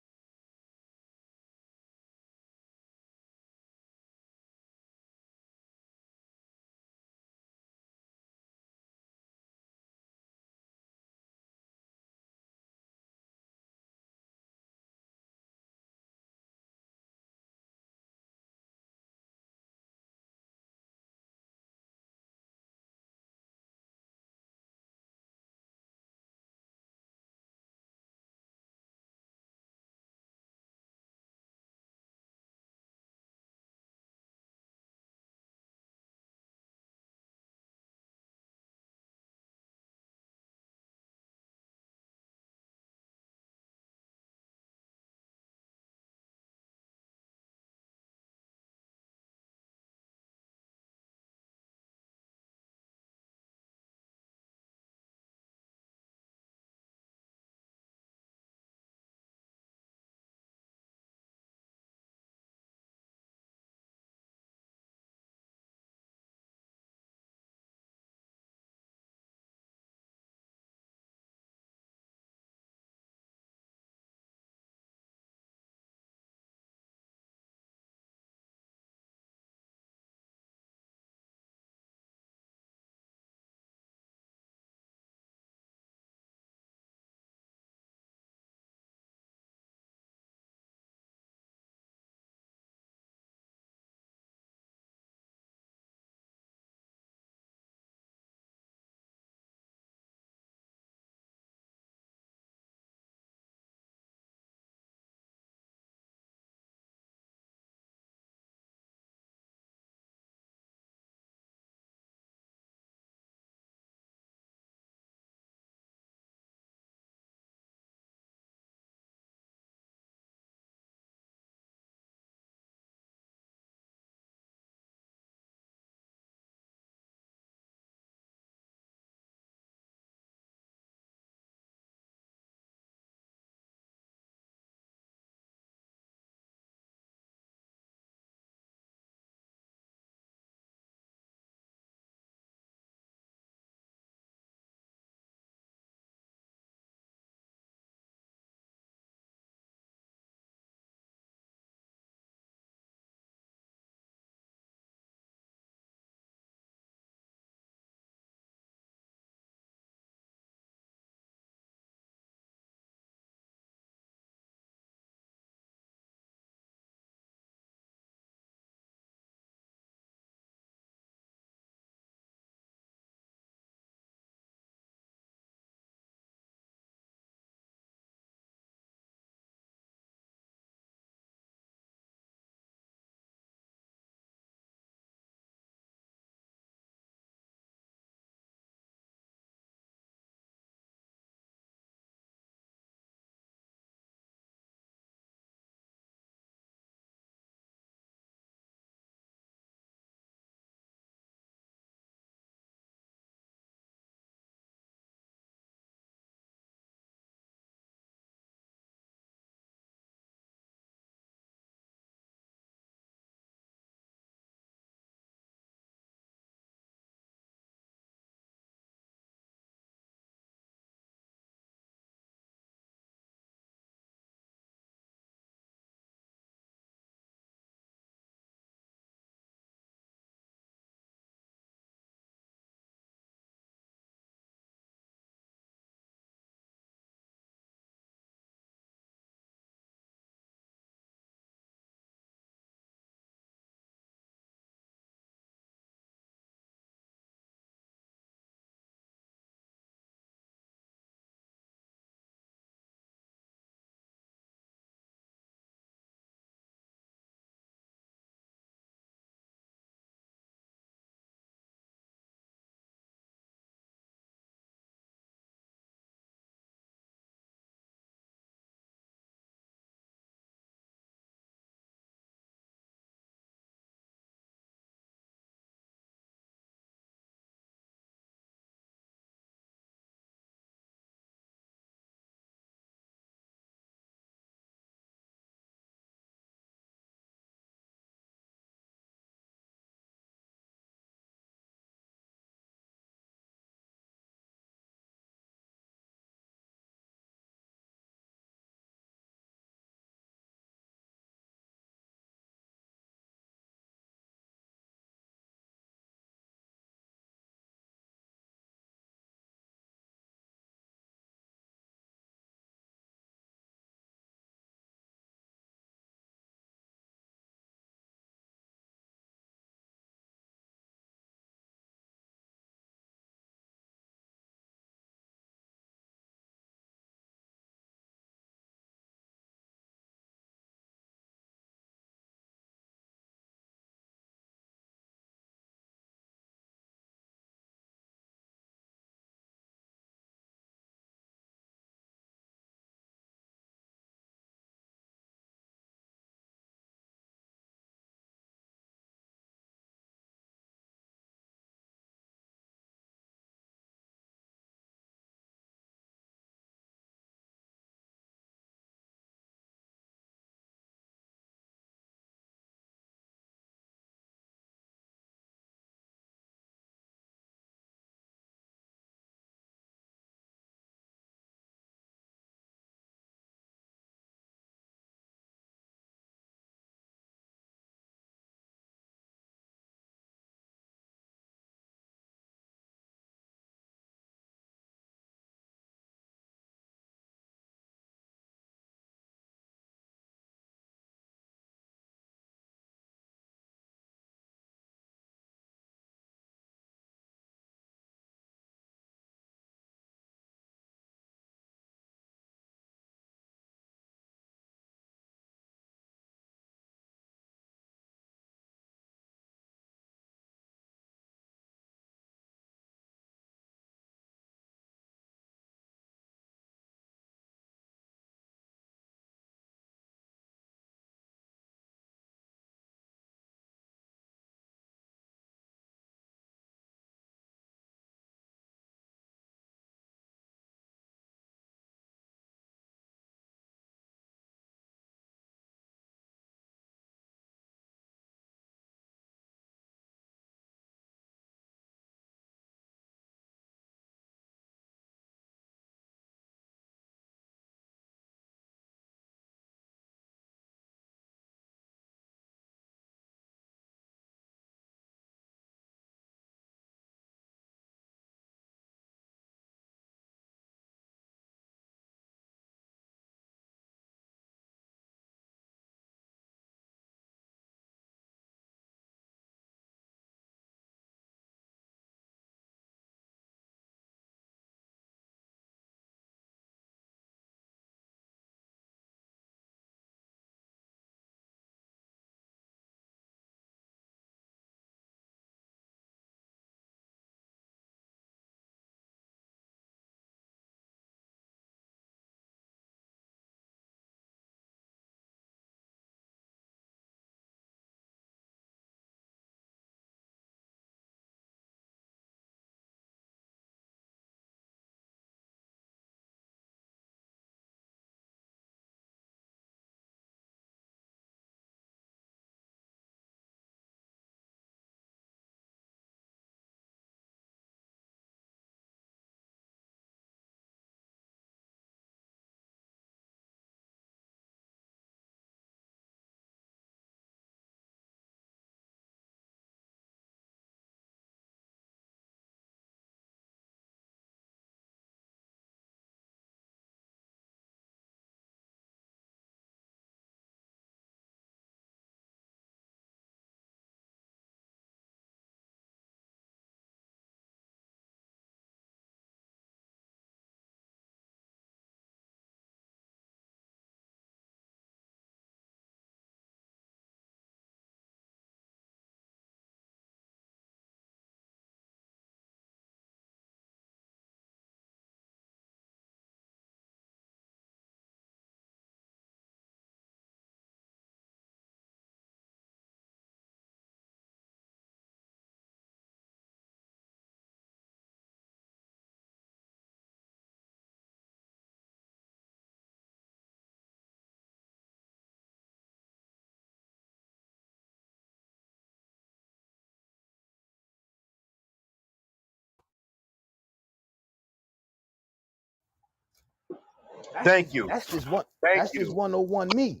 That's Thank just you. that's just one Thank that's just you. 101 me.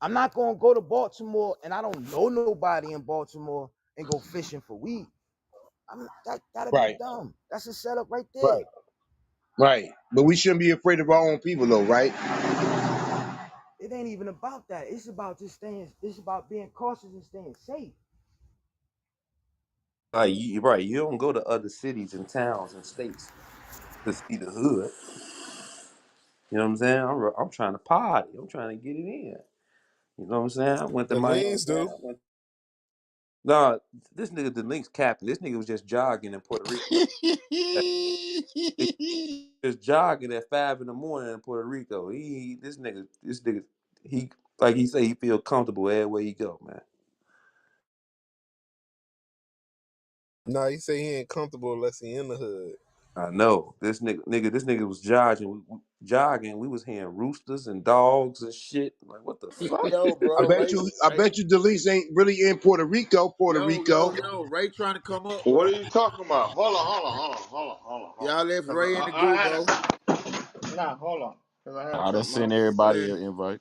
I'm not gonna go to Baltimore and I don't know nobody in Baltimore and go fishing for weed. That'd be Right, dumb. That's a setup right there. right, right. But we shouldn't be afraid of our own people, though, right? It ain't even about that. It's about just staying. It's about being cautious and staying safe. Like you, right, you don't go to other cities and towns and states to see the hood. You know what I'm saying? I'm trying to party. I'm trying to get it in. You know what I'm saying? I went to The Miami. leans do. Nah, this nigga the links captain. This nigga was just jogging in Puerto Rico. He was jogging at 5 in the morning in Puerto Rico. This nigga, he like he say he feel comfortable everywhere he go, man. Nah, he say he ain't comfortable unless he in the hood. I know this nigga was jogging. We was hearing roosters and dogs and shit. Like what the fuck? Yo, I bro, bet you, I bet you, Delise ain't really in Puerto Rico. Puerto Rico. Ray trying to come up, What are bro. you talking about? Hold Y'all on. left Cause Ray in the goo, bro. nah, hold on. Cause I had I done something sent else to everybody say. an invite.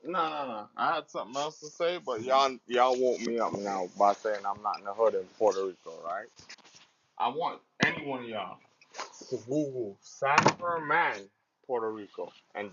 No. I had something else to say, but y'all woke me up now by saying I'm not in the hood in Puerto Rico, right? I want any one of y'all to Google San German, Puerto Rico, and